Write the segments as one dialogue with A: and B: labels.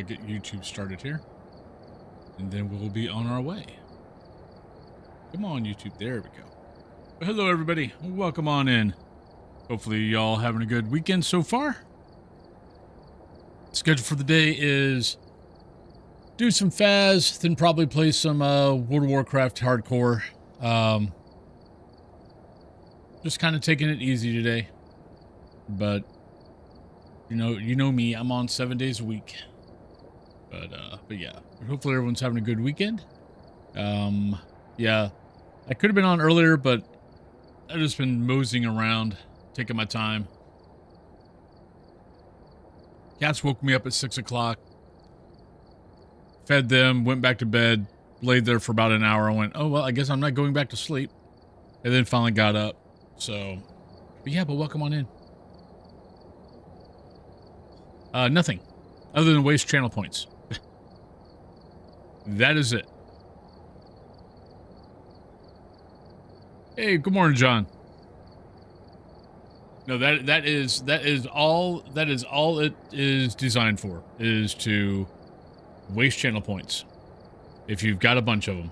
A: get YouTube started here. And then we'll be on our way. Come on, YouTube. There we go. Well, hello, everybody. Welcome on in. Hopefully, y'all having a good weekend so far. Schedule for the day is do some Phas, then probably play some World of Warcraft hardcore. Just kind of taking it easy today. But you know me, I'm on 7 days a week. But yeah, hopefully everyone's having a good weekend. Yeah, I could have been on earlier, but I've just been moseying around, taking my time. Cats woke me up at 6 o'clock. Fed them, went back to bed, laid there for about an hour. I went, oh, well, I guess I'm not going back to sleep. And then finally got up. So, but yeah, but welcome on in. Nothing other than waste channel points. That is it. Hey, good morning, John. No, that is all it is designed for, is to waste channel points. If you've got a bunch of them.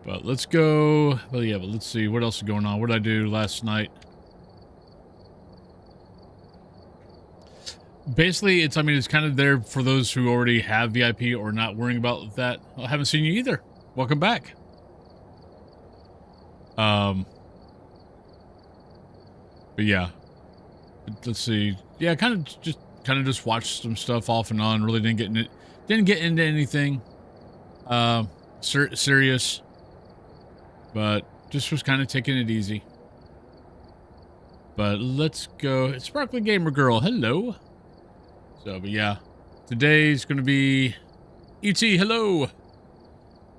A: But let's go. Well, yeah, but let's see what else is going on. What did I do last night? Basically, it's kind of there for those who already have VIP or not worrying about that. I haven't seen you either. Welcome back. But yeah, let's see. Yeah, kind of just watched some stuff off and on. Really didn't get into anything serious, but just was kind of taking it easy. But let's go. Sparkly Gamer Girl, hello. So, but yeah, today's going to be E.T., hello.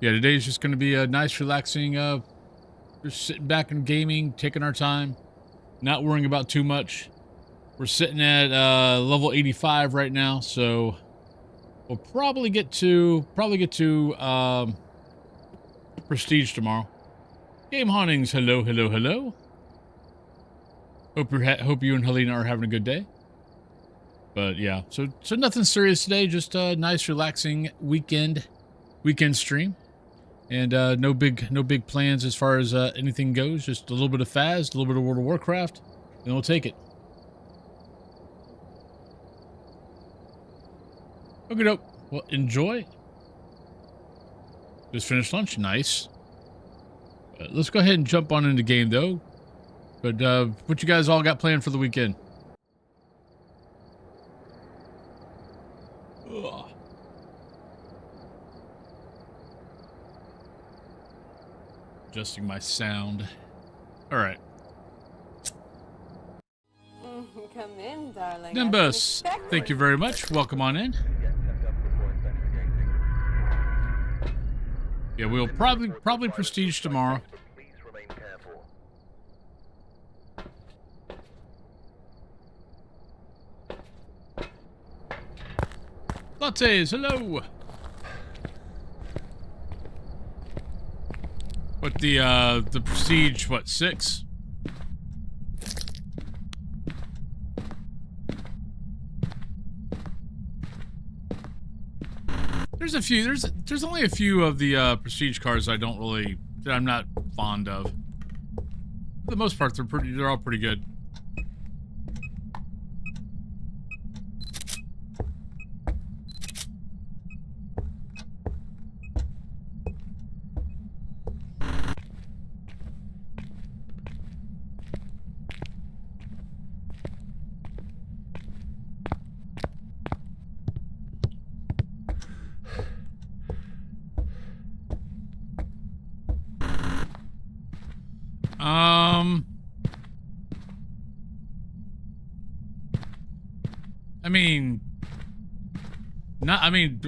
A: Yeah, today's just going to be a nice, relaxing, just sitting back and gaming, taking our time, not worrying about too much. We're sitting at level 85 right now, so we'll probably get to Prestige tomorrow. Game Hauntings, hello, hello, hello. Hope you and Helena are having a good day. But yeah, so nothing serious today, just a nice relaxing weekend stream. And no big plans as far as anything goes, just a little bit of Phas, a little bit of World of Warcraft, and we'll take it. Okay, dope. Well, enjoy. Just finished lunch, nice. Let's go ahead and jump on into game though. But what you guys all got planned for the weekend? Ugh. Adjusting my sound. All right.
B: Come in, darling.
A: Nimbus, thank you very much. Welcome on in. Yeah, we'll probably Prestige tomorrow. Lattes, hello. What the Prestige? What, 6? There's a few. There's only a few of the Prestige cars that I'm not fond of. For the most part, they're all pretty good.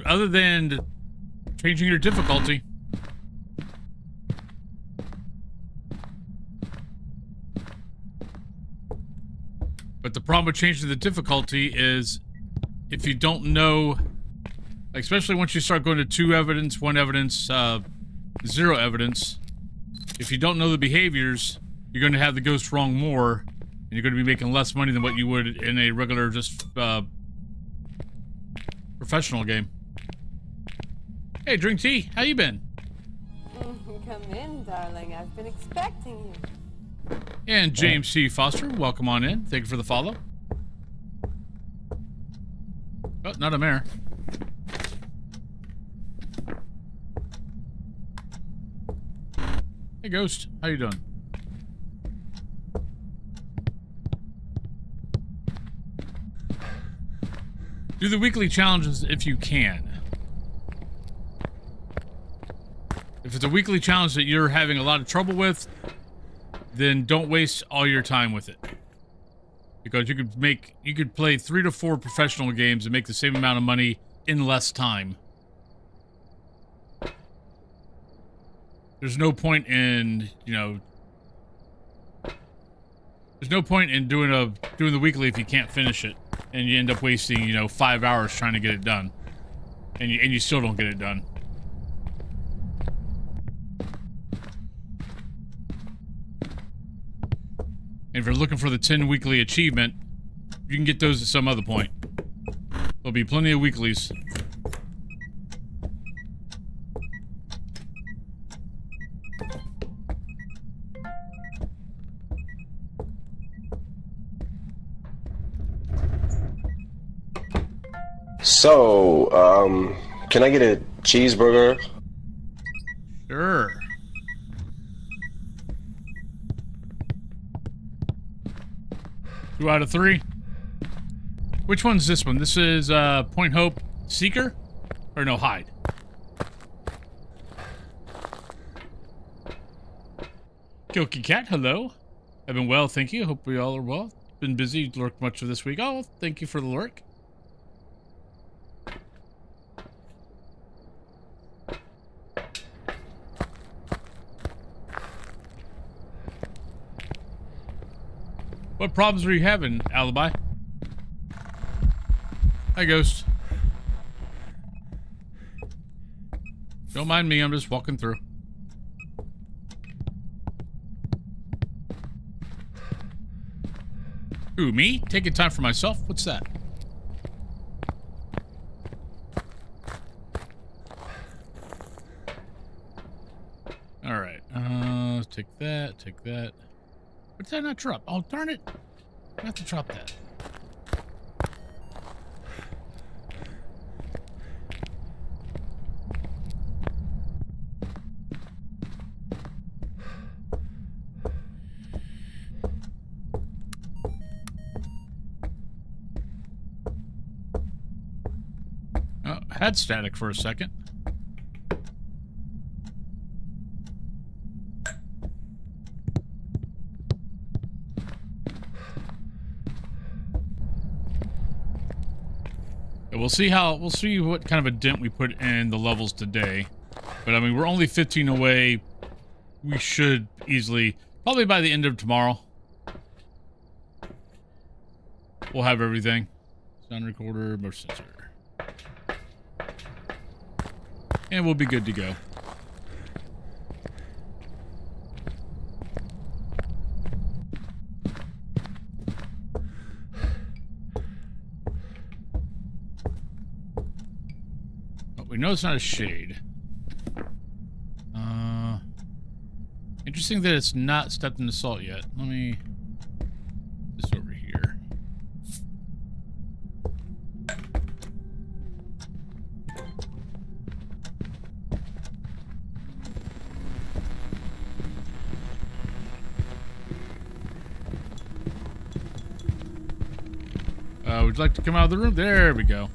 A: Other than changing your difficulty. But the problem with changing the difficulty is if you don't know, like, especially once you start going to 2 evidence, 1 evidence, 0 evidence, if you don't know the behaviors, you're going to have the ghost wrong more, and you're going to be making less money than what you would in a regular just professional game. Hey, Drink Tea, how you been?
B: Come in, darling. I've been expecting you.
A: And James C. Foster, welcome on in. Thank you for the follow. Oh, not a mare. Hey, Ghost, how you doing? Do the weekly challenges if you can. If it's a weekly challenge that you're having a lot of trouble with, then don't waste all your time with it. Because you could play 3 to 4 professional games and make the same amount of money in less time. There's no point in, there's no point in doing the weekly if you can't finish it, and you end up wasting, 5 hours trying to get it done, and you still don't get it done. And if you're looking for the 10 weekly achievement, you can get those at some other point. There'll be plenty of weeklies.
C: So, can I get a cheeseburger?
A: Sure. Two out of 3. Which one's this one? This is Point Hope Seeker? Or no, Hyde. Kilky Cat, hello. I've been well, thank you. Hope we all are well. Been busy, lurked much of this week. Oh, thank you for the lurk. What problems are you having, Alibi? Hi, Ghost. Don't mind me, I'm just walking through. Who, me? Taking time for myself? What's that? Alright, take that, take that. What did I not drop? Oh, darn it. I have to drop that. Oh, had static for a second. We'll see what kind of a dent we put in the levels today. But I mean, we're only 15 away. We should easily, probably by the end of tomorrow, we'll have everything. Sound recorder, motion sensor. And we'll be good to go. We know it's not a shade. Interesting that it's not stepped into salt yet. Let me... this over here. Would you like to come out of the room? There we go.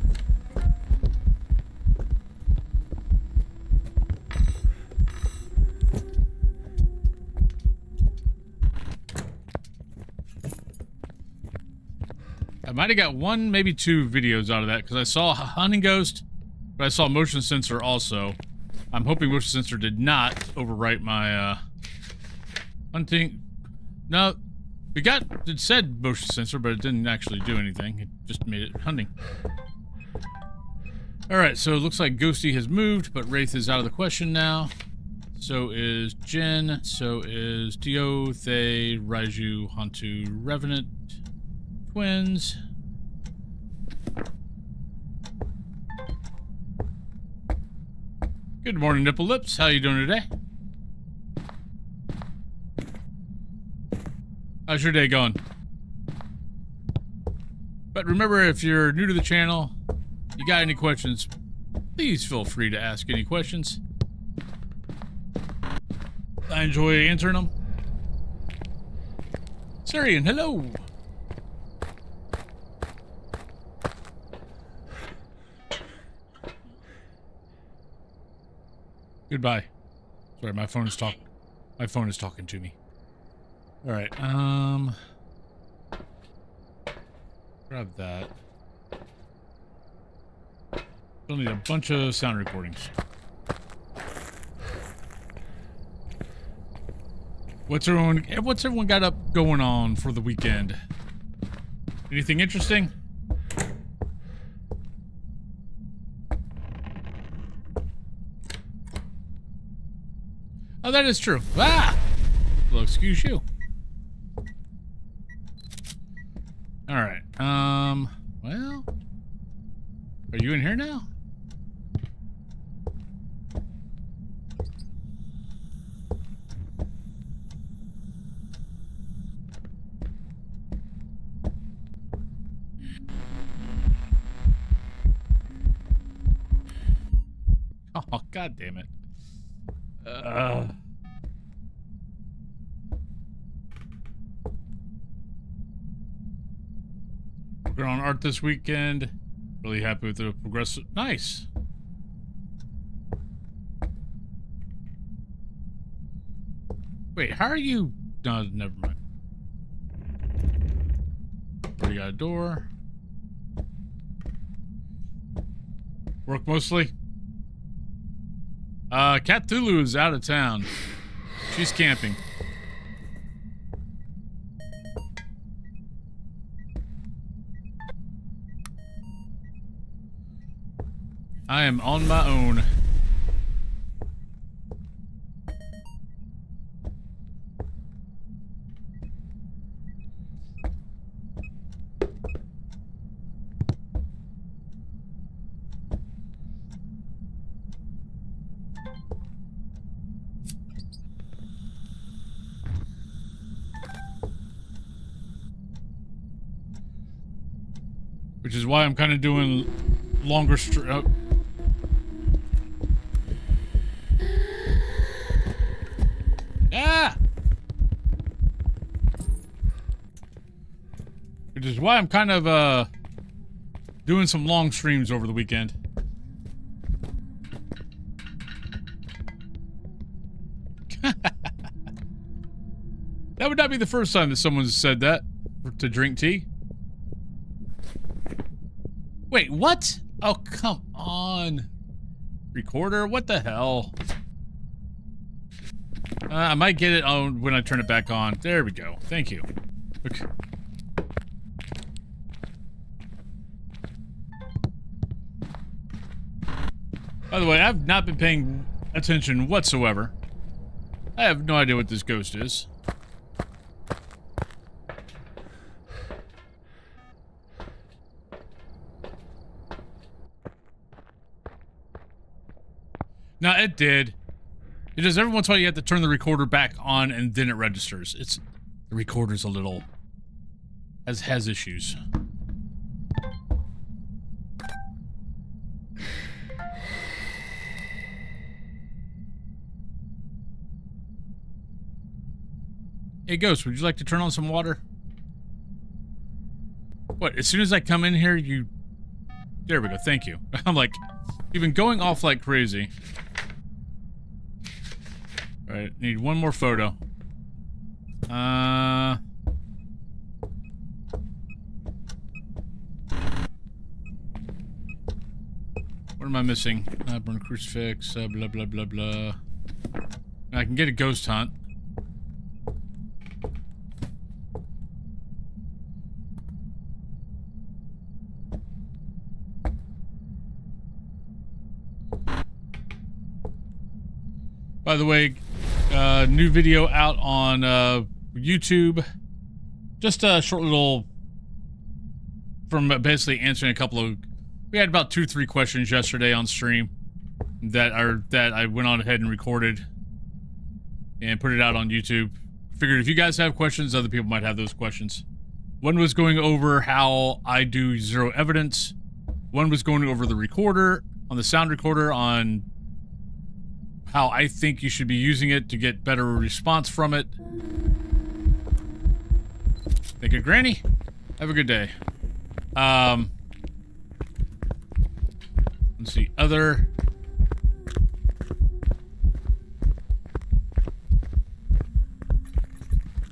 A: I might have got 1, maybe 2 videos out of that, because I saw Hunting Ghost, but I saw Motion Sensor also. I'm hoping Motion Sensor did not overwrite my, hunting... No, it said Motion Sensor, but it didn't actually do anything. It just made it hunting. Alright, so it looks like Ghosty has moved, but Wraith is out of the question now. So is Jin, so is Dio, Thay, Raiju, Hantu, Revenant, Twins. Good morning, Nipple Lips. How you doing today? How's your day going? But remember, if you're new to the channel, you got any questions, please feel free to ask any questions. I enjoy answering them. Syrian, hello. Goodbye. Sorry, my phone is talking. My phone is talking to me. All right. Grab that. Still need a bunch of sound recordings. What's everyone got up going on for the weekend? Anything interesting? Oh, that is true. Ah! Well, excuse you. Alright, well... Are you in here now? Oh, god damn it. Working on art this weekend. Really happy with the progress. Nice. Wait, how are you? No, never mind. We got a door. Work mostly. Cat Thulu is out of town. She's camping. I am on my own. Which is why I'm kind of doing longer Which is why I'm kind of doing some long streams over the weekend. That would not be the first time that someone's said that to drink tea. Wait, what? Oh, come on. Recorder? What the hell? I might get it on when I turn it back on. There we go. Thank you. Okay. By the way, I've not been paying attention whatsoever. I have no idea what this ghost is. No, it did. It does every once in a while you have to turn the recorder back on and then it registers. The recorder's a little... has issues. Hey, Ghost, would you like to turn on some water? What, as soon as I come in here, you... There we go, thank you. I'm like, you've been going off like crazy. Alright, need one more photo. What am I missing? Burn crucifix, blah, blah, blah, blah. I can get a ghost hunt. By the way, new video out on YouTube. Just a short little from basically answering a couple of... We had about 2-3 questions yesterday on stream. that I went on ahead and recorded and put it out on YouTube. Figured if you guys have questions, other people might have those questions. One was going over how I do zero evidence. One was going over the recorder, on the sound recorder, on how I think you should be using it to get better response from it. Thank you, Granny. Have a good day. Let's see, other...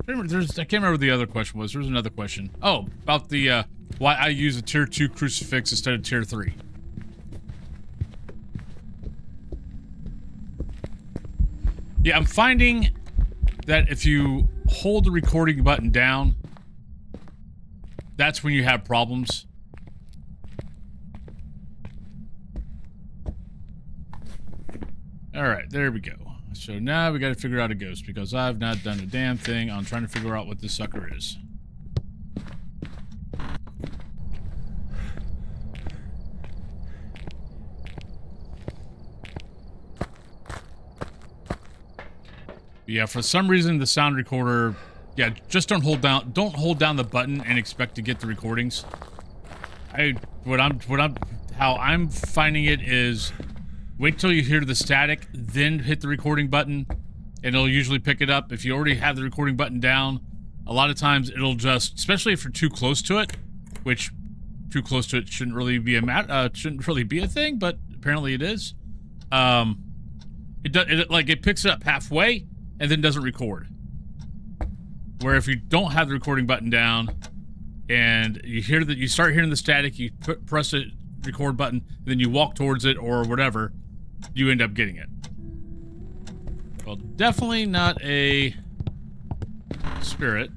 A: I can't remember what the other question was. There was another question. Oh, about the, why I use a tier 2 crucifix instead of tier 3. Yeah, I'm finding that if you hold the recording button down, that's when you have problems. Alright, there we go. So now we gotta figure out a ghost, because I've not done a damn thing on trying to figure out what this sucker is. Yeah, for some reason the sound recorder, yeah, just don't hold down the button and expect to get the recordings. How I'm finding it is, wait till you hear the static, then hit the recording button, and it'll usually pick it up. If you already have the recording button down, a lot of times it'll just, especially if you're too close to it, which too close to it shouldn't really be a thing, but apparently it is. It picks it up halfway and then doesn't record. Where if you don't have the recording button down and you start hearing the static, you press the record button, and then you walk towards it or whatever, you end up getting it. Well, definitely not a spirit.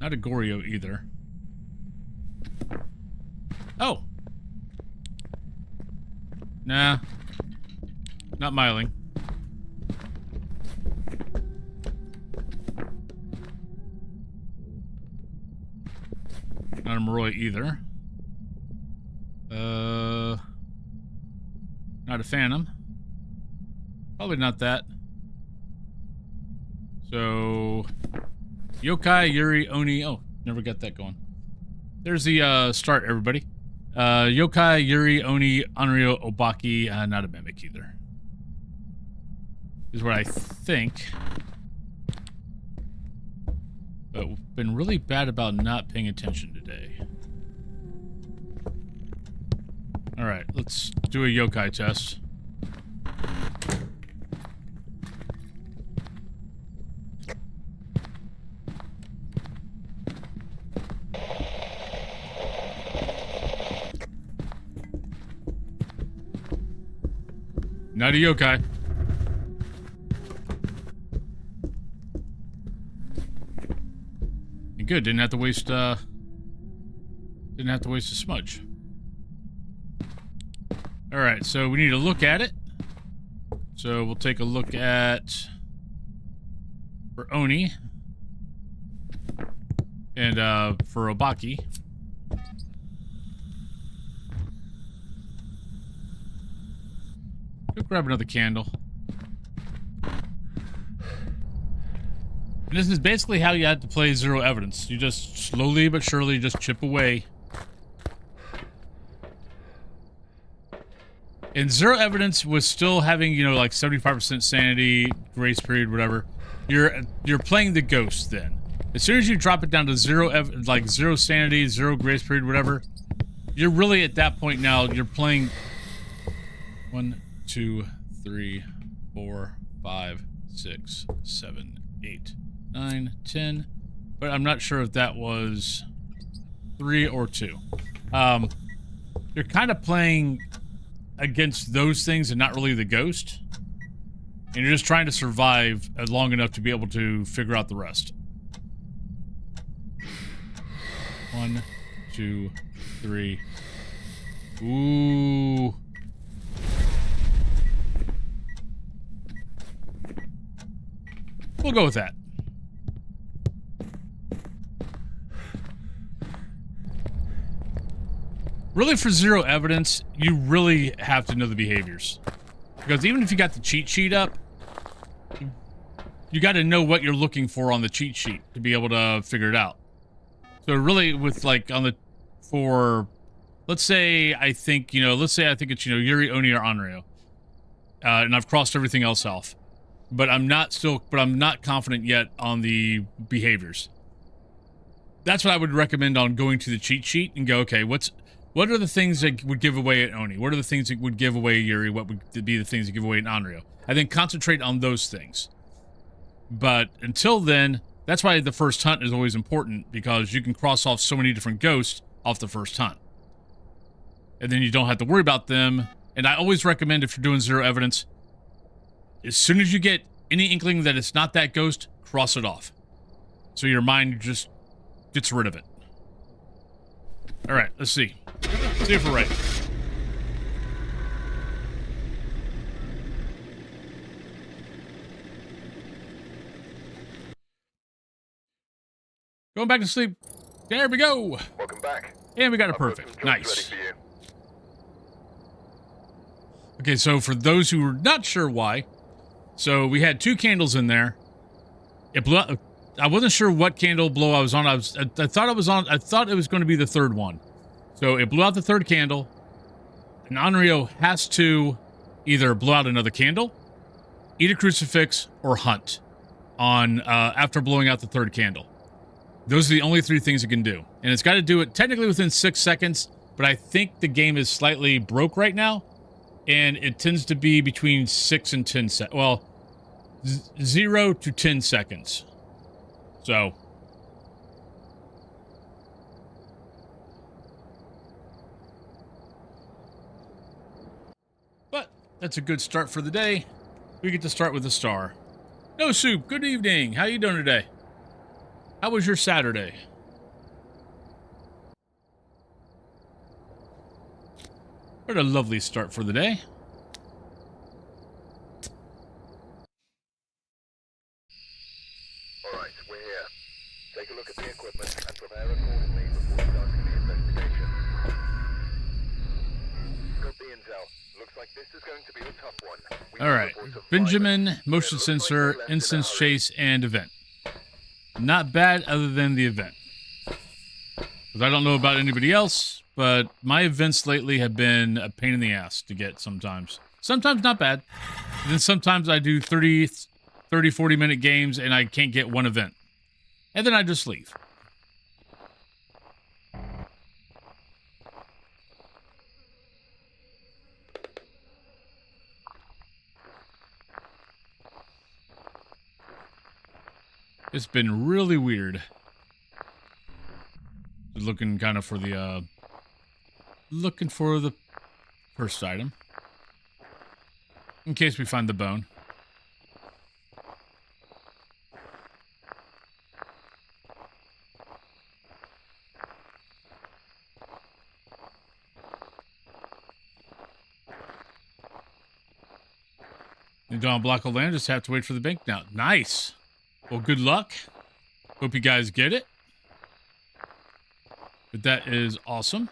A: Not a Goryo either. Oh! Nah. Not Myling. Not a Moroi either. Not a Phantom. Probably not that. So... Yokai, Yuri, Oni... Oh, never got that going. There's the, start, everybody. Yokai, Yuri, Oni, Onryo, Obaki, not a Mimic either. Is what I think. But we've been really bad about not paying attention today. Alright, let's do a yokai test. Not a yokai. Good, didn't have to waste a smudge. Alright, so we need to look at it. So we'll take a look at for Oni and for Obaki. Go grab another candle. And this is basically how you have to play zero evidence. You just slowly but surely just chip away. And zero evidence was still having, you know, like 75% sanity, grace period, whatever. You're playing the ghost then. As soon as you drop it down to zero sanity, zero grace period, whatever, you're really at that point now, you're playing 1, 2, 3, 4, 5, 6, 7, 8, 9, 10. But I'm not sure if that was 3 or 2. You're kind of playing against those things and not really the ghost. And you're just trying to survive long enough to be able to figure out the rest. 1, 2, 3. Ooh. We'll go with that. really for zero evidence, you really have to know the behaviors. Because even if you got the cheat sheet up, you got to know what you're looking for on the cheat sheet to be able to figure it out. So really with like on the, for, let's say I think it's, Yuri, Oni, or Anryo. And I've crossed everything else off. But I'm not confident yet on the behaviors. That's what I would recommend on going to the cheat sheet and go, okay, what are the things that would give away at Oni? What are the things that would give away Yuri? What would be the things that give away at Anryo? I think concentrate on those things. But until then, that's why the first hunt is always important, because you can cross off so many different ghosts off the first hunt. And then you don't have to worry about them. And I always recommend, if you're doing zero evidence, as soon as you get any inkling that it's not that ghost, cross it off. So your mind just gets rid of it. Alright, let's see. See if we're right. Going back to sleep. There we go.
D: Welcome back.
A: And we got it perfect. Nice. Okay, so for those who are not sure why, so we had 2 candles in there. It blew out. I wasn't sure what candle blow I was on. I thought it was going to be the 3rd one. So it blew out the 3rd candle. And Anryo has to either blow out another candle, eat a crucifix, or hunt on after blowing out the 3rd candle. Those are the only 3 things it can do. And it's got to do it technically within 6 seconds, but I think the game is slightly broke right now. And it tends to be between 6 and 10 seconds. Well, 0 to 10 seconds. So. But that's a good start for the day. We get to start with a star. No Soup, good evening. How you doing today? How was your Saturday? What a lovely start for the day.
D: Alright, we're here. Take a look at the equipment and prepare accordingly before starting the investigation. Got the intel. Looks like this is going to be a tough one.
A: Alright. Benjamin, motion sensor, incense chase, and event. Not bad other than the event. Because I don't know about anybody else, but my events lately have been a pain in the ass to get sometimes. Sometimes not bad. And then sometimes I do 30, 40-minute games and I can't get one event. And then I just leave. It's been really weird. Looking kind of for the, looking for the first item. In case we find the bone. You don't block a land, just have to wait for the bank now. Nice. Well, good luck. Hope you guys get it. But that is awesome.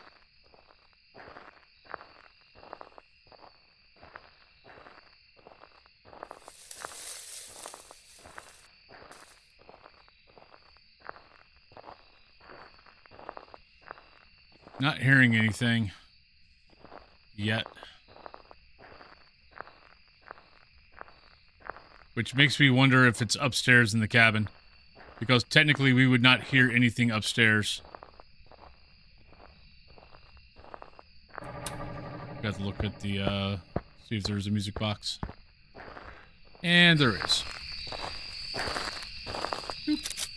A: Not hearing anything yet. Which makes me wonder if it's upstairs in the cabin. Because technically we would not hear anything upstairs. Got to look at the, see if there's a music box. And there is. Boop.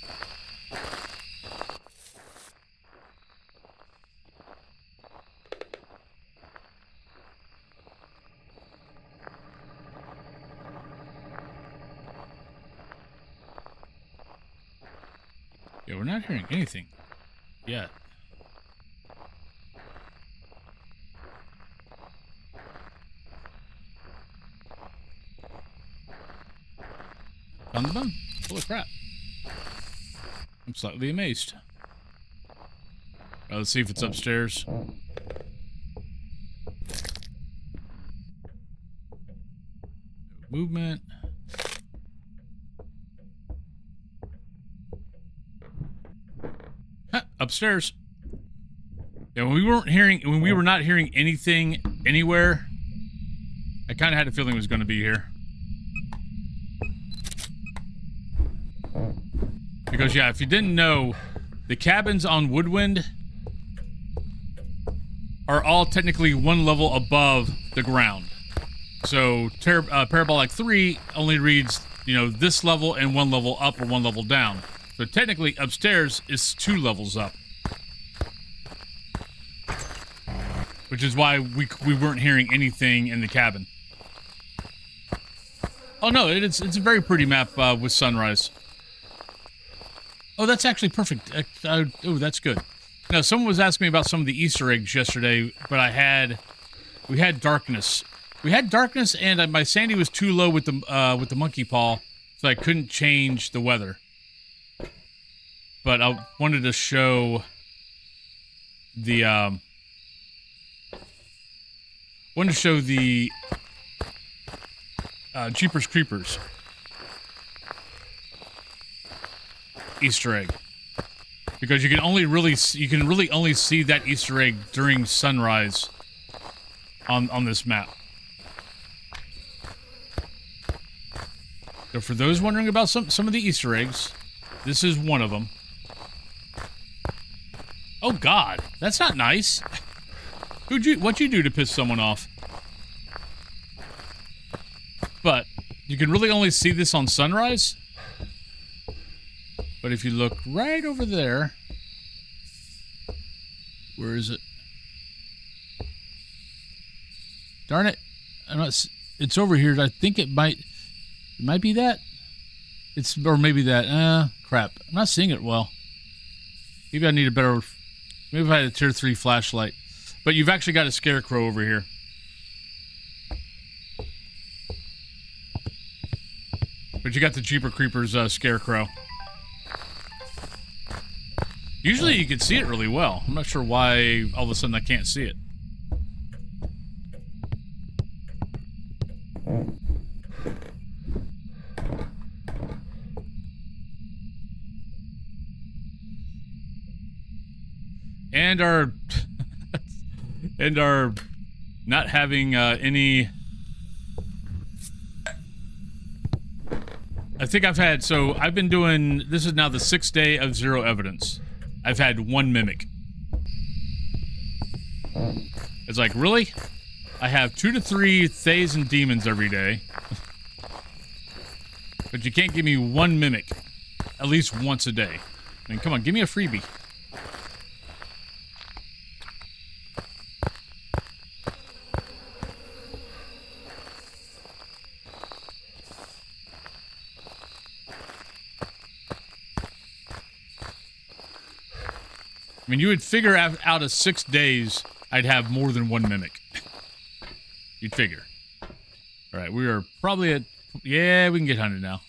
A: Yeah, we're not hearing anything yet. Found the bone. Holy crap. I'm slightly amazed. Let's see if it's upstairs. movement. Huh, upstairs. Yeah, when we were not hearing anything anywhere, I kind of had a feeling it was going to be here. Because, yeah, if you didn't know, the cabins on Woodwind are all technically one level above the ground. So, Parabolic 3 only reads, you know, this level and one level up or one level down. So, technically, upstairs is 2 levels up. Which is why we weren't hearing anything in the cabin. Oh, no, it's a very pretty map with sunrise. Oh, that's actually perfect. Oh, that's good. Now, someone was asking me about some of the Easter eggs yesterday, but we had darkness. We had darkness, and my sandy was too low with the monkey paw, so I couldn't change the weather. But I wanted to show the Jeepers Creepers Easter egg, because you can really only see that Easter egg during sunrise on this map. So for those wondering about some of the Easter eggs, this is one of them. Oh God, that's not nice. What'd you do to piss someone off? But you can really only see this on sunrise. But if you look right over there, where is it? Darn it! It's over here. I think it might be that. Or maybe that. Crap. I'm not seeing it well. Maybe I need a better. Maybe if I had a tier 3 flashlight. But you've actually got a scarecrow over here. But you got the Jeeper Creepers scarecrow. Usually you can see it really well. I'm not sure why all of a sudden I can't see it. And our not having any. I think I've been doing, this is now the 6th day of 0 evidence. I've had 1 mimic. It's like, really? I have 2 to 3 Thays and demons every day. But you can't give me 1 mimic at least once a day. I mean, come on, give me a freebie. I mean, you would figure out of 6 days, I'd have more than 1 mimic. You'd figure. All right, we are probably at... Yeah, we can get hunted now.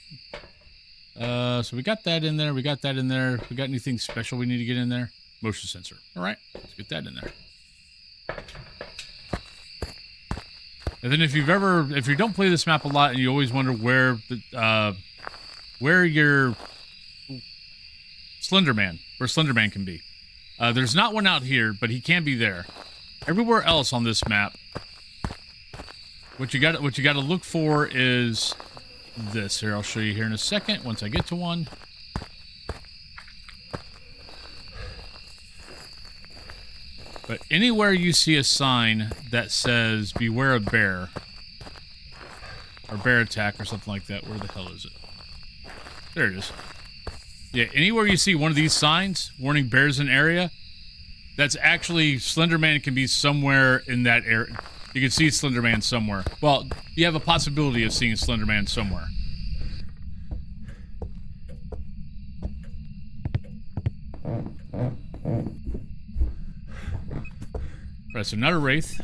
A: So we got that in there. We got that in there. We got anything special we need to get in there? Motion sensor. All right, let's get that in there. And then if you don't play this map a lot and you always wonder where your Slenderman can be. There's not one out here, but he can be there. Everywhere else on this map, what you got to look for is this. Here, I'll show you here in a second once I get to one. But anywhere you see a sign that says "Beware of bear" or "bear attack" or something like that, where the hell is it? There it is. Yeah, anywhere you see one of these signs, warning bears in area, that's actually Slenderman can be somewhere in that area. You can see Slenderman somewhere. Well, you have a possibility of seeing Slenderman somewhere. Right, so not a Wraith.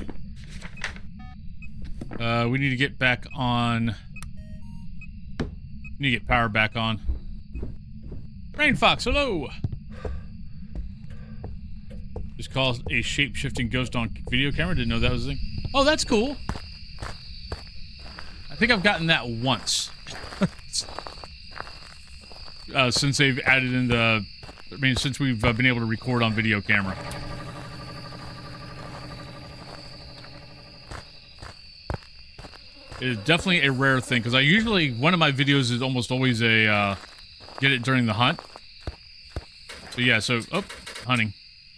A: We need to get back on... We need to get power back on. Rain Fox, hello! Just called a shape-shifting ghost on video camera. Didn't know that was a thing. Oh, that's cool. I think I've gotten that once. Since they've added in the... I mean, since we've been able to record on video camera. It is definitely a rare thing, because I usually... One of my videos is almost always a... get it during the hunt. So yeah, so... Oh, hunting.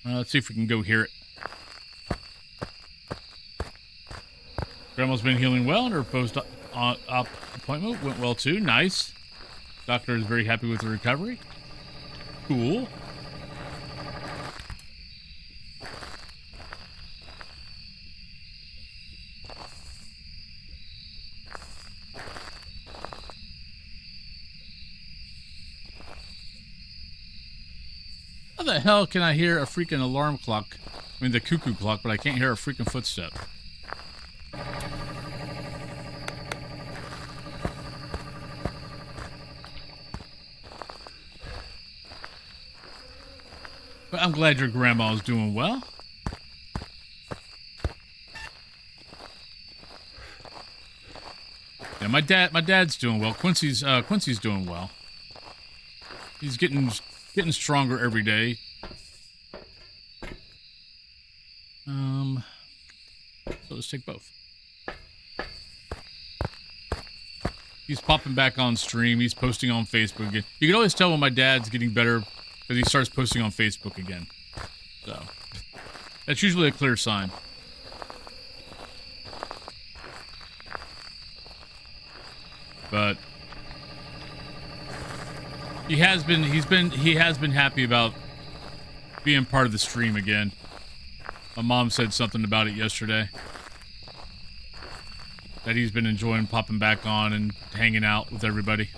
A: Let's see if we can go hear it. Grandma's been healing well, and her post-op appointment went well too. Nice. Doctor is very happy with the recovery. Cool. How the hell can I hear a freaking alarm clock? I mean, the cuckoo clock, but I can't hear a freaking footstep. But I'm glad your grandma is doing well. Yeah, my dad's doing well. Quincy's doing well. He's getting stronger every day. So let's take both. He's popping back on stream. He's posting on Facebook again. You can always tell when my dad's getting better because he starts posting on Facebook again. So that's usually a clear sign. But he has been happy about being part of the stream again. My mom said something about it yesterday. That he's been enjoying popping back on and hanging out with everybody.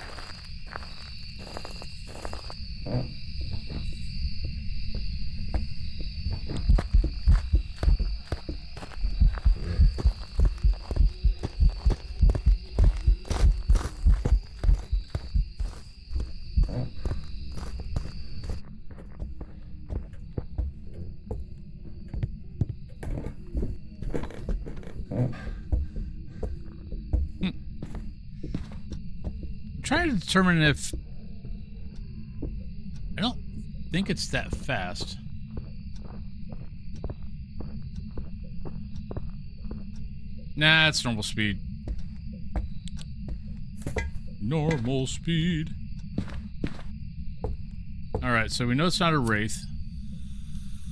A: Trying to determine if... I don't think it's that fast. Nah, it's normal speed. Normal speed. Alright, so we know it's not a wraith.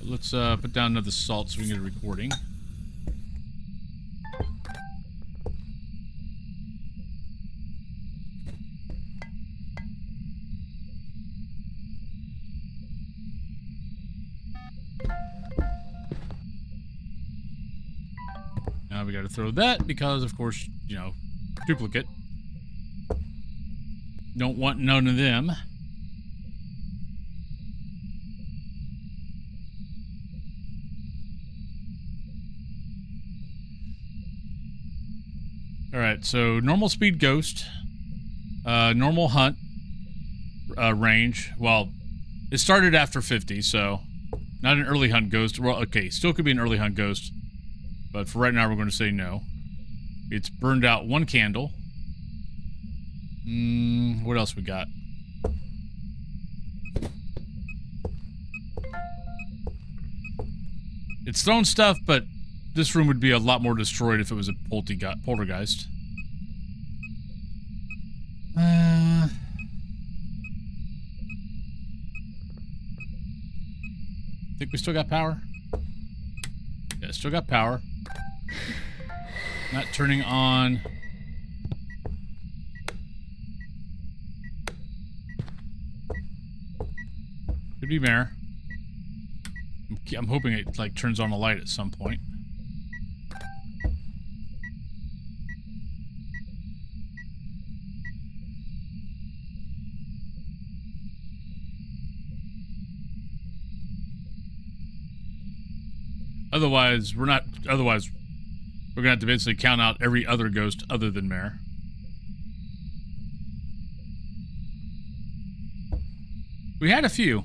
A: Let's put down another salt so we can get a recording. Now we gotta throw that because, of course, you know, duplicate. Don't want none of them. Alright, so normal speed ghost. Normal hunt range. Well, it started after 50, so not an early hunt ghost. Well, okay, still could be an early hunt ghost. But for right now, we're going to say no. It's burned out one candle. What else we got? It's thrown stuff, but this room would be a lot more destroyed if it was a poltergeist. Think we still got power? Yeah, still got power. Not turning on. Could be Mare. I'm hoping it like turns on the light at some point. Otherwise, we're not. Otherwise, we're gonna have to basically count out every other ghost other than Mare. We had a few.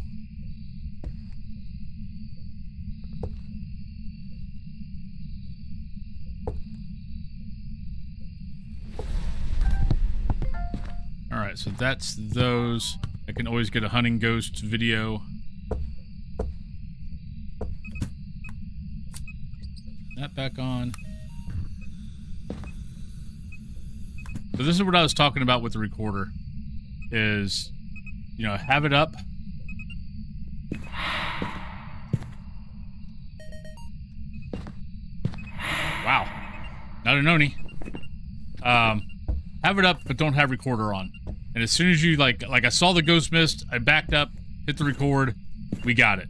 A: Alright, so that's those. I can always get a hunting ghost video. That back on. So this is what I was talking about with the recorder. Is, you know, have it up. Wow. Not a noni. Have it up, but don't have recorder on. And as soon as you, like I saw the ghost mist, I backed up, hit the record, we got it.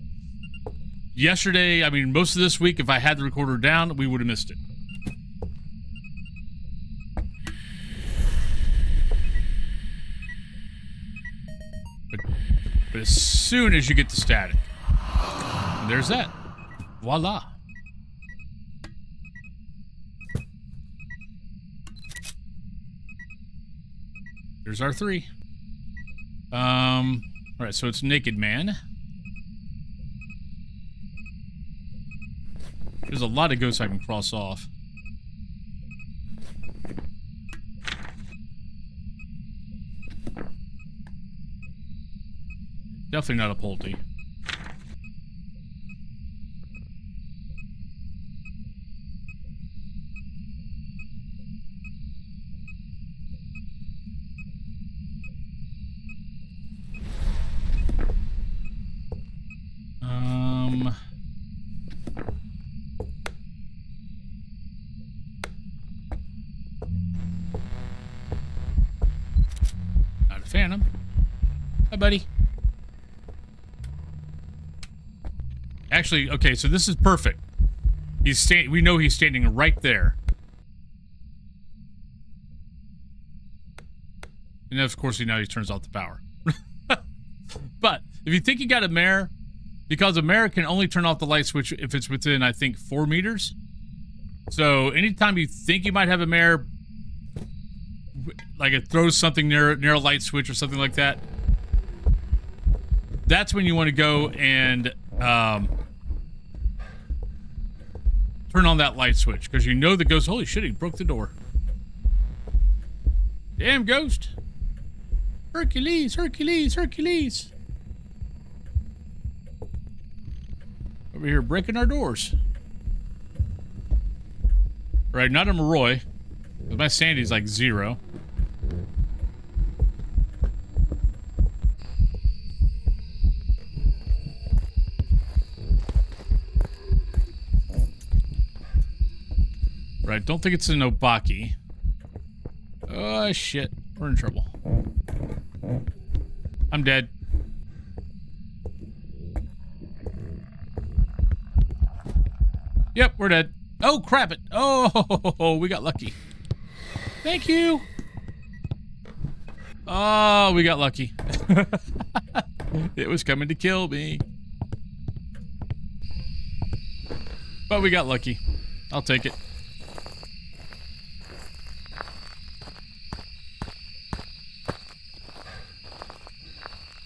A: Yesterday, I mean, most of this week, if I had the recorder down, we would have missed it. But as soon as you get the static, and there's that. Voila. There's our 3. Alright, so it's Naked Man. There's a lot of ghosts I can cross off. Definitely not a Polty. Not a Phantom. Hi, buddy. Actually, okay, so this is perfect. We know he's standing right there. And of course, now he turns off the power. But if you think you got a mare, because a mare can only turn off the light switch if it's within, I think, 4 meters. So anytime you think you might have a mare, like it throws something near a light switch or something like that, that's when you want to go and turn on that light switch, because you know the ghost. Holy shit, he broke the door. Damn ghost. Hercules, Hercules, Hercules. Over here breaking our doors. Right, not a Moroi. My Sandy's like 0. Right, don't think it's an Obaki. Oh, shit. We're in trouble. I'm dead. Yep, we're dead. Oh, crap it. Oh, we got lucky. Thank you. Oh, we got lucky. It was coming to kill me. But we got lucky. I'll take it.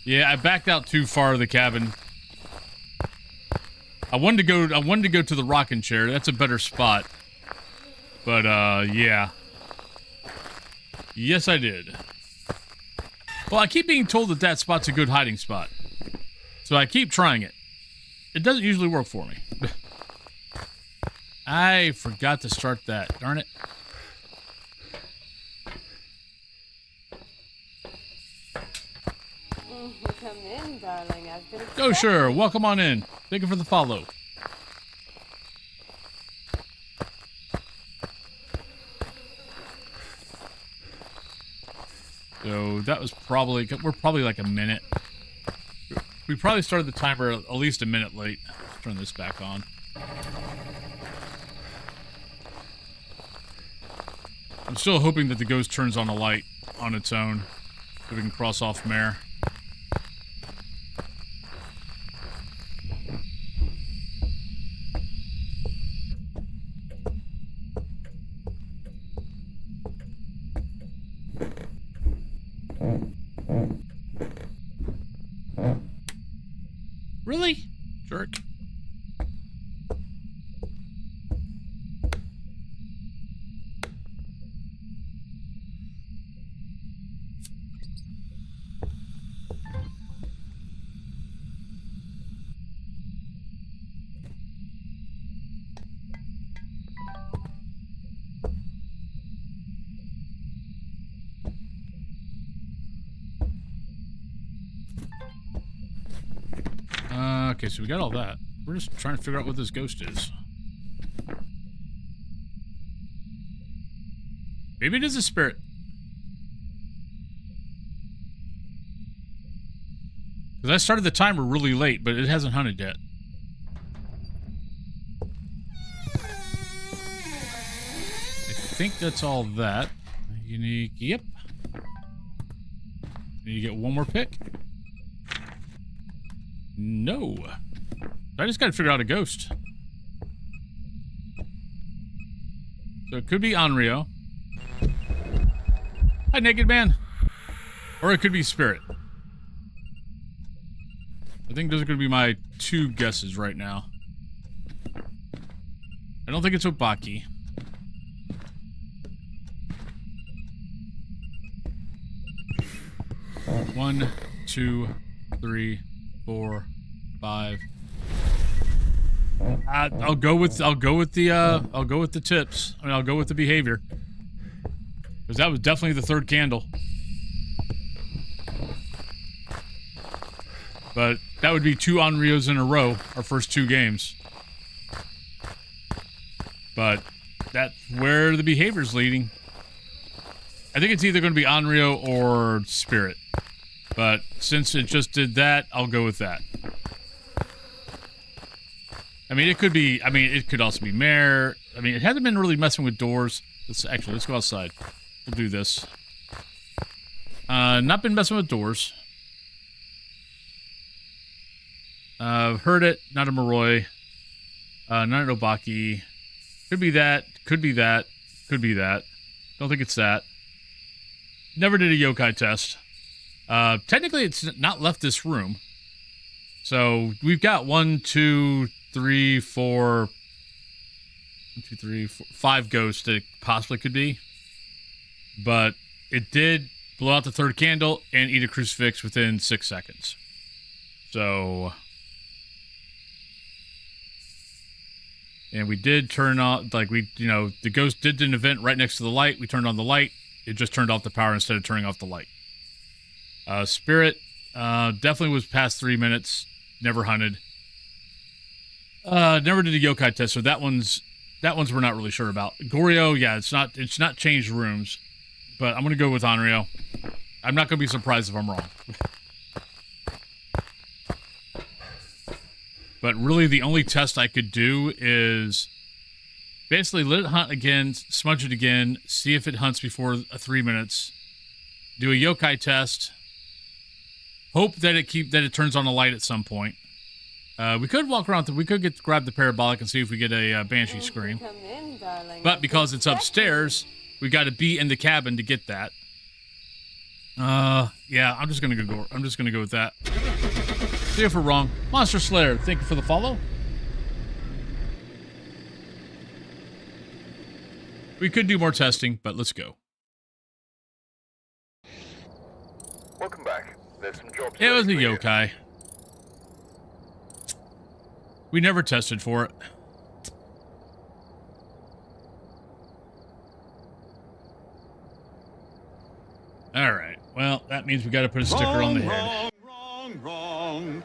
A: Yeah, I backed out too far of the cabin. I wanted to go to the rocking chair. That's a better spot. But yeah. Yes, I did. Well, I keep being told that that spot's a good hiding spot. So I keep trying it. It doesn't usually work for me. I forgot to start that. Darn it.
B: Come in, darling. I've been
A: Oh, sure. Welcome on in. Thank you for the follow. So that was probably... We're probably like a minute. We probably started the timer at least a minute late. Let's turn this back on. I'm still hoping that the ghost turns on a light on its own, so we can cross off Mare. Really? Jerk. Okay, so we got all that. We're just trying to figure out what this ghost is. Maybe it is a spirit. Because I started the timer really late, but it hasn't hunted yet. I think that's all that. Unique, yep. You get one more pick? No. I just gotta figure out a ghost. So it could be Onryo. Hi, Naked Man. Or it could be Spirit. I think those are gonna be my two guesses right now. I don't think it's Obaki. One, two, three, 4, 5. I'll go with the tips. I mean, I'll go with the behavior. Because that was definitely the third candle. But that would be 2 Onryos in a row, our first 2 games. But that's where the behavior's leading. I think it's either going to be Onryo or Spirit. But since it just did that, I'll go with that. I mean, it could be, it could also be Mare. I mean, it hasn't been really messing with doors. Let's go outside. We'll do this. Not been messing with doors. Heard it, not a Moroi. Not an Obaki. Could be that, could be that, could be that. Don't think it's that. Never did a yokai test. Technically, it's not left this room. So, we've got 1, 2, 3, 4... 1, 2, 3, 4, 5 ghosts that it possibly could be. But it did blow out the third candle and eat a crucifix within 6 seconds. So... And we did turn on, like, the ghost did an event right next to the light. We turned on the light. It just turned off the power instead of turning off the light. Spirit, definitely was past 3 minutes. Never hunted. Never did a yokai test, so that one's we're not really sure about. Goryo, yeah, it's not changed rooms. But I'm gonna go with Onryo. I'm not gonna be surprised if I'm wrong. But really, the only test I could do is basically let it hunt again, smudge it again, see if it hunts before 3 minutes, do a yokai test, hope that it turns on the light at some point. We could walk around, we could grab the parabolic and see if we get a banshee scream.
B: Come in, darling.
A: But because it's upstairs, we got to be in the cabin to get that. Yeah, I'm just gonna go with that. See if we're wrong. Monster Slayer, thank you for the follow. We could do more testing, but let's go.
D: Welcome back. There's some jobs.
A: It was a
D: ready for you.
A: yokai. We never tested for it. Alright, well, that means we gotta put a sticker on the head.
E: Wrong.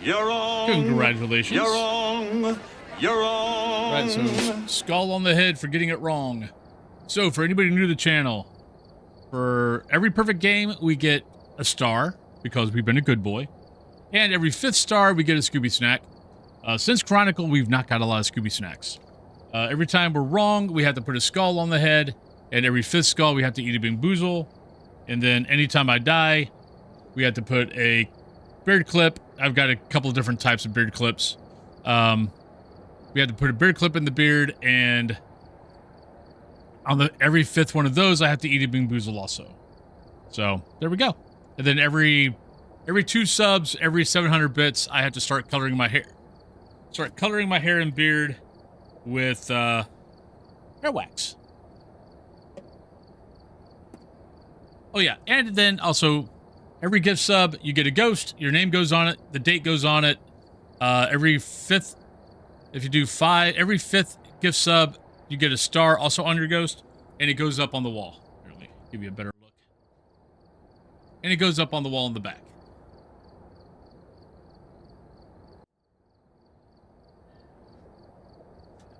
E: You're wrong.
A: Congratulations.
E: You're wrong. You're wrong.
A: Right, so skull on the head for getting it wrong. So, for anybody new to the channel, for every perfect game, we get a star, because we've been a good boy. And every 5th star, we get a Scooby Snack. Since Chronicle, we've not got a lot of Scooby Snacks. Every time we're wrong, we have to put a skull on the head. And every 5th skull, we have to eat a Bing Boozle. And then anytime I die, we have to put a beard clip. I've got a couple of different types of beard clips. We had to put a beard clip in the beard, and on every 5th one of those, I have to eat a Bing Boozle also. So, there we go. And then every 2 subs, every 700 bits, I have to start coloring my hair. Start coloring my hair and beard with hair wax. Oh yeah, and then also, every gift sub, you get a ghost, your name goes on it, the date goes on it. Every 5th, if you do 5, every 5th gift sub, you get a star also on your ghost, and it goes up on the wall. Here, let me give you a better look. And it goes up on the wall in the back.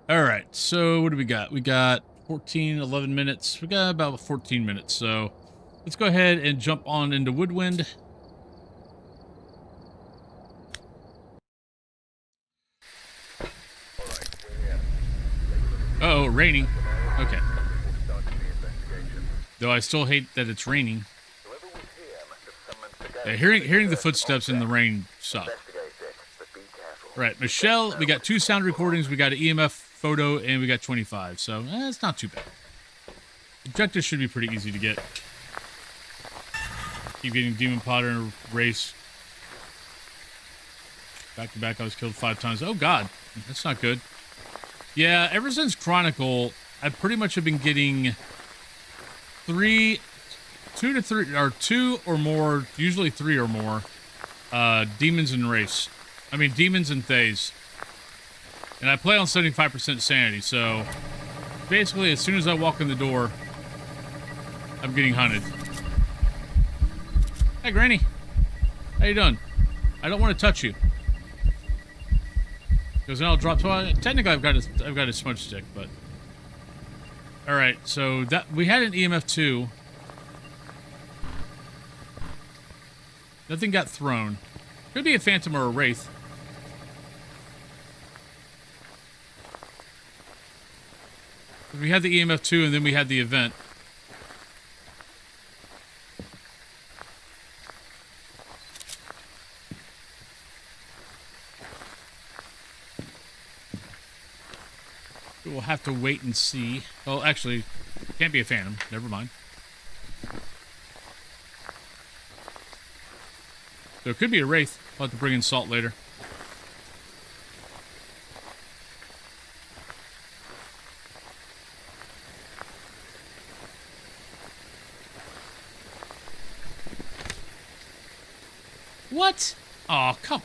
A: All right, so what do we got? We got 14, 11 minutes. We got about 14 minutes, so let's go ahead and jump on into Woodwind. Uh-oh, raining. Okay. Though I still hate that it's raining. Yeah, hearing the footsteps in the rain suck. Right, Michelle, we got 2 sound recordings, we got an EMF photo, and we got 25, so it's not too bad. Objectives should be pretty easy to get. Keep getting Demon Potter in a race. Back to back, I was killed 5 times. Oh god, that's not good. Yeah, ever since Chronicle, I pretty much have been getting 2 or more, usually 3 or more, demons in race. I mean, demons and Thays. And I play on 75% sanity, so basically as soon as I walk in the door, I'm getting hunted. Hey, Granny. How you doing? I don't want to touch you. Because then I'll drop. So technically, I've got a smudge stick, but all right. So that we had an EMF 2. Nothing got thrown. Could be a phantom or a wraith. We had the EMF 2, and then we had the event. We'll have to wait and see. Well, actually, can't be a phantom. Never mind. So it could be a wraith. I'll have to bring in salt later. What? Aw, come.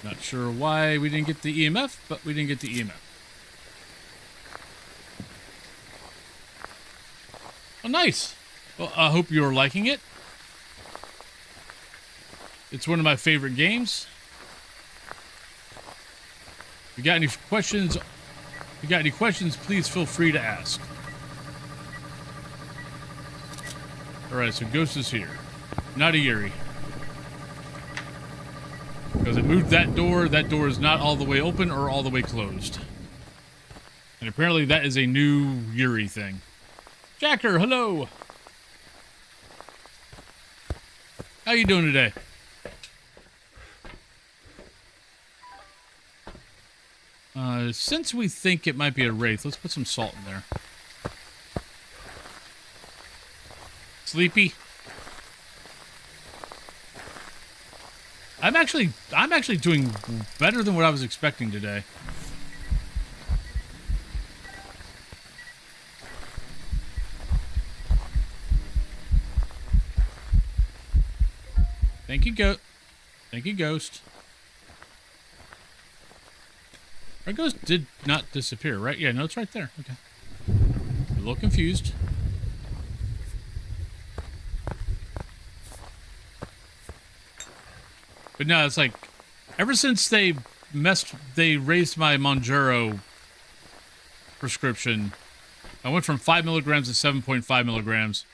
A: Not sure why we didn't get the EMF, but we didn't get the EMF. Oh, nice. Well, I hope you're liking it. It's one of my favorite games. If you got any questions, please feel free to ask. Alright, so Ghost is here. Not a Yuri. Because it moved that door is not all the way open or all the way closed. And apparently that is a new Yuri thing. Jacker, hello! How you doing today? Since we think it might be a wraith, let's put some salt in there. Sleepy? I'm actually doing better than what I was expecting today. Thank you, Ghost. Our ghost did not disappear, right? Yeah, no, it's right there. Okay. A little confused. But no, it's like, ever since they raised my Monjaro prescription, I went from 5 milligrams to 7.5 milligrams.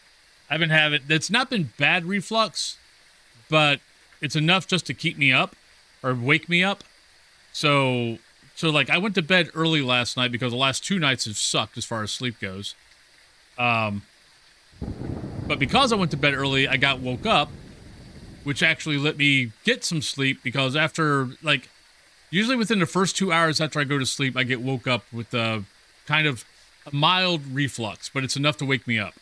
A: I've been having, it's not been bad reflux, but it's enough just to keep me up, or wake me up. So like, I went to bed early last night because the last 2 nights have sucked as far as sleep goes. But because I went to bed early, I got woke up, which actually let me get some sleep, because after, like, usually within the first 2 hours after I go to sleep, I get woke up with a kind of a mild reflux, but it's enough to wake me up.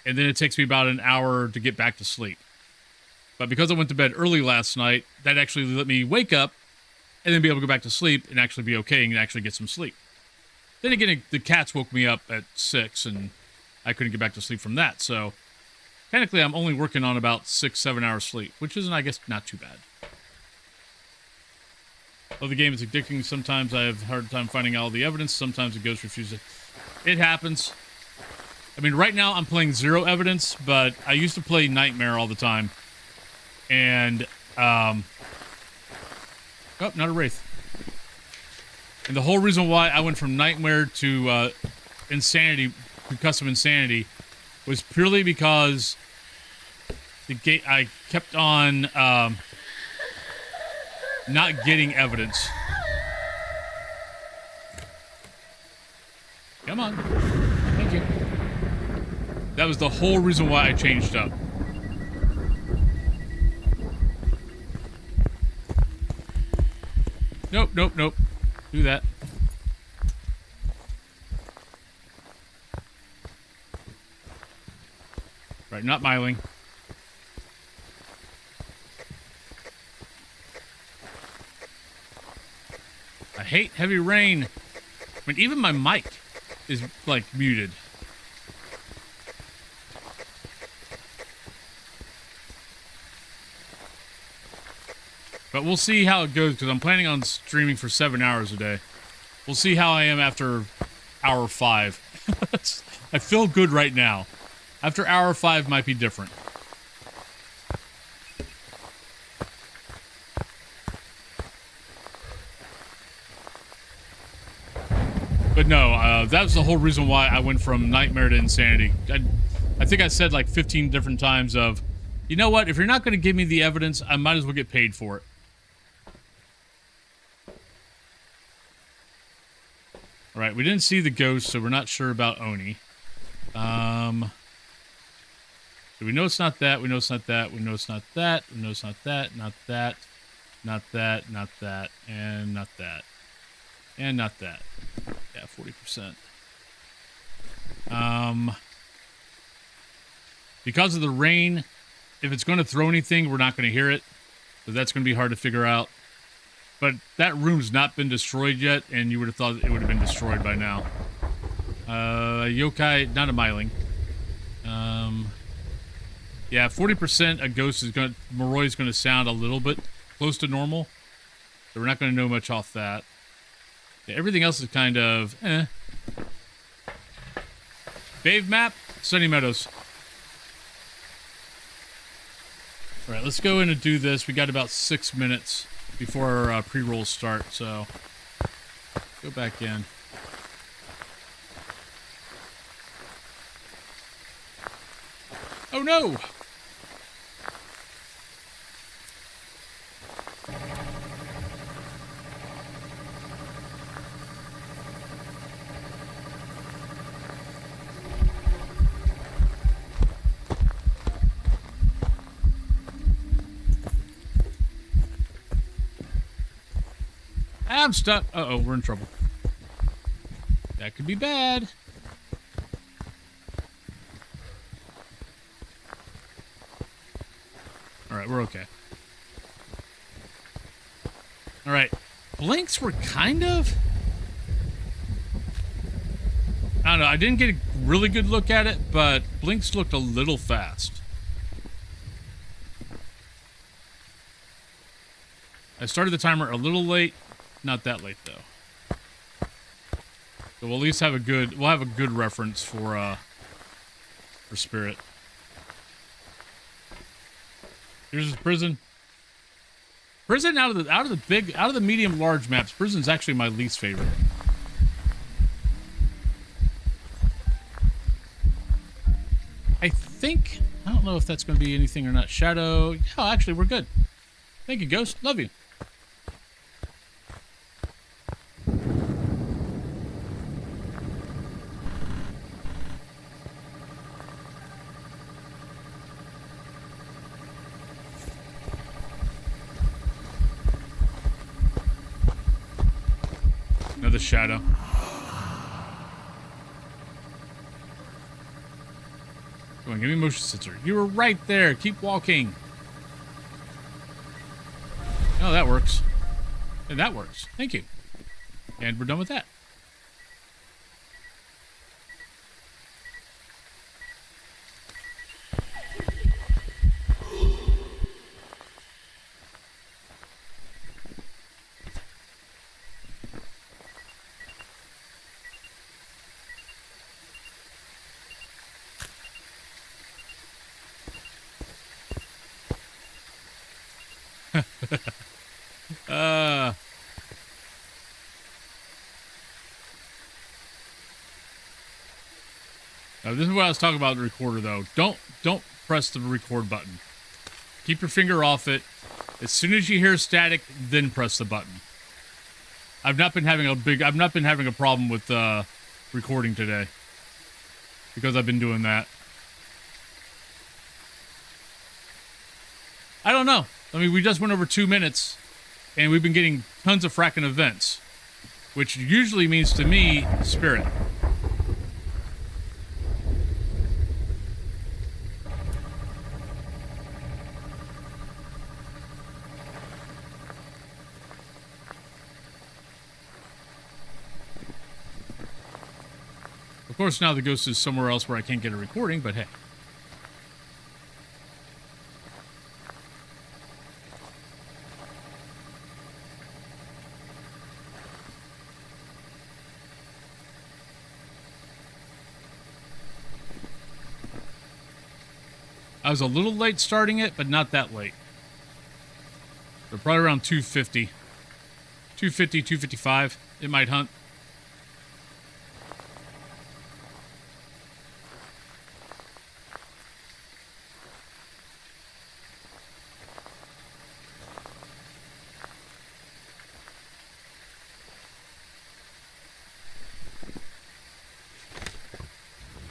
A: And then it takes me about an hour to get back to sleep. But because I went to bed early last night, that actually let me wake up and then be able to go back to sleep and actually be okay and actually get some sleep. Then again, the cats woke me up at 6 and I couldn't get back to sleep from that. So technically, I'm only working on about 6-7 hours sleep, which isn't, I guess, not too bad. Well, the game is addicting. Sometimes I have a hard time finding all the evidence. Sometimes it goes refused. It happens. I mean, right now I'm playing Zero Evidence, but I used to play Nightmare all the time. And, oh, not a wraith. And the whole reason why I went from nightmare to insanity, to custom insanity, was purely because I kept on not getting evidence. Come on. Thank you. That was the whole reason why I changed up. Nope, nope, nope. Do that. Right, not miling. I hate heavy rain. I mean, even my mic is, like, muted. But we'll see how it goes, because I'm planning on streaming for 7 hours a day. We'll see how I am after hour 5. I feel good right now. After hour 5 might be different. But no, that's the whole reason why I went from nightmare to insanity. I think I said like 15 different times of, you know what, if you're not going to give me the evidence, I might as well get paid for it. Alright, we didn't see the ghost, so we're not sure about Oni. So we know it's not that, we know it's not that, we know it's not that, we know it's not that, not that, not that, not that, and not that. And not that. Yeah, 40%. Because of the rain, if it's going to throw anything, we're not going to hear it. So that's going to be hard to figure out. But that room's not been destroyed yet, and you would have thought it would have been destroyed by now. Yokai, not a miling. Yeah, 40% a ghost is going to... Morroy's going to sound a little bit close to normal. So we're not going to know much off that. Yeah, everything else is kind of, eh. Bave map, Sunny Meadows. Alright, let's go in and do this. We got about 6 minutes before our pre-rolls start, so... Go back in. Oh no! I'm stuck. Uh-oh, we're in trouble. That could be bad. Alright, we're okay. Alright. Blinks were kind of... I don't know, I didn't get a really good look at it, but Blinks looked a little fast. I started the timer a little late. Not that late though. So we'll at least have a good reference for Spirit. Here's his prison. Prison out of the medium large maps, prison's actually my least favorite. I don't know if that's going to be anything or not. Shadow. Oh, actually, we're good. Thank you, Ghost. Love you. Another shadow. Come on, give me a motion sensor. You were right there. Keep walking. Oh, that works. And that works. Thank you. And we're done with that. uh... this is what I was talking about the recorder, though. Don't press the record button. Keep your finger off it. As soon as you hear static, then press the button. I've not been having a problem with recording today because I've been doing that. I don't know. I mean, we just went over 2 minutes, and we've been getting tons of fracking events, which usually means to me spirit. Of course, now the ghost is somewhere else where I can't get a recording, but hey. I was a little late starting it, but not that late. So probably around 250. 250, 255. It might hunt.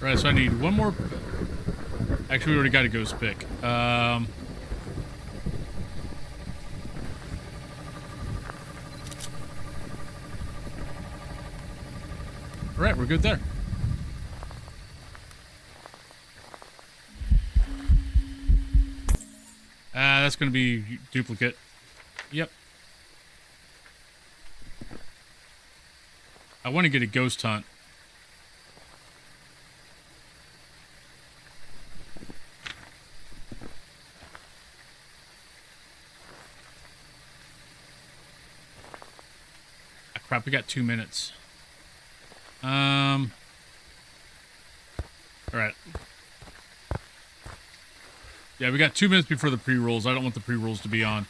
A: Alright, so I need one more. Actually, we already got a ghost pick. Alright, we're good there. That's going to be duplicate. Yep. I want to get a ghost hunt. Crap, we got 2 minutes. Alright. Yeah, we got 2 minutes before the pre-rolls. I don't want the pre-rolls to be on.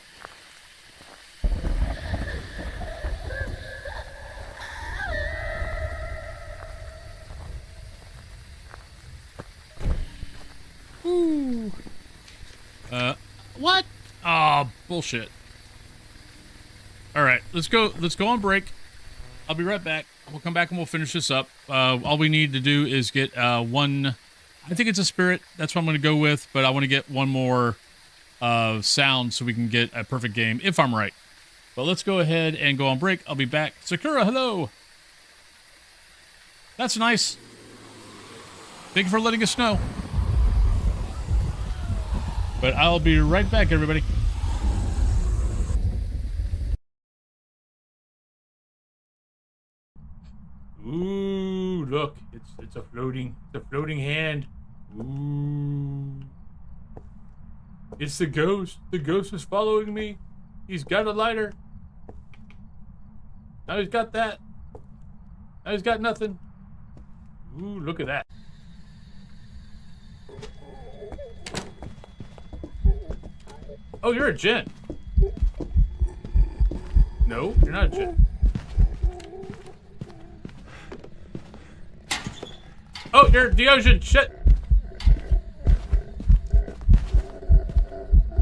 A: Ooh. What? Oh, bullshit. Alright, let's go on break. I'll be right back. We'll come back and we'll finish this up. All we need to do is get one... I think it's a spirit. That's what I'm going to go with. But I want to get one more sound so we can get a perfect game, if I'm right. But let's go ahead and go on break. I'll be back. Sakura, hello! That's nice. Thank you for letting us know. But I'll be right back, everybody. Ooh, look, it's a floating hand. Ooh. It's the ghost. The ghost is following me. He's got a lighter. Now he's got that. Now he's got nothing. Ooh, look at that. Oh, you're a gent. No, you're not a gent. Oh, you're the ocean. Shit.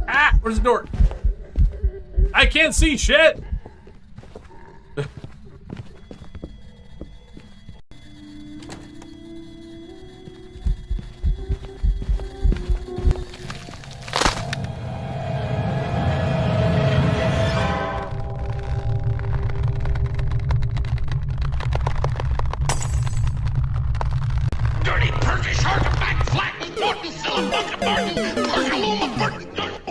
A: Ah, where's the door? I can't see shit.
E: Dirty Turkish artifact, flat, important, Philip Martin, Pergaluma Burton,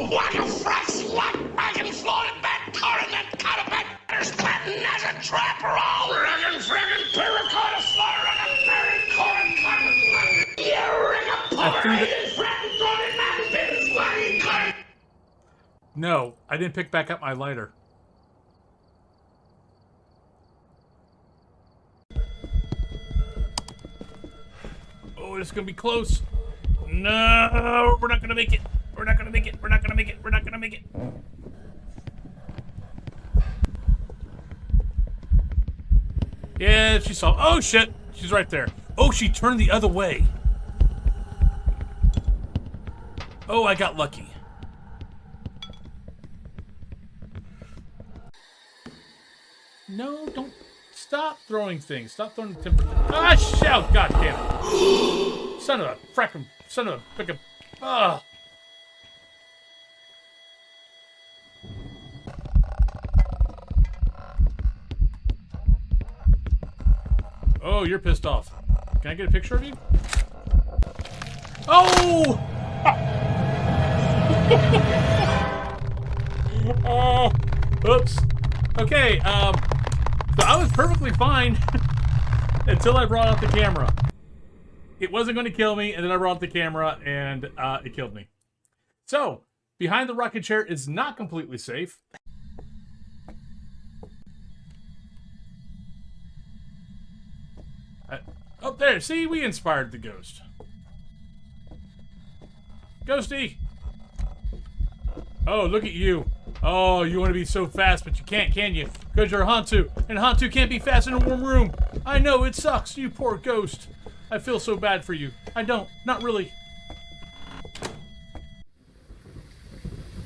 E: what a fresh lot, wagon, floated back, coronet, carabat, patent as a trapper, all ruggin, friggin, terracotta, slaughter, married, corn, cotton, you ring a power, friend, throwing that pins, wagon, cotton.
A: No, I didn't pick back up my lighter. Oh, it's gonna be close. No, we're not gonna make it. We're not gonna make it. We're not gonna make it. We're not gonna make it. Yeah, she saw. Oh, shit. She's right there. Oh, she turned the other way. Oh, I got lucky. No, don't. Stop throwing things. Stop throwing timber. Ah, shout! God damn it. Son of a frickin'. Son of a frickin'. Ah. Oh, you're pissed off. Can I get a picture of you? Oh! Oops. Okay, so I was perfectly fine until I brought out the camera. It wasn't going to kill me, and then I brought out the camera, and it killed me. So, behind the rocket chair is not completely safe. Up there, see, we inspired the ghost. Ghosty! Oh, look at you. Oh, you want to be so fast, but you can't, can you? Because you're a Hantu, and Hantu can't be fast in a warm room. I know, it sucks, you poor ghost. I feel so bad for you. I don't, not really.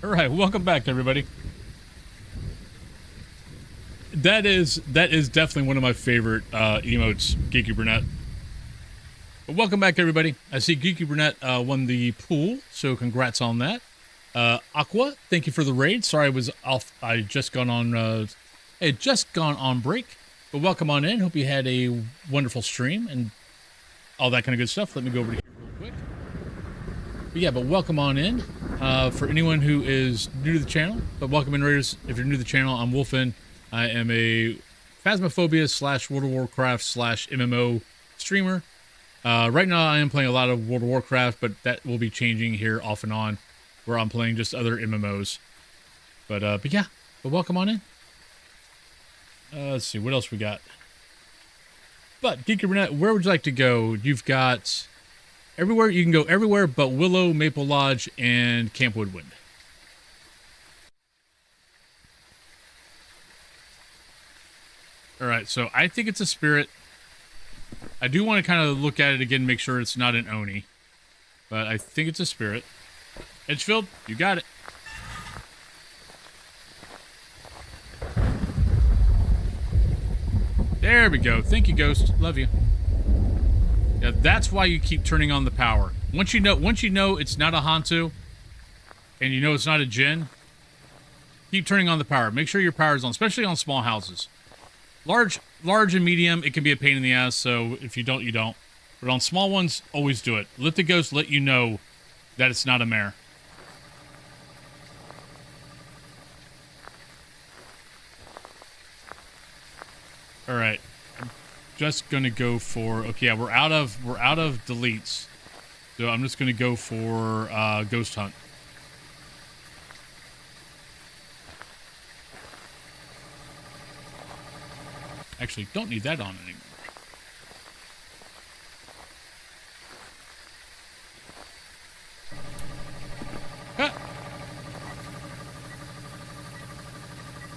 A: Alright, welcome back, everybody. That is definitely one of my favorite emotes, Geeky Brunette. But welcome back, everybody. I see Geeky Brunette won the pool, so congrats on that. Aqua, thank you for the raid. Sorry I was off. I just gone on. Had just gone on break, but welcome on in. Hope you had a wonderful stream and all that kind of good stuff. Let me go over here real quick. But yeah, but welcome on in. For anyone who is new to the channel, but welcome in, raiders. If you're new to the channel, I'm Wolfen. I am a Phasmophobia / World of Warcraft / MMO streamer. Right now I am playing a lot of World of Warcraft, but that will be changing here off and on, where I'm playing just other MMOs. But yeah, but welcome on in. Let's see, what else we got? But, Geeky Brunette, where would you like to go? You've got everywhere. You can go everywhere but Willow, Maple Lodge, and Camp Woodwind. Alright, so I think it's a spirit. I do want to kind of look at it again, make sure it's not an Oni. But I think it's a spirit. Edgefield, you got it. There we go. Thank you, Ghost. Love you. Yeah, that's why you keep turning on the power. Once you know it's not a Hantu, and you know it's not a Djinn, keep turning on the power. Make sure your power is on, especially on small houses. Large and medium, it can be a pain in the ass, so if you don't, you don't. But on small ones, always do it. Let the ghost let you know that it's not a mare. Alright. I'm just gonna go for, okay, yeah, we're out of deletes. So I'm just gonna go for Ghost Hunt. Actually, don't need that on anymore. Ah.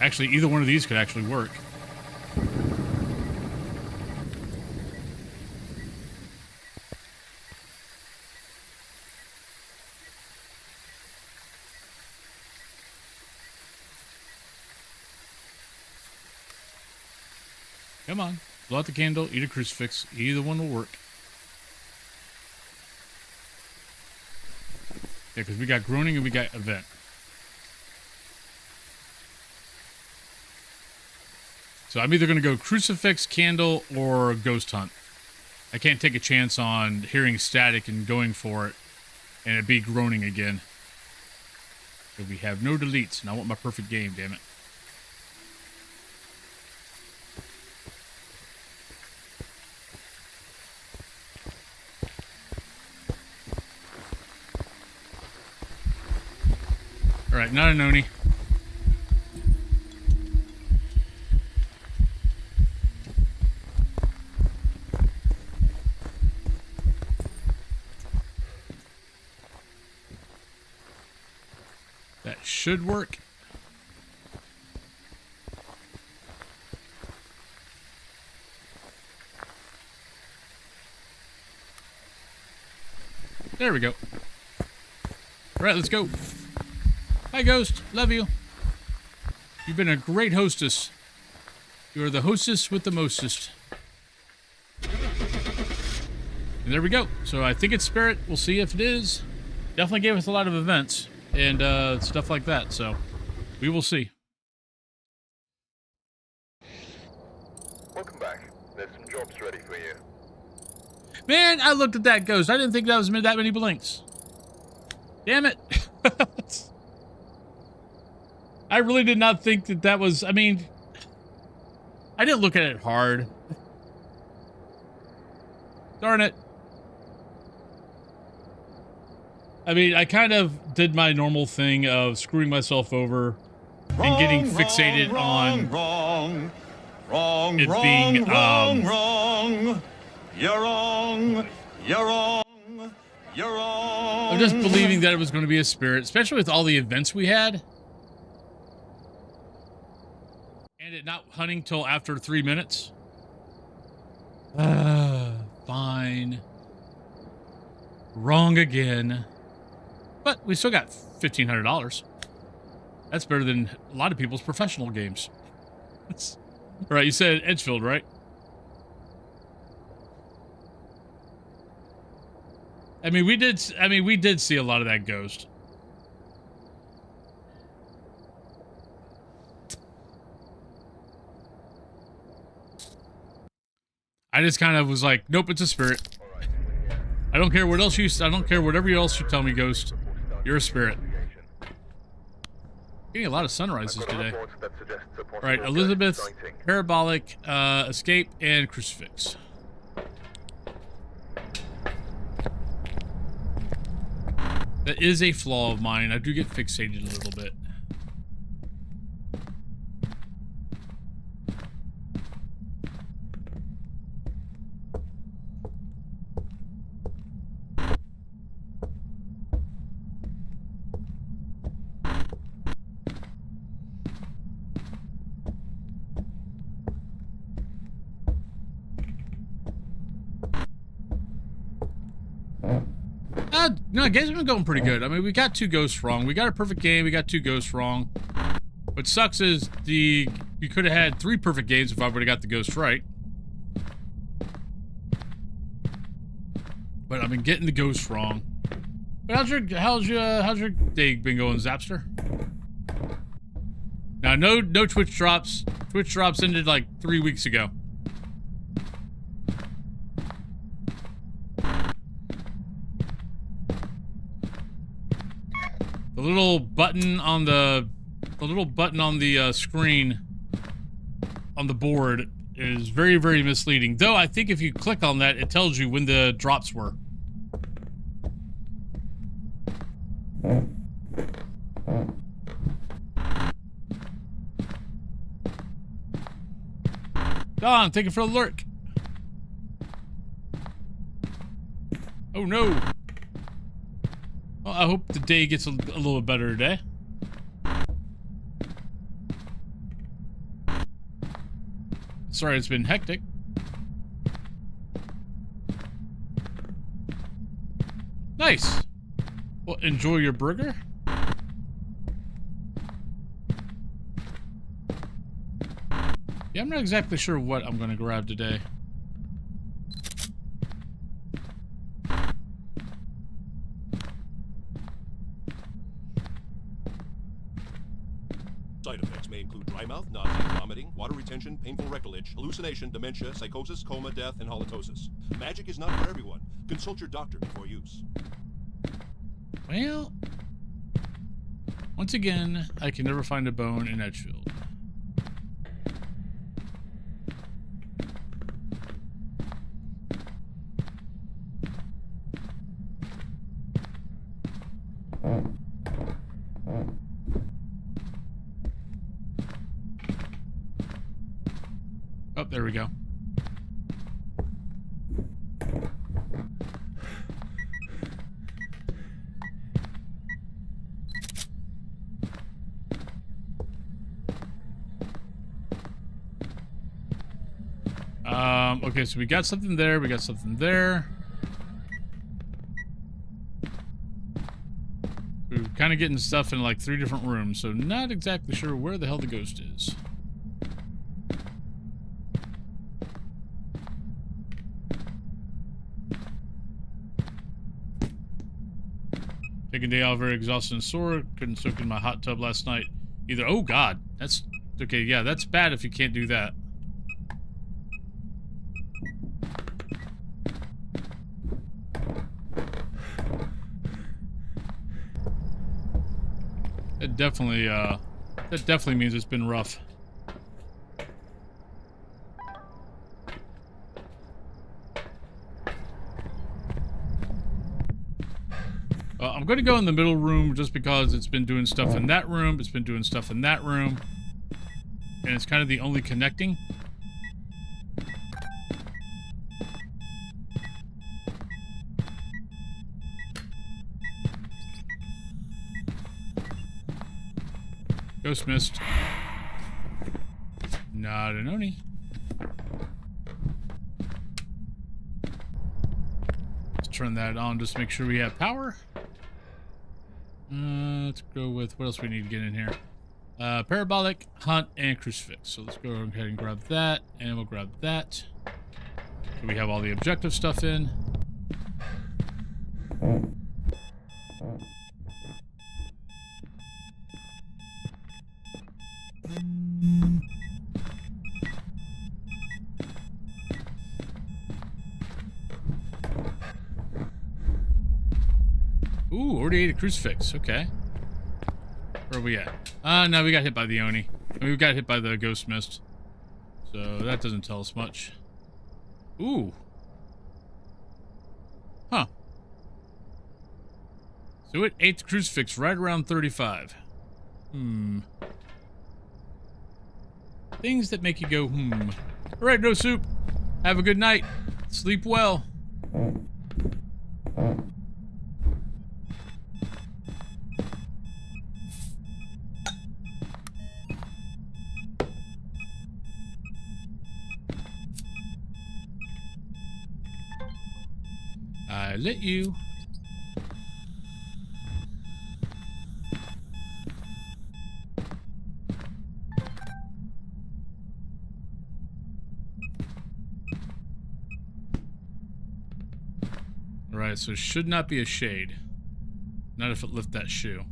A: Actually, either one of these could actually work. Come on. Blow out the candle, eat a crucifix. Either one will work. Yeah, because we got groaning and we got event. So I'm either going to go crucifix, candle, or ghost hunt. I can't take a chance on hearing static and going for it and it be groaning again. So we have no deletes, and I want my perfect game, damn it. Alright, not an Oni. That should work. There we go. All right, let's go. Hi, Ghost. Love you. You've been a great hostess. You are the hostess with the mostest. And there we go. So I think it's Spirit. We'll see if it is. Definitely gave us a lot of events and stuff like that. So we will see.
D: Welcome back. There's some jobs ready for you.
A: Man, I looked at that Ghost. I didn't think that was that many blinks. Damn it. I really did not think that that was... I mean, I didn't look at it hard. Darn it. I mean, I kind of did my normal thing of screwing myself over and getting fixated on it being...
E: wrong. You're wrong. You're wrong. You're wrong.
A: I'm just believing that it was going to be a spirit, especially with all the events we had. And it not hunting till after 3 minutes. Fine. Wrong again. But we still got $1,500. That's better than a lot of people's professional games. Right, you said Edgefield, right? I mean, we did see a lot of that Ghost. I just kind of was like, nope, it's a spirit. I don't care what else I don't care whatever else you tell me, Ghost. You're a spirit. Getting a lot of sunrises today. All right, Elizabeth, Parabolic, Escape, and Crucifix. That is a flaw of mine. I do get fixated a little bit. No, games have been going pretty good. I mean, we got 2 ghosts wrong. We got a perfect game. We got 2 ghosts wrong. What sucks is you could have had 3 perfect games if I would have got the ghost right. But I've been getting the ghosts wrong. But how's your day been going, Zapster? Now, no Twitch drops. Twitch drops ended like 3 weeks ago. The little button on the screen on the board is very, very misleading. Though I think if you click on that, it tells you when the drops were. Don, take it for a lurk. Oh no. Well, I hope the day gets a little better today. Sorry, it's been hectic. Nice. Well, enjoy your burger. Yeah, I'm not exactly sure what I'm going to grab today.
F: Side effects may include dry mouth, nausea, vomiting, water retention, painful rectal itch, hallucination, dementia, psychosis, coma, death, and halitosis. Magic is not for everyone. Consult your doctor before use.
A: Well, once again, I can never find a bone in Edgefield. Oh, there we go. Okay, so we got something there, we got something there. kind of getting stuff in like 3 different rooms, so not exactly sure where the hell the ghost is. Taking a day off, very exhausted and sore. Couldn't soak in my hot tub last night either. Oh god, that's okay. Yeah, that's bad if you can't do that. That definitely means it's been rough. I'm going to go in the middle room just because it's been doing stuff in that room, it's been doing stuff in that room, and it's kind of the only connecting. Ghost missed. Not an Oni. Let's turn that on just to make sure we have power. Let's go with what else we need to get in here. Parabolic, hunt, and crucifix. So let's go ahead and grab that, and we'll grab that. So we have all the objective stuff in. Ooh, already ate a crucifix. Okay. Where are we at? No, we got hit by the Oni. I mean, we got hit by the ghost mist. So that doesn't tell us much. Ooh. Huh. So it ate the crucifix right around 35. Things that make you go, Alright, no soup. Have a good night. Sleep well. I let you. Alright, so it should not be a shade. Not if it lift that shoe.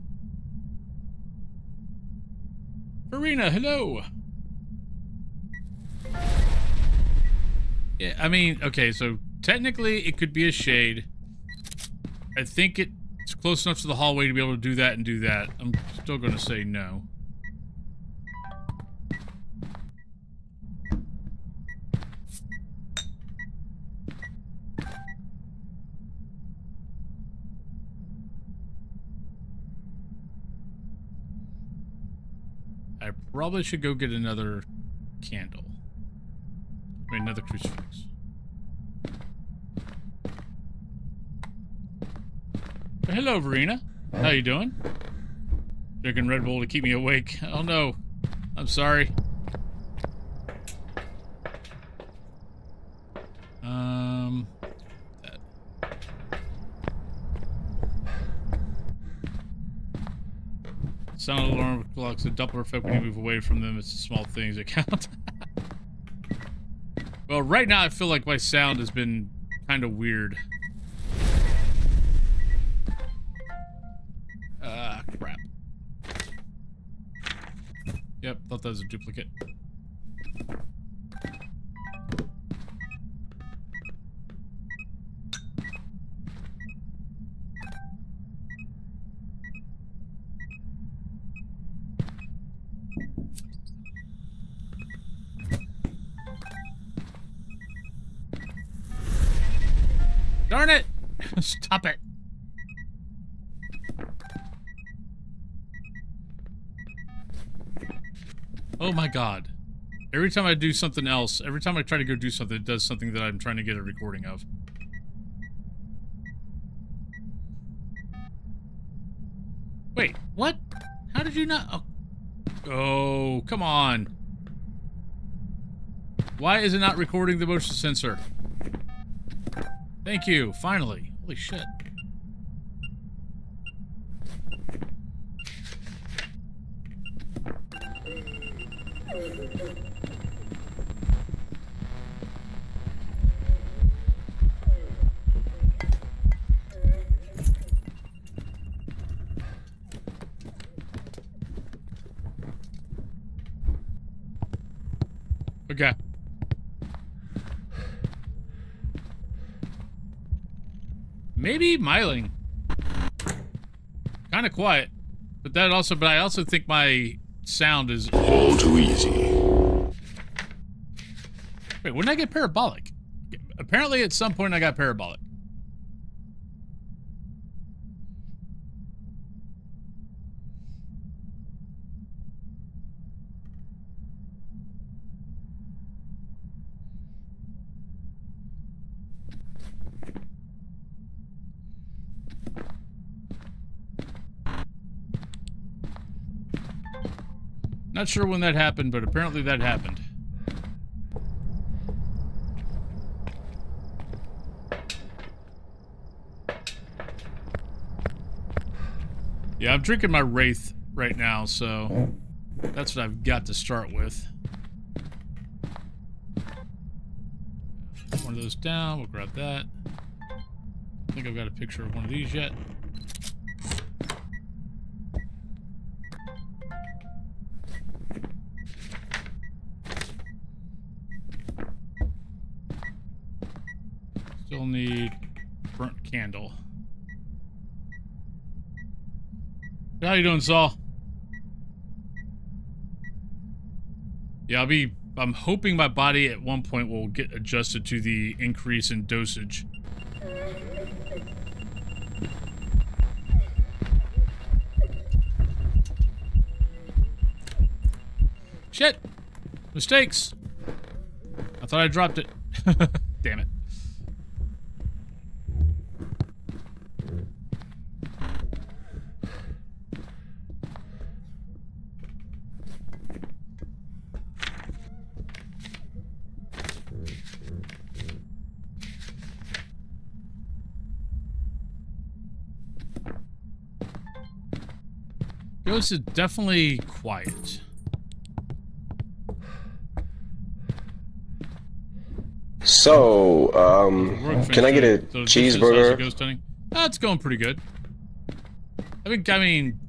A: Farina, hello! Yeah, I mean, okay, so technically it could be a shade. I think it's close enough to the hallway to be able to do that and do that. I'm still going to say no. I probably should go get another candle. I mean, another crucifix. Hello, Verena. How you doing? Drinking Red Bull to keep me awake. Oh no. I'm sorry. That. Sound alarm clocks a Doppler effect when you move away from them. It's the small things that count. Well, right now I feel like my sound has been kind of weird. Crap. Yep, thought that was a duplicate. Darn it! Stop it! Oh my god. Every time I do something else, every time I try to go do something, it does something that I'm trying to get a recording of. Wait, what? How did you not... Oh, come on. Why is it not recording the motion sensor? Thank you, finally. Holy shit. Okay. Maybe Myling. Kind of quiet. But I also think my sound is
E: All too easy.
A: Wait, when did I get parabolic? Apparently at some point I got parabolic. Not sure when that happened, but apparently that happened. Yeah, I'm drinking my Wraith right now, so that's what I've got to start with. One of those down, we'll grab that. I think I've got a picture of one of these yet. Still need burnt candle. How you doing, Saul? Yeah, I'm hoping my body at one point will get adjusted to the increase in dosage. Shit! Mistakes! I thought I dropped it. Damn it. Ghost is definitely quiet.
C: So, can I get a cheeseburger?
A: Ghost hunting. It's going pretty good. I mean,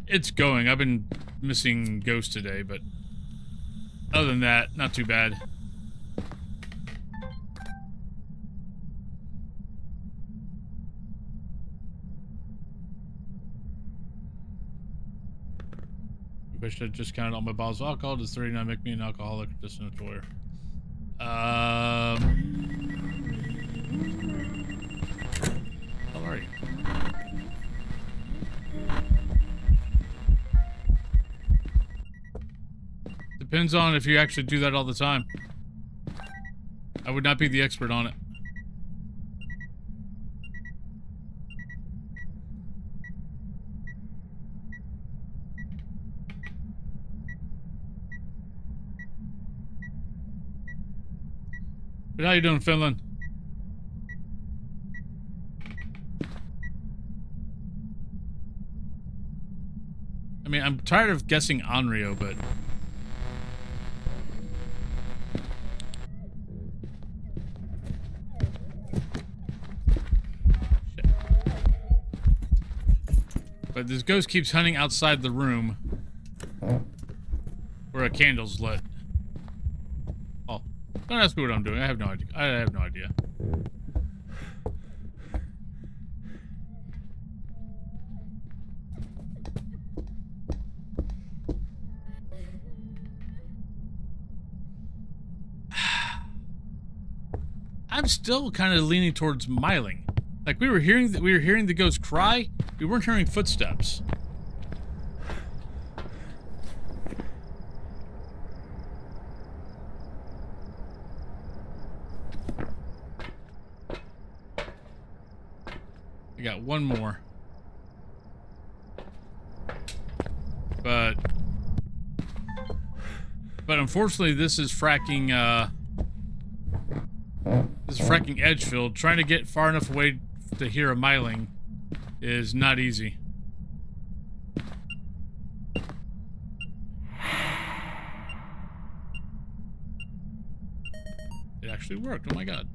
A: it's going. I've been missing Ghost today, but other than that, not too bad. I should have just counted all my bottles of alcohol. Does 39 make me an alcoholic or just an toyer? How are you? Depends on if you actually do that all the time. I would not be the expert on it. But how you doing, Finland? I mean, I'm tired of guessing Onryo, but... Shit. But this ghost keeps hunting outside the room where a candle's lit. Oh, don't ask me what I'm doing. I have no idea. I have no idea. I'm still kind of leaning towards Myling. Like we were hearing the ghost cry. We weren't hearing footsteps. I got one more. But unfortunately this is fracking Edgefield. Trying to get far enough away to hear a Myling is not easy. actually worked. Oh my god.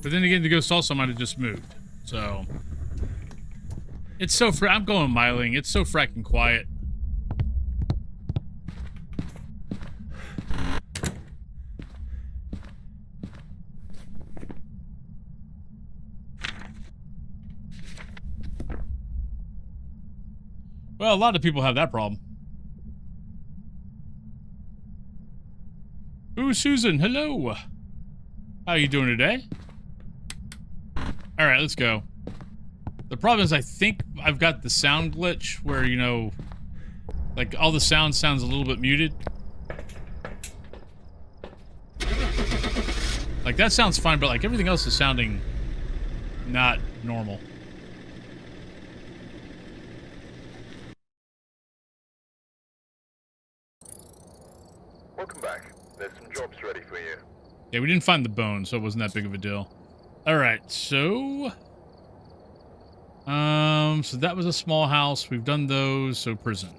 A: But then again, the ghost also might have just moved. So it's so I'm going miling. It's so fracking quiet. Well, a lot of people have that problem. Ooh, Susan, hello. How you doing today? All right, let's go. The problem is I think I've got the sound glitch where, you know, like all the sound sounds a little bit muted. Like that sounds fine, but like everything else is sounding not normal.
D: Welcome back. There's some jobs ready for you.
A: Yeah, we didn't find the bone, so it wasn't that big of a deal. All right, so that was a small house. We've done those, so prison.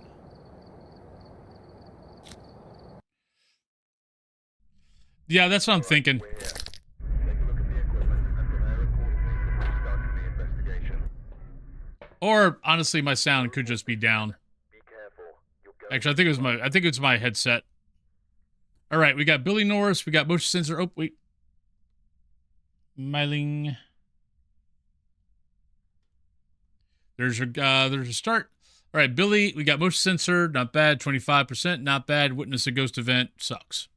A: Yeah, that's what I'm thinking.
D: We're here. Take a look at the equipment and prepare accordingly before starting the investigation.
A: Or honestly, my sound could just be down.
D: Be careful. You'll go
A: Actually, I think it's my headset. All right, we got Billy Norris. We got motion sensor. Oh wait, Myling. There's a start. All right, Billy. We got motion sensor. Not bad. 25%. Not bad. Witness a ghost event. Sucks.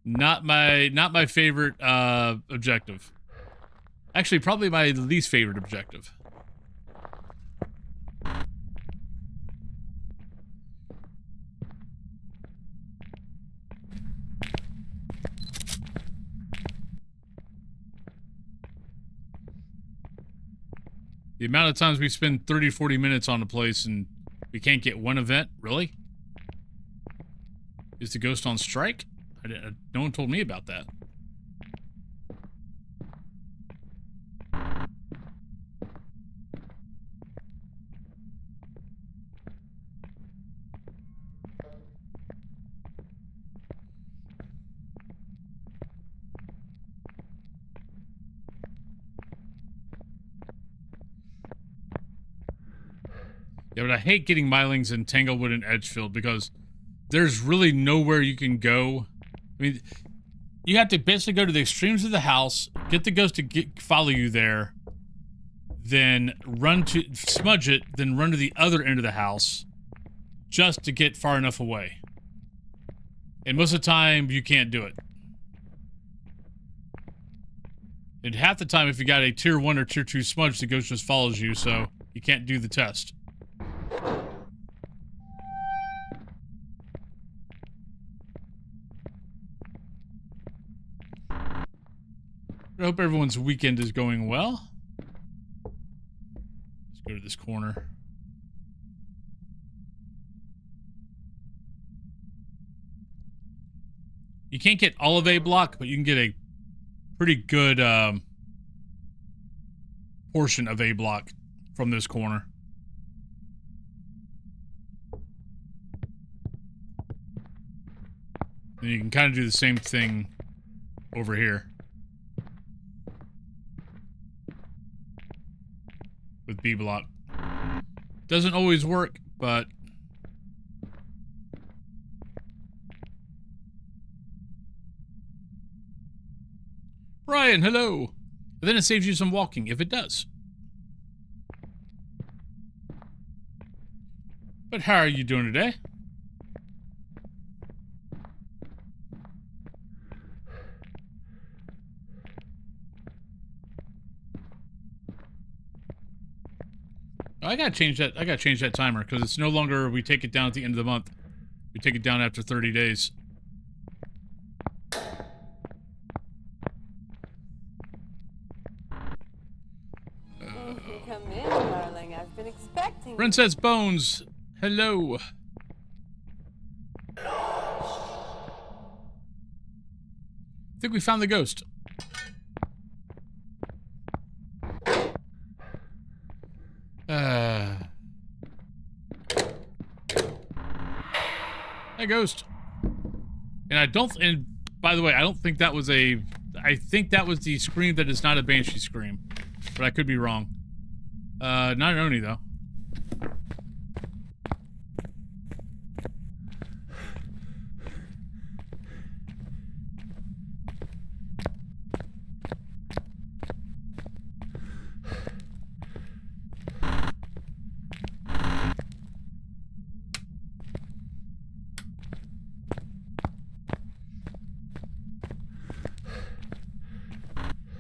A: Not my favorite objective. Actually, probably my least favorite objective. The amount of times we spend 30, 40 minutes on a place and we can't get one event? Really? Is the ghost on strike? No one told me about that. Yeah, but I hate getting Mylings in Tanglewood and Edgefield because there's really nowhere you can go. I mean, you have to basically go to the extremes of the house, get the ghost to follow you there, then run to smudge it, then run to the other end of the house just to get far enough away. And most of the time, you can't do it. And half the time, if you got a tier 1 or tier 2 smudge, the ghost just follows you, so you can't do the test. I hope everyone's weekend is going well. Let's go to this corner. You can't get all of A block, but you can get a pretty good portion of A block from this corner. And you can kind of do the same thing over here. With B block. Doesn't always work, but Brian, hello. But then it saves you some walking if it does. But how are you doing today? I gotta change that timer because it's no longer we take it down at the end of the month. We take it down after 30 days.
B: Come in, darling. I've been expecting you.
A: Princess Bones, hello. I think we found the ghost. Hey, ghost. And by the way, I don't think that was I think that was the scream that is not a banshee scream. But I could be wrong. Not an Oni, though.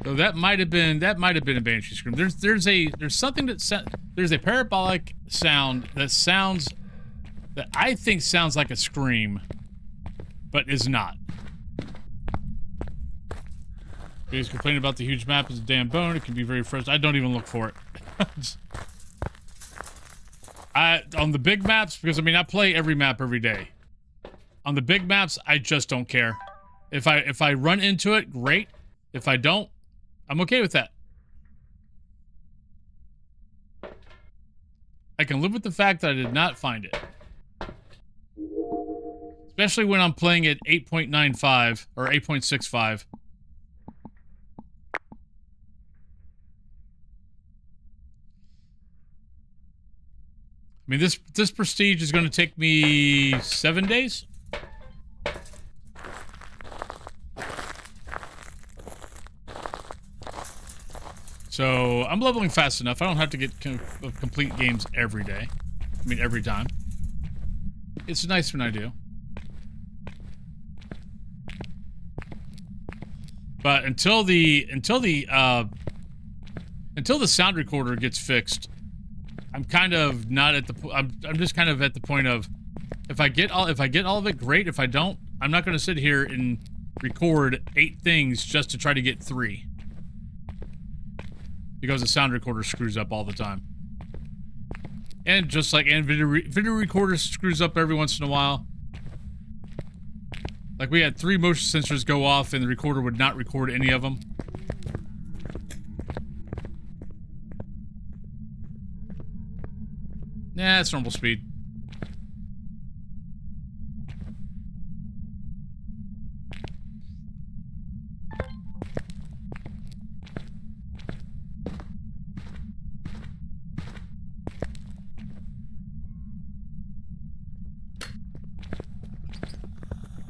A: So that might have been a banshee scream. There's something there's a parabolic sound that I think sounds like a scream, but is not. He's complaining about the huge map as a damn bone. It can be very frustrating. I don't even look for it. On the big maps, because I mean I play every map every day. On the big maps, I just don't care. If I run into it, great. If I don't, I'm okay with that. I can live with the fact that I did not find it. Especially when I'm playing at 8.95 or 8.65. I mean, this prestige is going to take me 7 days. So, I'm leveling fast enough. I don't have to get complete games every day. I mean, every time. It's nice when I do. But until the sound recorder gets fixed, I'm kind of not at the I'm just kind of at the point of if I get all of it, great. If I don't, I'm not going to sit here and record 8 things just to try to get 3. Because the sound recorder screws up all the time. And just like video recorder screws up every once in a while. Like we had 3 motion sensors go off and the recorder would not record any of them. Nah, it's normal speed.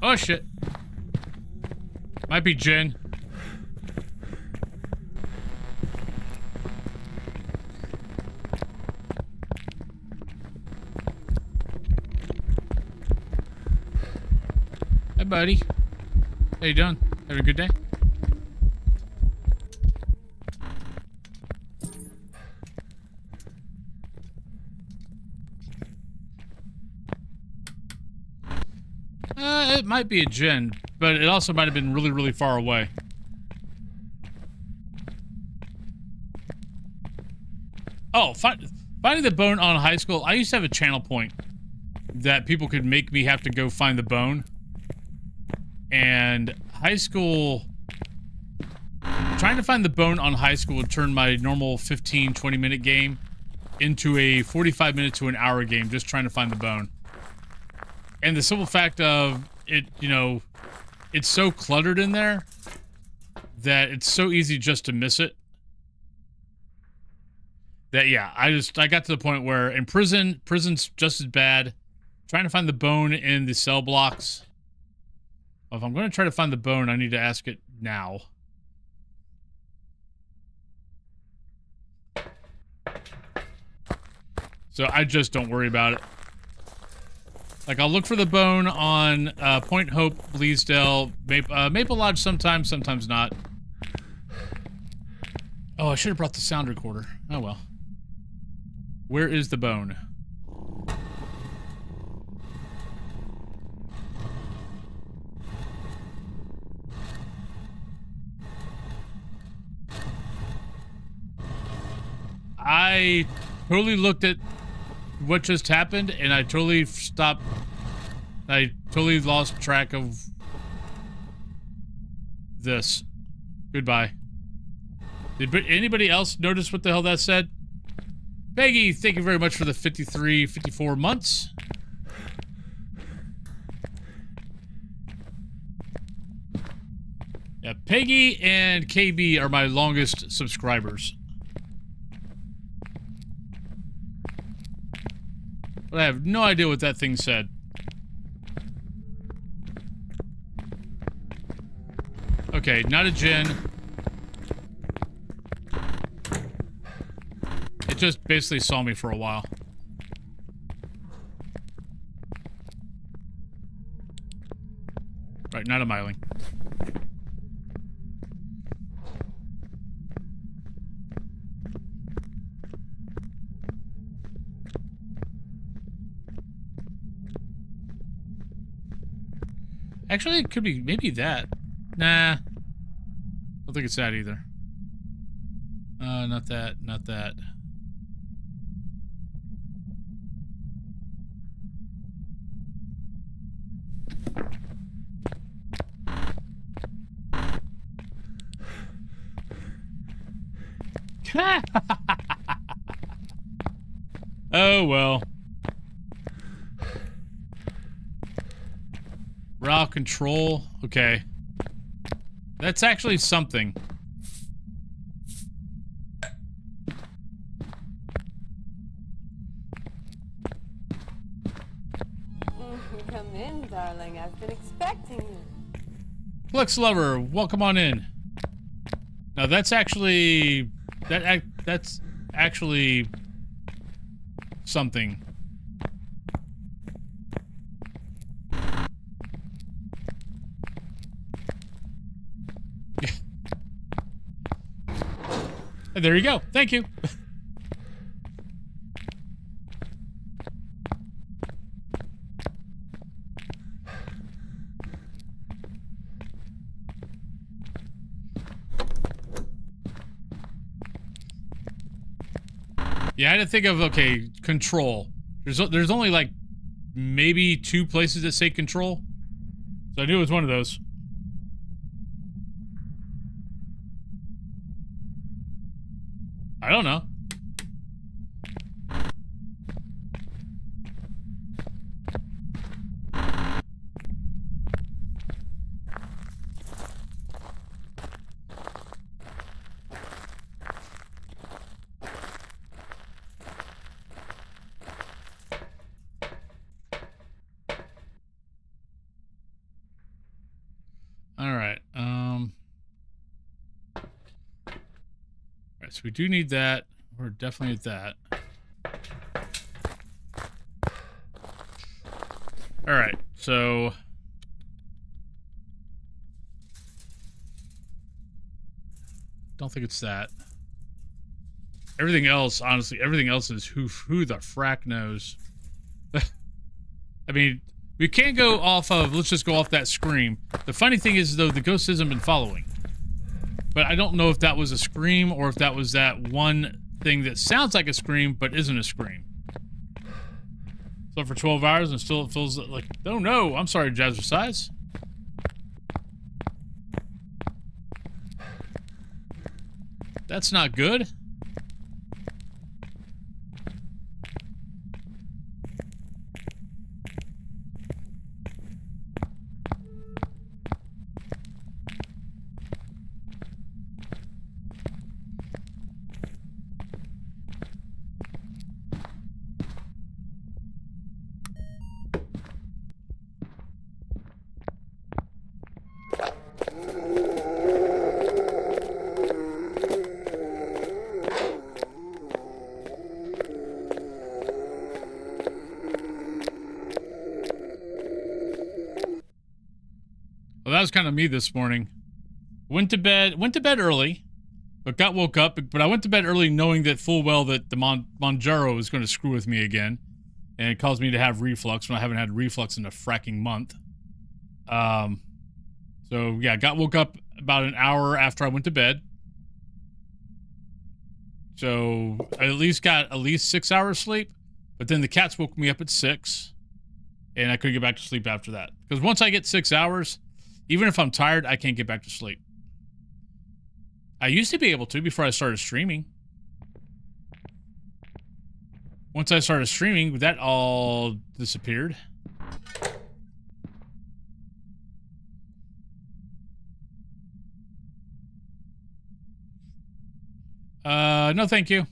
A: Oh shit. Might be Jen. Hey buddy. How you doing? Having a good day? It might be a Jinn, but it also might have been really, really far away. Oh, finding the bone on high school. I used to have a channel point that people could make me have to go find the bone. And high school... Trying to find the bone on high school would turn my normal 15, 20-minute game into a 45-minute to an hour game just trying to find the bone. And the simple fact of it, you know, it's so cluttered in there that it's so easy just to miss it. That, yeah, I got to the point where in prison's just as bad. Trying to find the bone in the cell blocks. If I'm going to try to find the bone, I need to ask it now. So I just don't worry about it. Like, I'll look for the bone on Point Hope, Bleasdale, Maple Lodge sometimes, sometimes not. Oh, I should have brought the sound recorder. Oh, well. Where is the bone? I totally looked at what just happened, and I totally stopped. I totally lost track of this. Goodbye. Did anybody else notice what the hell that said? Peggy, thank you very much for the 54 months. Yeah, Peggy and KB are my longest subscribers. But I have no idea what that thing said. Okay, not a gin. It just basically saw me for a while. Right, not a myling. Actually, it could be maybe that. Nah. I don't think it's that either. Not that, not that. Oh, well. Raw control. Okay. That's actually something.
B: Come in, darling. I've been expecting you.
A: Flux Lover, welcome on in. Now that's actually... That's actually... something. There you go. Thank you. Yeah, I had to think of, okay, control. There's only like maybe 2 places that say control. So I knew it was one of those. I don't know. All right. All right, so we do need that. We're definitely at that. All right, so don't think it's that. Everything else, honestly, everything else is who the frack knows. I mean, we can't go off of, let's just go off that scream. The funny thing is, though, the ghost hasn't been following. But I don't know if that was a scream or if that was that one thing that sounds like a scream but isn't a scream. So for 12 hours and still it feels like, oh no, I'm sorry, Jazzercise. That's not good. Well, that was kind of me this morning. Went to bed early, but got woke up. But I went to bed early knowing that full well that the Manjaro was going to screw with me again. And it caused me to have reflux when I haven't had reflux in a fracking month. So yeah, got woke up about an hour after I went to bed. So I at least got 6 hours sleep, but then the cats woke me up at 6 and I couldn't get back to sleep after that. Because once I get 6 hours, even if I'm tired, I can't get back to sleep. I used to be able to before I started streaming. Once I started streaming, that all disappeared. No thank you.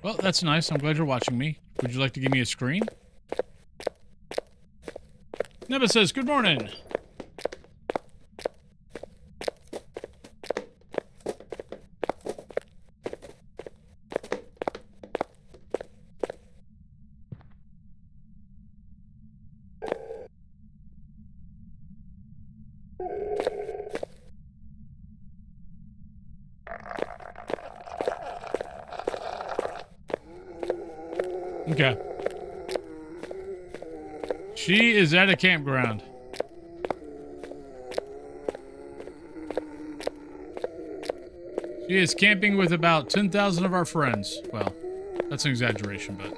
A: Well, that's nice. I'm glad you're watching me. Would you like to give me a screen? Neba says, good morning. Okay. She is at a campground. She is camping with about 10,000 of our friends. Well, that's an exaggeration, but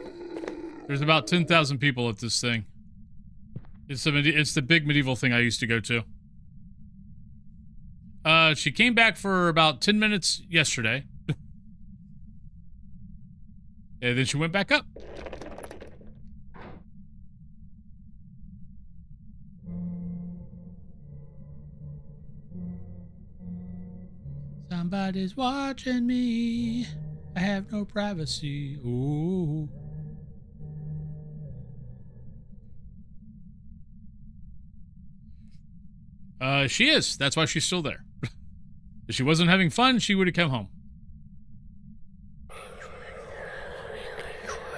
A: there's about 10,000 people at this thing. It's the big medieval thing I used to go to. She came back for about 10 minutes yesterday. And then she went back up. Somebody's watching me. I have no privacy. Ooh. She is. That's why she's still there. If she wasn't having fun, she would have come home.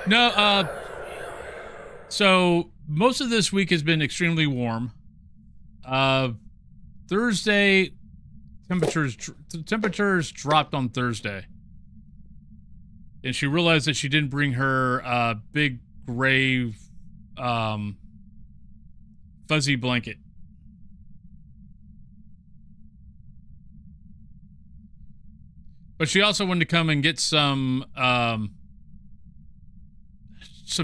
A: No, so most of this week has been extremely warm. Thursday, temperatures dropped on Thursday. And she realized that she didn't bring her, big gray, fuzzy blanket. But she also wanted to come and get some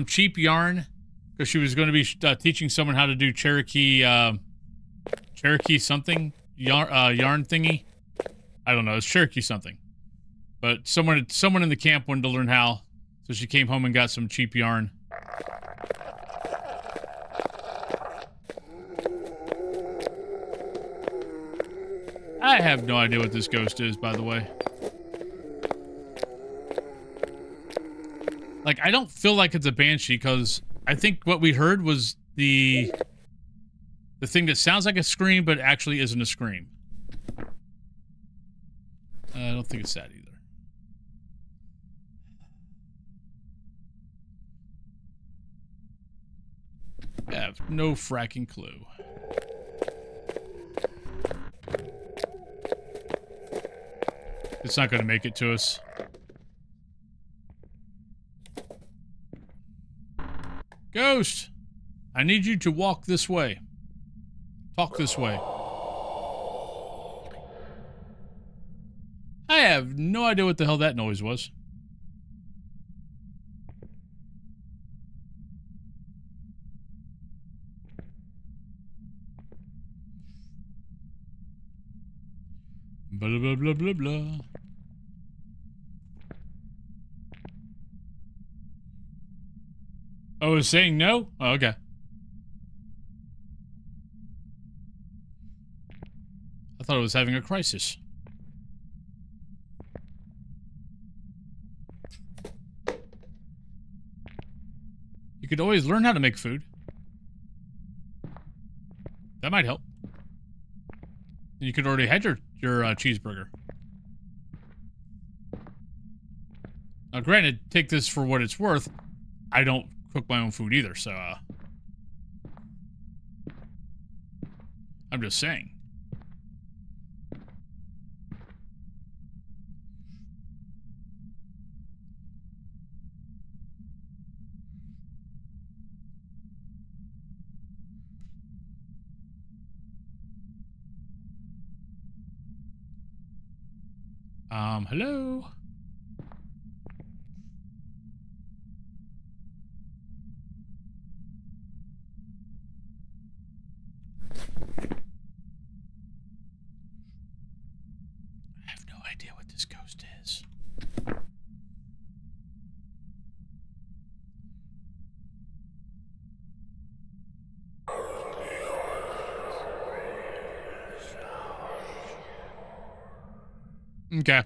A: cheap yarn, because she was going to be teaching someone how to do Cherokee something yarn thingy. I don't know. It's Cherokee something, but someone in the camp wanted to learn how, so she came home and got some cheap yarn. I have no idea what this ghost is, by the way. Like, I don't feel like it's a banshee, because I think what we heard was the thing that sounds like a scream, but actually isn't a scream. I don't think it's that either. I have no fracking clue. It's not going to make it to us. Ghost, I need you to walk this way. Talk this way. I have no idea what the hell that noise was. Blah, blah, blah, blah, blah. Oh, it's saying no? Oh, okay. I thought it was having a crisis. You could always learn how to make food. That might help. You could already had your cheeseburger. Now, granted, take this for what it's worth. I don't cook my own food either, so I'm just saying. Hello? I have no idea what this ghost is. Okay.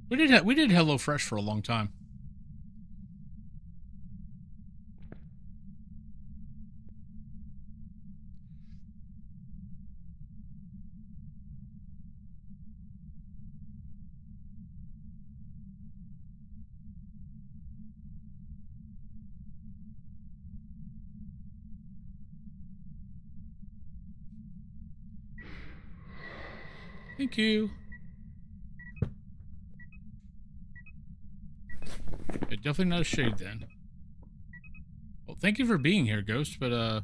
A: We did HelloFresh for a long time. Thank you. Yeah, definitely not a shade then. Well, thank you for being here, Ghost, but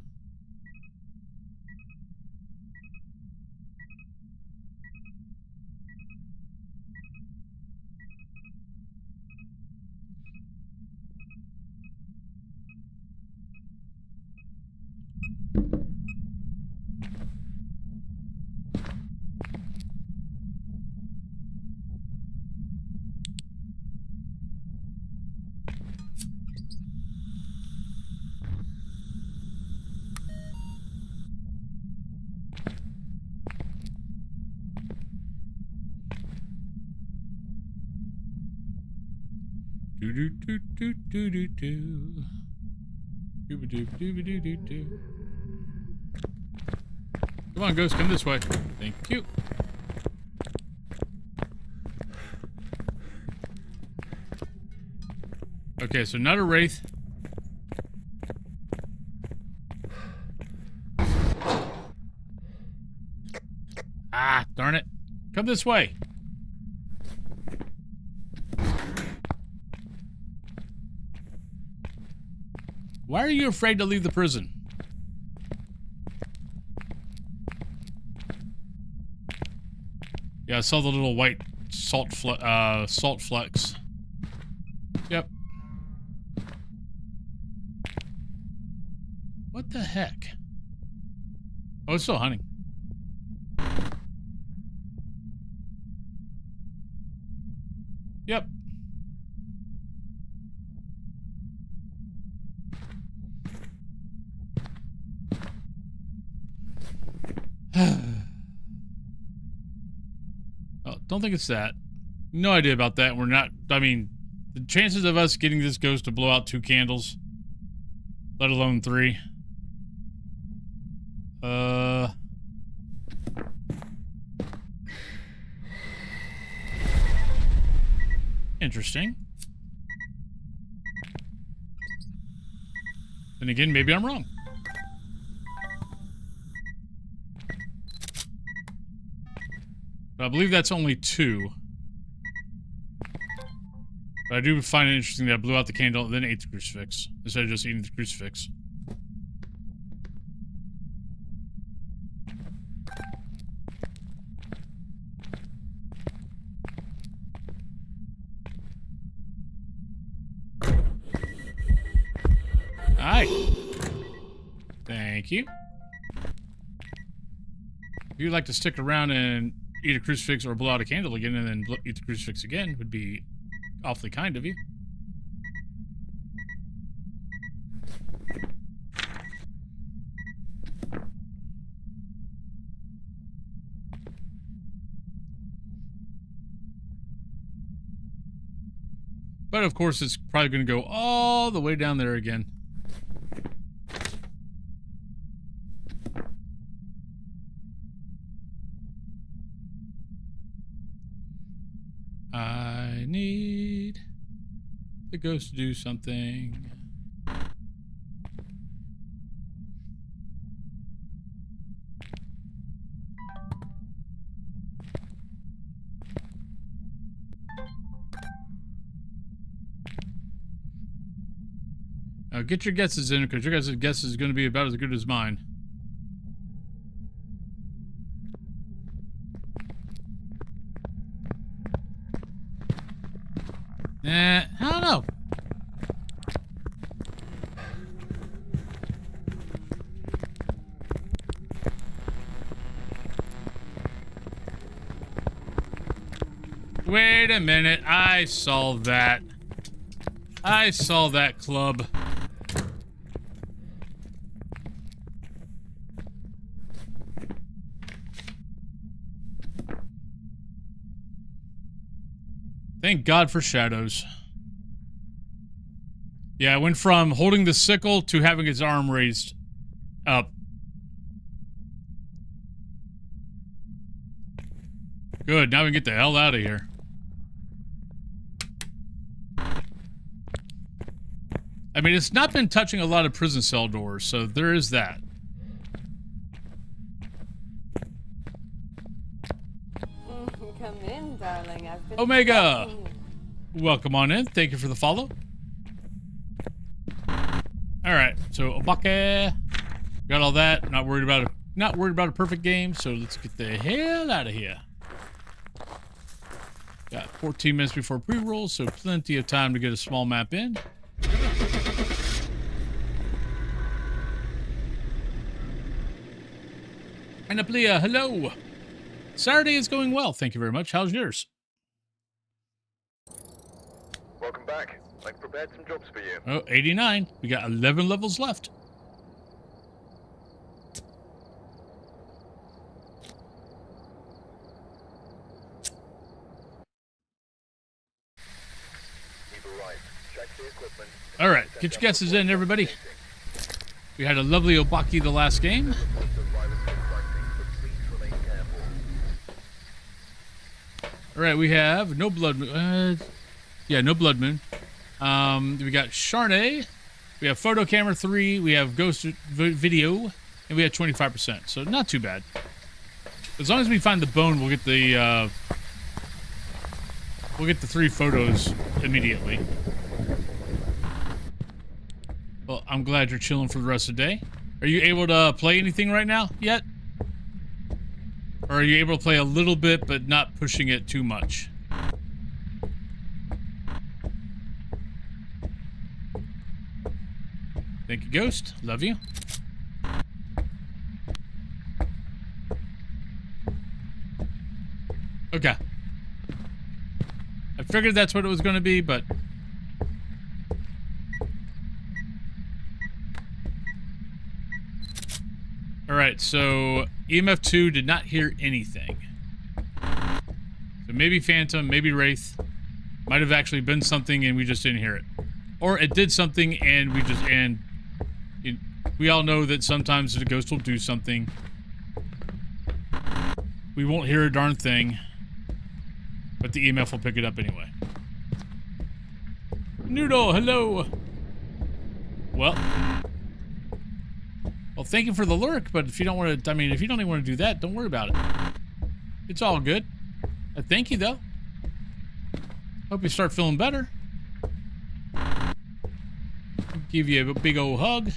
A: do do do do do do do. Dooba dooba dooba doo doo doo. Come on, Ghost, come this way. Thank you. Okay, so not a wraith. Ah, darn it. Come this way. Why are you afraid to leave the prison? Yeah, I saw the little white salt flecks. Yep. What the heck? Oh, it's still hunting. Yep. Oh, don't think it's that. No idea about that. We're not, I mean, the chances of us getting this ghost to blow out 2 candles, let alone 3. Interesting. Then again, maybe I'm wrong. But I believe that's only 2. But I do find it interesting that I blew out the candle and then ate the crucifix, instead of just eating the crucifix. Hi. Thank you. If you'd like to stick around and eat a crucifix or blow out a candle again and then eat the crucifix again, would be awfully kind of you. But of course, it's probably going to go all the way down there again. I need the ghost to do something. Now get your guesses in, because your guys' guess is going to be about as good as mine. I don't know. Wait a minute. I saw that. I saw that club. Thank God for shadows. Yeah, I went from holding the sickle to having his arm raised up. Good, now we can get the hell out of here. I mean, it's not been touching a lot of prison cell doors, so there is that.
B: Come in, darling. I've been
A: Omega!
B: expecting you.
A: Welcome on in. Thank you for the follow. Alright, so Obake. Got all that. Not worried about a perfect game, so let's get the hell out of here. Got 14 minutes before pre-roll, so plenty of time to get a small map in. Anaplia, hello. Saturday is going well. Thank you very much. How's yours?
D: Welcome back. I've prepared some jobs for you.
A: Oh, 89. We got 11 levels left.
D: You've arrived. Check the equipment.
A: All right, get your guesses in, everybody. We had a lovely Obaki the last game.
D: Reports of violence and fighting, but please remain careful.
A: All right, we have no blood moon. Yeah, no blood moon. We got Sharnay. We have photo camera 3. We have ghost video, and we had 25%. So not too bad. As long as we find the bone, we'll get the 3 photos immediately. Well, I'm glad you're chilling for the rest of the day. Are you able to play anything right now yet? Or are you able to play a little bit, but not pushing it too much? Thank you, Ghost. Love you. Okay. I figured that's what it was going to be, but... Alright, so EMF 2 did not hear anything. So maybe Phantom, maybe Wraith. Might have actually been something and we just didn't hear it. Or it did something and we just... we all know that sometimes the ghost will do something. We won't hear a darn thing. But the EMF will pick it up anyway. Noodle, hello! Well, thank you for the lurk, but if you don't want to, I mean, if you don't even want to do that, don't worry about it. It's all good. Thank you, though. Hope you start feeling better. Give you a big old hug.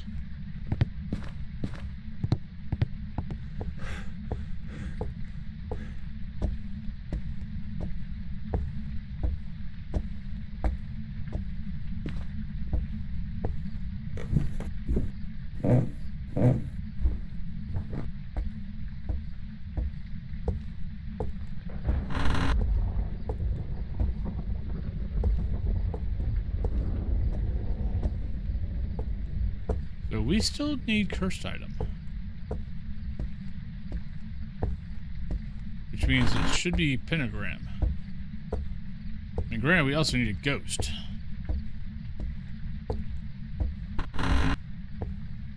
A: So we still need cursed item. Which means it should be pentagram. And granted, we also need a ghost.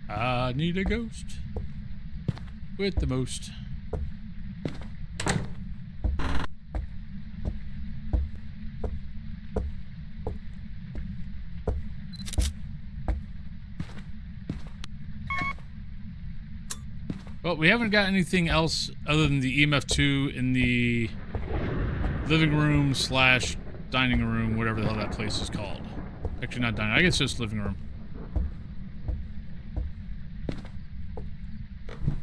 A: I need a ghost. With the most. Well, we haven't got anything else other than the EMF 2 in the living room / dining room, whatever the hell that place is called. Actually, not dining. I guess just living room.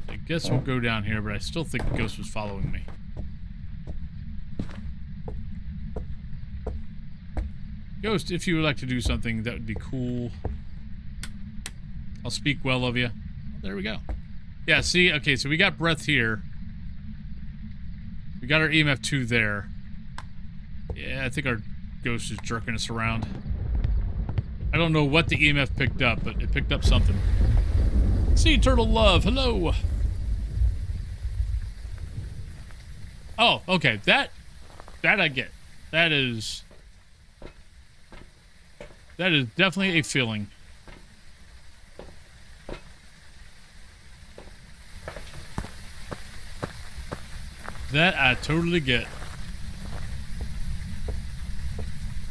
A: I guess we'll go down here, but I still think the ghost was following me. Ghost, if you would like to do something, that would be cool. I'll speak well of you. Oh, there we go. Yeah, see? Okay, so we got breath here. We got our EMF 2 there. Yeah, I think our ghost is jerking us around. I don't know what the EMF picked up, but it picked up something. Sea Turtle Love, hello! Oh, okay, that I get. That is definitely a feeling. That I totally get.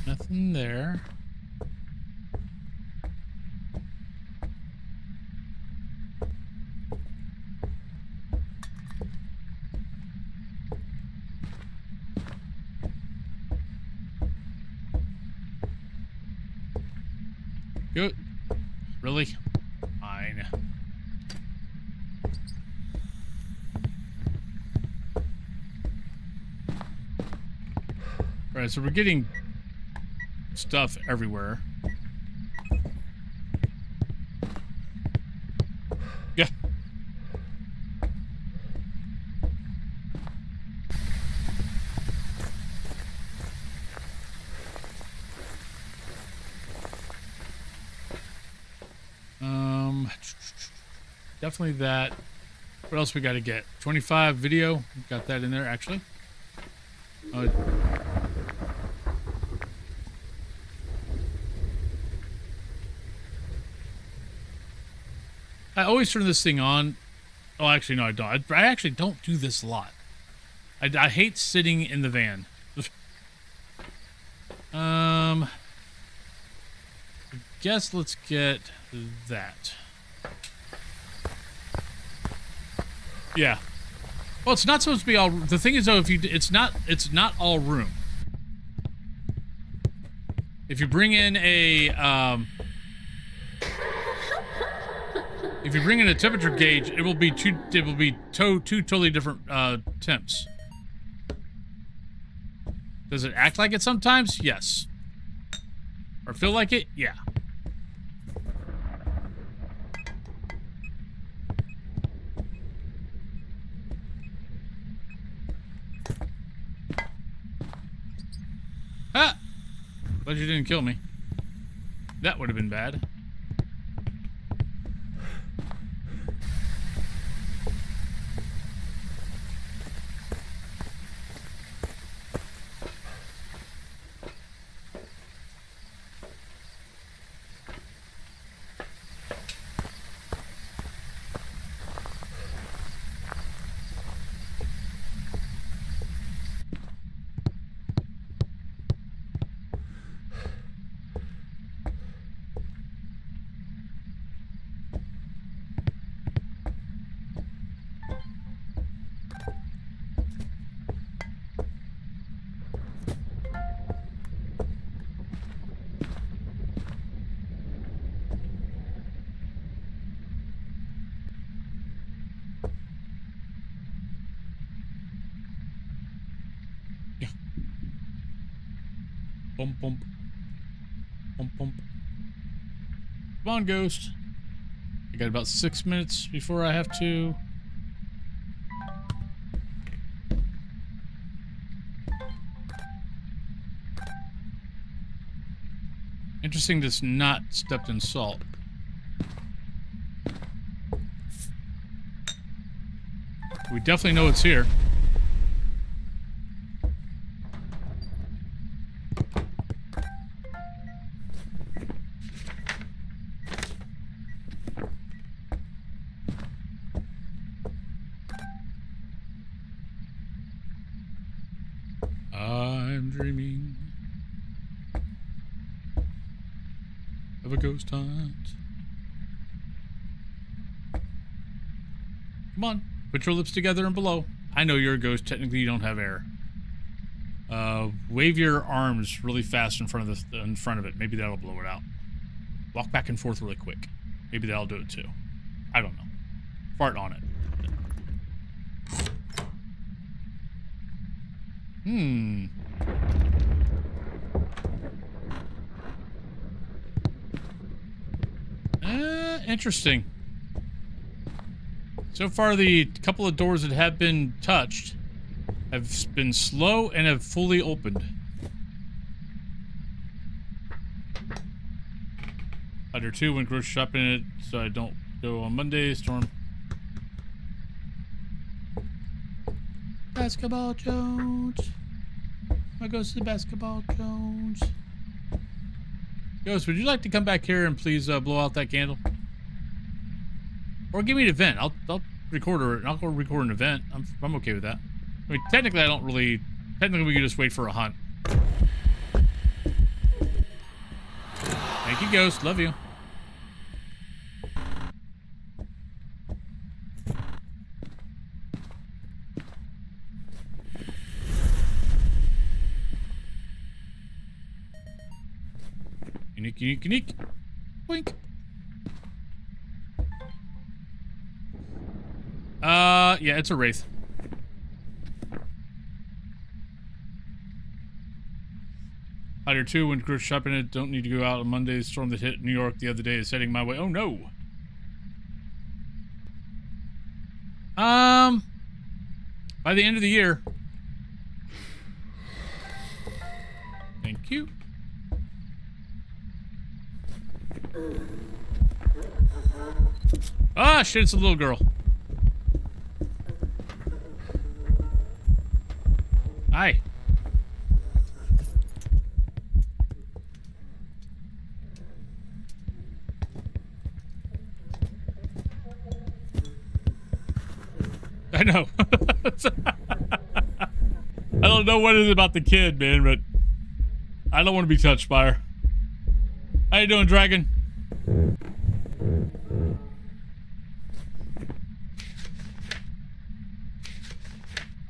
A: Nothing there. Good. Really? Fine. Alright, so we're getting stuff everywhere. Yeah. Definitely that. What else we got to get? 25 video. Got that in there, actually. I always turn this thing on. Oh, actually, no, I don't. I actually don't do this a lot. I hate sitting in the van. I guess let's get that. Yeah. Well, it's not supposed to be all. The thing is, though, if you, it's not all room. If you bring in a, if you bring in a temperature gauge, it will be two totally different temps. Does it act like it sometimes? Yes. Or feel like it? Yeah. Ah! Glad you didn't kill me. That would have been bad. Bump, bump. Bump, bump. Come on, Ghost. I got about 6 minutes before I have to. Interesting this not stepped in salt. We definitely know it's here. I'm dreaming of a ghost hunt. Come on, put your lips together and below. I know you're a ghost. Technically, you don't have air. Wave your arms really fast in front of it. Maybe that'll blow it out. Walk back and forth really quick. Maybe that'll do it too. I don't know. Fart on it. Interesting. So far, the couple of doors that have been touched have been slow and have fully opened. Under 2 went grocery shopping in it, so I don't go on Monday. Storm. Basketball Jones. I go to Basketball Jones. Ghost, would you like to come back here and please blow out that candle? Or give me an event. I'll record I'll go record an event. I'm okay with that. I mean, technically, I don't really. Technically, we can just wait for a hunt. Thank you, Ghost. Love you. Unique, unique, unique. Blink. Yeah, it's a wraith. Hider 2 went grocery shopping. It don't need to go out on Monday. The storm that hit New York the other day is heading my way. Oh no. By the end of the year. Thank you. Ah, shit, it's a little girl. Hi. I know. I don't know what it is about the kid, man, but I don't want to be touched by her. How you doing, Dragon?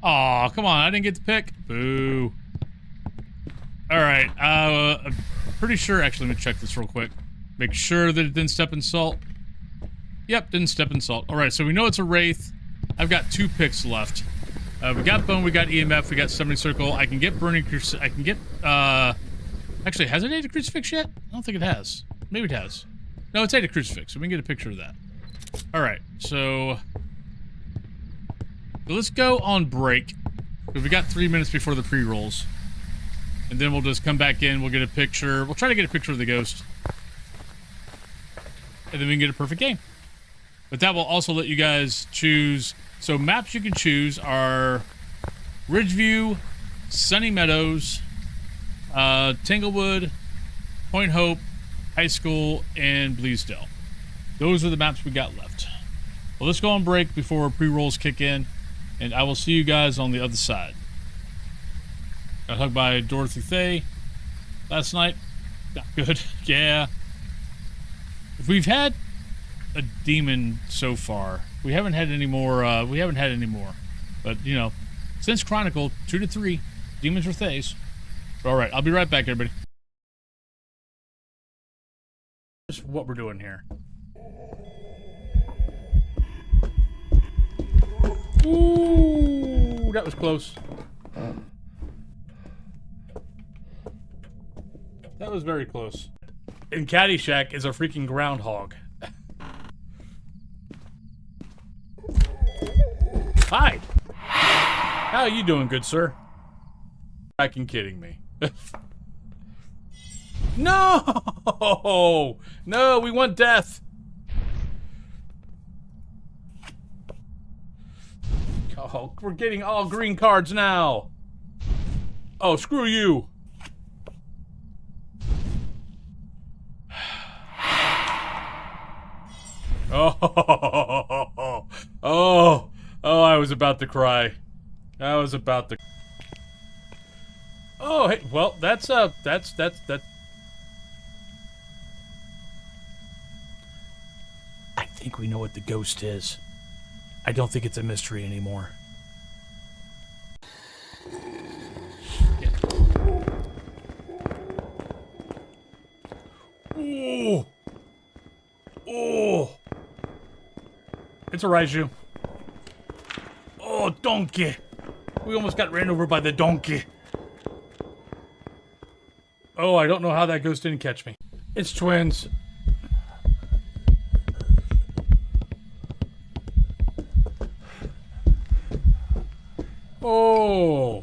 A: Aw, come on, I didn't get the pick. Boo. Alright, I'm pretty sure, actually, let me check this real quick. Make sure that it didn't step in salt. Yep, didn't step in salt. Alright, so we know it's a wraith. I've got 2 picks left. We got bone, we got EMF, we got summoning circle. I can get burning crucifix. I can get, actually, has it ate a crucifix yet? I don't think it has. Maybe it has. No, it's ate a crucifix, so we can get a picture of that. Alright, so let's go on break. We got 3 minutes before the pre-rolls. And then we'll just come back in, we'll get a picture. We'll try to get a picture of the ghost. And then we can get a perfect game. But that will also let you guys choose. So maps you can choose are Ridgeview, Sunny Meadows, Tanglewood, Point Hope, High School, and Bleasdale. Those are the maps we got left. Well, let's go on break before pre-rolls kick in, and I will see you guys on the other side. Got hugged by Dorothy Thay last night. Not good. Yeah. If we've had a demon so far, we haven't had any more. But you know, since Chronicle 2 to 3, demons or Thays. All right, I'll be right back, everybody. Just what we're doing here. Ooh, that was close. That was very close. And Caddyshack is a freaking groundhog. Hi. How are you doing, good sir? Fucking kidding me. No! No, we want death. Oh, we're getting all green cards now. Oh, screw you. Oh, I was about to cry. I was about to. Oh, hey, well, that's. I think we know what the ghost is. I don't think it's a mystery anymore. Yeah. Ooh. Oh. It's a Raiju. Oh, donkey. We almost got ran over by the donkey. Oh, I don't know how that ghost didn't catch me. It's twins. Oh.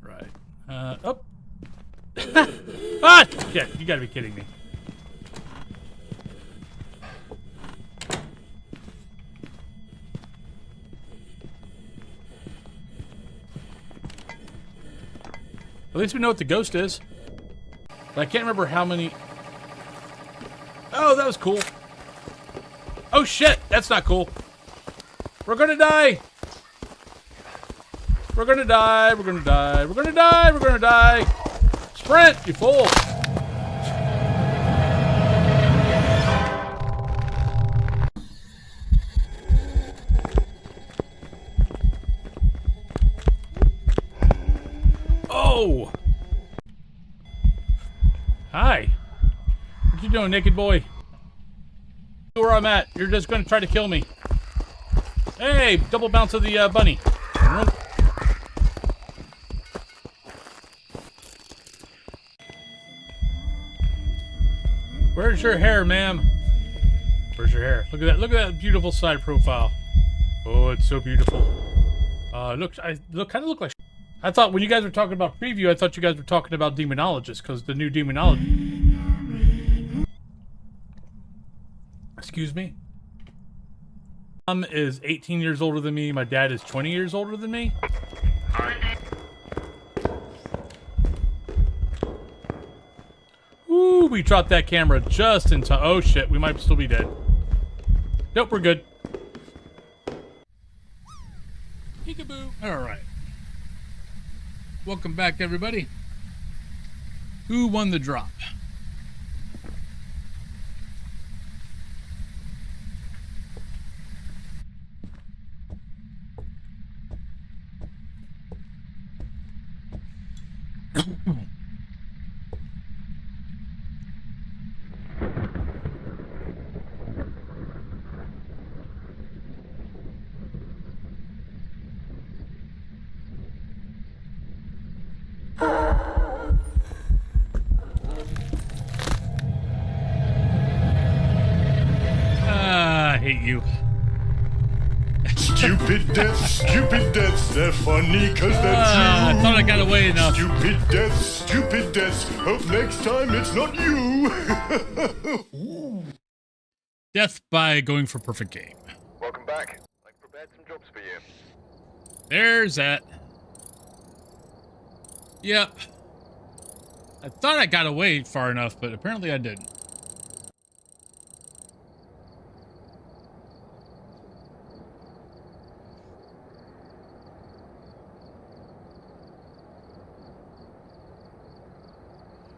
A: Right. Up. Ah! Shit, you gotta be kidding me. At least we know what the ghost is. But I can't remember how many... Oh, that was cool. Oh shit, that's not cool. We're gonna die. We're gonna die, we're gonna die, we're gonna die, we're gonna die. Sprint, you fool. Oh! Hi. What you doing, naked boy? Where I'm at. You're just gonna try to kill me. Hey, double bounce of the bunny. Nope. Where's your hair, ma'am? Where's your hair? Look at that. Look at that beautiful side profile. Oh, it's so beautiful. Kind of look like. I thought when you guys were talking about preview, I thought you guys were talking about demonologist because the new demonologist. Excuse me. Mom is 18 years older than me. My dad is 20 years older than me. Ooh, we dropped that camera just in time. Oh shit, we might still be dead. Nope, we're good. Peekaboo. All right. Welcome back, everybody. Who won the drop? I hate you.
G: Stupid deaths, they're funny cause they're true.
A: I thought I got away enough.
G: Stupid deaths, hope next time it's not you.
A: Death by going for perfect game.
D: Welcome back. I've prepared some jobs for you.
A: There's that. Yep. I thought I got away far enough, but apparently I didn't.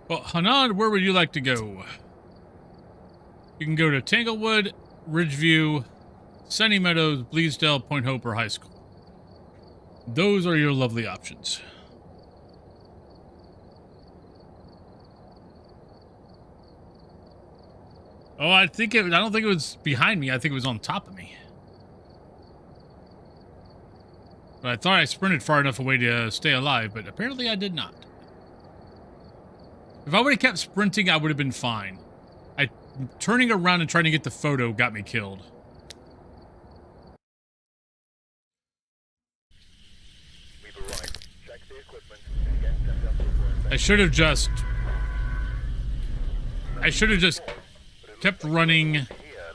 A: Well, Hanan, where would you like to go? You can go to Tanglewood, Ridgeview, Sunny Meadows, Bleasdale, Point Hope, or High School. Those are your lovely options. Oh, I don't think it was behind me. I think it was on top of me. But I thought I sprinted far enough away to stay alive, but apparently I did not. If I would have kept sprinting, I would have been fine. Turning around and trying to get the photo got me killed.
D: We've arrived. Check the equipment and get set up for work.
A: I should have just kept running
D: Here,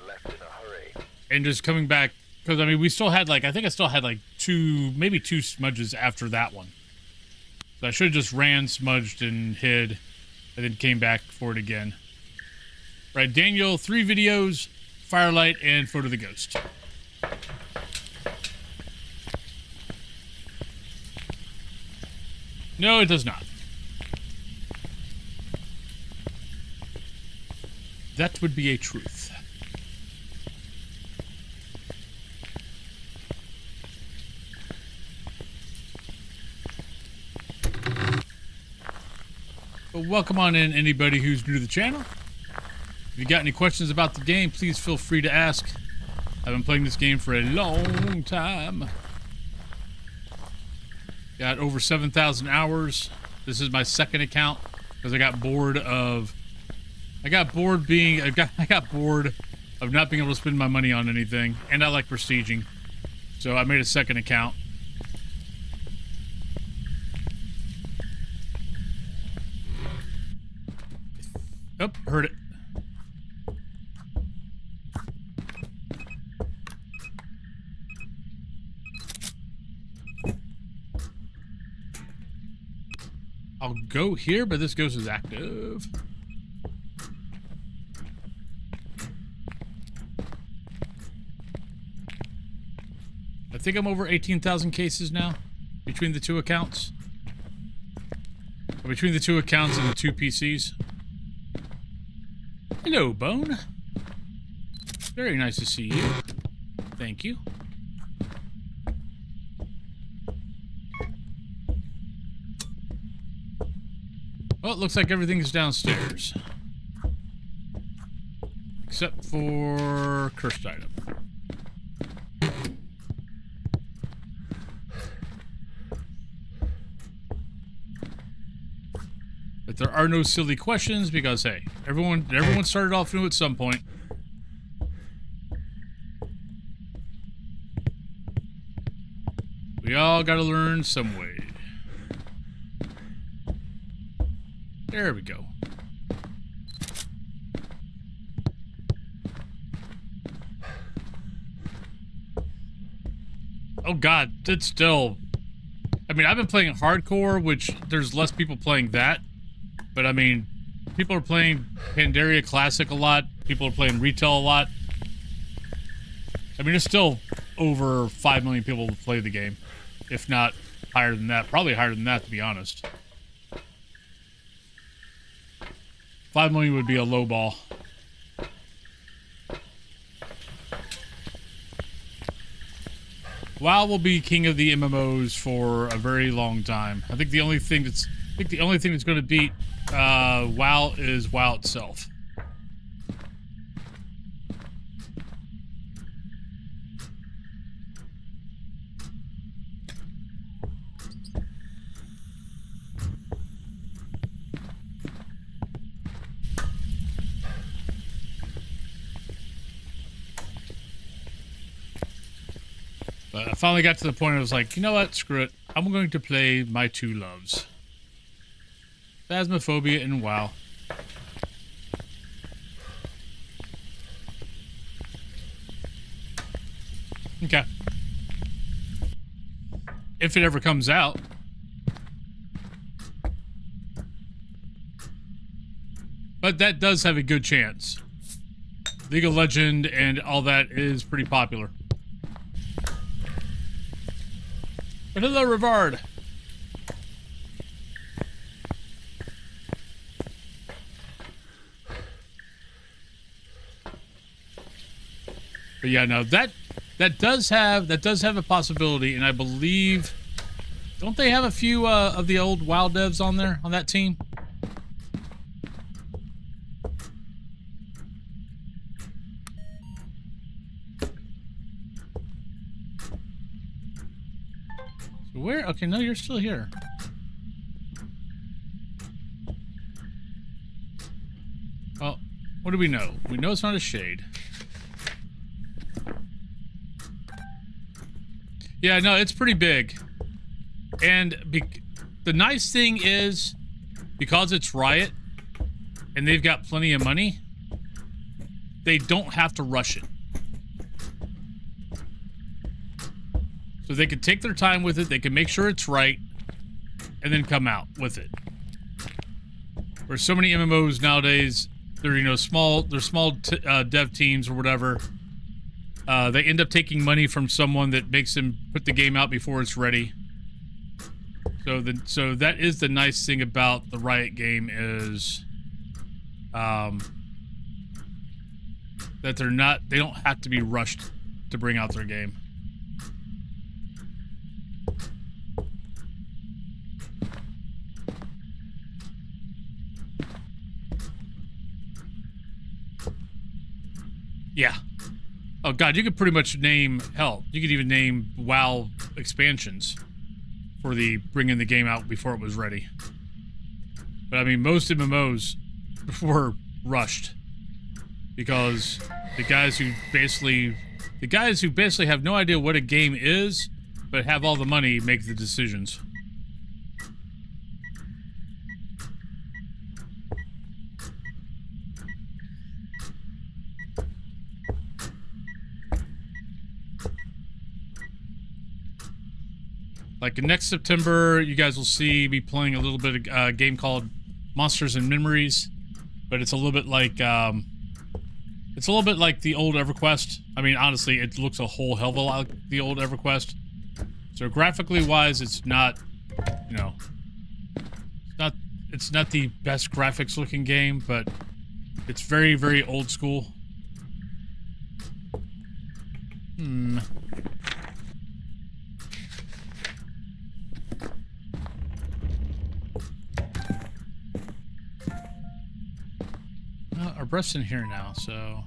D: left in a hurry.
A: and just coming back. Because, I mean, we still had, like, I think I still had, like, maybe two smudges after that one. So I should have just ran, smudged, and hid, and then came back for it again. Right, Daniel, 3 videos, Firelight, and Photo of the Ghost. No, it does not. That would be a truth. Well, welcome on in, anybody who's new to the channel. If you got any questions about the game, please feel free to ask. I've been playing this game for a long time. Got over 7,000 hours. This is my second account because I got bored of not being able to spend my money on anything, and I like prestiging. So I made a second account. Oh, heard it. I'll go here, but this ghost is active. I think I'm over 18,000 cases now between the two accounts. Or between the two accounts and the two PCs. Hello, Bone. Very nice to see you. Thank you. Well, it looks like everything's downstairs. Except for cursed item. But there are no silly questions because, hey, everyone started off new at some point. We all gotta learn some way. There we go. Oh god, it's still... I mean, I've been playing hardcore, which there's less people playing that. But I mean, people are playing Pandaria Classic a lot. People are playing retail a lot. I mean, there's still over 5 million people who play the game. If not higher than that. Probably higher than that, to be honest. 5 million would be a low ball. WoW will be king of the MMOs for a very long time. I think the only thing that's going to beat WoW is WoW itself. But I finally got to the point where I was like, you know what? Screw it. I'm going to play my two loves. Phasmophobia and WoW. Okay. If it ever comes out. But that does have a good chance. League of Legends and all that is pretty popular. But hello, Rivard. But yeah, no, that does have a possibility, and I believe, don't they have a few of the old WoW devs on there on that team? So where? Okay, no, you're still here. Well, what do we know? We know it's not a shade. Yeah, no, it's pretty big. And the nice thing is, because it's Riot, and they've got plenty of money, they don't have to rush it. So they can take their time with it, they can make sure it's right, and then come out with it. Where so many MMOs nowadays, they're, small dev teams or whatever. They end up taking money from someone that makes them put the game out before it's ready. So that is the nice thing about the Riot game is, that they don't have to be rushed to bring out their game. Yeah. Oh god, you could pretty much name, hell, you could even name WoW expansions for the bringing the game out before it was ready. But I mean, most MMOs were rushed because the guys who basically have no idea what a game is, but have all the money, make the decisions. Like next September, you guys will see me playing a little bit of a game called Monsters and Memories, but it's a little bit like the old EverQuest. I mean, honestly, it looks a whole hell of a lot like the old EverQuest. So graphically wise, it's not, you know, it's not the best graphics looking game, but it's very, very old school. Well, our breath's in here now, so...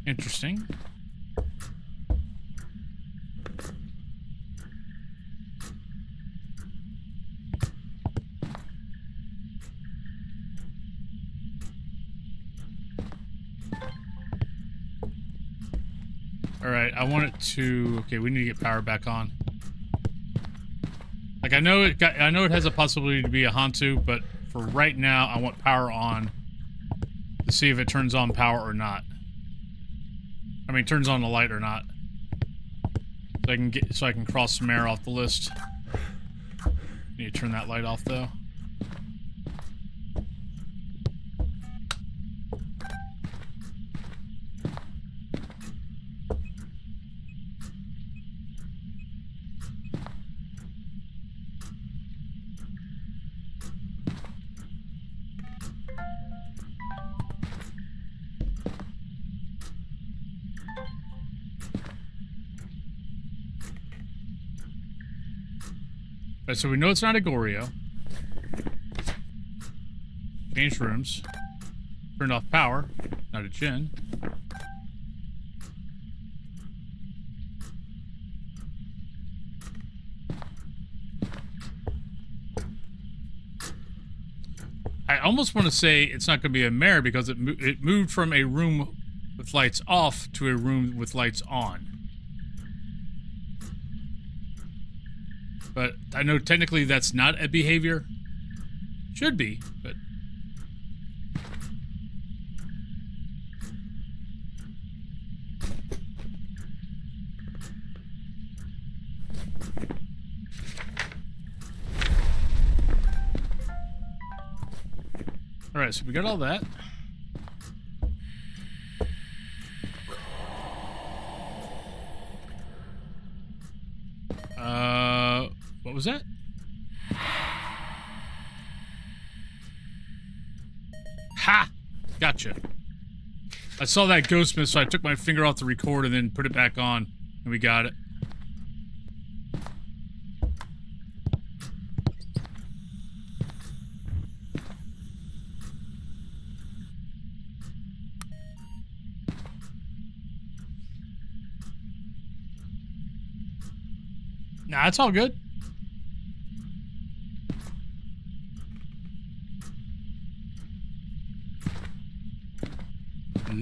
A: Interesting. Alright, I want it to... Okay, we need to get power back on. Like, I know it has a possibility to be a Hantu, but for right now, I want power on to see if it turns on power or not. I mean, turns on the light or not. So I can cross some air off the list. Need to turn that light off, though. Alright, so we know it's not a Goryo. Change rooms. Turned off power. Not a Jinn. I almost want to say it's not going to be a mare because it moved from a room with lights off to a room with lights on. But I know technically that's not a behavior. Should be, but... Alright, so we got all that. What was that? Ha! Gotcha. I saw that ghost miss, so I took my finger off the record and then put it back on, and we got it. Nah, it's all good.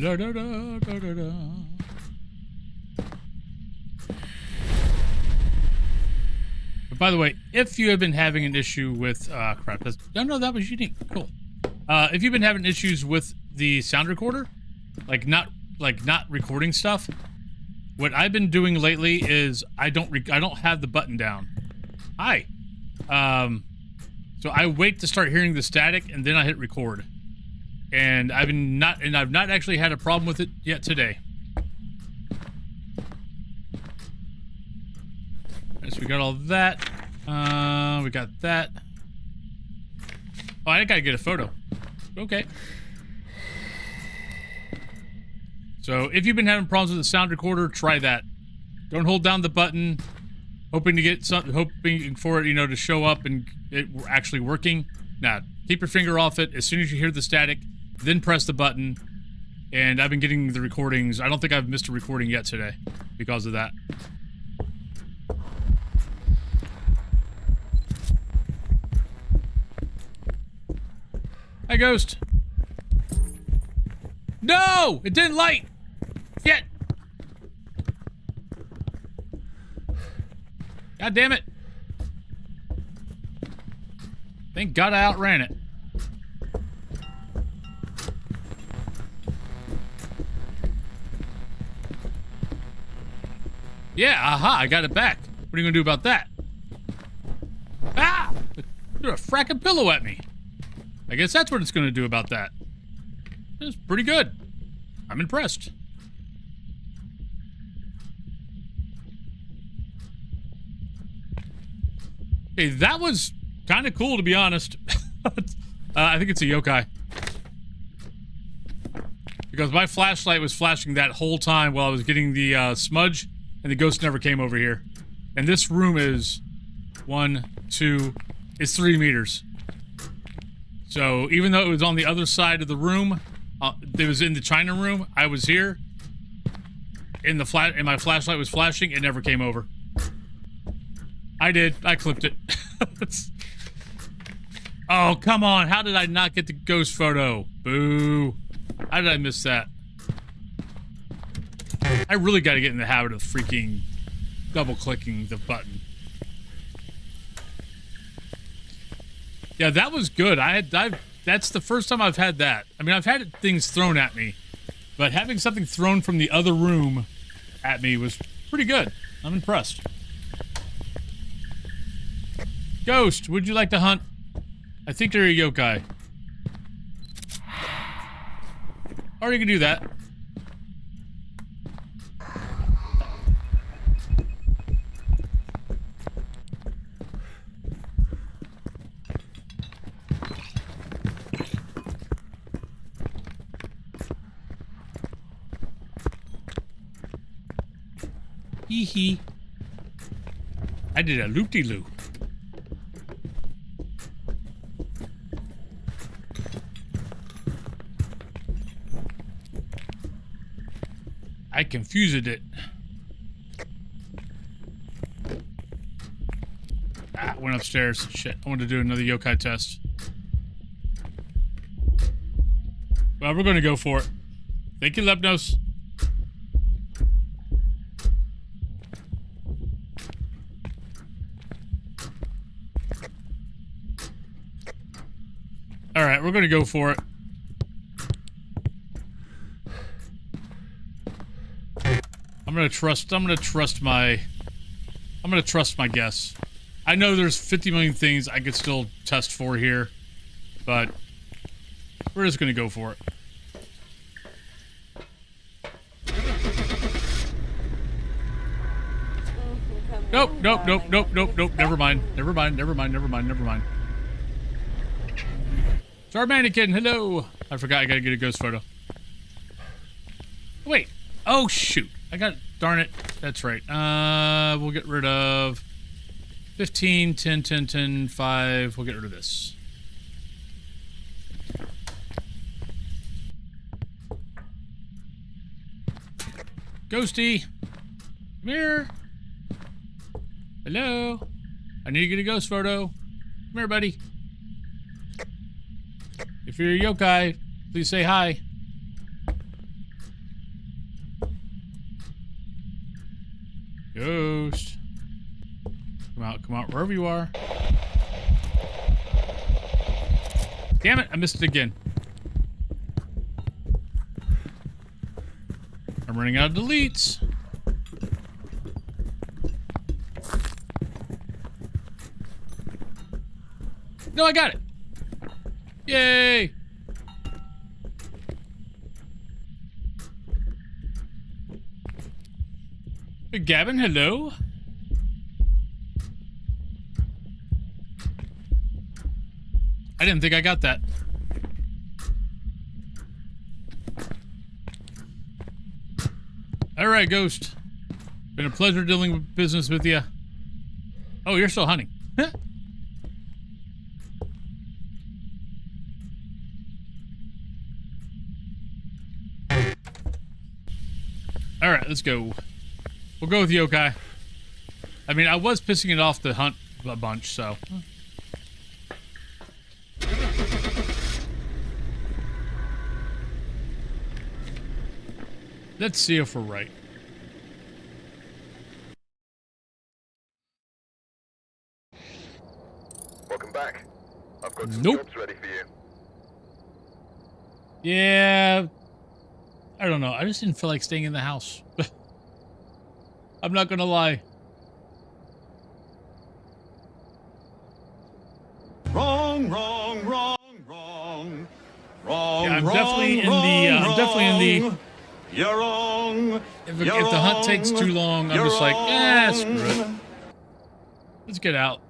A: Da, da, da, da, da, da. But by the way, if you have been having an issue with crap, that's, no, that was unique. Cool. If you've been having issues with the sound recorder, like not recording stuff, what I've been doing lately is I don't have the button down. Hi. So I wait to start hearing the static and then I hit record. And I've not actually had a problem with it yet today. Right, so we got all that. We got that. Oh, I gotta get a photo. Okay. So if you've been having problems with the sound recorder, try that. Don't hold down the button, hoping for it, you know, to show up and it actually working. Nah, keep your finger off it. As soon as you hear the static, then press the button. And I've been getting the recordings. I don't think I've missed a recording yet today because of that. Hi, Ghost. No! It didn't light! Shit! God damn it. Thank God I outran it. Yeah, aha, I got it back. What are you gonna do about that? Ah! Threw a fracking pillow at me. I guess that's what it's gonna do about that. It's pretty good. I'm impressed. Hey, that was kind of cool, to be honest. I think it's a yokai. Because my flashlight was flashing that whole time while I was getting the smudge, and the ghost never came over here. And this room is 1, 2, it's 3 meters. So even though it was on the other side of the room, it was in the China room, I was here, and my flashlight was flashing, it never came over. I did. I clipped it. Oh, come on. How did I not get the ghost photo? Boo. How did I miss that? I really got to get in the habit of freaking double-clicking the button. Yeah, that was good. That's the first time I've had that. I mean, I've had things thrown at me, but having something thrown from the other room at me was pretty good. I'm impressed. Ghost, would you like to hunt? I think you're a yokai. Or you can do that. Hee hee. I did a loop-de-loo. I confused it. Ah, went upstairs. Shit, I wanted to do another yokai test. Well, we're going to go for it. Thank you, Lepnos. Alright, we're going to go for it. I'm gonna trust my guess. I know there's 50 million things I could still test for here, but we're just gonna go for it. Nope. Never mind. It's our mannequin. Hello. I forgot I gotta get a ghost photo. Wait. Oh shoot. Darn it. That's right. We'll get rid of 15, 10, 10, 10, 5. We'll get rid of this. Ghosty. Come here. Hello. I need to get a ghost photo. Come here, buddy. If you're a yokai, please say hi. Ghost. Come out, wherever you are. Damn it, I missed it again. I'm running out of deletes. No, I got it. Yay! Hey, Gavin, hello? I didn't think I got that. Alright, Ghost. Been a pleasure dealing with business with you. Oh, you're still hunting. Alright, let's go. We'll go with yokai. I mean, I was pissing it off to hunt a bunch, so. Let's see if we're right.
D: Welcome back. I've got some
A: Nope.
D: jobs ready for you.
A: Yeah. I don't know. I just didn't feel like staying in the house. I'm not gonna lie.
G: Wrong, wrong, wrong, wrong. Wrong,
A: Yeah, I'm
G: wrong,
A: definitely in
G: wrong,
A: the. I'm
G: wrong.
A: definitely in the.
G: You're wrong.
A: If the hunt takes too long, I'm just like, screw it. Let's get out.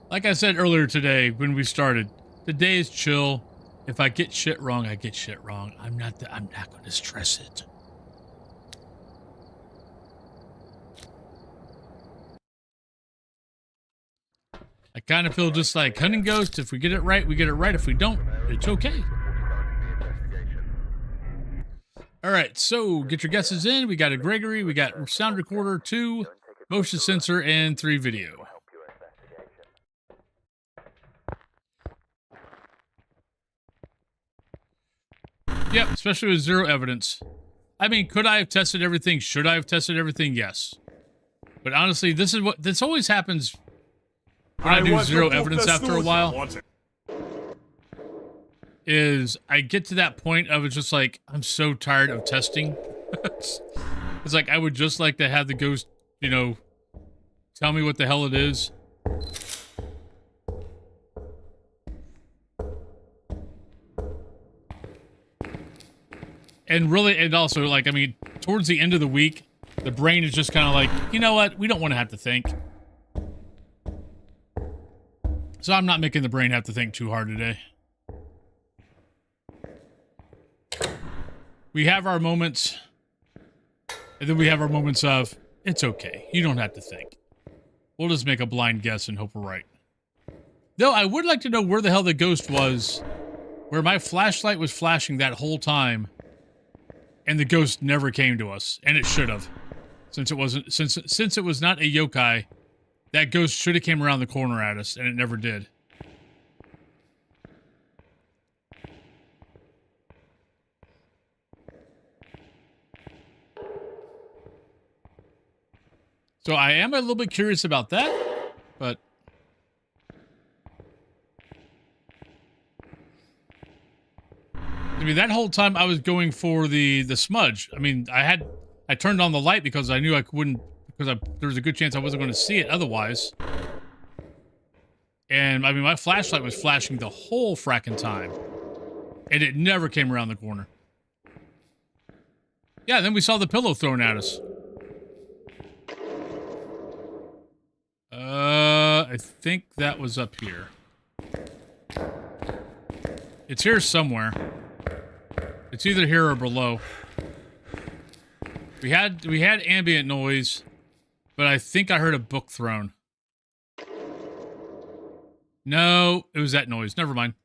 A: Like I said earlier today when we started, today is chill. If I get shit wrong, I get shit wrong. I'm not going to stress it. I kind of feel just like hunting ghost. If we get it right, we get it right. If we don't, it's okay. All right, so get your guesses in. We got a Gregory, we got sound recorder 2, motion sensor, and 3 video. Yep, especially with 0 evidence. I mean, could I have tested everything? Should I have tested everything? Yes. But honestly, this always happens when I do 0 evidence after a while. Is I get to that point of it's just like, I'm so tired of testing. It's like, I would just like to have the ghost, you know, tell me what the hell it is. And really, and also, like, I mean, towards the end of the week, the brain is just kind of like, you know what? We don't want to have to think. So I'm not making the brain have to think too hard today. We have our moments, and then we have our moments of, it's okay. You don't have to think. We'll just make a blind guess and hope we're right. Though, I would like to know where the hell the ghost was, where my flashlight was flashing that whole time, and the ghost never came to us, and it should have. Since it was not a yokai, that ghost should have came around the corner at us, and it never did. So I am a little bit curious about that, but I mean, that whole time I was going for the smudge. I mean, I turned on the light because I knew I wouldn't, because there was a good chance I wasn't going to see it otherwise. And I mean, my flashlight was flashing the whole fracking time, and it never came around the corner. Yeah, then we saw the pillow thrown at us. I think that was up here. It's here somewhere. It's either here or below. We had ambient noise, but I think I heard a book thrown. No, it was that noise. Never mind.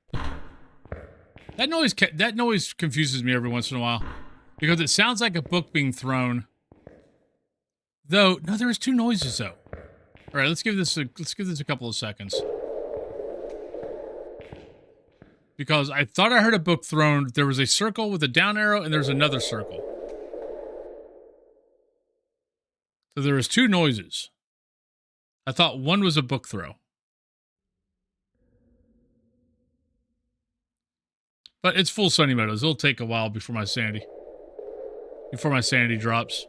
A: That noise confuses me every once in a while because it sounds like a book being thrown. Though, no, there was 2 noises though. All right, let's give this a couple of seconds. Because I thought I heard a book thrown. There was a circle with a down arrow, and there's another circle. So there was 2 noises. I thought one was a book throw. But it's full Sunny Meadows. It'll take a while before my sanity drops.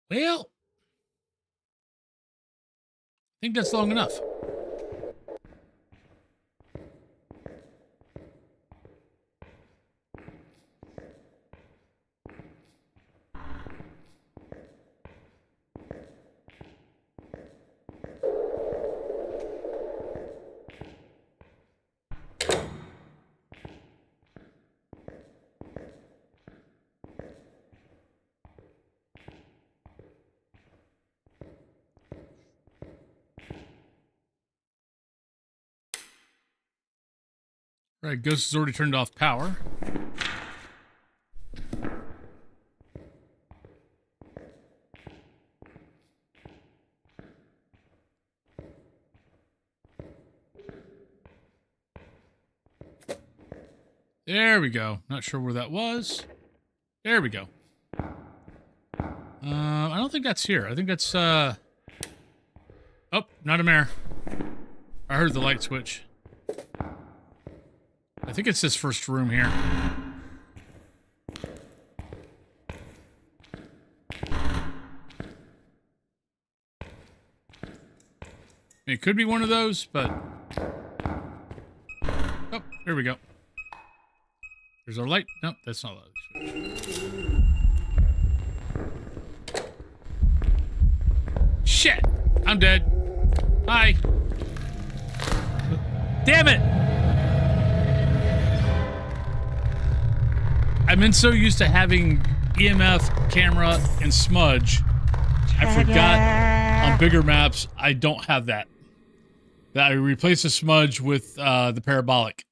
A: Well, I think that's long enough. Right, Ghost has already turned off power. There we go. Not sure where that was. There we go. I don't think that's here. I think that's, oh, not a mare. I heard the light switch. I think it's this first room here. It could be one of those, but... Oh, there we go. There's our light. Nope, that's not light switch. Shit! I'm dead. Hi. Damn it! I've been so used to having EMF, camera, and smudge. I forgot on bigger maps, I don't have that. That I replace the smudge with the parabolic.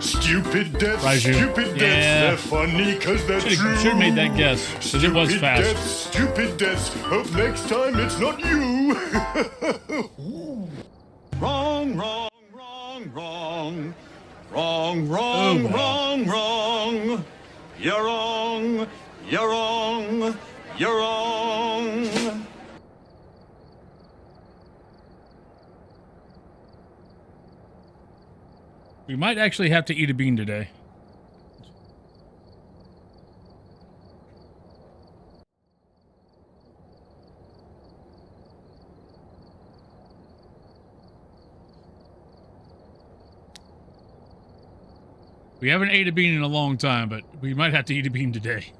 G: Stupid deaths,
A: Raju.
G: stupid deaths,
A: Yeah.
G: they're funny because they're true.
A: Should have made that guess, because it was fast.
G: Stupid deaths, hope next time it's not you.
E: Wrong, wrong, wrong, wrong. Wrong,
A: Oh,
E: wrong,
A: wow.
E: wrong, wrong. You're wrong, you're wrong, you're wrong.
A: We might actually have to eat a bean today. We haven't ate a bean in a long time, but we might have to eat a bean today.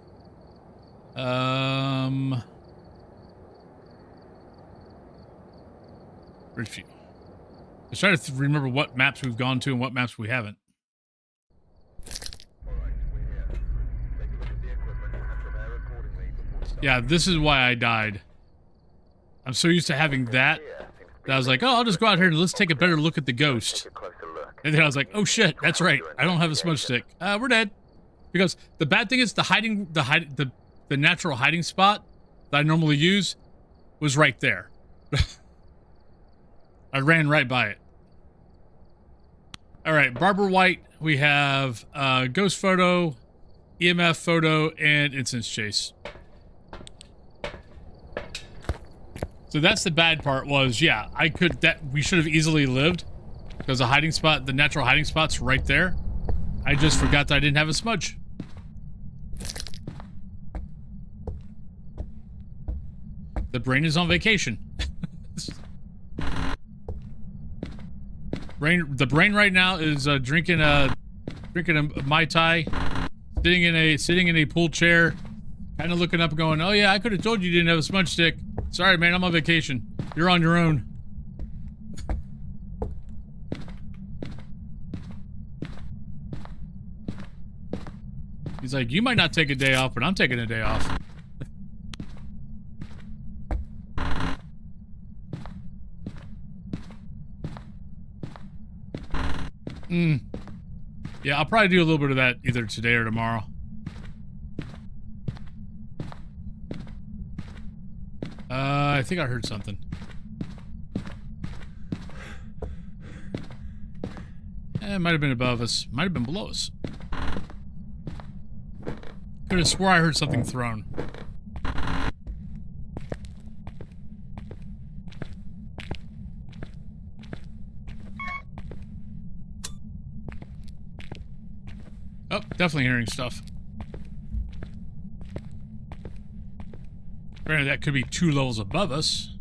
A: Review. Let's try to remember what maps we've gone to and what maps we haven't. Yeah, this is why I died. I'm so used to having that I was like, oh, I'll just go out here and let's take a better look at the ghost. And then I was like, oh shit, that's right. I don't have a smudge stick. We're dead. Because the bad thing is the natural hiding spot that I normally use was right there. I ran right by it. All right, Barber White. We have ghost photo, EMF photo, and instance chase. So that's the bad part was, yeah, we should have easily lived because the hiding spot, the natural hiding spot's right there. I just forgot that I didn't have a smudge. The brain is on vacation. The brain right now is drinking a Mai Tai, sitting in a pool chair, kind of looking up and going, oh yeah, I could have told you didn't have a smudge stick. Sorry, man, I'm on vacation. You're on your own. He's like, you might not take a day off, but I'm taking a day off. Yeah, I'll probably do a little bit of that either today or tomorrow. I think I heard something. It might have been above us. Might have been below us. Could have swore I heard something thrown. Oh, definitely hearing stuff. Granted, that could be 2 levels above us.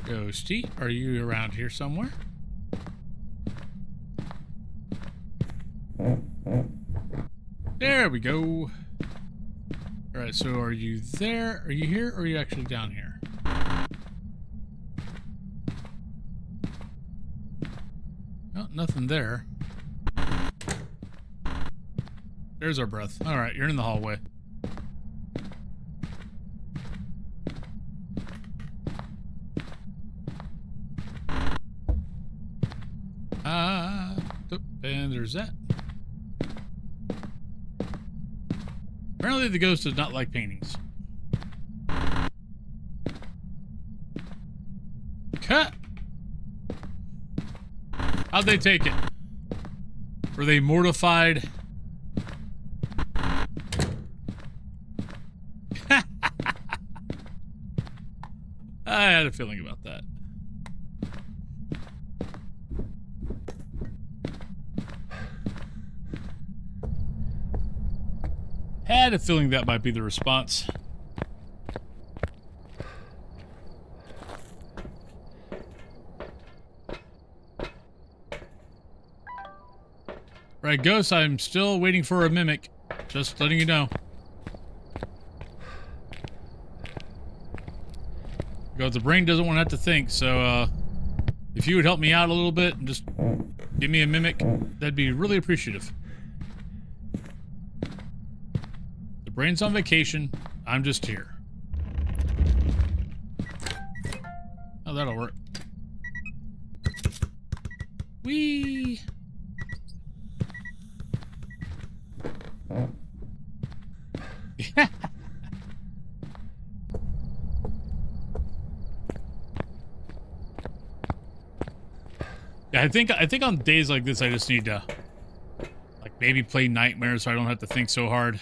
A: Ghosty, are you around here somewhere? There we go. Alright, so are you there? Are you here? Or are you actually down here? Oh, nothing there. There's our breath. Alright, you're in the hallway. And there's that. Apparently the ghost does not like paintings. Cut! How'd they take it? Were they mortified? I had a feeling about that. Had a feeling that might be the response. Right, Ghost, I'm still waiting for a mimic. Just letting you know. Because the brain doesn't want to have to think, so if you would help me out a little bit and just give me a mimic, that'd be really appreciative. The brain's on vacation. I'm just here. Oh, that'll work. Whee! Yeah, I think on days like this, I just need to, like, maybe play Nightmare so I don't have to think so hard.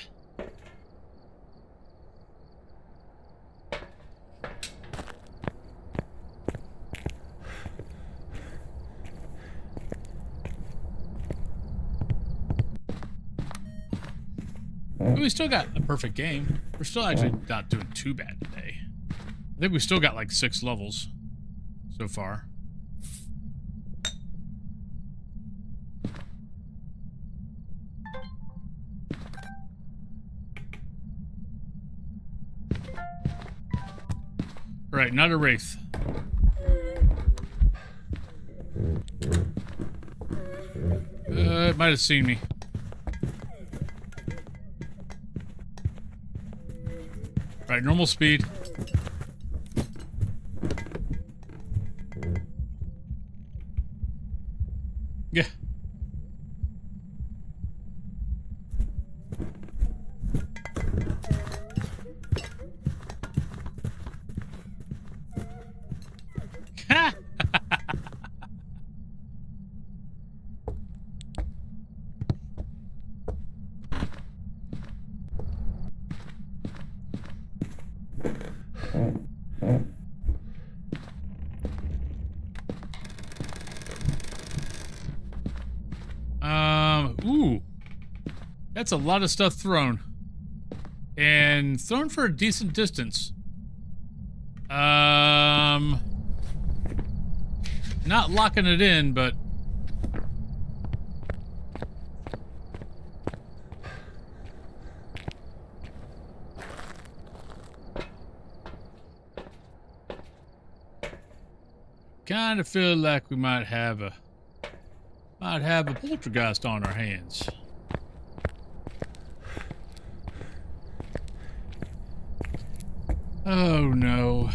A: We still got a perfect game. We're still actually not doing too bad today. I think we still got like 6 levels so far. Right, not a wraith. It might have seen me. Right, normal speed. Yeah. Ooh. That's a lot of stuff thrown. And thrown for a decent distance. Not locking it in, but... kind of feel like we might have a poltergeist on our hands. Oh no.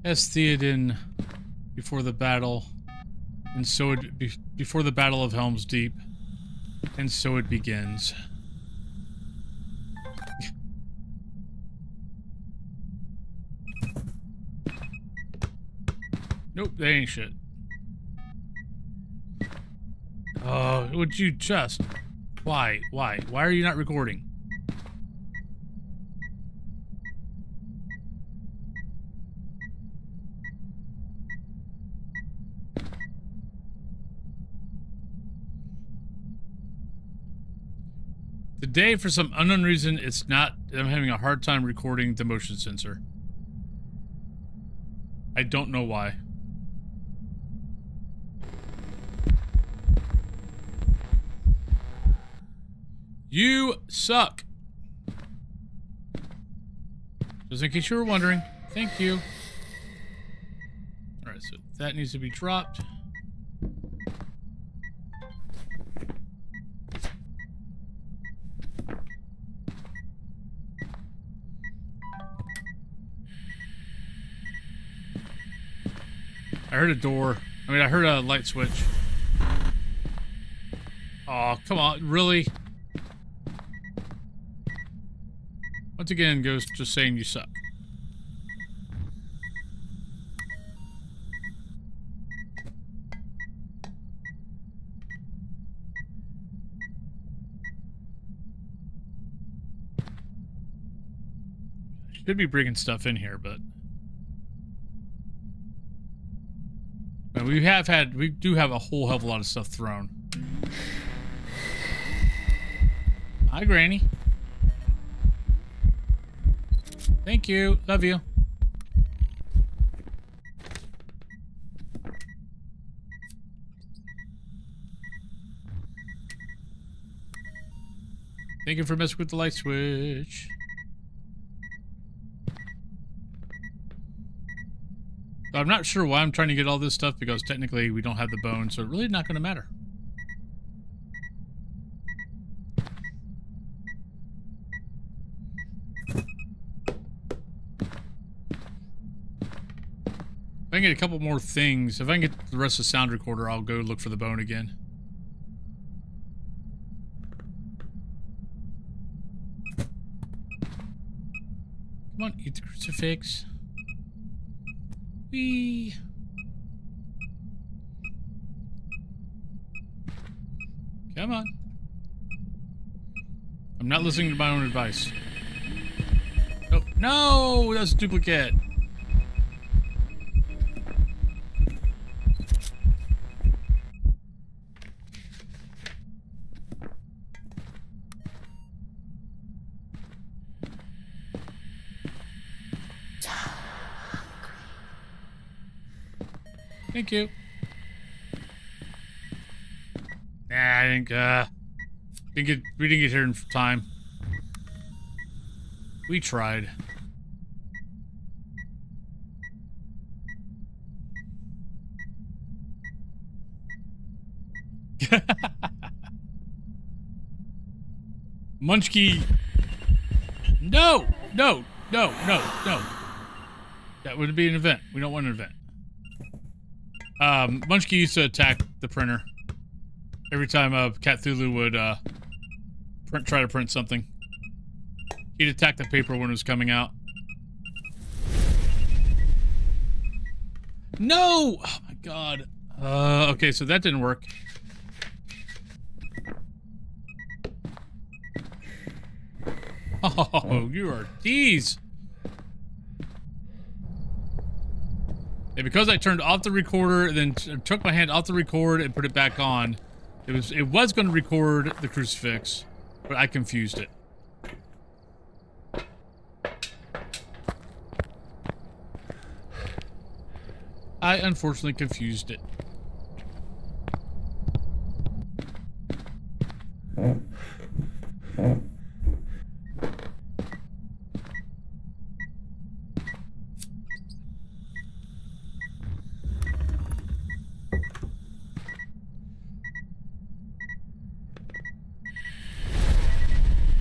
A: As Theoden before the battle, and so it before the Battle of Helm's Deep, and so it begins. Nope, they ain't shit. Oh, would you just... Why? Why? Why are you not recording? Today, for some unknown reason, it's not... I'm having a hard time recording the motion sensor. I don't know why. You suck. Just in case you were wondering. Thank you. Alright, so that needs to be dropped. I heard a door. I mean, I heard a light switch. Oh, come on, really? Once again, Ghost just saying you suck. Should be bringing stuff in here, but we do have a whole hell of a lot of stuff thrown. Hi, Granny. Thank you. Love you. Thank you for messing with the light switch. I'm not sure why I'm trying to get all this stuff, because technically we don't have the bone, so it's really not going to matter. If I can get a couple more things, if I can get the rest of the sound recorder, I'll go look for the bone again. Come on, eat the crucifix. Whee! Come on. I'm not listening to my own advice. Oh, no! That's a duplicate. Thank you. Nah, I think, we didn't get here in time. We tried. Munchkie. No! No! No! No! No! That would be an event. We don't want an event. Munchkie used to attack the printer every time Cthulhu would try to print something. He'd attack the paper when it was coming out. No! Oh my god. Okay, so that didn't work. Oh, you are tease. And because I turned off the recorder, then took my hand off the record and put it back on, it was going to record the crucifix, but I confused it. I unfortunately confused it.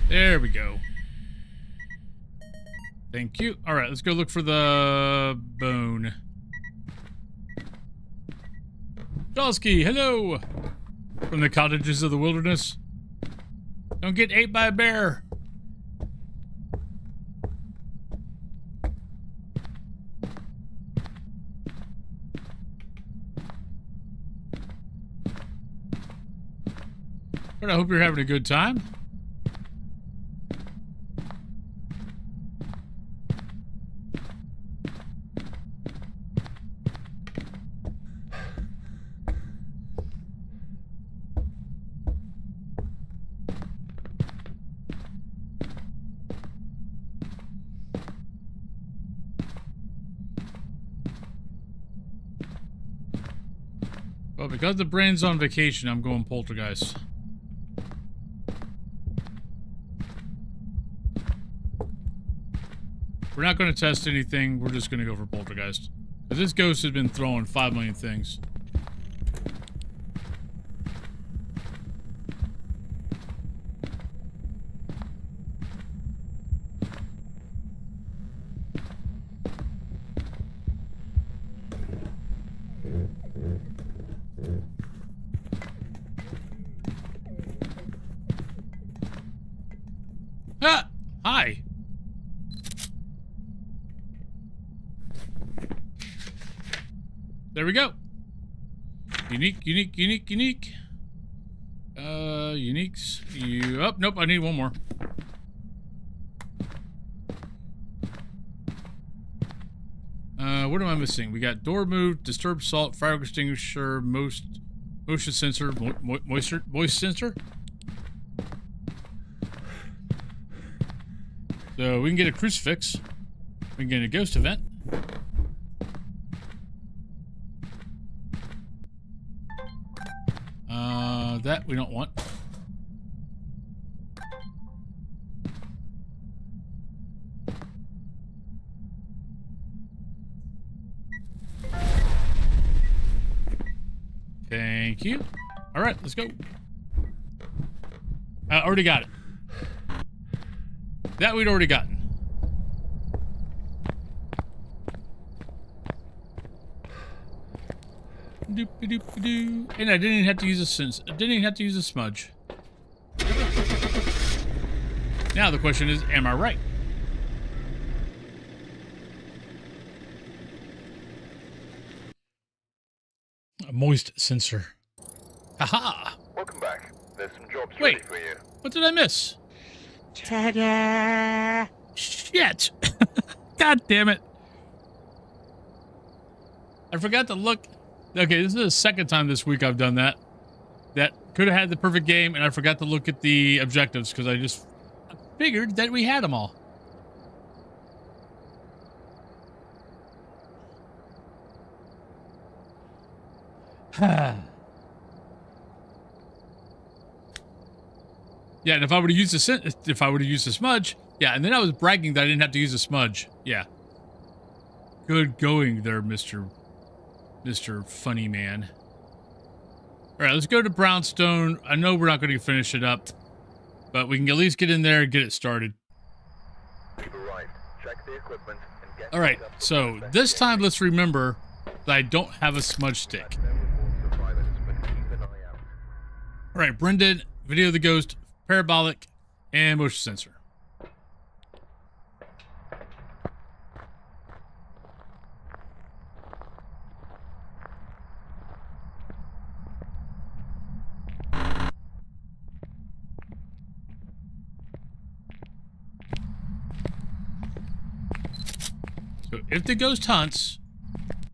A: There we go. Thank you. All right, let's go look for the bone. Jolsky, hello! From the cottages of the wilderness. Don't get ate by a bear. But I hope you're having a good time. Well, because the brain's on vacation, I'm going poltergeist. We're not going to test anything. We're just going to go for poltergeist. Because this ghost has been throwing 5 million things. Ah! Hi. There we go. Unique. Uniques. Oh, nope, I need one more. What am I missing? We got door move, disturbed salt, fire extinguisher, motion sensor, moist sensor. So we can get a crucifix. We can get a ghost event. That we don't want. Thank you. All right, let's go. I already got it. That we'd already gotten. Doop-a-doop-a-doo. And I didn't even have to use a sense. I didn't even have to use a smudge. Now the question is, am I right? A moist sensor. Haha!
D: Welcome back. There's some jobs
A: Wait.
D: ready for you.
A: What did I miss? Ta-da! Shit! God damn it! I forgot to look. Okay, this is the second time this week I've done that. That could have had the perfect game, and I forgot to look at the objectives because I just figured that we had them all. Yeah, and if I would have used the smudge, yeah, and then I was bragging that I didn't have to use a smudge. Yeah. Good going there, Mr. Funny Man. All right, let's go to Brownstone. I know we're not going to finish it up, but we can at least get in there and get it started.
D: You've arrived. Check the equipment and get
A: All right,
D: set up for
A: so
D: the
A: this time
D: investigation.
A: let's remember that I don't have a smudge stick.
D: No reports of violence, but keep an eye out.
A: All right, Brendan, video of the ghost, parabolic, and motion sensor. So if the ghost hunts,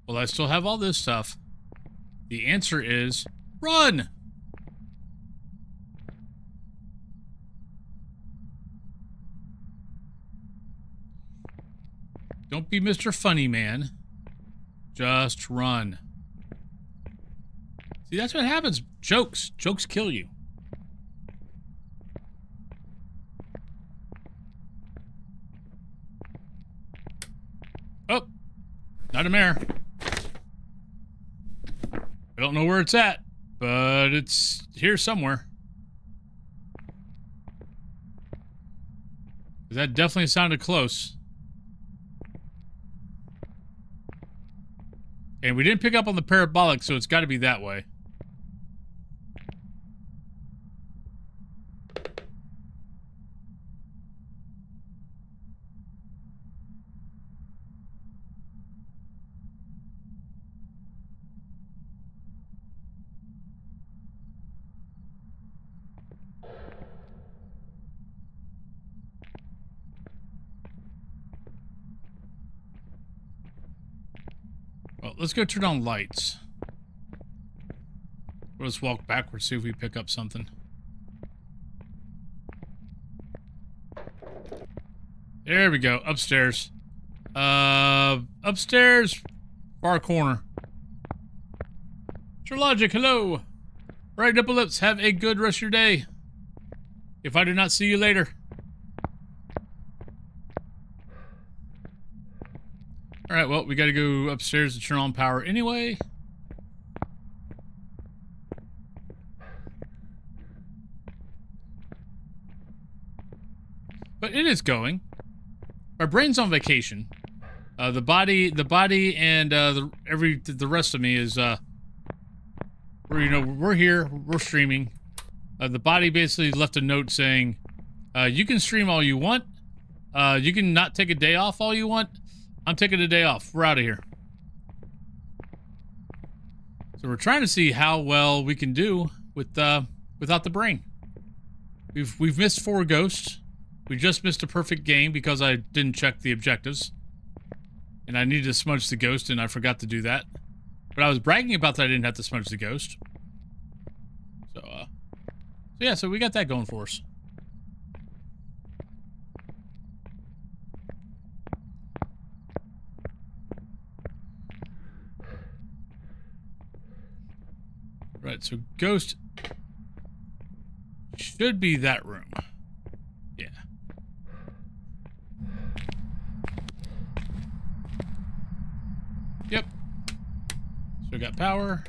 A: well, I still have all this stuff. The answer is run. Don't be Mr. Funny Man. Just run. See, that's what happens. Jokes kill you. Oh, not a mare. I don't know where it's at, but it's here somewhere. That definitely sounded close. And we didn't pick up on the parabolic, so it's got to be that way. Well, let's go turn on lights. Let's walk backwards, see if we pick up something. There we go, upstairs. Upstairs, far corner. Sure Logic, hello. Right, Nipple Lips, have a good rest of your day. If I do not see you later. Alright, well, we gotta go upstairs to turn on power anyway. But it is going. Our brain's on vacation. The body and the rest of me is we're here, we're streaming. The body basically left a note saying, you can stream all you want. You can not take a day off all you want. I'm taking a day off. We're out of here. So we're trying to see how well we can do with without the brain. We've missed 4 ghosts. We just missed a perfect game because I didn't check the objectives. And I needed to smudge the ghost, and I forgot to do that. But I was bragging about that I didn't have to smudge the ghost. So yeah, so we got that going for us. Right, so ghost should be that room. Yeah. Yep. So we got power.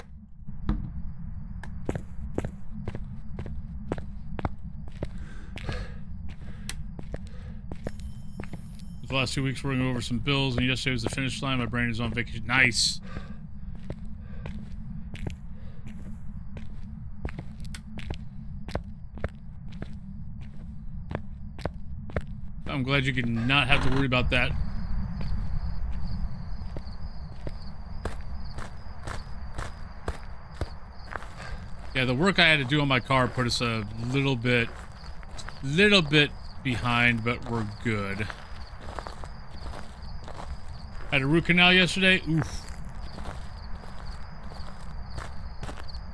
A: The last 2 weeks working over some bills, and yesterday was the finish line. My brain is on vacation. Nice. I'm glad you can not have to worry about that. Yeah, the work I had to do on my car put us a little bit behind, but we're good. Had a root canal yesterday. Oof.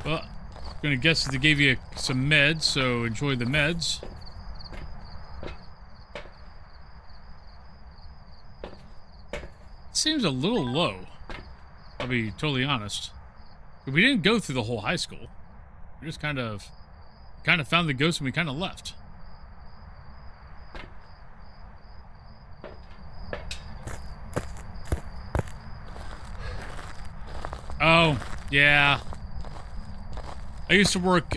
A: Well, I'm gonna guess that they gave you some meds, so enjoy the meds. Seems a little low. I'll be totally honest. But we didn't go through the whole high school. We just kind of found the ghost and we kind of left. Oh, yeah. I used to work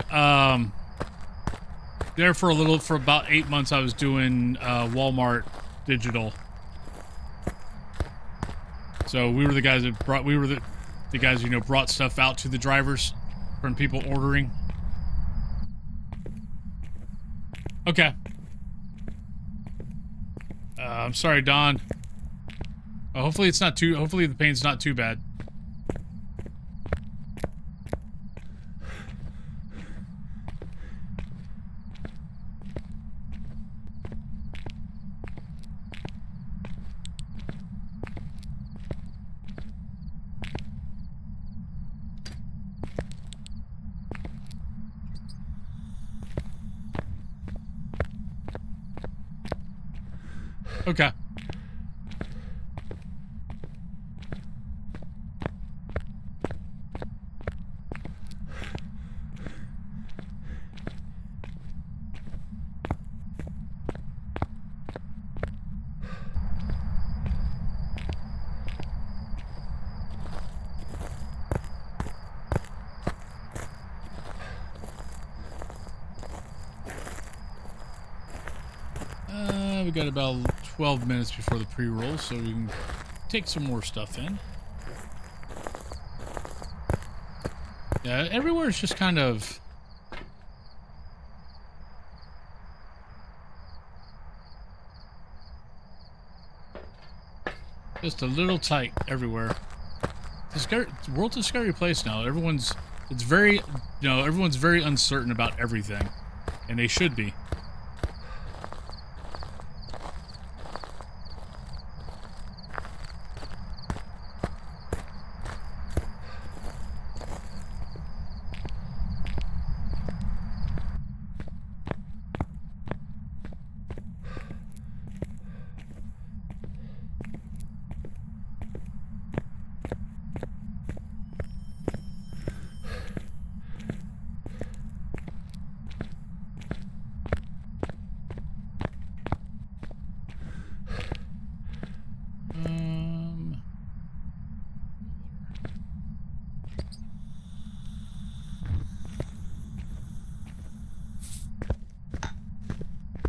A: there for about 8 months. I was doing Walmart digital. So we were the guys that brought, the guys, you know, brought stuff out to the drivers from people ordering. Okay. I'm sorry, Don. Hopefully hopefully the pain's not too bad. Okay. We got about 12 minutes before the pre-roll, so we can take some more stuff in. Yeah, everywhere is just kind of... just a little tight everywhere. The world's a scary place now. Everyone's very uncertain about everything. And they should be.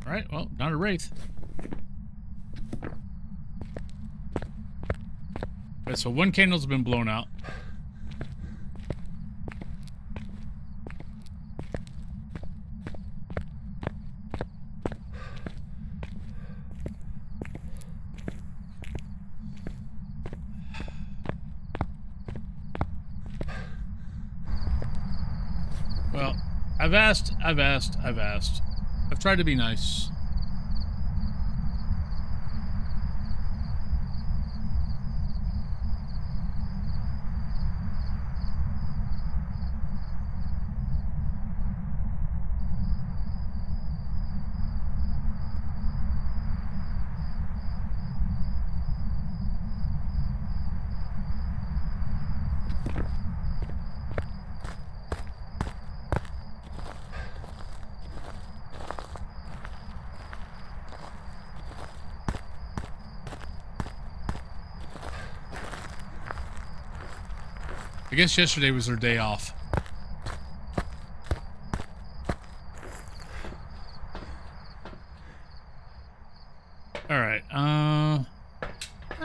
A: Alright, well, not a wraith. Alright, so one candle's been blown out. Well, I've asked. I've tried to be nice. I guess yesterday was their day off. Alright, I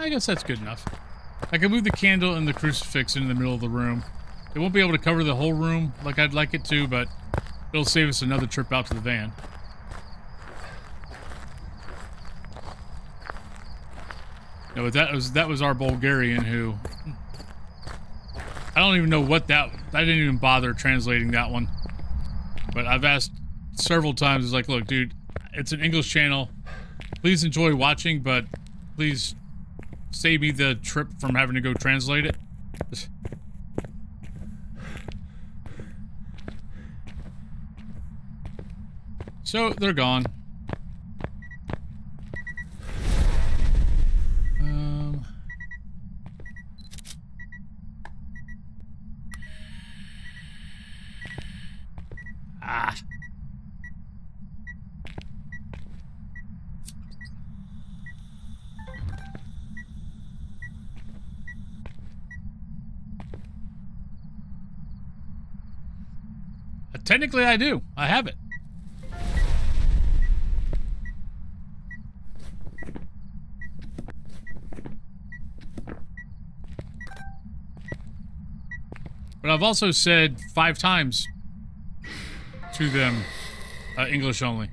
A: guess that's good enough. I can move the candle and the crucifix into the middle of the room. It won't be able to cover the whole room like I'd like it to, but it'll save us another trip out to the van. No, that was our Bulgarian who... I don't even know what that... I didn't even bother translating that one. But I've asked several times, it's like, look, dude, it's an English channel. Please enjoy watching, but please save me the trip from having to go translate it. So, they're gone. Technically, I do. I have it. But I've also said 5 times to them, English only.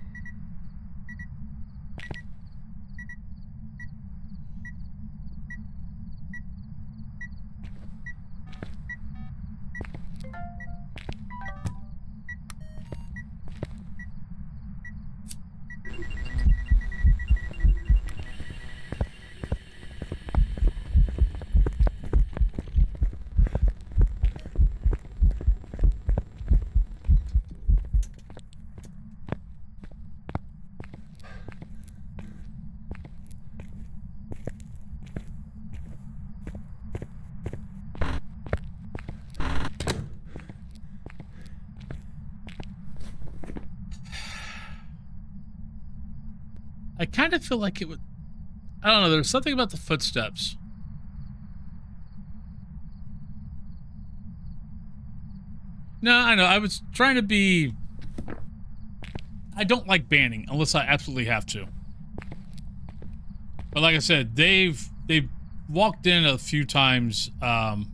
A: I kind of feel like it would... I don't know, there's something about the footsteps. No, I know, I was trying to be... I don't like banning unless I absolutely have to. But like I said, they've walked in a few times, like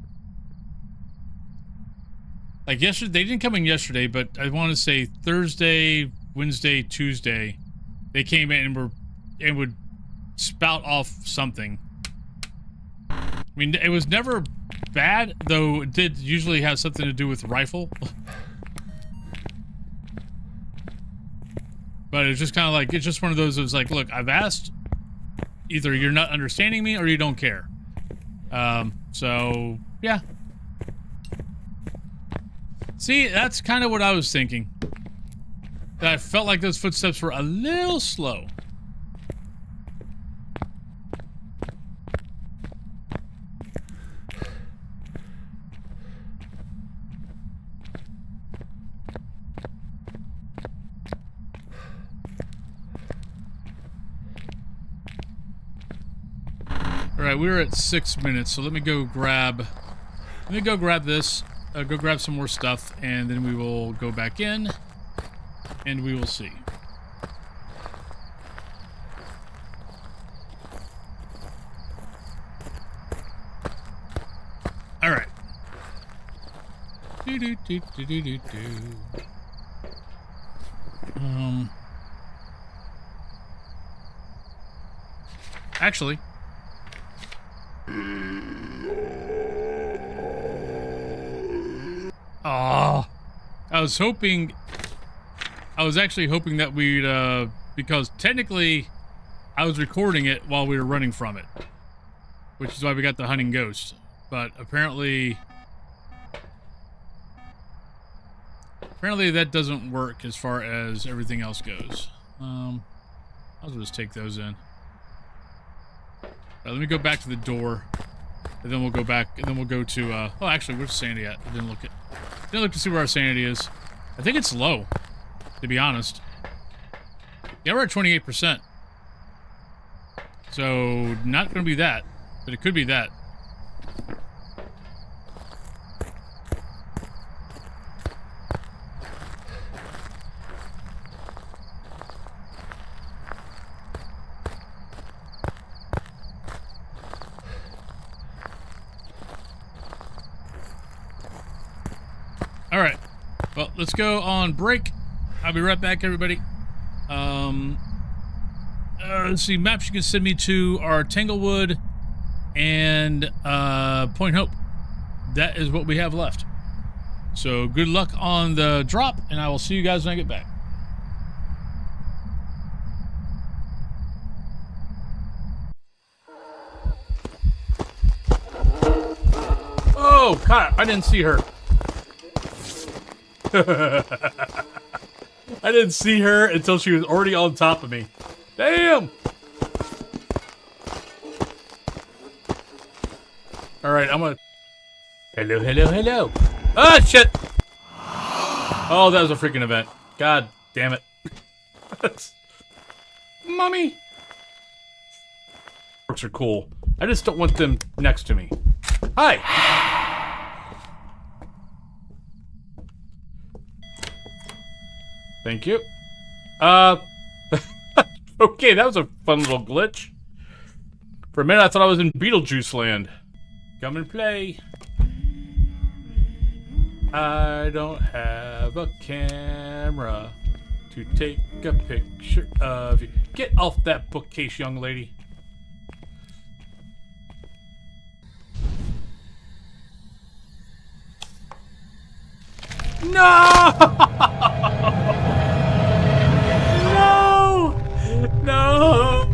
A: yesterday, they didn't come in yesterday, but I want to say Thursday, Wednesday, Tuesday, they came in and would spout off something. I mean, it was never bad, though it did usually have something to do with rifle. But it's just kind of like, it's just one of those, it was like, look, I've asked, either you're not understanding me or you don't care. So, yeah. See, that's kind of what I was thinking. That I felt like those footsteps were a little slow. Alright, we're at 6 minutes, so let me go grab this, go grab some more stuff, and then we will go back in, and we will see. Alright. Actually... Oh. I was actually hoping that we'd, because technically I was recording it while we were running from it, which is why we got the hunting ghost. But apparently that doesn't work as far as everything else goes. I'll just take those in. Let me go back to the door, and then we'll go back, and then we'll go to, oh, actually, where's Sandy at? I didn't look to see where our sanity is. I think it's low, to be honest. Yeah, we're at 28%. So, not going to be that, but it could be that. All right, well, let's go on break. I'll be right back, everybody. Let's see, maps you can send me to are Tanglewood and Point Hope. That is what we have left. So good luck on the drop, and I will see you guys when I get back. Oh, God, I didn't see her. I didn't see her until she was already on top of me. Damn! Alright, I'm gonna... Hello, hello, hello. Ah, shit! Oh, that was a freaking event. God damn it. Mommy! Orcs are cool. I just don't want them next to me. Hi! Thank you. Okay, that was a fun little glitch. For a minute, I thought I was in Beetlejuice land. Come and play. I don't have a camera to take a picture of you. Get off that bookcase, young lady. No! No!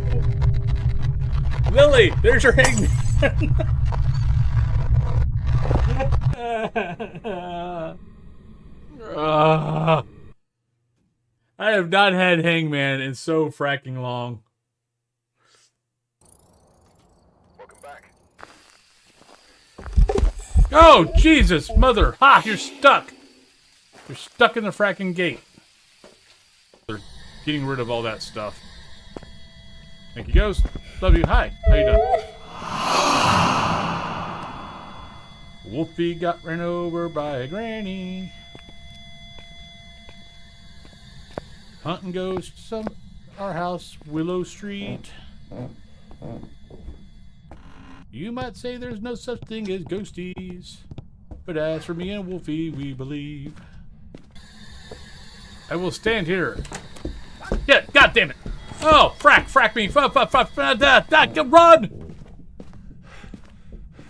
A: Lily, there's your hangman. I have not had hangman in so fracking long.
D: Welcome back.
A: Oh, Jesus, mother. Ha, you're stuck. You're stuck in the fracking gate. They're getting rid of all that stuff. Thank you, Ghost. Love you. Hi. How you doing? Wolfie got ran over by a granny. Hunting ghosts of our house, Willow Street. You might say there's no such thing as ghosties, but as for me and Wolfie, we believe. I will stand here. Yeah, God damn it! Oh, frack me! Run!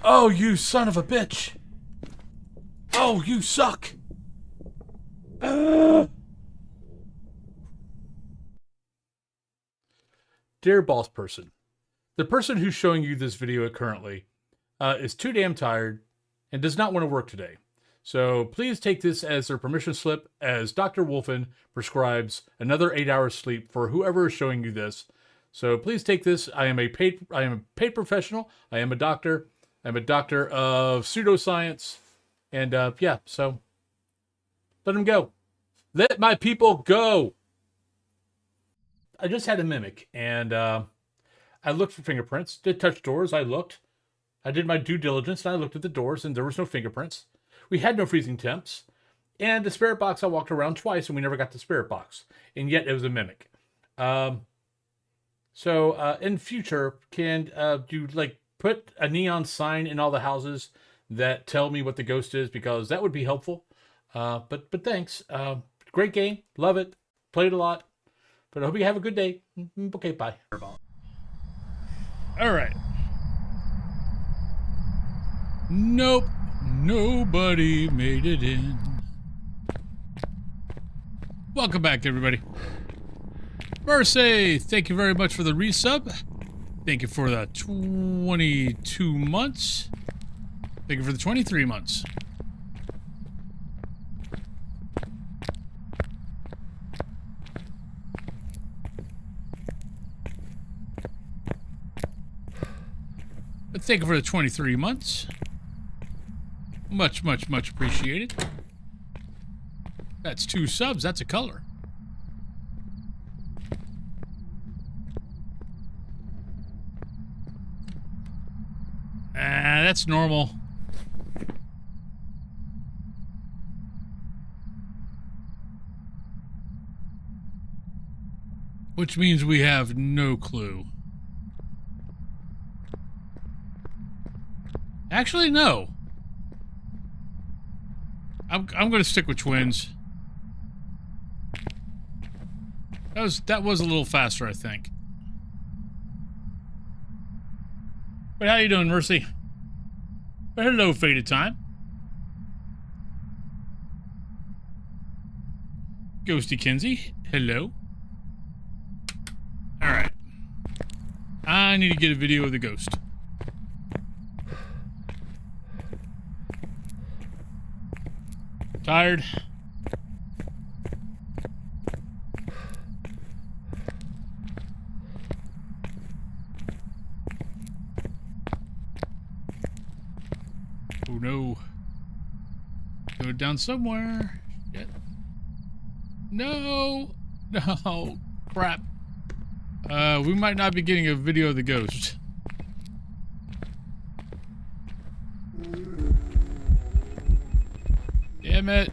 A: Oh, you son of a bitch! Oh, you suck! Dear boss person, the person who's showing you this video currently is too damn tired and does not want to work today. So please take this as their permission slip, as Dr. Wolfen prescribes another 8 hours sleep for whoever is showing you this. So please take this. I am a paid professional. I am a doctor. I'm a doctor of pseudoscience. And yeah, so let them go. Let my people go. I just had a mimic, and I looked for fingerprints. Did touch doors. I looked. I did my due diligence, and I looked at the doors, and there was no fingerprints. We had no freezing temps. And the spirit box, I walked around twice, and we never got the spirit box. And yet, it was a mimic. So, in future, can you, like, put a neon sign in all the houses that tell me what the ghost is? Because that would be helpful. But thanks. Great game. Love it. Played a lot. But I hope you have a good day. Okay, bye. All right. Nope. Nobody made it in. Welcome back, everybody. Mercy, thank you very much for the resub. Thank you for the 22 months. Thank you for the 23 months. But thank you for the 23 months. Much, much, much appreciated. That's 2 subs. That's a color. That's normal. Which means we have no clue. Actually, no. I'm going to stick with twins. That was a little faster, I think. But how you doing, Mercy? But hello, Faded Time. Ghosty Kinsey, hello. Alright. I need to get a video of the ghost. Tired. Oh no. Go down somewhere. Shit. No. No. Crap. We might not be getting a video of the ghost. Damn it.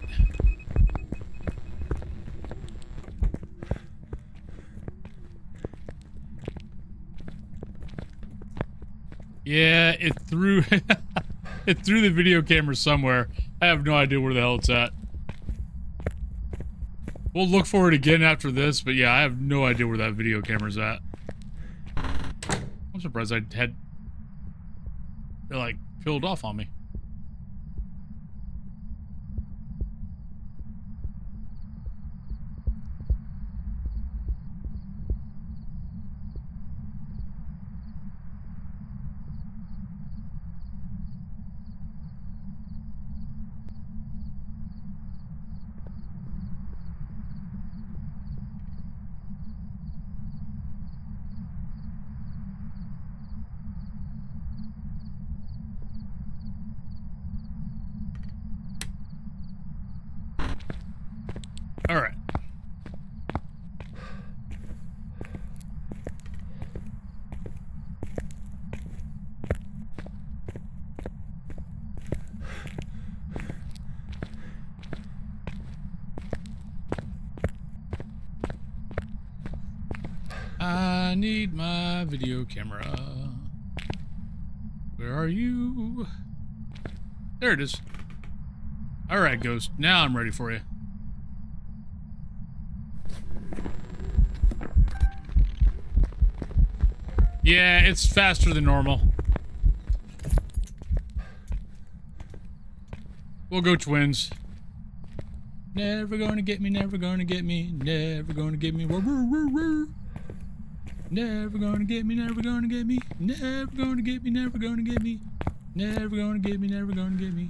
A: Yeah, it threw it threw the video camera somewhere. I have no idea where the hell it's at. We'll look for it again after this, but yeah, I have no idea where that video camera's at. I'm surprised I had it like peeled off on me. All right. I need my video camera. Where are you? There it is. All right, Ghost. Now I'm ready for you. Yeah, it's faster than normal. We'll go twins. Never gonna get me, never gonna get me, never gonna get me. Never gonna get me, never gonna get me, never gonna get me, never gonna get me, never gonna get me, never gonna get me.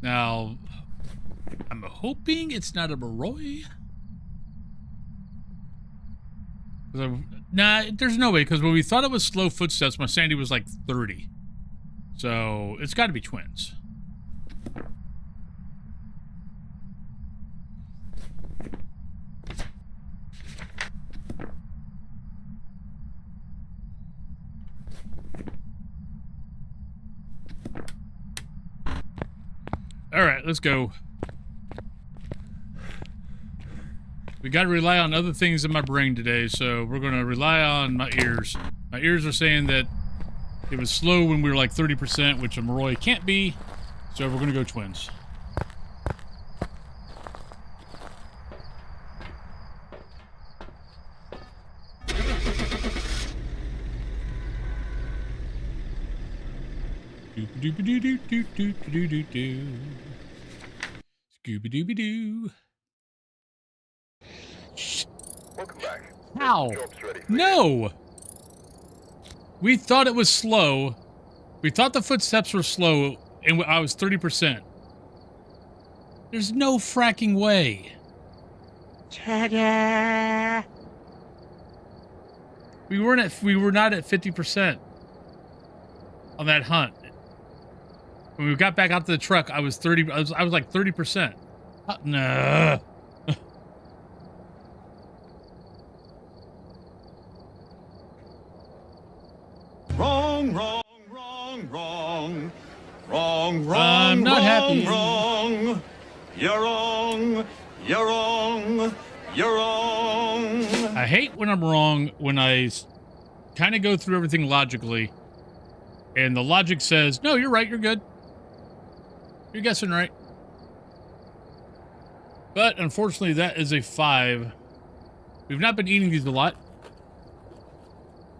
A: Now, I'm hoping it's not a Moroi. Nah, there's no way, because when we thought it was slow footsteps, my sanity was like 30. So, it's got to be twins. All right, let's go. We got to rely on other things in my brain today, so we're going to rely on my ears. My ears are saying that it was slow when we were like 30%, which a Moroi can't be, so we're going to go twins. Scooby-Doo. Scooby-Dooby-Doo.
D: Welcome back.
A: How?
D: Job's ready for you.
A: No! We thought it was slow. We thought the footsteps were slow, and I was 30%. There's no fracking way. Ta-da! We were not at 50% on that hunt. When we got back out to the truck, I was like 30%. Nah.
E: Wrong, wrong, wrong, wrong. Wrong, wrong,
A: I'm not happy.
E: wrong. You're wrong. You're wrong. You're wrong.
A: I hate when I'm wrong when I kind of go through everything logically, and the logic says, no, you're right, you're good. You're guessing right. But unfortunately, that is a 5. We've not been eating these a lot.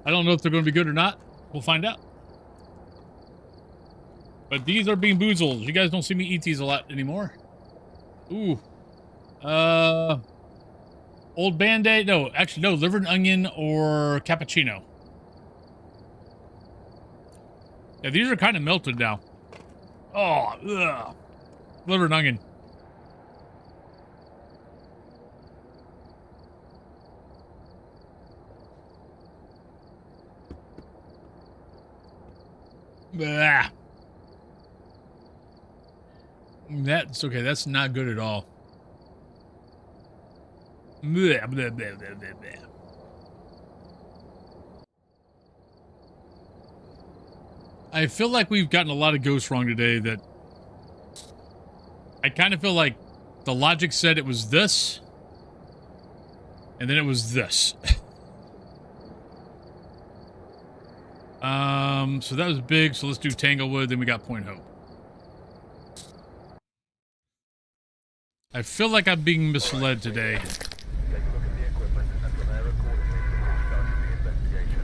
A: I don't know if they're going to be good or not. We'll find out. But these are being boozled. You guys don't see me eat these a lot anymore. Ooh. Old Band-Aid. No, actually, no. Liver and onion or cappuccino. Yeah, these are kind of melted now. Oh, ugh. Liver and onion. Blah. That's okay. That's not good at all. Blah, blah, blah, blah, blah, blah. I feel like we've gotten a lot of ghosts wrong today that I kind of feel like the logic said it was this and then it was this. So that was big, so let's do Tanglewood, then we got Point Hope. I feel like I'm being misled today.
D: Take a look at the equipment and prepare accordingly before starting the investigation.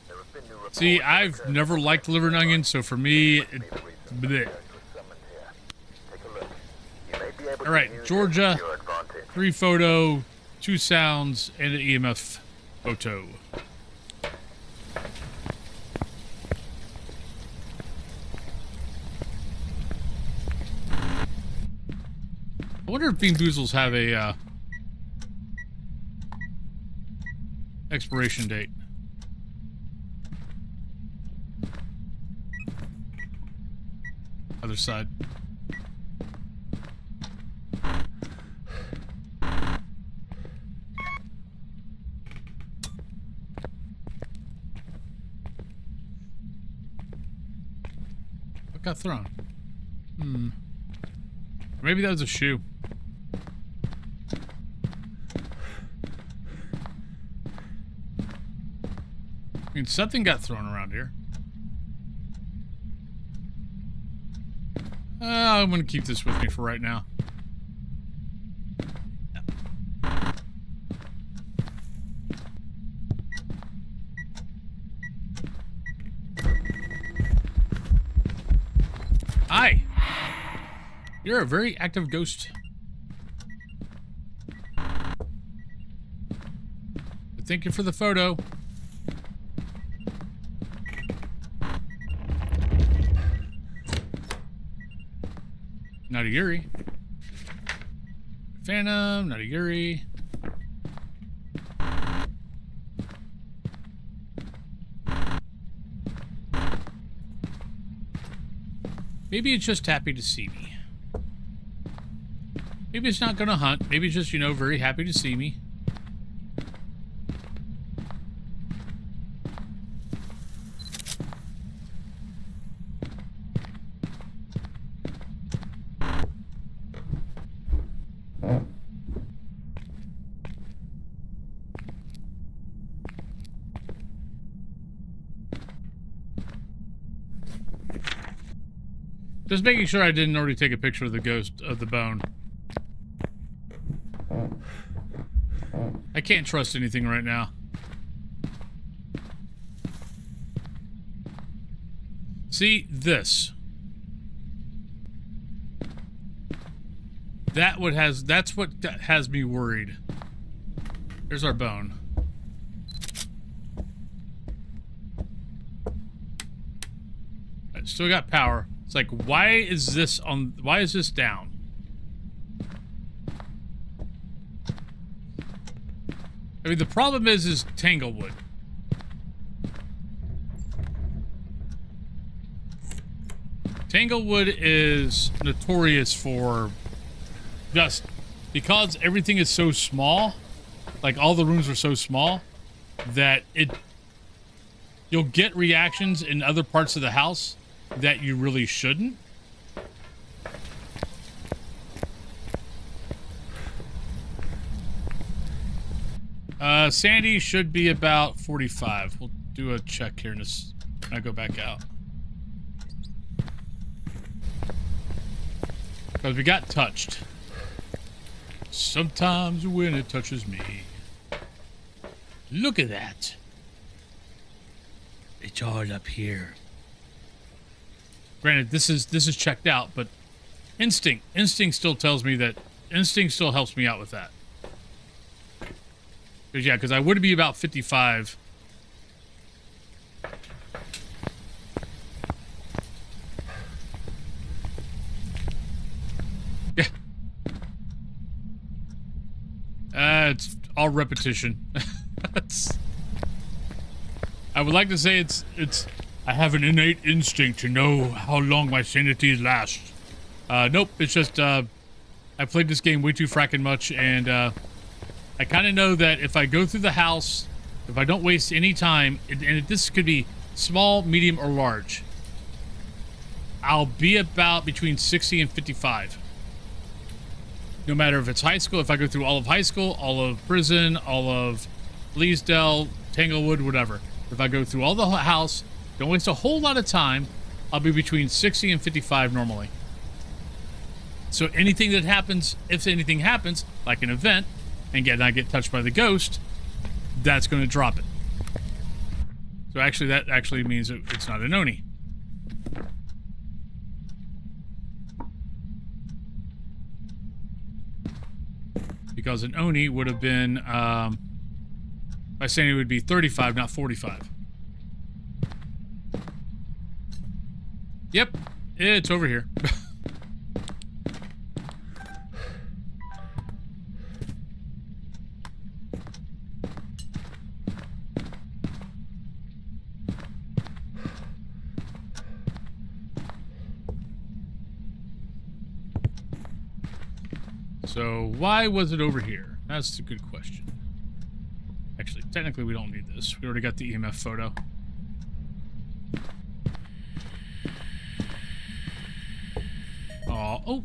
D: There have been new reports
A: See,
D: of
A: I've
D: occurrences
A: never liked liver and onion, so for me,
D: of recent
A: bleh.
D: ghosts were summoned here. Take a look. You may be able to
A: Alright,
D: use this
A: Georgia,
D: to your advantage.
A: 3 photo, 2 sounds, and an EMF photo. I wonder if Bean Boozles have a expiration date. Other side. What got thrown? Maybe that was a shoe. I mean, something got thrown around here. I'm going to keep this with me for right now. Hi. You're a very active ghost. But thank you for the photo. Not a Yuri. Phantom, not a Yuri. Maybe it's just happy to see me. Maybe it's not gonna hunt. Maybe it's just, you know, very happy to see me. Just making sure I didn't already take a picture of the ghost of the bone. I can't trust anything right now. See this. That's what has me worried. There's our bone. I still got power. It's like, why is this down? I mean, the problem is Tanglewood. Tanglewood is notorious for just because everything is so small, like all the rooms are so small, that you'll get reactions in other parts of the house that you really shouldn't. Sandy should be about 45. We'll do a check here in this. I go back out. Because we got touched. Sometimes when it touches me. Look at that. It's all up here. Granted, this is checked out, but instinct still tells me that instinct still helps me out with that. Because I would be about 55. Yeah. It's all repetition. I would like to say it's I have an innate instinct to know how long my sanity lasts. Nope, it's just I played this game way too fracking much, and I kind of know that if I go through the house, if I don't waste any time, and this could be small, medium, or large, I'll be about between 60 and 55. No matter if it's high school, if I go through all of high school, all of prison, all of Bleasdale, Tanglewood, whatever. If I go through all the house, don't waste a whole lot of time, I'll be between 60 and 55 normally. So anything that happens, if anything happens, like an event, and I get touched by the ghost, that's going to drop it. So actually, that actually means it's not an Oni. Because an Oni would have been, by saying it would be 35, not 45. Yep, it's over here. So why was it over here? That's a good question. Actually, technically we don't need this. We already got the EMF photo. Oh,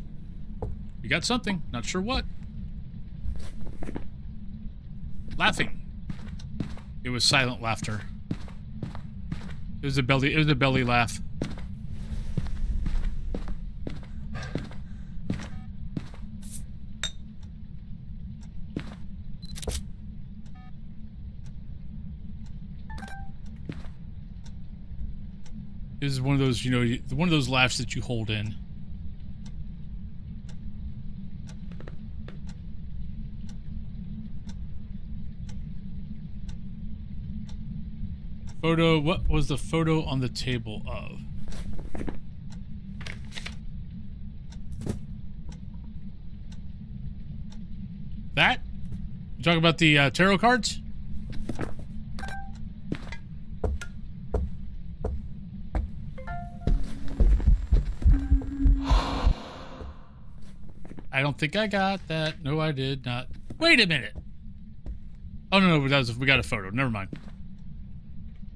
A: you got something. Not sure what. Laughing. It was silent laughter. It was a belly laugh. This is one of those, one of those laughs that you hold in. Photo, what was the photo on the table of? That? You talking about the tarot cards? I don't think I got that. No, I did not. Wait a minute. Oh, no, we got a photo. Never mind.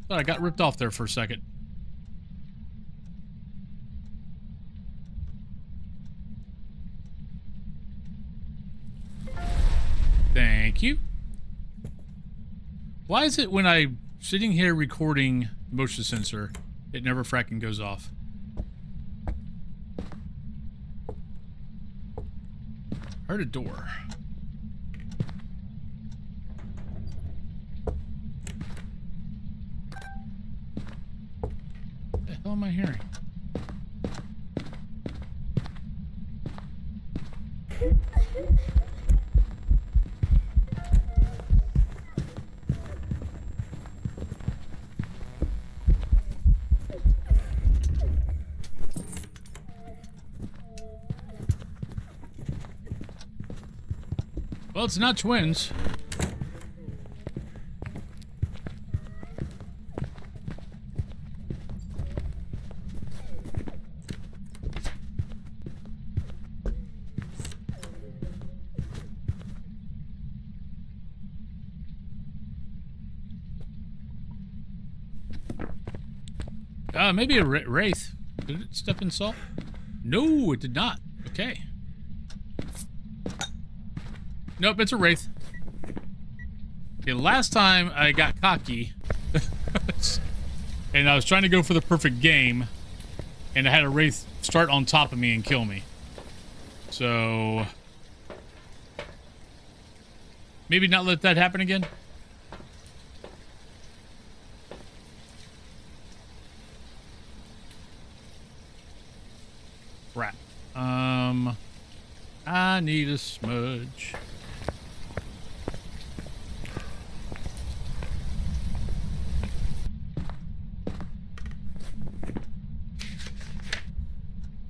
A: Thought I got ripped off there for a second. Thank you. Why is it when I'm sitting here recording motion sensor, it never fracking goes off? Heard a door. What the hell am I hearing? Well, it's not twins. Maybe a wraith. Did it step in salt? No, it did not. Okay. Nope, it's a wraith. Okay, last time I got cocky and I was trying to go for the perfect game and I had a wraith start on top of me and kill me. So maybe not let that happen again. Crap. I need a smudge.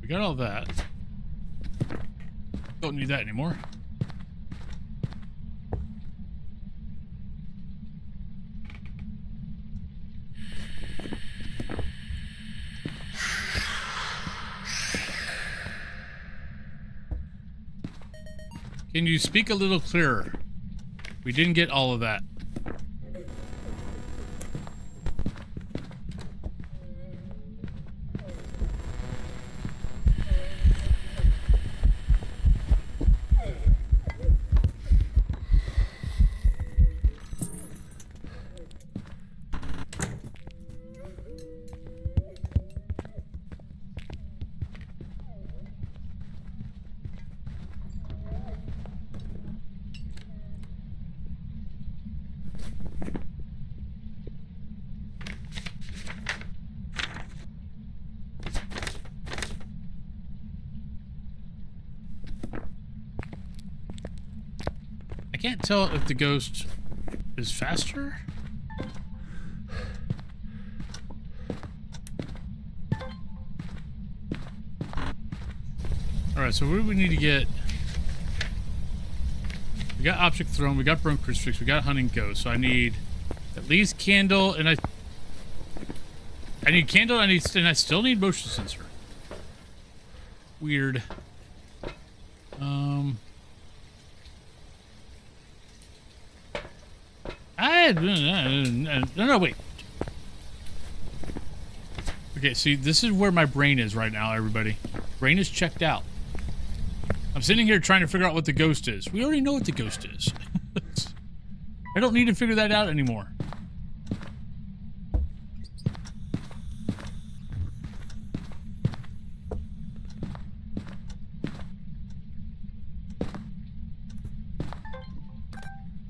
A: We got all that. Don't need that anymore. Can you speak a little clearer? We didn't get all of that. I can't tell if the ghost is faster. Alright, so what do we need to get? We got Object Throne, we got Burn Crucifix, we got Hunting Ghost, so I need at least Candle, and I need Candle, and I still need Motion Sensor. Weird. No, wait. Okay, see, this is where my brain is right now, everybody. Brain is checked out. I'm sitting here trying to figure out what the ghost is. We already know what the ghost is. I don't need to figure that out anymore.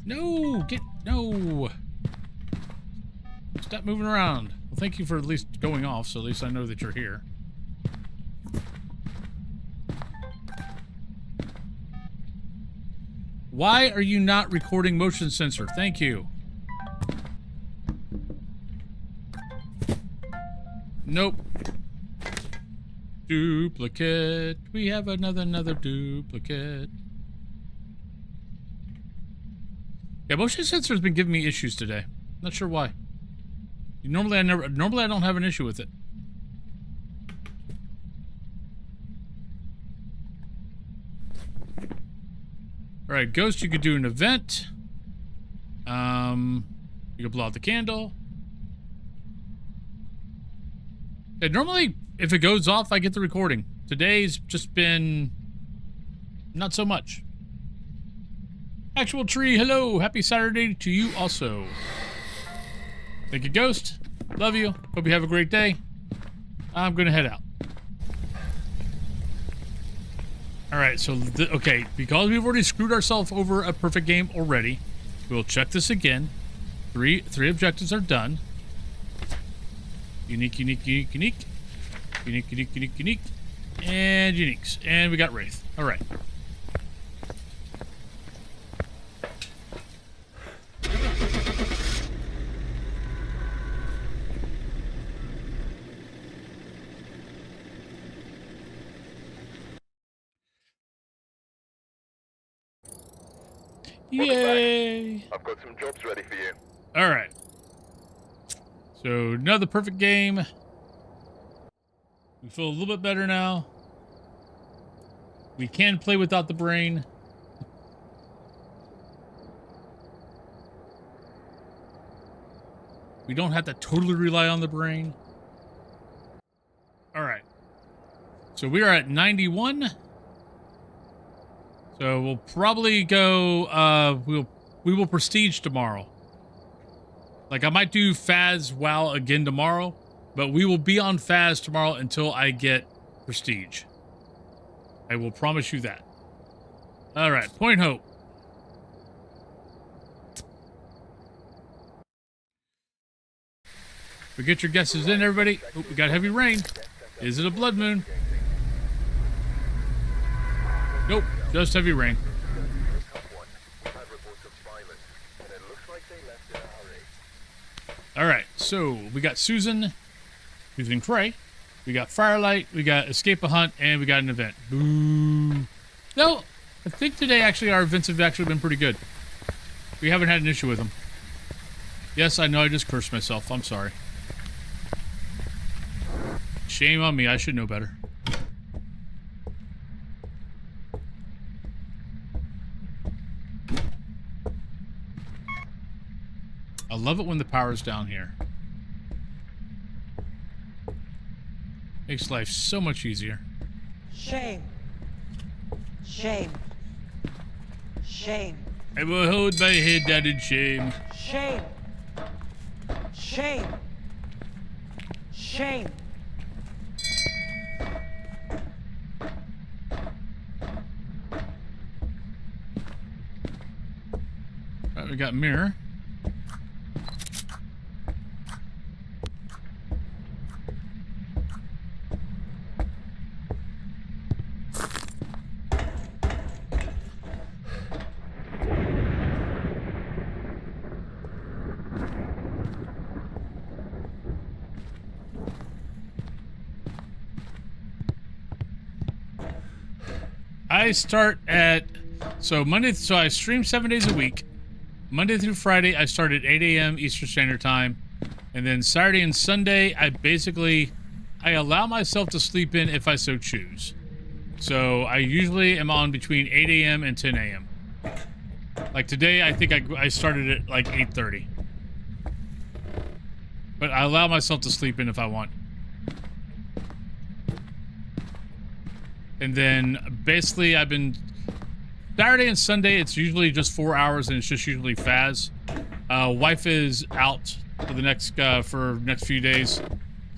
A: No, no. Stop moving around. Well, thank you for at least going off, so at least I know that you're here. Why are you not recording motion sensor? Thank you. Nope. Duplicate. We have another duplicate. Yeah, motion sensor has been giving me issues today. Not sure why. Normally I don't have an issue with it. Alright, Ghost, you could do an event. You could blow out the candle. Yeah, normally, if it goes off, I get the recording. Today's just been not so much. Actual Tree, hello. Happy Saturday to you also. Thank you, Ghost. Love you. Hope you have a great day. I'm going to head out. Alright, so, okay, because we've already screwed ourselves over a perfect game already, we'll check this again. Three objectives are done. Unique. Unique. And uniques. And we got Wraith. All right. Yay!
D: I've got some jobs ready for you.
A: All right. So another perfect game. We feel a little bit better now. We can play without the brain. We don't have to totally rely on the brain. All right. So we are at 91. So we'll probably go, we will prestige tomorrow. Like I might do Phas WoW again tomorrow, but we will be on Phas tomorrow until I get prestige. I will promise you that. All right, Point Hope. We get your guesses in, everybody. Oh, we got heavy rain. Is it a blood moon? Nope, just heavy rain. All right, so we got Susan Cray, we got Firelight, we got Escape a Hunt, and we got an event. Boo. No, I think today actually our events have actually been pretty good. We haven't had an issue with them. Yes, I know I just cursed myself. I'm sorry. Shame on me. I should know better. I love it when the power's down here. Makes life so much easier.
H: Shame. Shame. Shame.
A: I will hold my head down in shame.
H: Shame. Shame. Shame.
A: Right, we got mirror. I start at, so I stream 7 days a week. Monday through Friday, I start at 8 a.m. Eastern Standard Time. And then Saturday and Sunday, I allow myself to sleep in if I so choose. So I usually am on between 8 a.m. and 10 a.m. Like today, I think I started at like 8:30. But I allow myself to sleep in if I want. And then basically Saturday and Sunday, it's usually just 4 hours and it's just usually Phas. Wife is out for the next few days.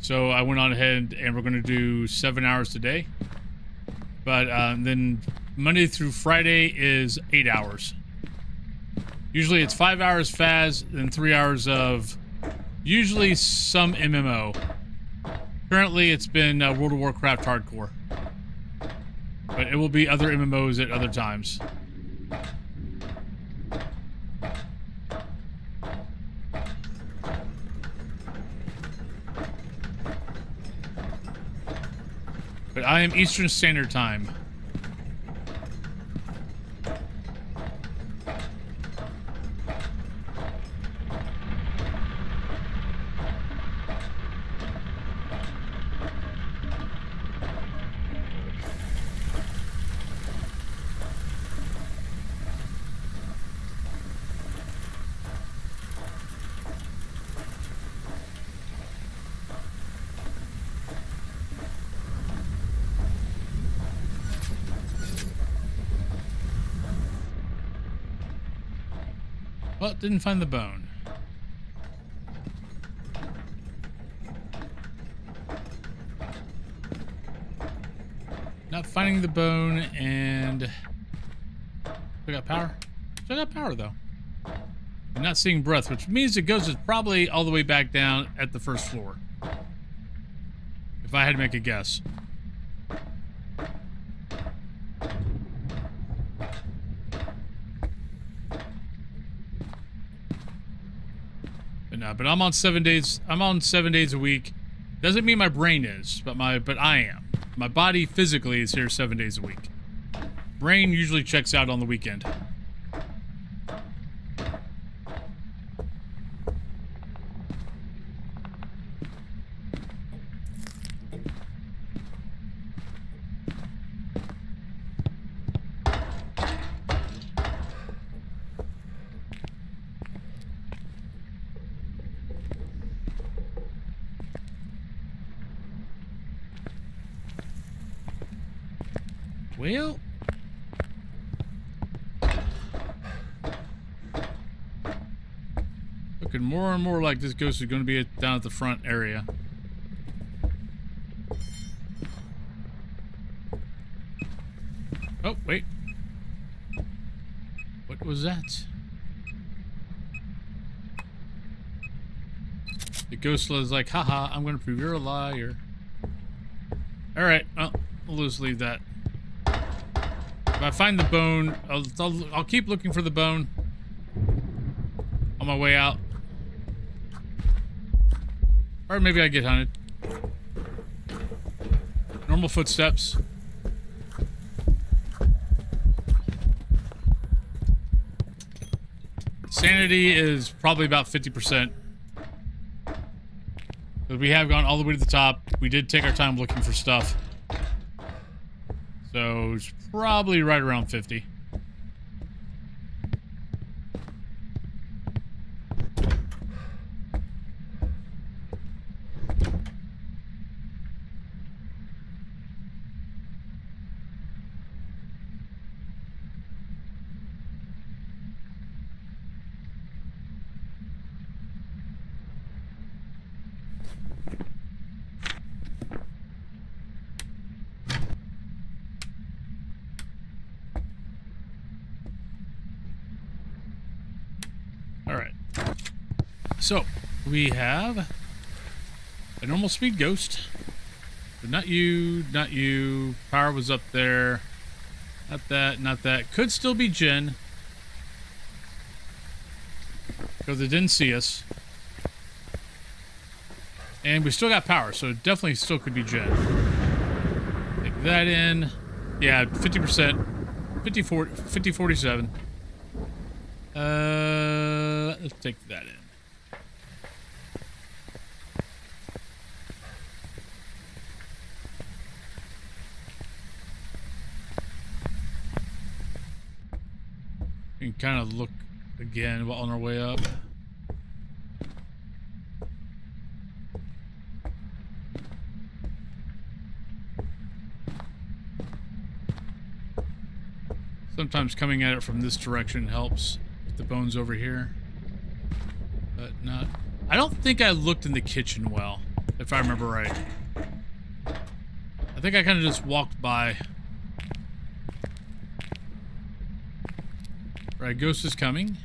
A: So I went on ahead and we're going to do 7 hours today. But then Monday through Friday is 8 hours. Usually it's 5 hours Phas, then 3 hours of usually some MMO. Currently it's been World of Warcraft Hardcore. But it will be other MMOs at other times. But I am Eastern Standard Time. Well, didn't find the bone. Not finding the bone, and I got power. I got power though. I'm not seeing breath, which means it goes probably all the way back down at the first floor. If I had to make a guess. But no, but I'm on 7 days. I'm on 7 days a week. Doesn't mean my brain is, but I am. My body physically is here 7 days a week. Brain usually checks out on the weekend. Well, looking more and more like this ghost is going to be down at the front area. Oh, wait. What was that? The ghost was like, haha, I'm going to prove you're a liar. Alright, well, we'll just leave that. If I find the bone, I'll keep looking for the bone on my way out. Or maybe I get hunted. Normal footsteps. Sanity is probably about 50%. But we have gone all the way to the top. We did take our time looking for stuff. So it's probably right around 50. Alright. So, we have a normal speed ghost. But not you, not you. Power was up there. Not that, not that. Could still be Jen. Because it didn't see us. And we still got power, so it definitely still could be Jen. Take that in. Yeah, 50%. 50, 47. Let's take that in. We can kind of look again while on our way up. Sometimes coming at it from this direction helps. The bones over here. But not... I don't think I looked in the kitchen well, if I remember right. I think I kind of just walked by. Right, ghost is coming.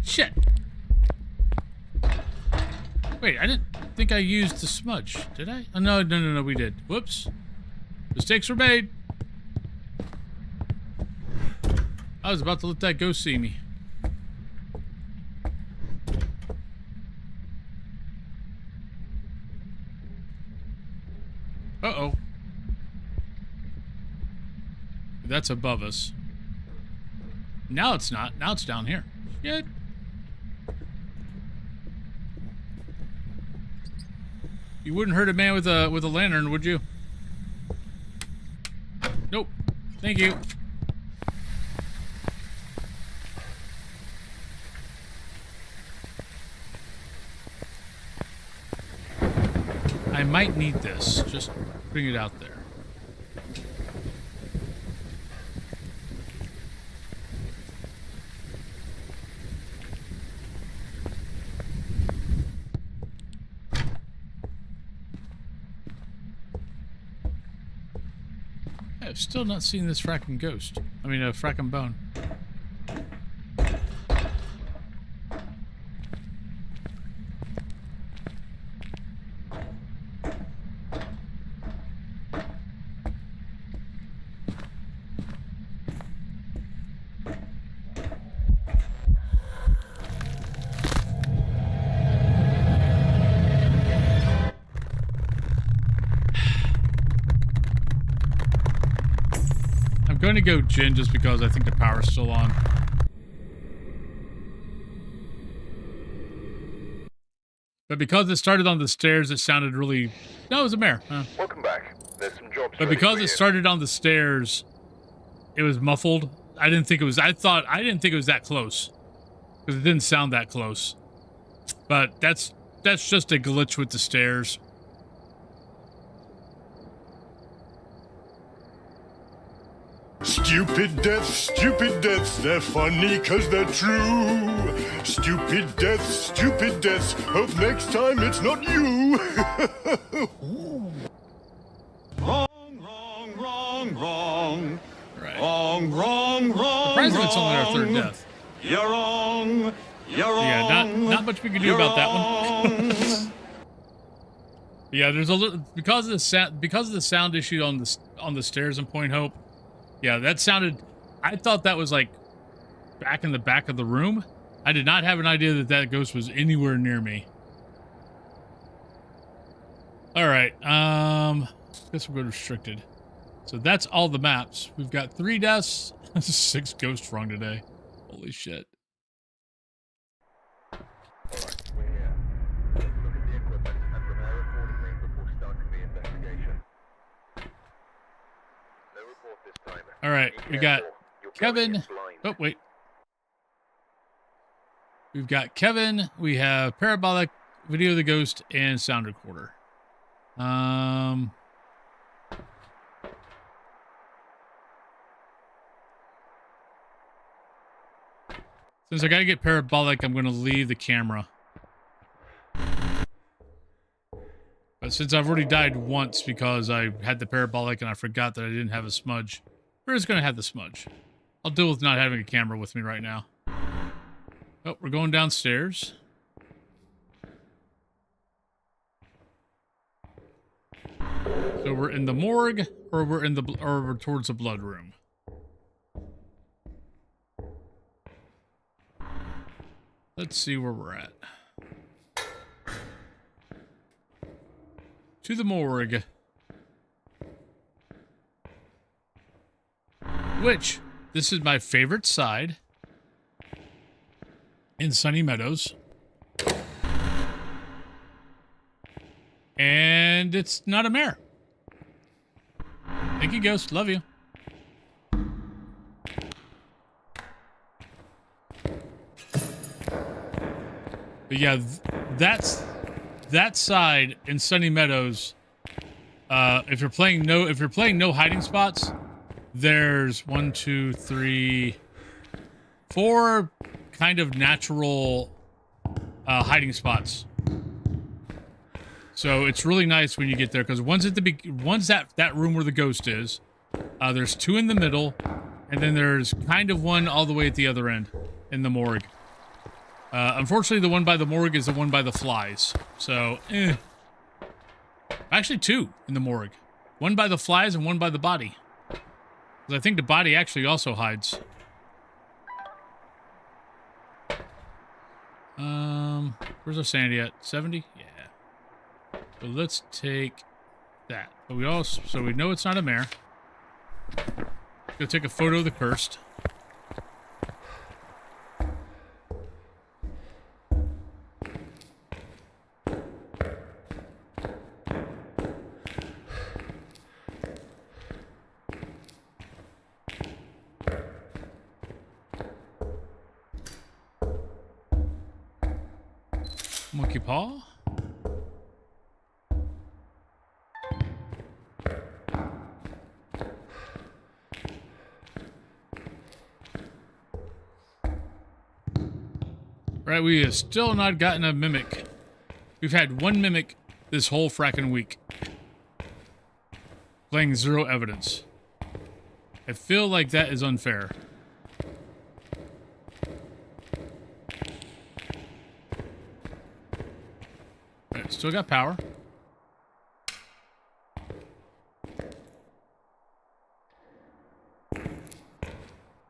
A: Shit! Wait, I didn't think I used the smudge, did I? Oh, no, we did. Whoops. Mistakes were made. I was about to let that ghost see me. Uh-oh. That's above us. Now it's not. Now it's down here. Shit. You wouldn't hurt a man with a lantern, would you? Nope. Thank you. I might need this. Just bring it out there. I've still not seen this fracking ghost. I mean, a fracking bone. going to go Jin just because I think the power's still on. But because it started on the stairs, it sounded really... No, it was a mare. Huh.
D: Welcome back. There's some jobs
A: But
D: ready
A: because
D: for
A: it
D: you.
A: started on the stairs, it was muffled. I didn't think it was... I didn't think it was that close. Because it didn't sound that close. But that's just a glitch with the stairs.
G: Stupid deaths, they're funny 'cause they're true. Stupid deaths, hope next time it's not you.
E: Wrong.
A: Right.
E: Wrong.
A: Surprisingly, it's only our third death.
E: You're wrong.
A: Yeah, not much we can do about that one. Yeah, there's a little because of the sound issue on the stairs in Point Hope. Yeah, that sounded. I thought that was like back in the back of the room. I did not have an idea that ghost was anywhere near me. All right, guess we'll go restricted. So that's all the maps. We've got 3 deaths, 6 ghosts wrong today. Holy shit.
D: Alright, we're here. Take a look at the equipment and prepare accordingly before starting the investigation. No report this time.
A: All right,
D: Be
A: we got
D: careful. You're going
A: Kevin.
D: in blind.
A: Oh, wait. We've got Kevin. We have Parabolic, Video of the Ghost, and Sound Recorder. Since I gotta get Parabolic, I'm gonna leave the camera. But since I've already died once because I had the Parabolic and I forgot that I didn't have a smudge, we're just gonna have the smudge. I'll deal with not having a camera with me right now. Oh, we're going downstairs. So we're in the morgue, or we're towards the blood room. Let's see where we're at. To the morgue. Which, this is my favorite side. In Sunny Meadows. And it's not a mare. Thank you, Ghost. Love you. But yeah, that side in Sunny Meadows. If you're playing no hiding spots, there's 1, 2, 3, 4 kind of natural hiding spots. So it's really nice when you get there because one's that room where the ghost is. There's 2 in the middle, and then there's kind of one all the way at the other end in the morgue. Unfortunately, the one by the morgue is the one by the flies. So, actually 2 in the morgue. One by the flies and one by the body. Because I think the body actually also hides. Where's our sanity at? 70? Yeah. So let's take that. But so we know it's not a mare. Go take a photo of the cursed. Monkey paw. Right, we have still not gotten a mimic. We've had 1 mimic this whole fracking week. Playing 0 evidence. I feel like that is unfair. Right, still got power.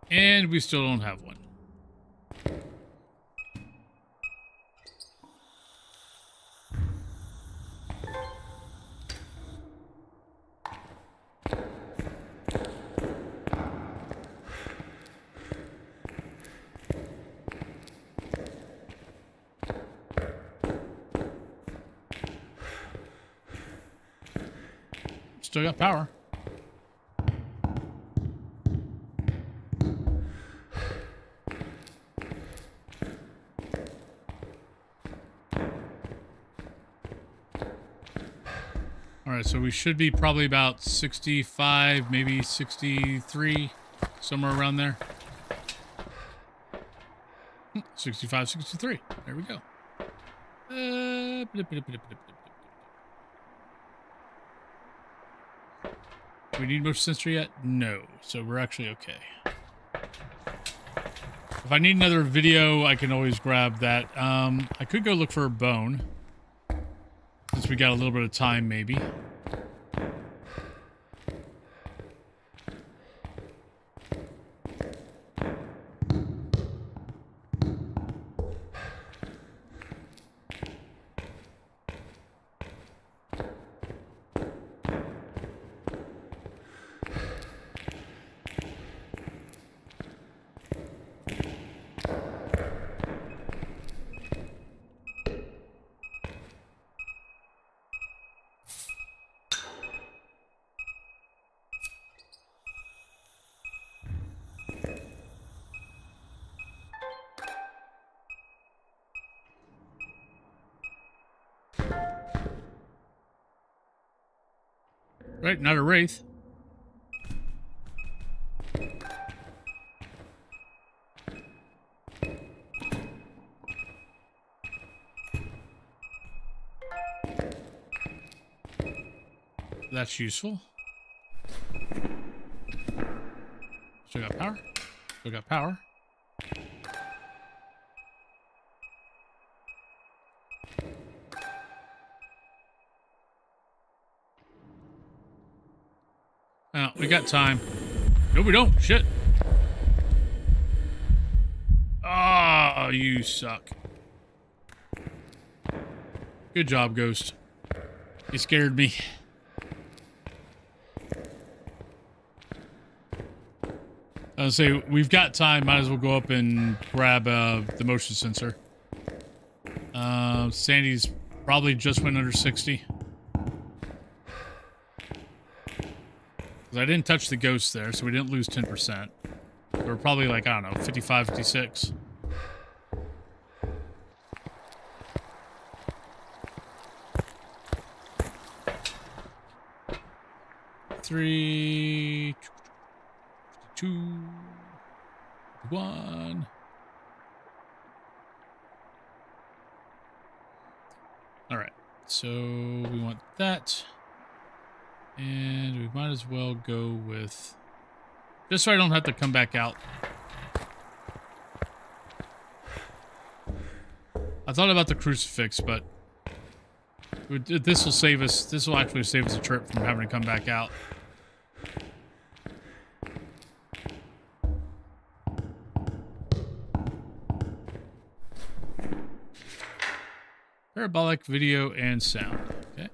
A: And we still don't have one. still got power. All right, so we should be probably about 65, maybe 63, somewhere around there. 65, 63. There we go. Do we need motion sensor yet? No. So we're actually okay. If I need another video, I can always grab that. I could go look for a bone. Since we got a little bit of time, maybe. Right, not a wraith. That's useful. Still got power. Still got power. Oh, we got time. No, we don't. Shit. Oh, you suck. Good job, Ghost. You scared me. I was say we've got time. Might as well go up and grab the motion sensor. Sandy's probably just went under 60. I didn't touch the ghost there, so we didn't lose 10%. We're probably like, I don't know, 55, 56. Three, 2, 1. All right, so we want that. And we might as well go with... just so I don't have to come back out. I thought about the crucifix, but... this will save us... this will actually save us a trip from having to come back out. Parabolic video and sound. Okay.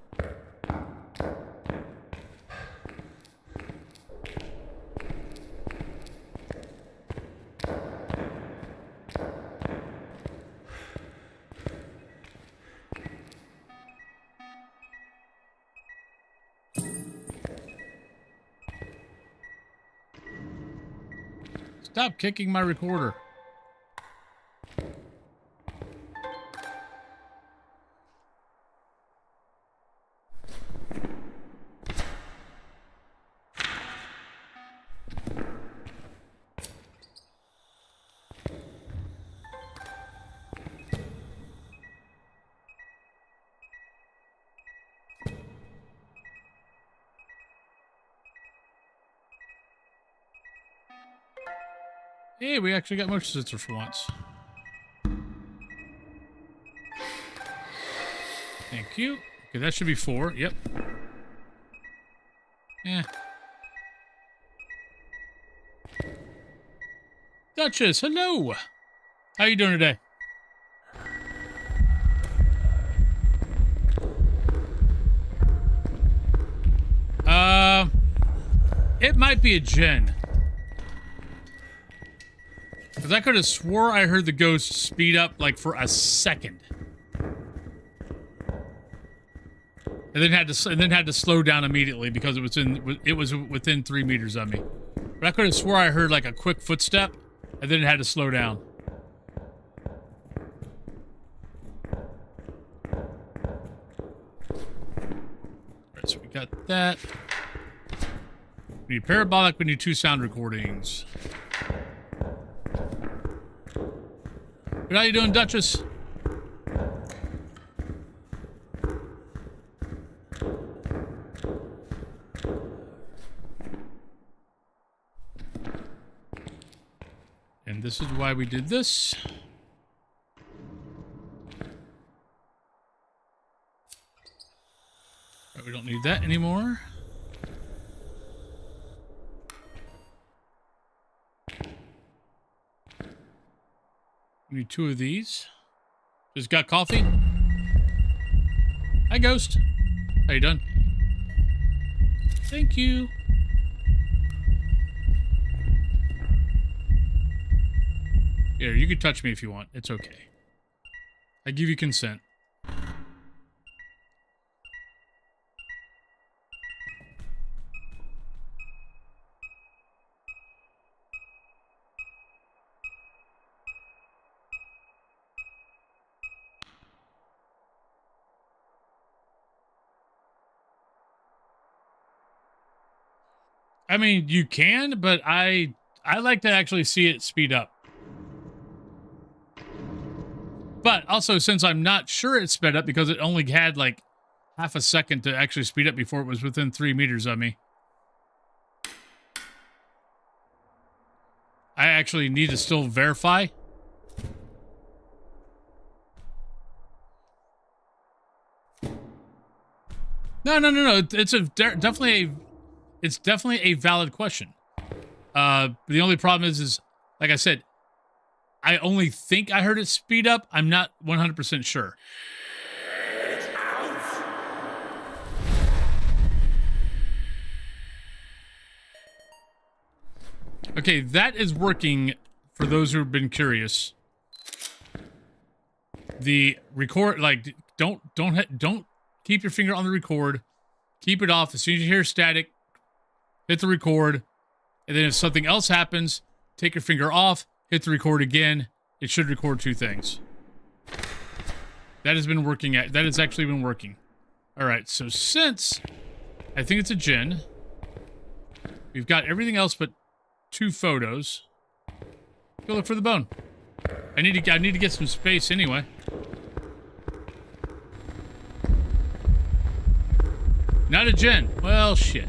A: Stop kicking my recorder. Hey, we actually got motion sensor for once. Thank you. Okay, that should be 4. Yep. Yeah. Duchess, hello. How you doing today? It might be a Jen. Because I could have swore I heard the ghost speed up like for a second. and then had to slow down immediately because it was within 3 meters of me. But I could have swore I heard like a quick footstep, and then it had to slow down. Alright, so we got that. We need parabolic, we need 2 sound recordings. How you doing, Duchess? And this is why we did this. Right, we don't need that anymore. We need 2 of these. Just got coffee. Hi, Ghost. How you doing? Thank you. Here, you can touch me if you want. It's okay. I give you consent. I mean, you can, but I like to actually see it speed up. But also, since I'm not sure it sped up because it only had like half a second to actually speed up before it was within 3 meters of me, I actually need to still verify. No. It's definitely a valid question. The only problem is like I said, I only think I heard it speed up. I'm not 100% sure. Okay, that is working for those who have been curious. The record, like, don't keep your finger on the record. Keep it off. As soon as you hear static, hit the record. And then if something else happens, take your finger off, hit the record again. It should record 2 things. That has been working. That has actually been working. All right, so since I think it's a Jinn, we've got everything else but 2 photos. Go look for the bone. I need to get some space anyway. Not a Jinn. Well, shit.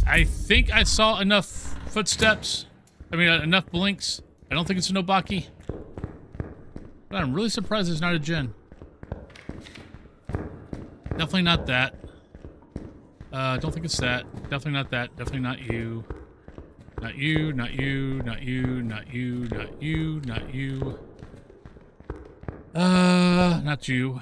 A: I think I saw enough footsteps. I mean, enough blinks. I don't think it's a Nobaki. But I'm really surprised it's not a Jinn. Definitely not that. Don't think it's that. Definitely not that. Definitely not you. Not you, not you, not you, not you, not you, not you. Not you.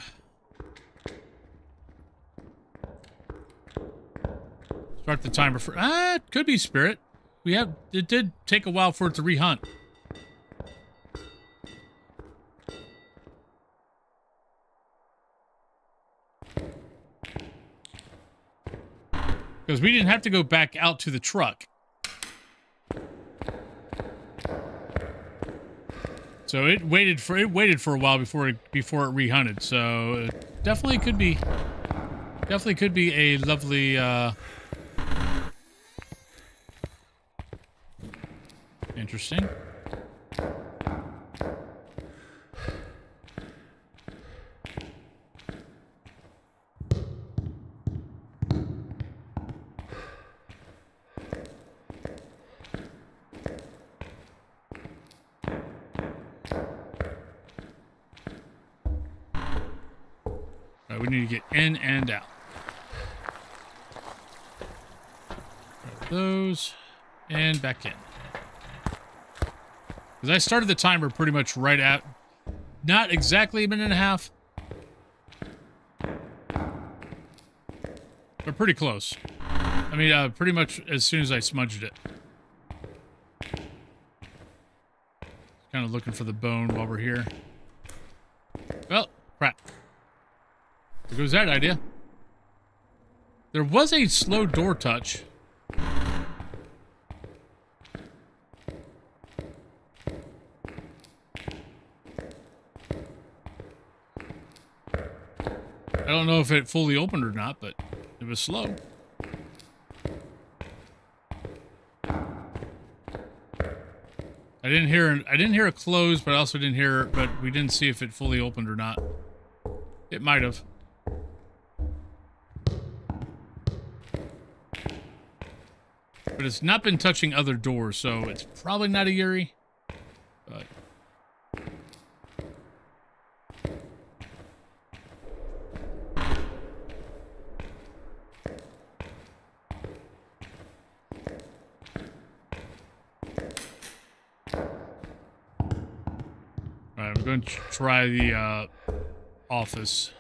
A: Start the timer for... it could be Spirit. It did take a while for it to rehunt. Because we didn't have to go back out to the truck. So it waited for a while before it rehunted. So it definitely could be a lovely interesting. All right, we need to get in and out. Those and back in. Because I started the timer pretty much right at, not exactly a minute and a half, but pretty close. I mean, pretty much as soon as I smudged it. Kind of looking for the bone while we're here. Well, crap. There goes that idea. There was a slow door touch. I don't know if it fully opened or not, but it was slow. I didn't hear it close, but I also didn't hear, but we didn't see if it fully opened or not. It might have. But it's not been touching other doors, so it's probably not a Yuri. But alright, we're going to try the office.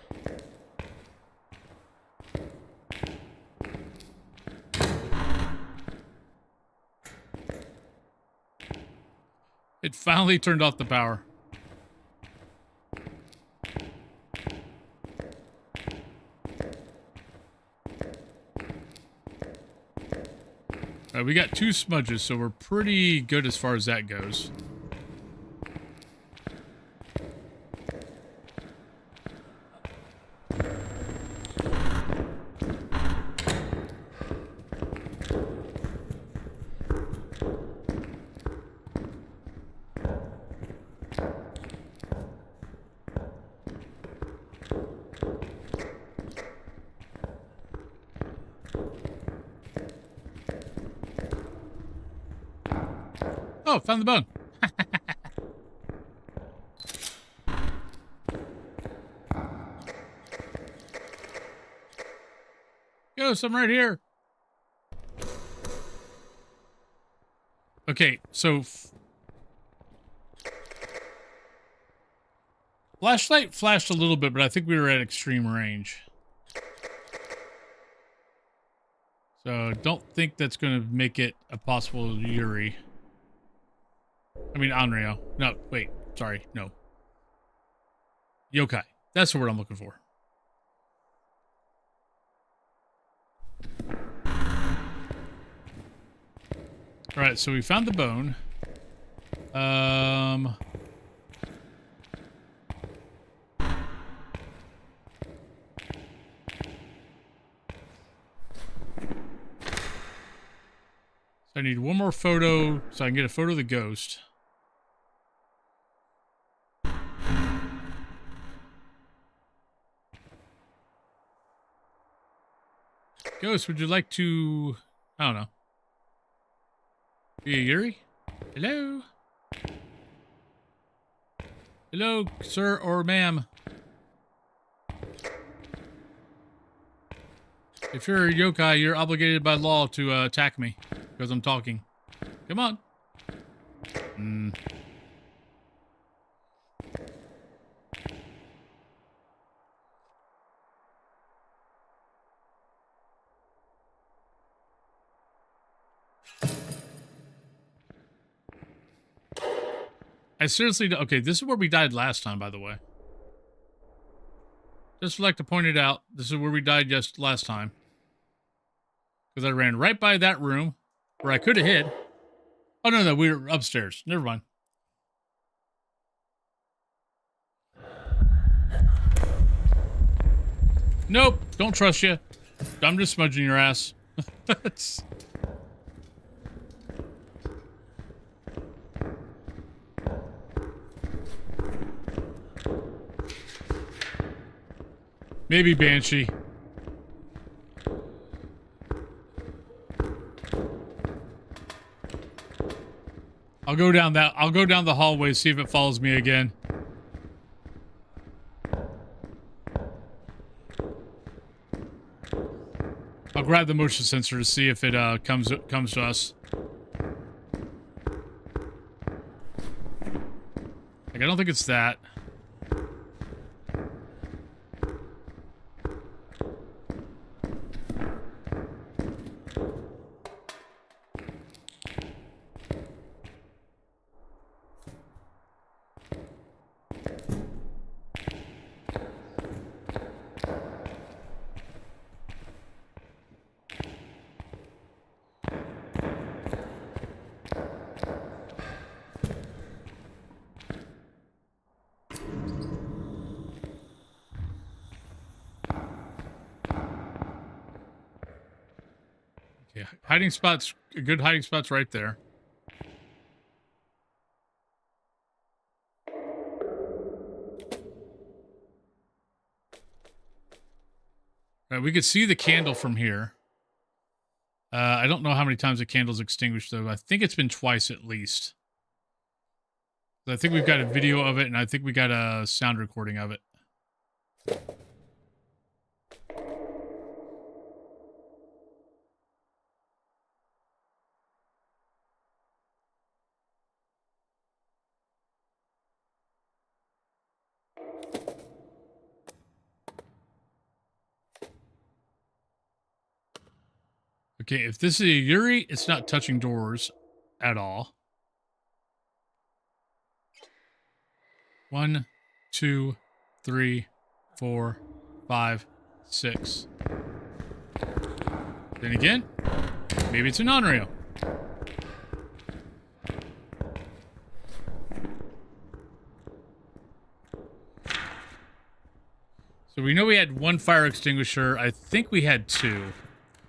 A: It finally turned off the power. We got 2 smudges, so we're pretty good as far as that goes. Oh, found the bone. Yo, some right here. Okay, so flashlight flashed a little bit, but I think we were at extreme range. So don't think that's going to make it a possible Yuri. I mean, Anrio. No, wait. Sorry. No. Yokai. That's the word I'm looking for. Alright, so we found the bone. So I need one more photo so I can get a photo of the ghost. Ghost, would you like to, I don't know, be a Yuri? Hello? Hello, sir or ma'am. If you're a yokai, you're obligated by law to attack me because I'm talking. Come on. I seriously don't. Okay, this is where we died last time, by the way. Just like to point it out, this is where we died just last time. Because I ran right by that room where I could have hid. Oh, no, we were upstairs. Never mind. Nope, don't trust you. I'm just smudging your ass. Maybe Banshee. I'll go down the hallway, see if it follows me again. I'll grab the motion sensor to see if it comes to us. Like, I don't think it's that. Yeah, hiding spots, good hiding spots right there. All right, we could see the candle from here. I don't know how many times the candle's extinguished, though. I think it's been twice at least. I think we've got a video of it, and I think we got a sound recording of it. Okay, if this is a Yuri, it's not touching doors at all. 1, 2, 3, 4, 5, 6. Then again, maybe it's a non-rail. So we know we had one fire extinguisher. I think we had 2.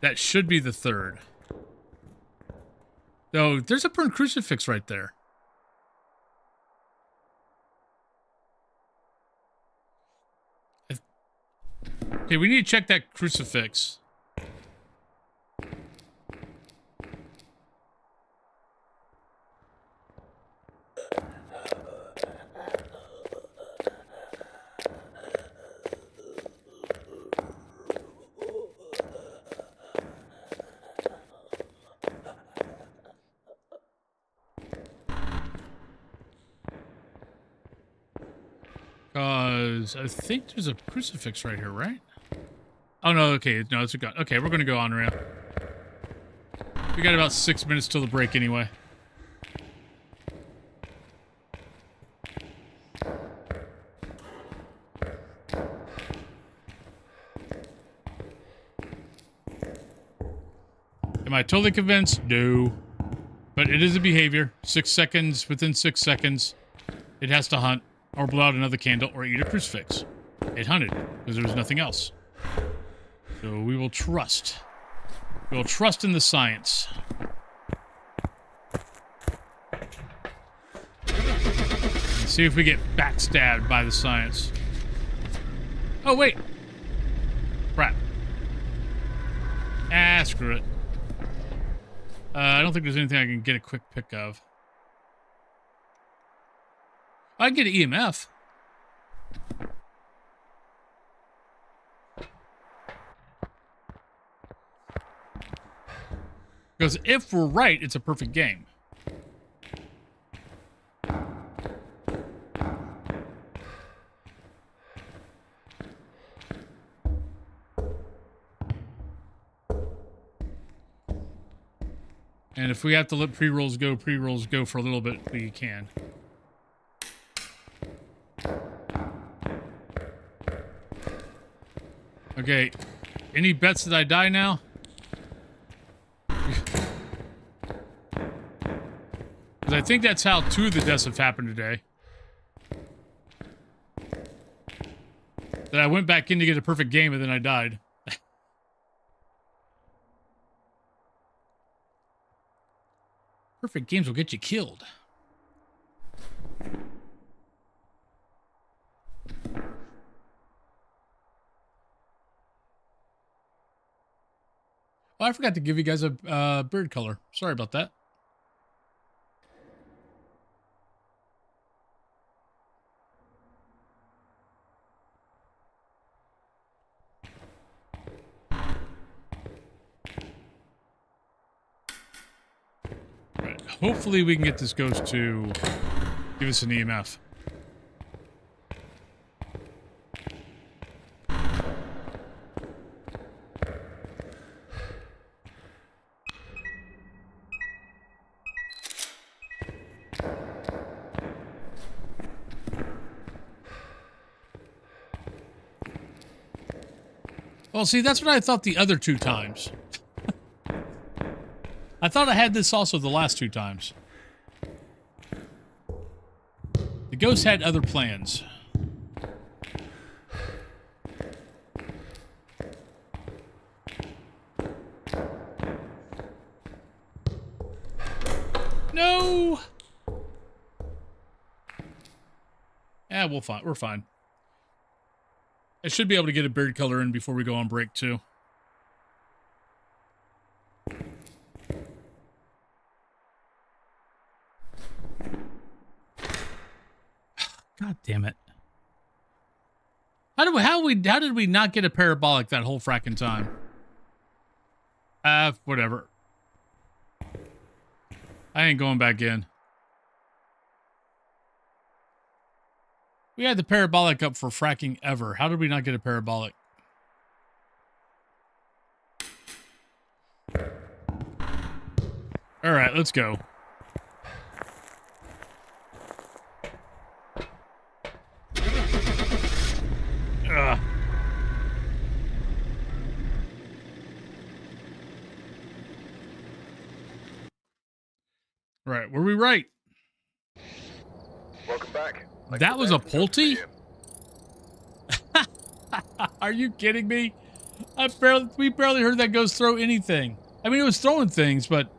A: That should be the 3rd. Oh, there's a burned crucifix right there. Okay, we need to check that crucifix. Because I think there's a crucifix right here, right? Oh, no, okay. No, it's a gun. Okay, we're going to go on rail. We got about 6 minutes till the break anyway. Am I totally convinced? No. But it is a behavior. 6 seconds, within 6 seconds, it has to hunt, or blow out another candle, or eat a crucifix. It hunted, because there was nothing else. So we will trust. We will trust in the science. And see if we get backstabbed by the science. Oh, wait. Crap. Ah, screw it. I don't think there's anything I can get a quick pick of. I can get an EMF. Because if we're right, it's a perfect game. And if we have to let pre-rolls go for a little bit, we can. Okay, any bets that I die now? Because I think that's how 2 of the deaths have happened today. That I went back in to get a perfect game and then I died. Perfect games will get you killed. Oh, I forgot to give you guys a bird color. Sorry about that. Right. Hopefully we can get this ghost to give us an EMF. Well, see, that's what I thought the other 2 times. I thought I had this also the last 2 times. The ghost had other plans. No! Yeah, we're fine. I should be able to get a beard color in before we go on break, too. God damn it. How did we not get a parabolic that whole fracking time? Whatever. I ain't going back in. We had the parabolic up for fracking ever. How did we not get a parabolic? All right, let's go. Ugh. Right, were we right?
D: Welcome back.
A: That was a Pulte? Are you kidding me? We barely heard that ghost throw anything. I mean, it was throwing things, but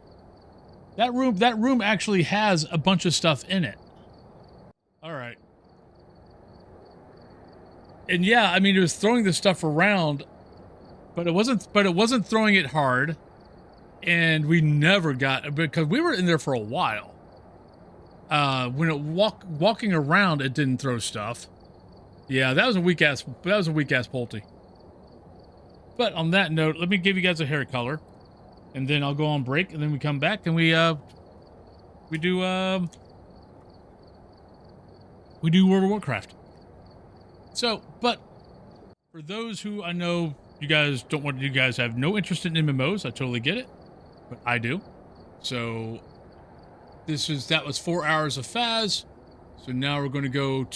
A: that room actually has a bunch of stuff in it. All right. And yeah, I mean, it was throwing the stuff around, but it wasn't throwing it hard. And we never got, because we were in there for a while. When it walking around, it didn't throw stuff. Yeah, that was a weak ass Pulte. But on that note, let me give you guys a hair color, and then I'll go on break, and then we come back and we do World of Warcraft. So, but for those who I know you guys have no interest in MMOs, I totally get it, but I do. So that was 4 hours of Phas. So now we're going to go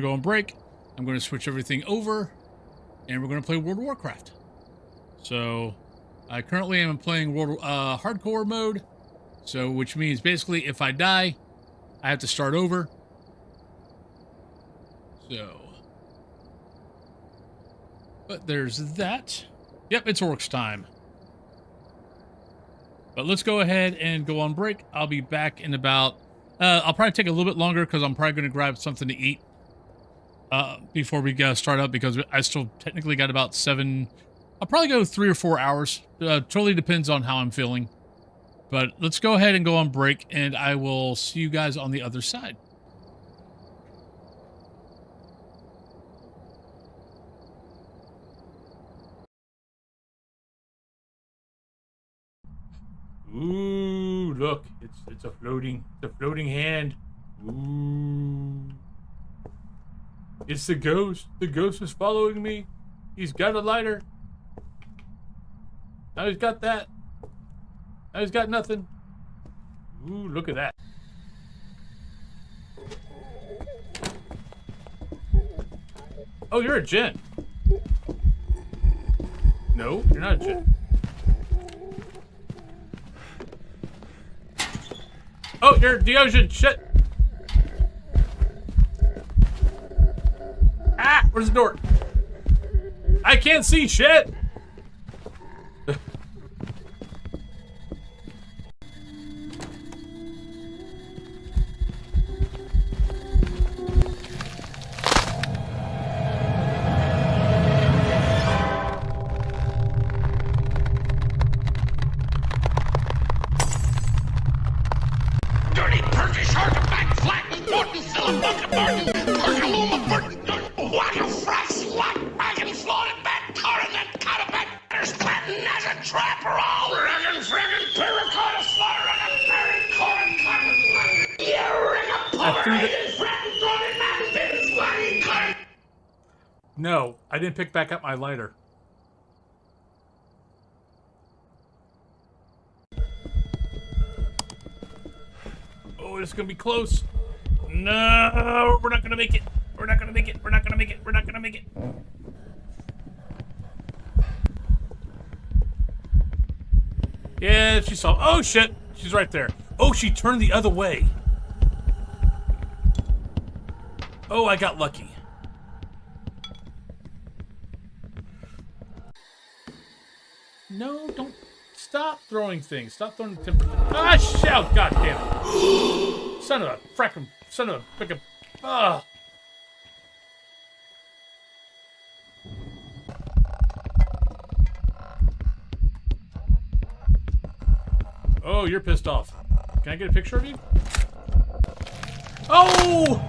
A: on break. I'm going to switch everything over, and we're going to play World of Warcraft. So I currently am playing hardcore mode. So which means basically if I die, I have to start over. So, but there's that. Yep, it's Orcs time. But let's go ahead and go on break. I'll be back in about... I'll probably take a little bit longer because I'm probably going to grab something to eat before we start up, because I still technically got about 7... I'll probably go 3 or 4 hours. Totally depends on how I'm feeling. But let's go ahead and go on break, and I will see you guys on the other side. Ooh, look, it's a floating hand. Ooh. It's the ghost. The ghost is following me. He's got a lighter. Now he's got that. Now he's got nothing. Ooh, look at that. Oh, you're a Djinn. No, you're not a Djinn. Oh, you're Deogen. Shit. Ah, where's the door? I can't see shit.
E: Dirty Turkish artifact, flat, important, Philip Martin, Martin, what a fresh, lot, wagon, floated back, tar, and that cut a back, there's Clanton as a trapper, all riggin', friggin', terracotta, slaughter, and a berry, corn, cotton, you ring a power, friend, throwing my fins, wagon, cutting.
A: No, I didn't pick back up my lighter. Oh, it's gonna be close. No, we're not gonna make it. We're not gonna make it. We're not gonna make it. We're not gonna make it. Yeah, she saw. Oh shit, she's right there. Oh, she turned the other way. Oh, I got lucky. No, don't stop throwing things. Stop throwing timber. Ah, shout! God damn it! Son of a frickin', son of a frickin'. Ah! Oh, you're pissed off. Can I get a picture of you? Oh!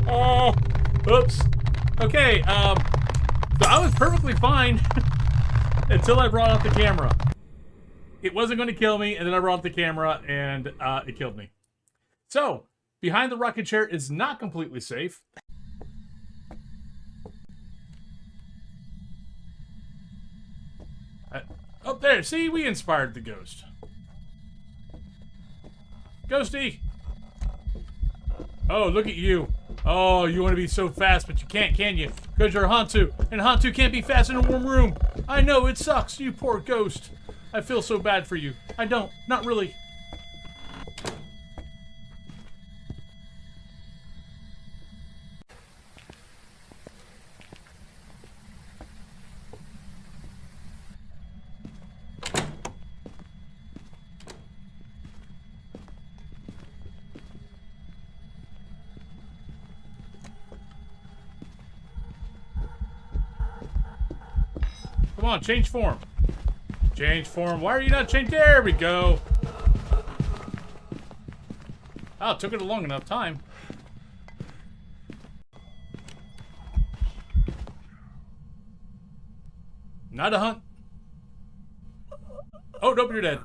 A: Oh, oops. Okay, so I was perfectly fine until I brought out the camera. It wasn't going to kill me, and then I brought out the camera, and it killed me. So, behind the rocket chair is not completely safe. Up there, see, we inspired the ghost. Ghosty! Oh, look at you. Oh, you want to be so fast, but you can't, can you? Because you're a Hantu, and Hantu can't be fast in a warm room. I know, it sucks, you poor ghost. I feel so bad for you. I don't, not really. Come on, change form. Change form. Why are you not changed? There we go. Oh, it took it a long enough time. Not a hunt. Oh, nope, you're dead.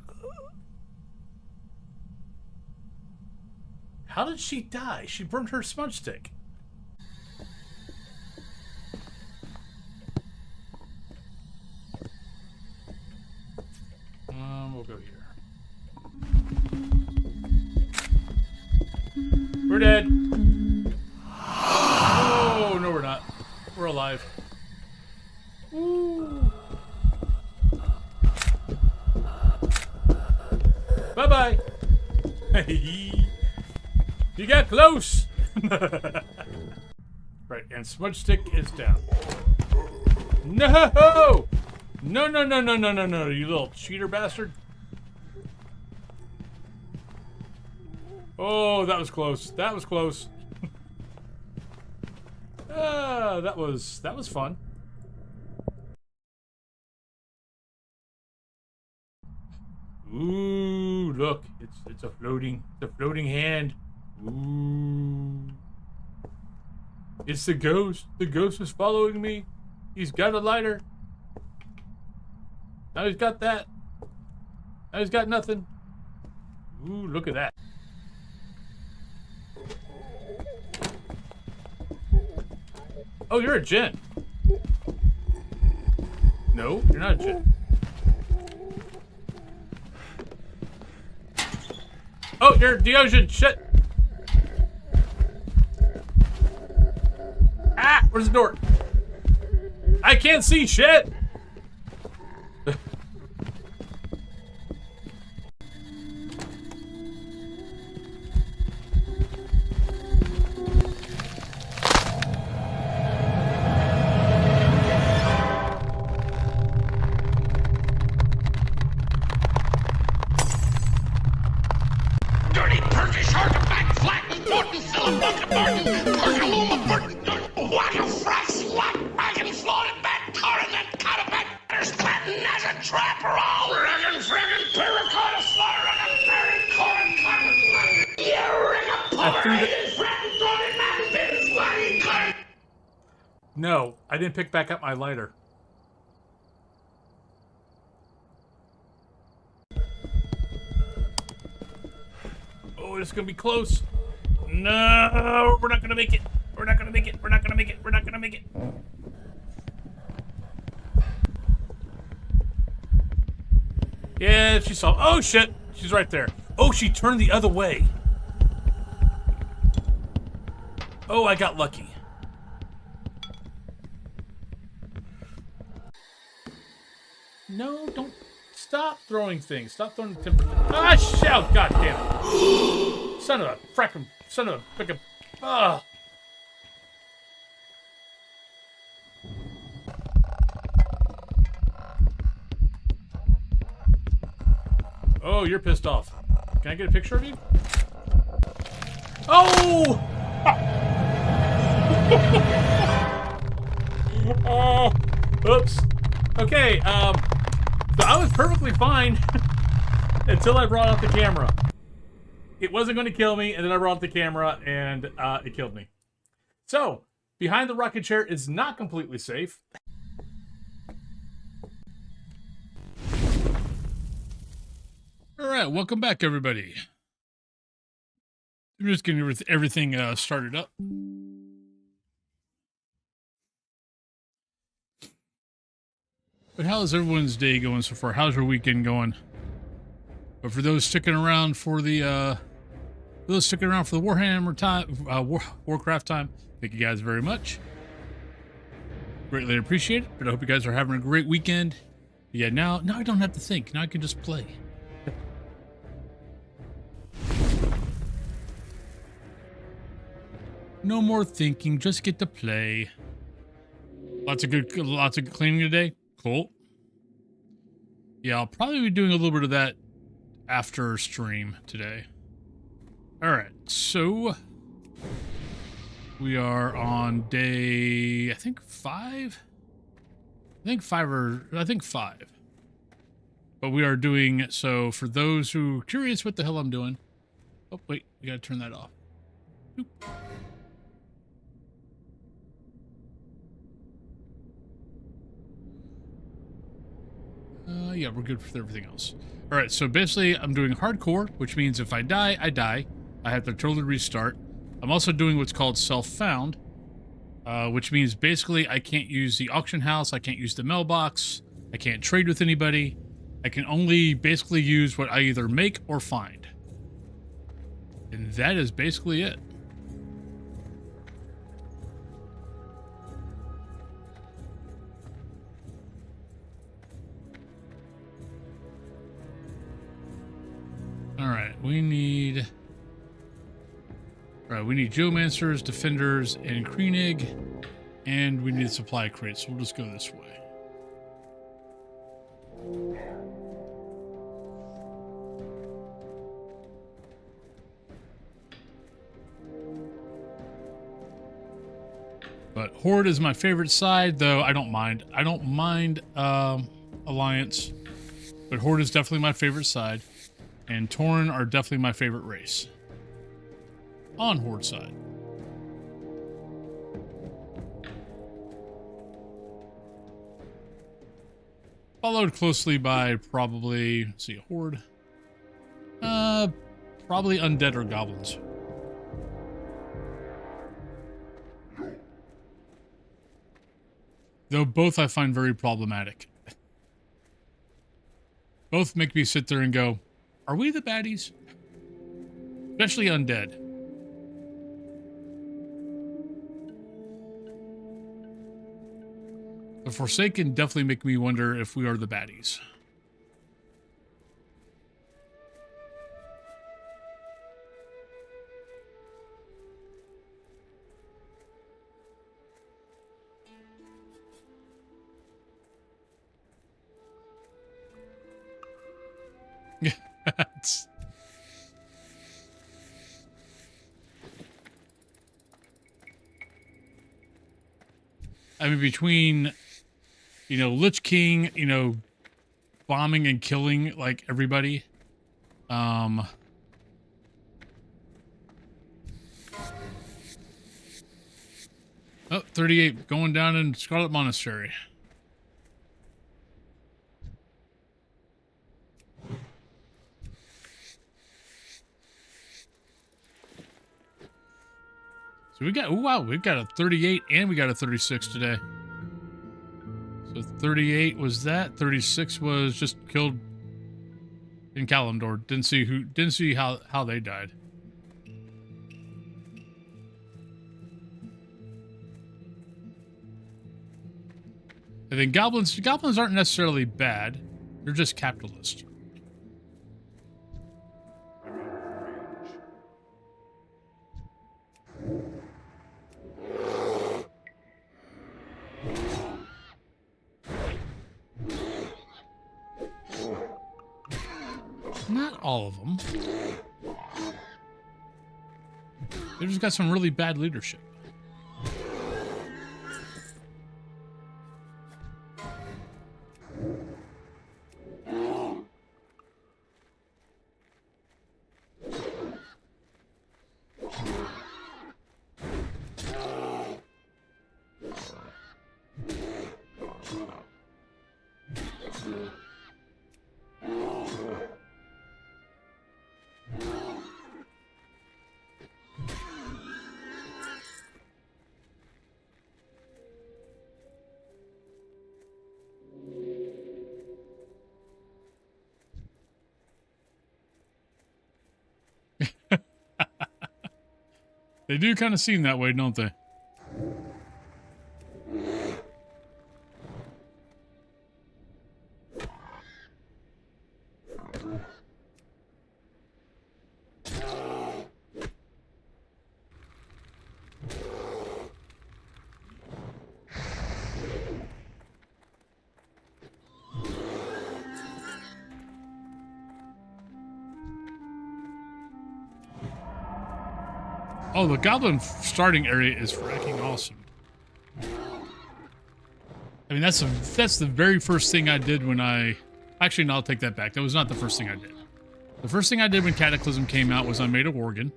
A: How did she die? She burned her smudge stick. We'll go here. We're dead. Oh, no, we're not. We're alive. Woo. Bye-bye. You got close. Right, and smudge stick is down. No! No, no, no, no, no, no, no, you little cheater bastard. Oh, that was close. That was close. That was fun. Ooh, look, it's a floating hand. Ooh. It's the ghost. The ghost is following me. He's got a lighter. Now he's got that. Now he's got nothing. Ooh, look at that. Oh, you're a Jinn. No, you're not a Jinn. Oh, you're a Deogen. Shit. Ah, where's the door? I can't see shit.
E: Dirty Turkish artifact, flattened, Thornton, Philip, Martin, Perkaluma, Burton, Waka, Frack, Slot, Wagon, Floated, Bat, Tar, and that Cotabat, there's Clanton, as a trapper, all Regan, Friggin, Terracotta, Slaughter, and a Parent, Corin, Cotton, you ring a power, Fratton, Thornton, Matt, Bins, Wagon, Cotton.
A: No, I didn't pick back up my lighter. Oh, it's gonna be close. No, we're not gonna make it. We're not gonna make it. We're not gonna make it. We're not gonna make it. Yeah, she saw. Oh shit, she's right there. Oh, she turned the other way. Oh, I got lucky. No, don't. Stop throwing things. Stop throwing timber. Ah, shout! God damn it! Son of a frickin', son of a frickin'. Ah! Oh, you're pissed off. Can I get a picture of you? Oh! Oh, oops. Okay, so I was perfectly fine until I brought out the camera. It wasn't going to kill me, and then I brought out the camera, and it killed me. So, behind the rocket chair is not completely safe. All right, welcome back, everybody. I'm just getting everything started up. But how is everyone's day going so far? How's your weekend going? But for those sticking around for the Warhammer time, Warcraft time, thank you guys very much. Greatly appreciate it. But I hope you guys are having a great weekend. Yeah, now I don't have to think. Now I can just play. No more thinking, just get to play. Lots of cleaning today. Cool. Yeah, I'll probably be doing a little bit of that after stream today. All right, so we are on day, I think 5. I think 5. But we are doing, so for those who are curious what the hell I'm doing. Oh, wait, we gotta turn that off. Oop. Yeah, we're good for everything else. All right, so basically I'm doing hardcore, which means if I die, I die. I have to totally restart. I'm also doing what's called self-found, which means basically I can't use the auction house, I can't use the mailbox, I can't trade with anybody. I can only basically use what I either make or find. And that is basically it. Alright, we need Geomancers, Defenders, and Kreenig, and we need supply crates, so we'll just go this way. But Horde is my favorite side, though I don't mind. I don't mind Alliance, but Horde is definitely my favorite side. And Tauren are definitely my favorite race. On Horde side. Followed closely by probably, let's see, Horde. Probably Undead or Goblins. Though both I find very problematic. Both make me sit there and go, are we the baddies? Especially Undead. The Forsaken definitely make me wonder if we are the baddies. I mean, between, Lich King, bombing and killing, like, everybody. Oh, 38, going down in Scarlet Monastery. So we got, oh wow, we've got a 38 and we got a 36 today. So 38 was that, 36 was just killed in Kalimdor. Didn't see how they died. And then goblins aren't necessarily bad. They're just capitalist. Not all of them. They've just got some really bad leadership. They do kind of seem that way, don't they? Oh, the goblin starting area is fracking awesome. I mean, that's the very first thing I did when I... Actually, no, I'll take that back. That was not the first thing I did. The first thing I did when Cataclysm came out was I made a Worgen.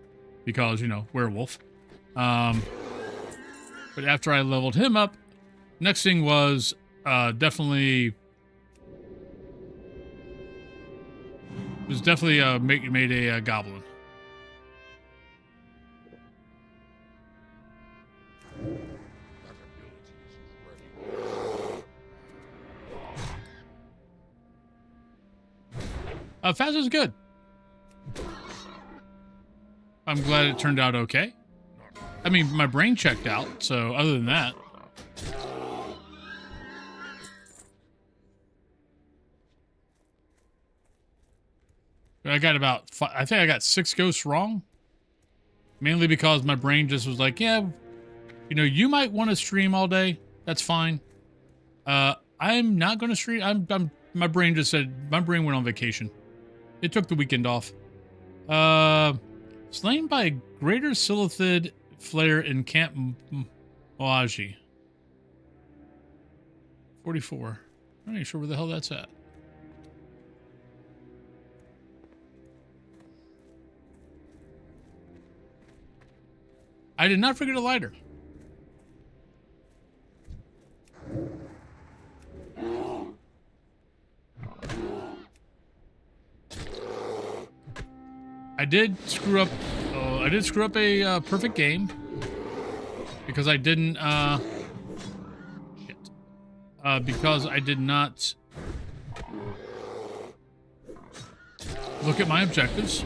A: Because, you know, werewolf. But after I leveled him up, next thing was definitely made a goblin. Phasmo's good. I'm glad it turned out okay. I mean, my brain checked out, so other than that. I got about, I think I got 6 ghosts wrong. Mainly because my brain just was like, yeah, you know, you might want to stream all day. That's fine. I'm not going to stream. My brain just said, my brain went on vacation. It took the weekend off. Slain by a greater Silithid flare in Camp Moaji. 44. I'm not even sure where the hell that's at. I did not forget a lighter. I did screw up a perfect game because I didn't because I did not look at my objectives.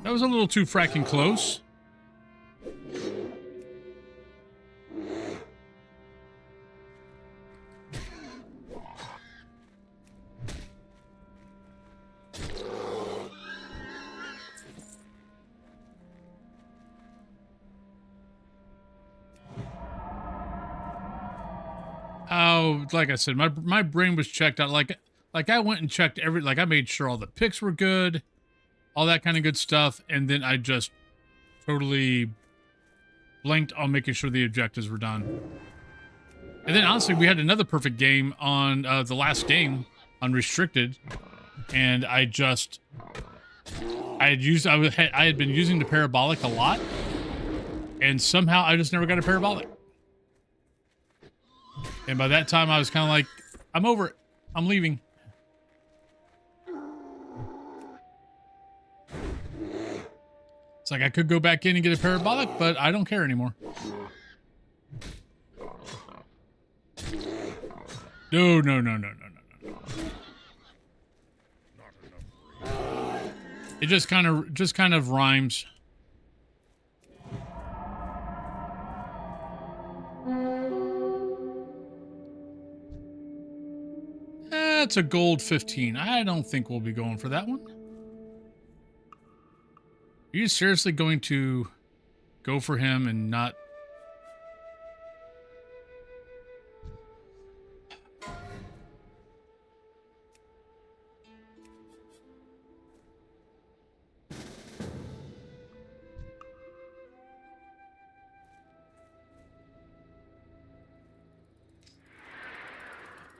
A: That was a little too fracking close. Oh, like I said, my brain was checked out. Like I went and checked I made sure all the picks were good. All that kind of good stuff, and then I just totally blanked on making sure the objectives were done. And then honestly, we had another perfect game on the last game on Restricted, and I had been using the parabolic a lot, and somehow I just never got a parabolic. And by that time, I was kind of like, I'm over it. I'm leaving. It's like I could go back in and get a parabolic, but I don't care anymore. No. It just kind of rhymes. That's a gold 15. I don't think we'll be going for that one. Are you seriously going to go for him and not...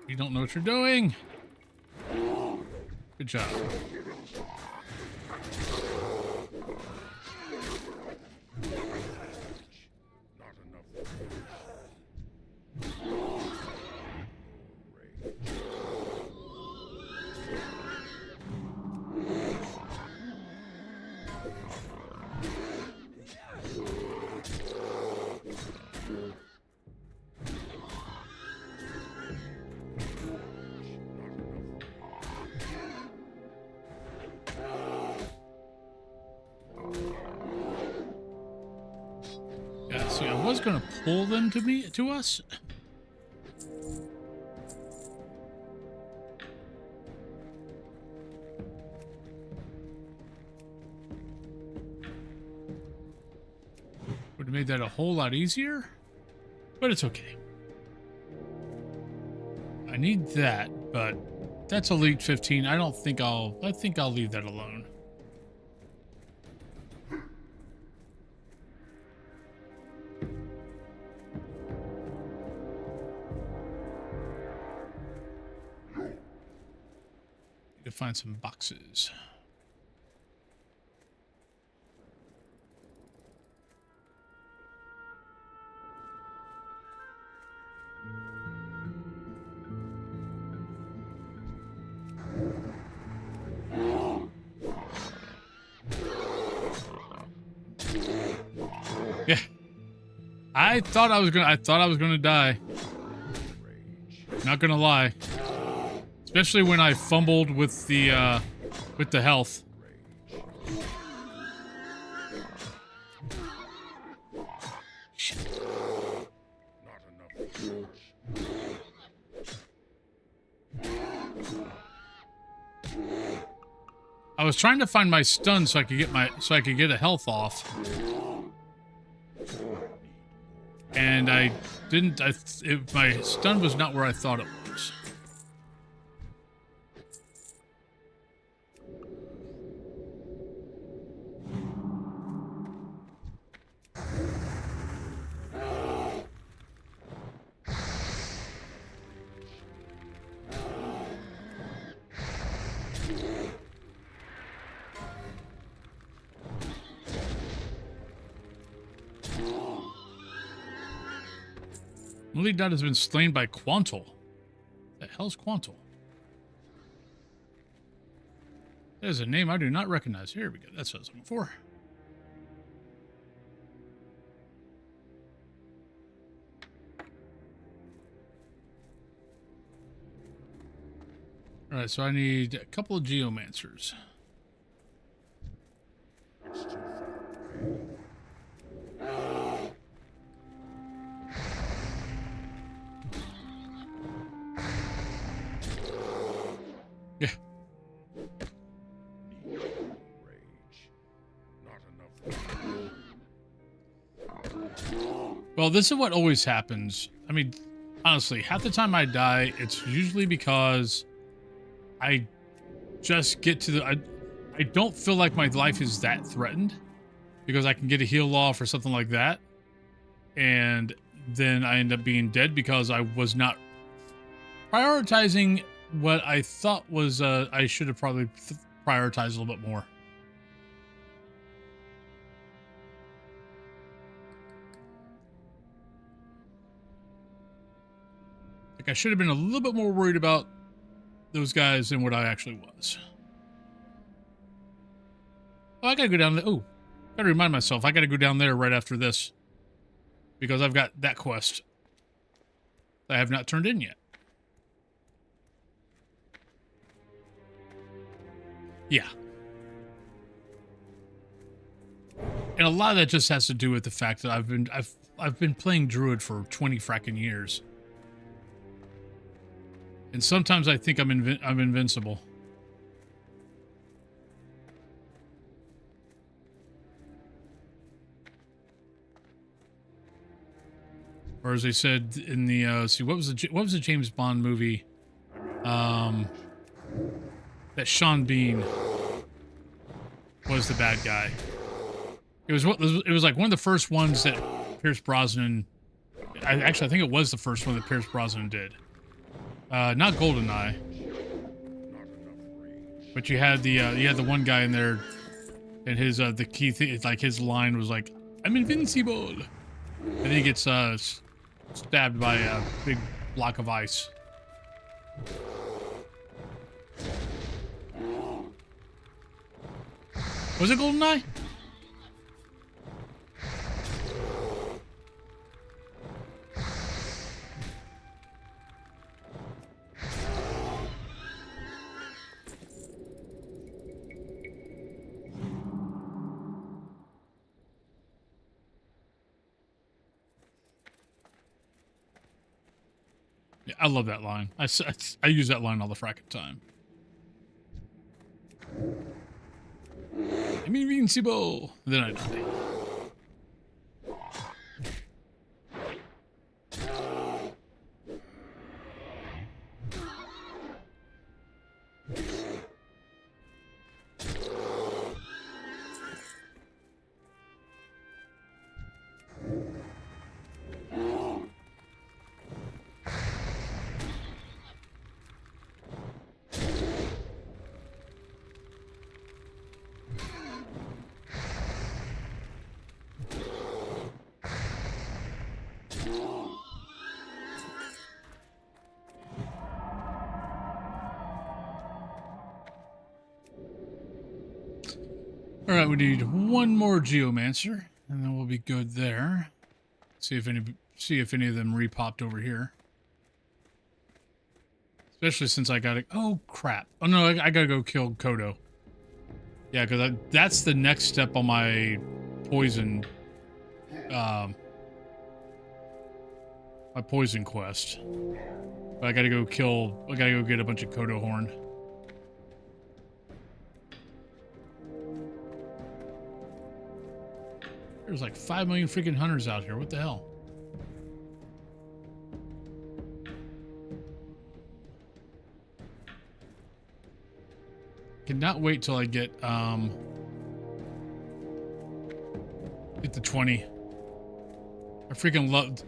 A: You don't know what you're doing. Good job. Yeah, see, I was gonna pull them to us. Would have made that a whole lot easier, but it's okay. I need that, but that's Elite 15. I think I'll leave that alone. Need to find some boxes. Yeah. I thought I was gonna die. Not gonna lie. Especially when I fumbled with the health. I was trying to find my stun so I could get a health off. And I didn't. My stun was not where I thought it was. Malik Dot has been slain by Quantal. The hell's Quantal? That is a name I do not recognize. Here we go. That's what I was looking for. Alright, so I need a couple of Geomancers. Yeah. Well, this is what always happens. I mean, honestly, half the time I die, it's usually because I just get to the... I don't feel like my life is that threatened because I can get a heal off or something like that. And then I end up being dead because I was not prioritizing what I thought was I should have probably prioritized a little bit more. Like I should have been a little bit more worried about those guys than what I actually was. Oh, I gotta go down there. Oh, gotta remind myself, I gotta go down there right after this. Because I've got that quest that I have not turned in yet. Yeah. And a lot of that just has to do with the fact that I've been playing Druid for 20 fracking years. And sometimes I think I'm invincible. Or as they said in the see, what was the James Bond movie? That Sean Bean was the bad guy. It was like one of the first ones that Pierce Brosnan. I think it was the first one that Pierce Brosnan did. Not GoldenEye. But you had the one guy in there, and his the key thing, like his line was like, "I'm invincible," and then he gets stabbed by a big block of ice. Was it GoldenEye? Yeah, I love that line. I use that line all the fracking time. I'm invincible. Then I die. All right, we need one more Geomancer, and then we'll be good there. See if any of them repopped over here. Especially since I gotta. Oh crap! Oh no, I gotta go kill Kodo. Yeah, because that's the next step on my poison. My poison quest. But I gotta go kill. I gotta go get a bunch of Kodo horn. There's like 5 million freaking hunters out here. What the hell? Cannot wait till I get the 20. I freaking love.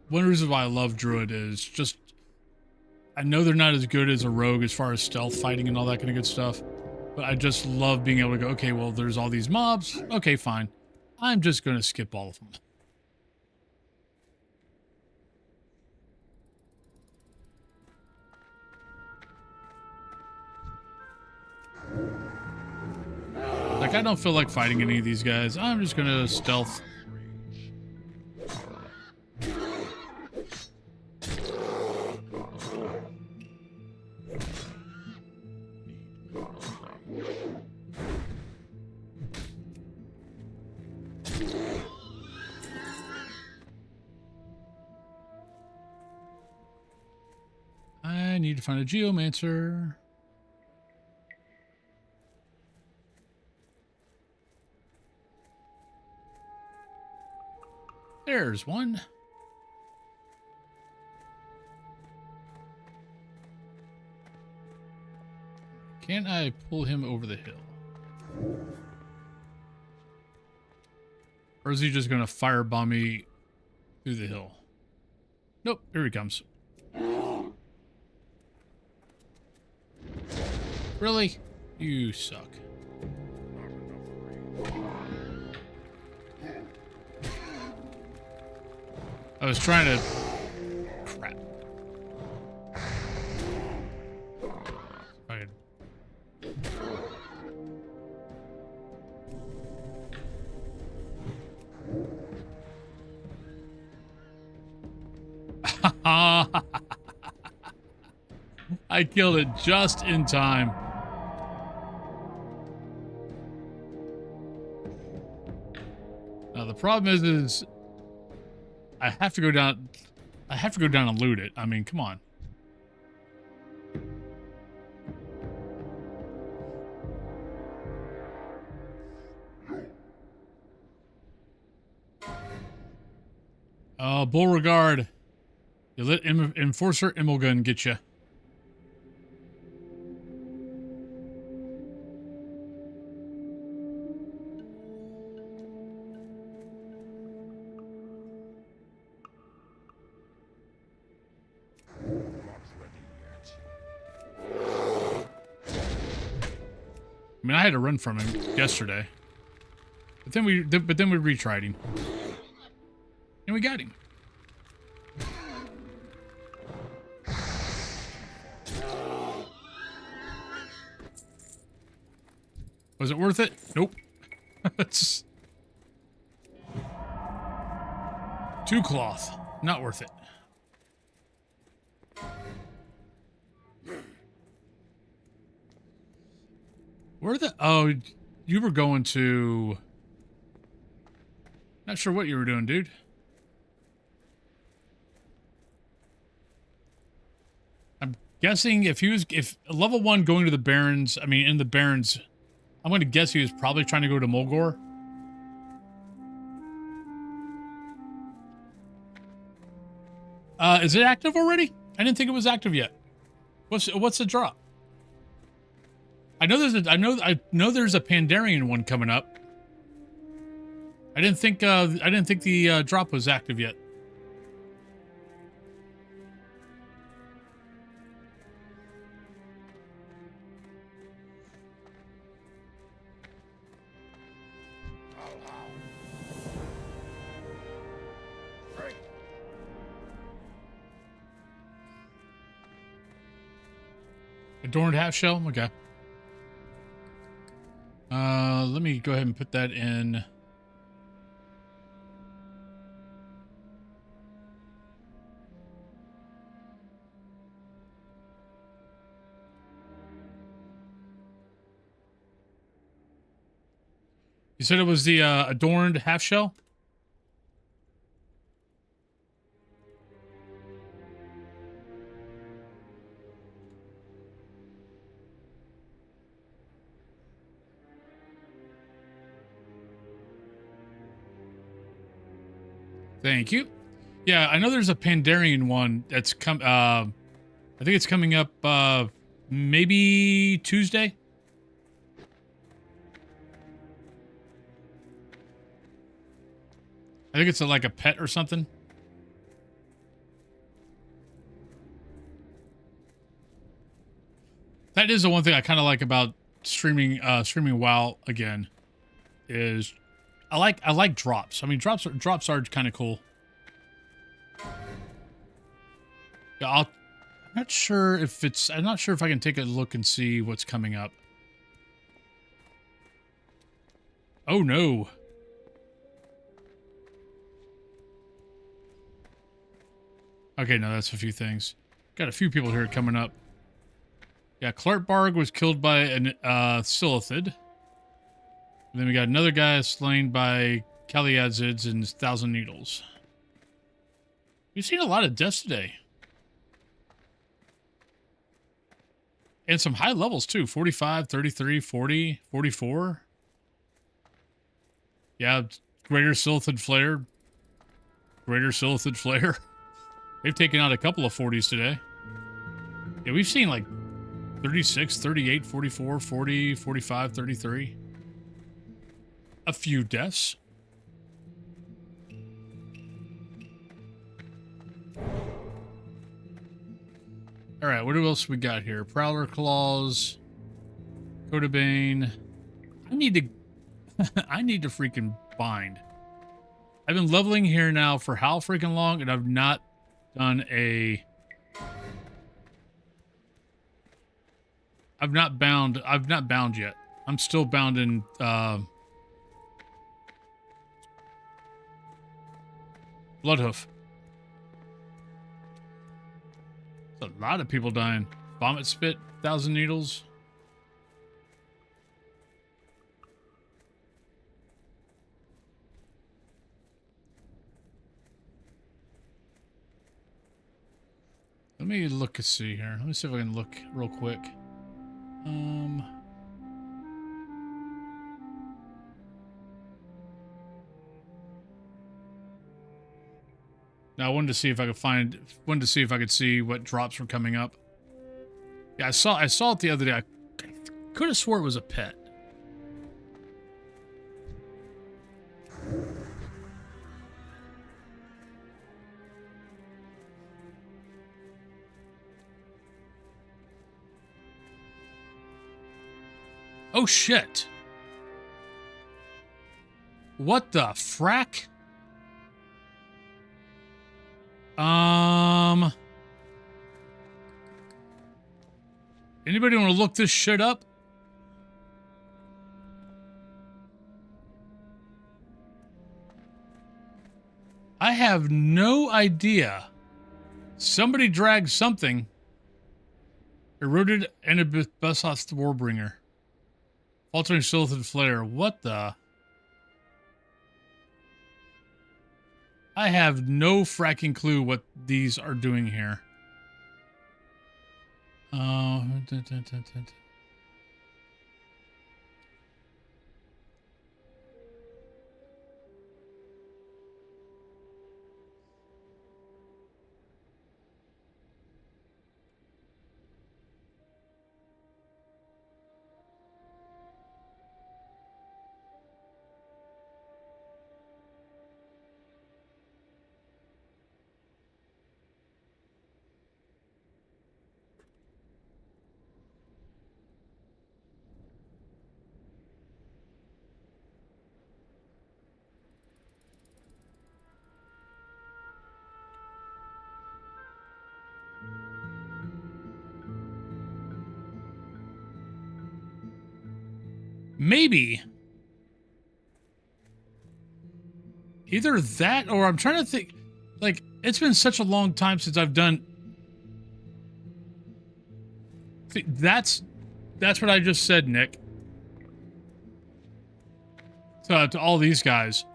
A: One reason why I love Druid is just I know they're not as good as a rogue as far as stealth fighting and all that kind of good stuff, but I just love being able to go, okay, well, there's all these mobs. Okay, fine. I'm just going to skip all of them. Like, I don't feel like fighting any of these guys. I'm just going to stealth. I need to find a Geomancer. There's one. Can I pull him over the hill? Or is he just going to firebomb me through the hill? Nope, here he comes. Really? You suck. I was trying to... Crap. I I killed it just in time. Now the problem is I have to go down and loot it. I mean, come on. Beauregard. You let Enforcer Immelgun get you. I mean, I had to run from him yesterday, but then we retried him, and we got him. Was it worth it? Nope. It's two cloth, not worth it. Where the... Oh, you were going to... Not sure what you were doing, dude. I'm guessing if level 1 going to the Barrens, I mean, in the Barrens, I'm going to guess he was probably trying to go to Mulgore. Is it active already? I didn't think it was active yet. What's the drop? I know there's a Pandarian one coming up. I didn't think the drop was active yet. Adorned half shell? Okay. Let me go ahead and put that in. You said it was the adorned half shell? Thank you. Yeah, I know there's a Pandarian one that's I think it's coming up maybe Tuesday. I think it's like a pet or something. That is the one thing I kind of like about streaming WoW again is I like drops. I mean, drops are kind of cool. Yeah, I'm not sure if I can take a look and see what's coming up. Oh no. Okay, no, that's a few things. Got a few people here coming up. Yeah, Clarkbarg was killed by an Silithid. And then we got another guy slain by Kaliazids and Thousand Needles. We've seen a lot of deaths today. And some high levels too. 45, 33, 40, 44. Yeah, Greater Silithid Flare. Greater Silithid Flare. They've taken out a couple of 40s today. Yeah, we've seen like 36, 38, 44, 40, 45, 33. A few deaths. All right, what else we got here? Prowler Claws, Codabane. I need to freaking bind. I've been leveling here now for how freaking long, and I've not done a. I've not bound yet. I'm still bound in. Bloodhoof. There's a lot of people dying. Vomit Spit, Thousand Needles. Let me look and see here. Let me see if I can look real quick. Now I wanted to see if I could see what drops were coming up. Yeah, I saw it the other day. I could have swore it was a pet. Oh shit. What the frack? Anybody want to look this shit up? I have no idea. Somebody dragged something. Eroded Anabithos the Warbringer. Faltering Silithid Flare. What the? I have no fracking clue what these are doing here. Maybe. Either that or I'm trying to think. Like, it's been such a long time since I've done. See, that's what I just said, Nick. To all these guys.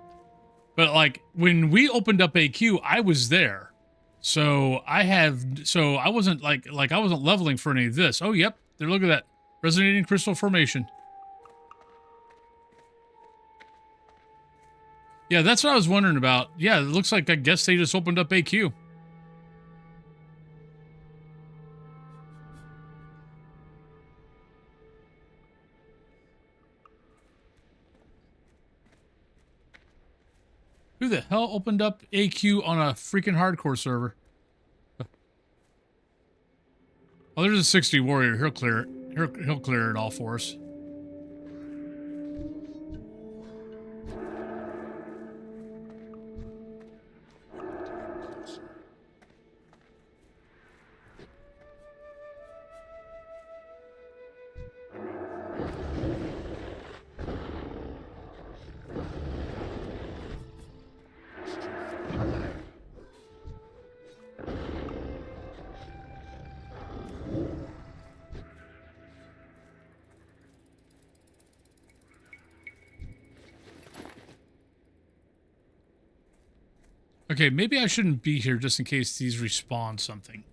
A: But like when we opened up AQ, I was there. So I wasn't like I wasn't leveling for any of this. Oh, yep. There, look at that. Resonating crystal formation. Yeah, that's what I was wondering about. Yeah, it looks like I guess they just opened up AQ. Who the hell opened up AQ on a freaking hardcore server? Oh, there's a 60 warrior. He'll clear it. He'll clear it all for us. Okay, maybe I shouldn't be here just in case these respawn something.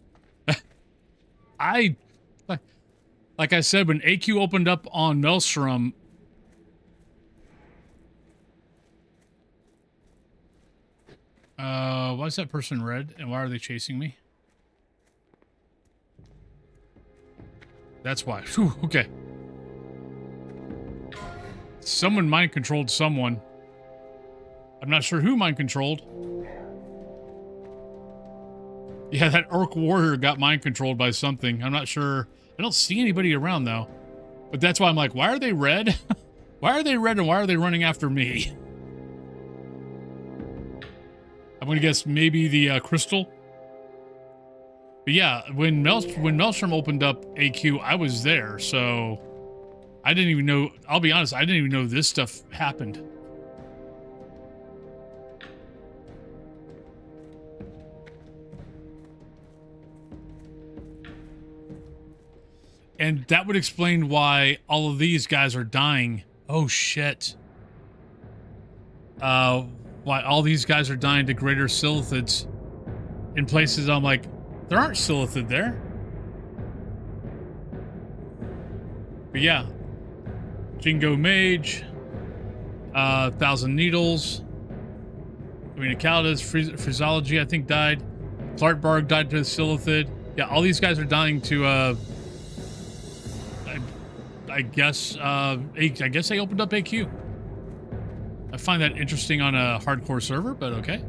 A: Like I said, when AQ opened up on Maelstrom, why is that person red and why are they chasing me? That's why. Whew, okay. Someone mind controlled someone. I'm not sure who mind controlled. Yeah, that Orc warrior got mind controlled by something. I'm not sure. I don't see anybody around though. But that's why I'm like, why are they red? Why are they red and why are they running after me? I'm gonna guess maybe the crystal. But yeah, when Maelstrom opened up AQ, I was there, so I didn't even know. I'll be honest, I didn't even know this stuff happened. And that would explain why all of these guys are dying. Oh, shit. Why all these guys are dying to greater Silithids in places I'm like, there aren't Silithid there. But yeah. Jingo Mage. 1,000 Needles. I mean, Caldas, Phrenology, I think, died. Clarkbarg died to Silithid. Yeah, all these guys are dying to, I guess they opened up AQ. I find that interesting on a hardcore server, but okay.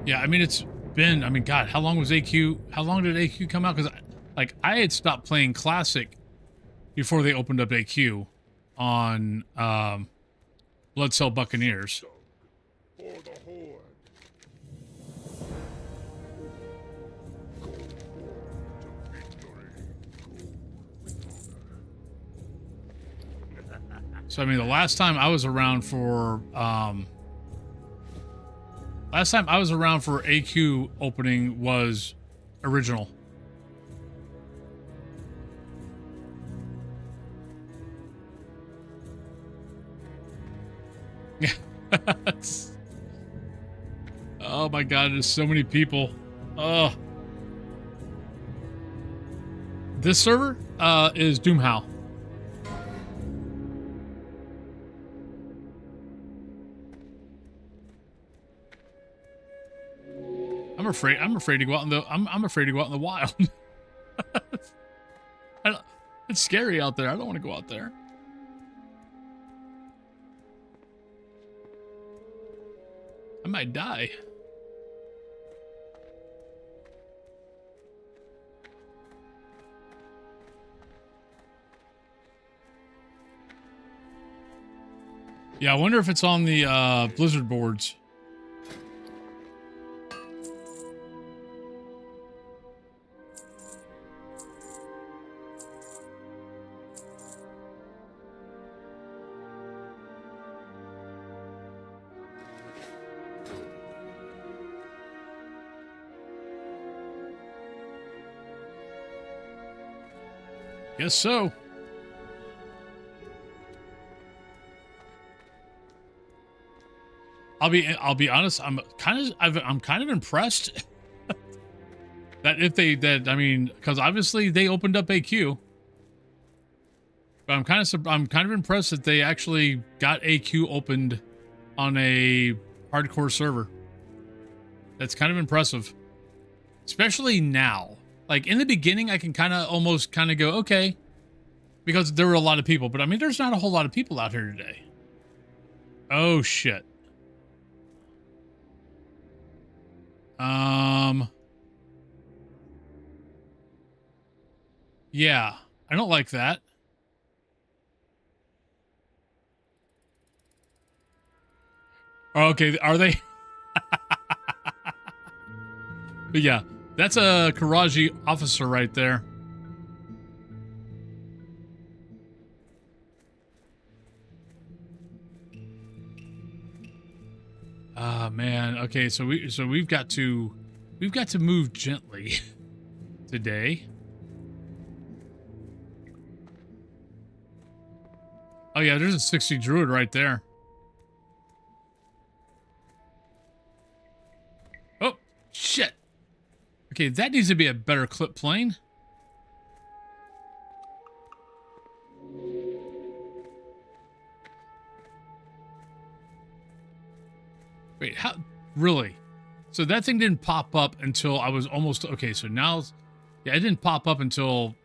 A: Yeah, I mean, it's been, I mean, God, how long was AQ? How long did AQ come out? Because, I had stopped playing Classic before they opened up AQ on Blood Cell Buccaneers. So, I mean, the last time I was around for, AQ opening was original. Yeah. Oh my God, there's so many people. Oh. This server is Doomhow. I'm afraid to go out in the I'm afraid to go out in the wild. It's scary out there. I don't want to go out there. I might die. Yeah, I wonder if it's on the Blizzard boards. Guess so. I'll be honest. I'm kind of impressed that I mean, because obviously they opened up AQ, but I'm kind of impressed that they actually got AQ opened on a hardcore server. That's kind of impressive, especially now. Like, in the beginning, I can almost go, okay, because there were a lot of people. But, I mean, there's not a whole lot of people out here today. Oh, shit. Yeah, I don't like that. Okay, are they? But, yeah. That's a Karaji officer right there. Ah, man. Okay, so we've got to move gently today. Oh yeah, there's a 60 druid right there. Oh, shit. Okay, that needs to be a better clip plane. Wait, how? Really? So that thing didn't pop up until I was almost... Okay, so now... Yeah, it didn't pop up until...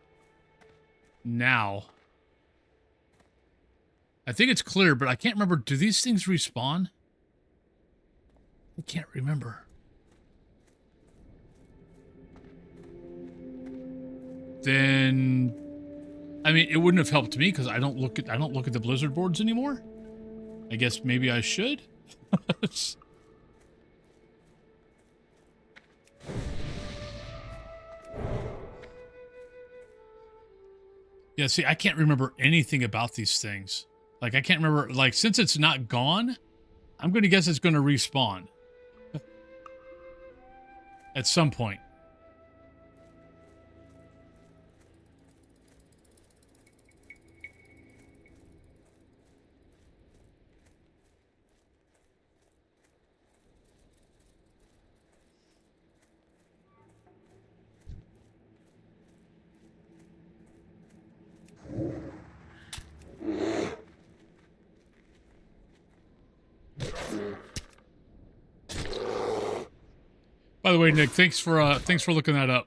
A: now. I think it's clear, but I can't remember. Do these things respawn? I can't remember. Then, I mean, it wouldn't have helped me because I don't look at the Blizzard boards anymore. I guess maybe I should. Yeah, see, I can't remember anything about these things. Like, I can't remember, like, since it's not gone, I'm going to guess it's going to respawn. At some point. By the way, Nick, thanks for looking that up.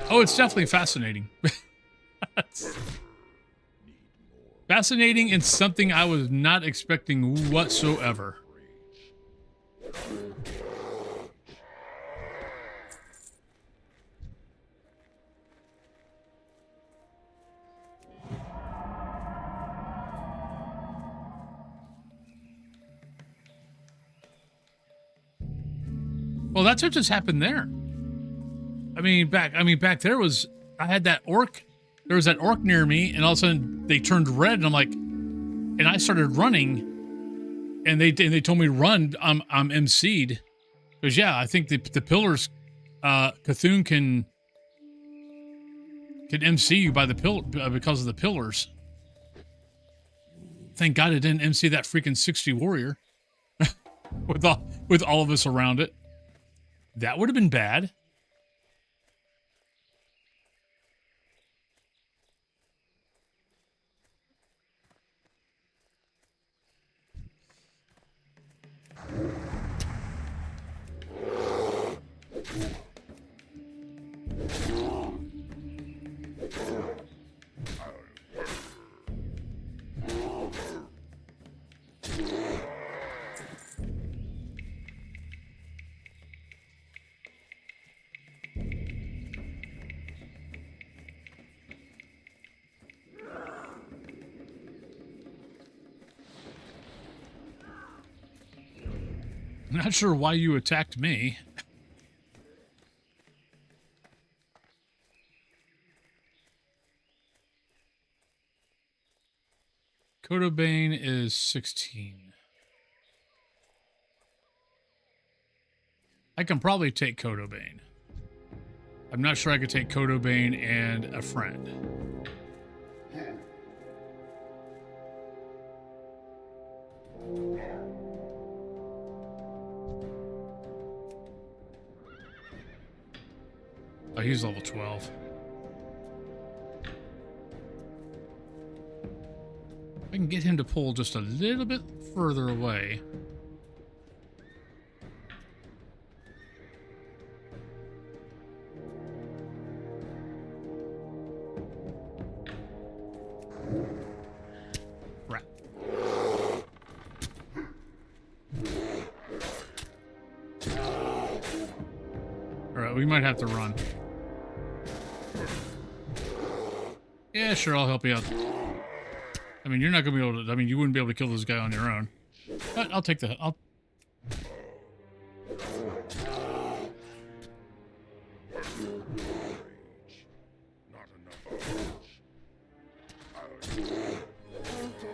A: Oh, it's definitely fascinating. Fascinating and something I was not expecting whatsoever. Well, that's what just happened there. I mean, back there was, I had that orc. There was that orc near me, and all of a sudden they turned red, and I'm like, and I started running, and they told me to run. I'm MC'd, because yeah, I think the pillars, Cthulhu can MC you by the because of the pillars. Thank God it didn't MC that freaking 60 warrior with all of us around it. That would have been bad. I'm not sure why you attacked me. Codobane is 16. I can probably take Codobane. I'm not sure I could take Codobane and a friend. Oh, he's level 12. I can get him to pull just a little bit further away. Right. Alright, we might have to run. Yeah, sure, I'll help you out. I mean, you're not going to be able to... I mean, you wouldn't be able to kill this guy on your own. But I'll take the... I'll...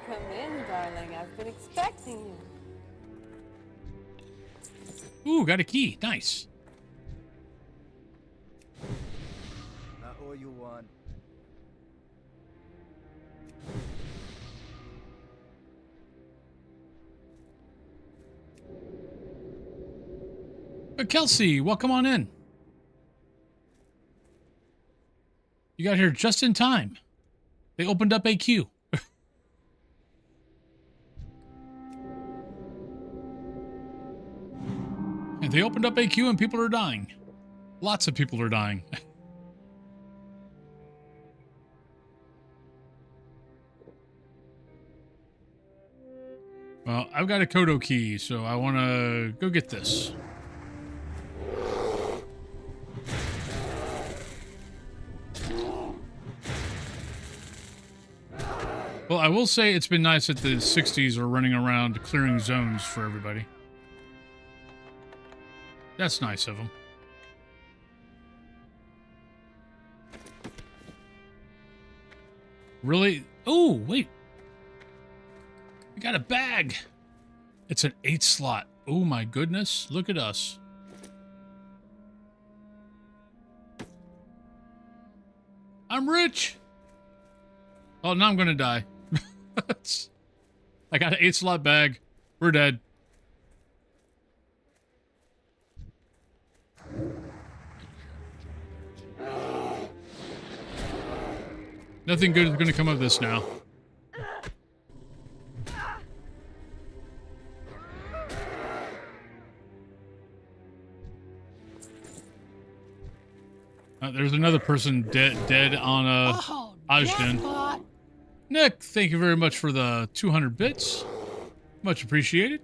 B: Come in, darling. I've been expecting you.
A: Ooh, got a key. Nice.
I: I owe you one.
A: Kelsey, welcome on in. You got here just in time. They opened up a queue. And they opened up a queue and people are dying. Lots of people are dying. Well, I've got a Kodo key, so I want to go get this. Well, I will say it's been nice that the 60s are running around clearing zones for everybody. That's nice of them. Really? Oh, wait. We got a bag. It's an 8 slot. Oh my goodness. Look at us. I'm rich. Oh, now I'm going to die. I got an 8 slot bag. We're dead. Nothing good is going to come of this now. There's another person dead on Ajden. Nick, thank you very much for the 200 bits. Much appreciated.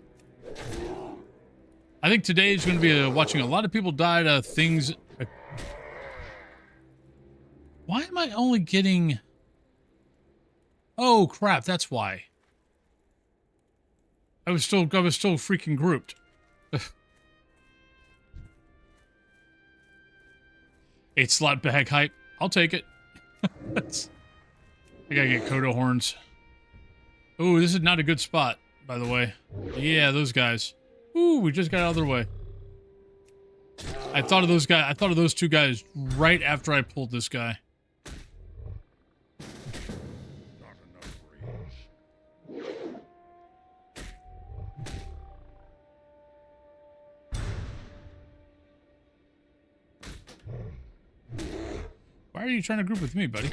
A: I think today is going to be watching a lot of people die things. Why am I only getting... Oh, crap, that's why. I was still freaking grouped. 8 slot bag hype. I'll take it. I gotta get Kodo horns. Ooh, this is not a good spot, by the way. Yeah, those guys. Ooh, we just got out of their way. I thought of those guys. I thought of those two guys right after I pulled this guy. Why are you trying to group with me, buddy?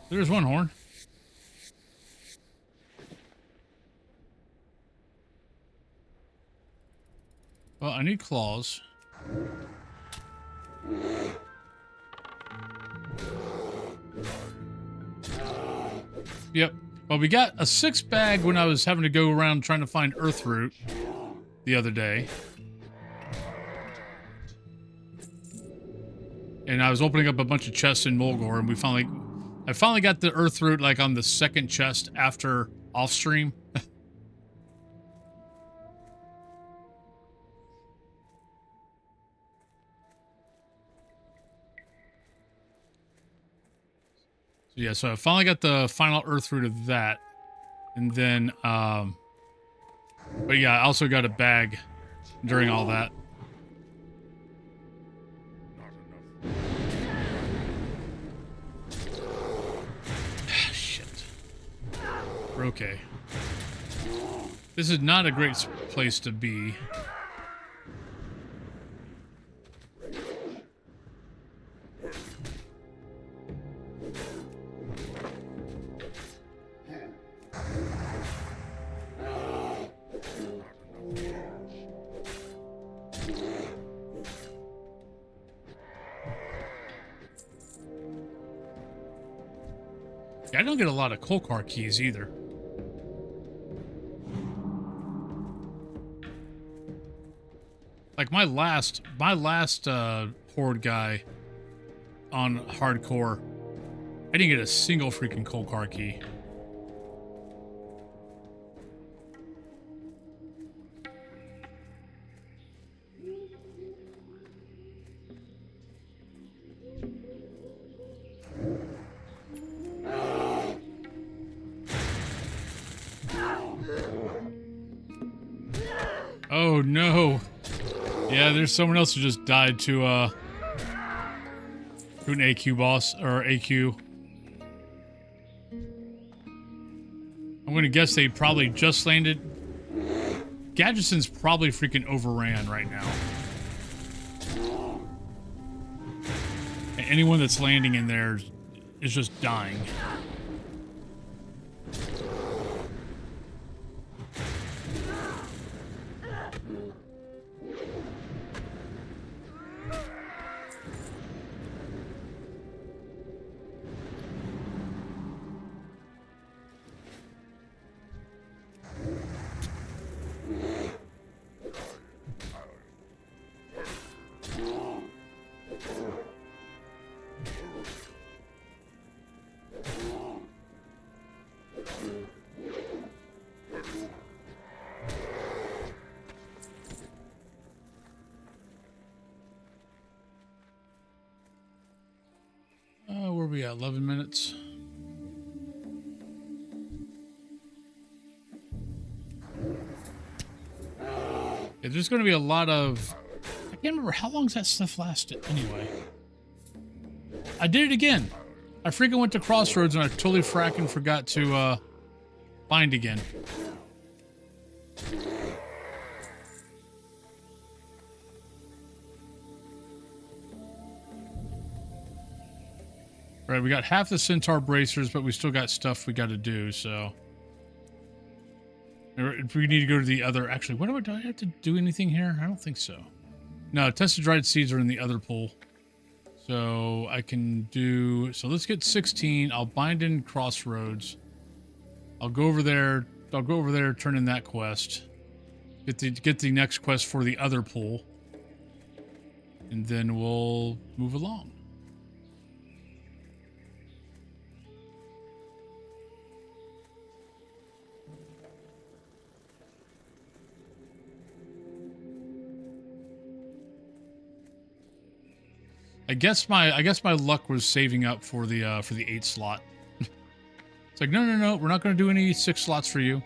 A: There's one horn. Well, I need claws. Yep. Well, we got a 6 bag when I was having to go around trying to find earth root the other day. And I was opening up a bunch of chests in Mulgore, and I finally got the earth root like on the 2nd chest after off stream. Yeah, so I finally got the final earth root of that. And then, but yeah, I also got a bag during all that. Shit. We're okay. This is not a great place to be. I don't get a lot of Kolkar keys either. Like my last horde guy on hardcore, I didn't get a single freaking Kolkar key. Oh no. Yeah, there's someone else who just died to an AQ boss, or AQ. I'm gonna guess they probably just landed. Gadgetson's probably freaking overran right now. And anyone that's landing in there is just dying. Where are we at? 11 minutes. Yeah, there's going to be a lot of... I can't remember how long's that stuff lasted anyway. I did it again. I freaking went to Crossroads and I totally fracking forgot to bind again. Right, we got half the Centaur bracers, but we still got stuff we got to do, so... If we need to go to the other... Actually, do I have to do anything here? I don't think so. No, tested dried seeds are in the other pool. So I can do... So let's get 16. I'll bind in Crossroads. I'll go over there. Turn in that quest. Get the next quest for the other pool. And then we'll move along. I guess my luck was saving up for the 8 slot. It's like, no, we're not going to do any 6 slots for you.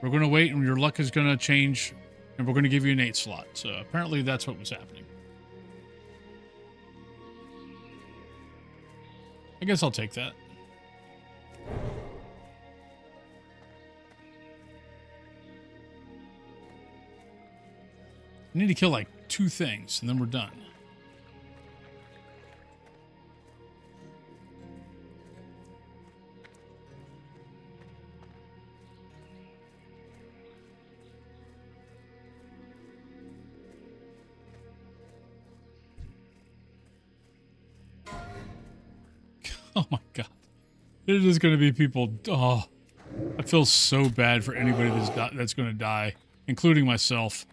A: We're going to wait, and your luck is going to change, and we're going to give you an 8 slot. So apparently that's what was happening. I guess I'll take that. I need to kill like 2 things, and then we're done. Oh my god. There's just going to be people... Oh, I feel so bad for anybody that's going to die, including myself.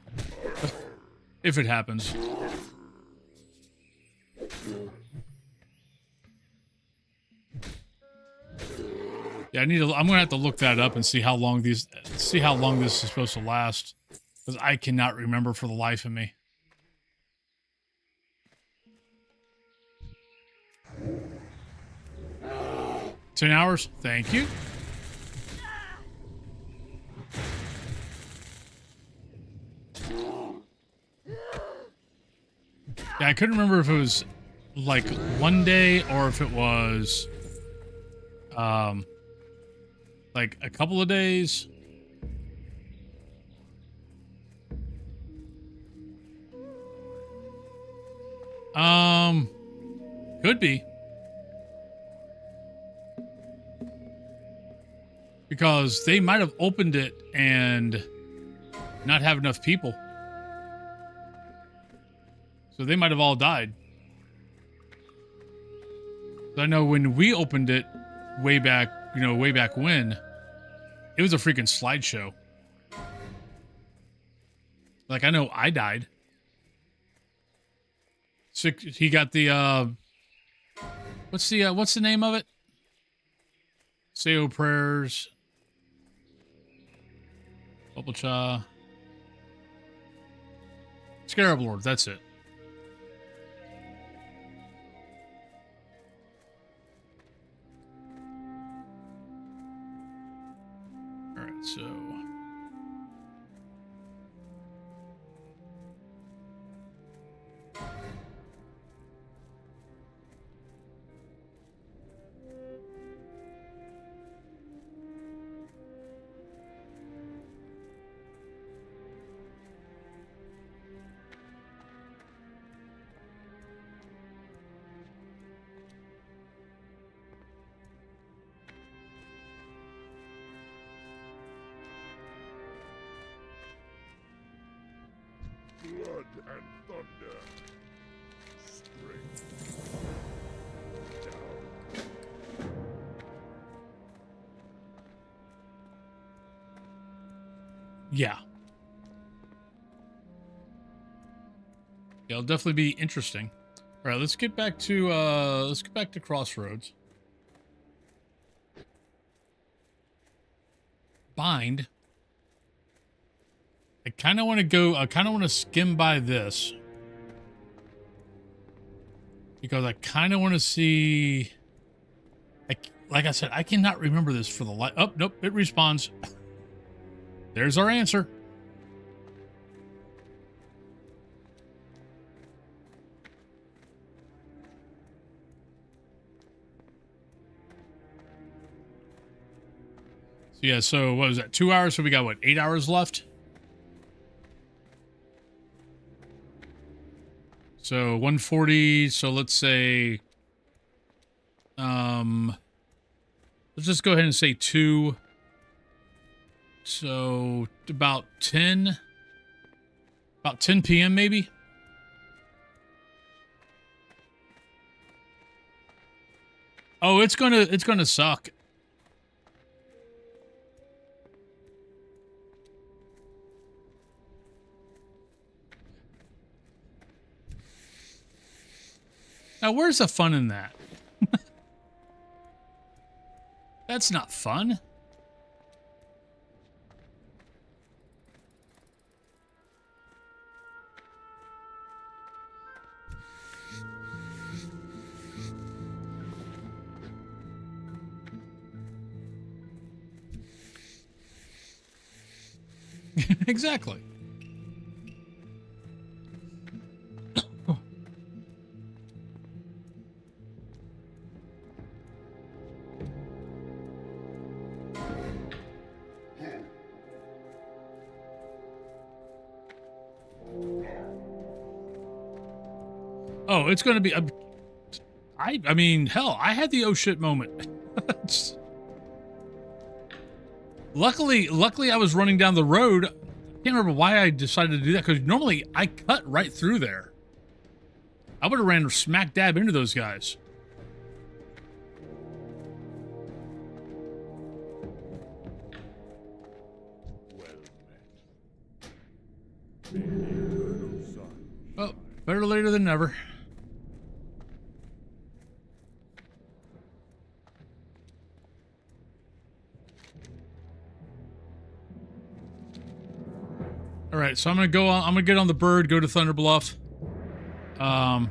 A: If it happens. Yeah, I'm going to have to look that up and see how long this is supposed to last, because I cannot remember for the life of me. 10 hours? Thank you. Yeah, I couldn't remember if it was like 1 day or if it was like a couple of days. Could be. Because they might have opened it and not have enough people. So they might have all died. I know when we opened it way back when, it was a freaking slideshow. Like, I know I died. He got the, what's the name of it? Seo prayers. Bubble Cha. Scarab Lord, that's it. Alright, so...
G: Blood and thunder. Strength. Down.
A: Yeah. It'll definitely be interesting. All right, let's get back to Crossroads. Bind. I kind of want to skim by this. Because I kind of want to see... like I said, I cannot remember this for the life... Oh, nope, it respawns. There's our answer. So yeah, so what was that? 2 hours? So we got, what, 8 hours left? So 140, so let's say Let's just go ahead and say 2. So about 10 p.m. maybe. Oh, it's gonna suck. Now, where's the fun in that? That's not fun. Exactly. Oh, it's going to be... I mean, hell, I had the oh shit moment. Luckily, I was running down the road. I can't remember why I decided to do that, because normally I cut right through there. I would have ran smack dab into those guys. Well, better later than never. All right, so I'm gonna go on. I'm gonna get on the bird, go to Thunder Bluff, and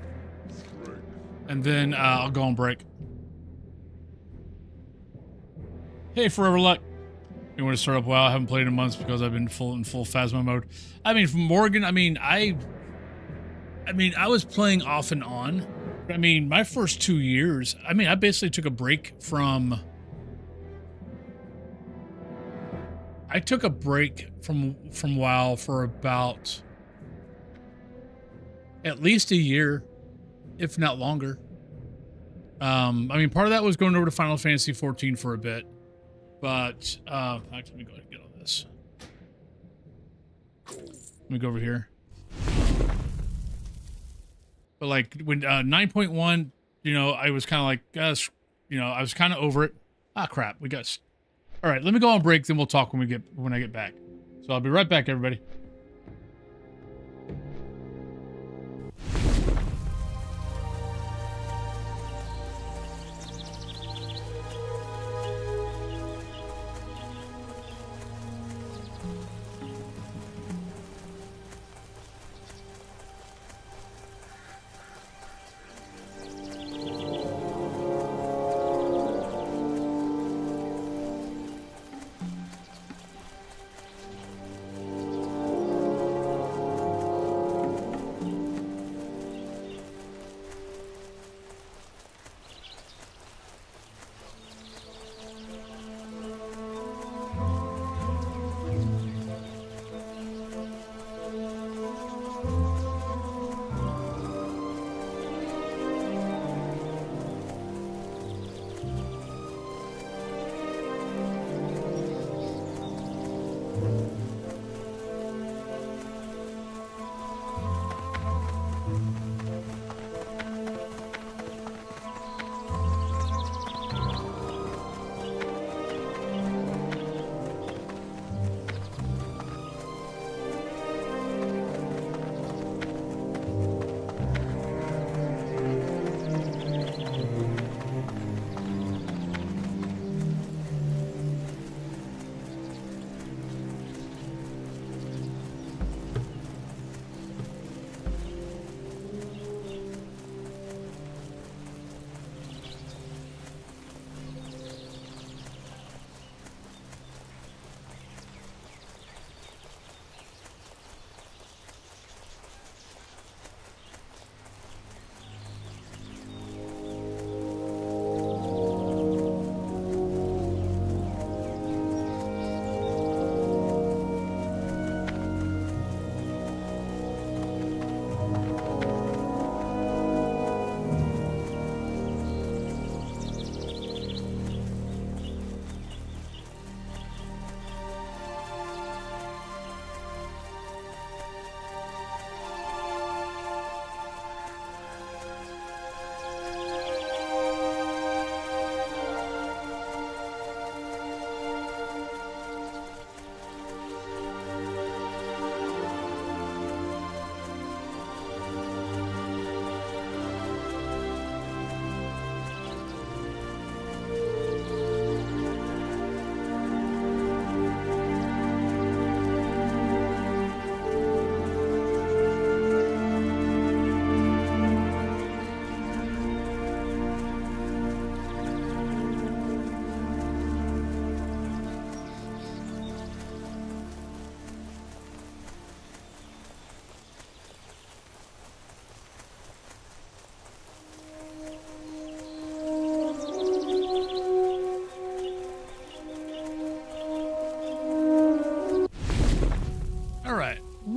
A: then I'll go on break. Hey, Forever Luck. You want to start up WoW? I haven't played in months because I've been in full Phasmo mode. I mean, from Morgan, I was playing off and on. I mean, my first 2 years, I basically took a break from... I took a break from WoW for about at least a year, if not longer. I mean, part of that was going over to Final Fantasy 14 for a bit, but actually, let me go ahead and get on this. Let me go over here. But like when 9.1, you know, I was kind of like, you know, I was kind of over it. Ah, crap, we got. All right, let me go on break, then we'll talk when I get back. So I'll be right back, everybody.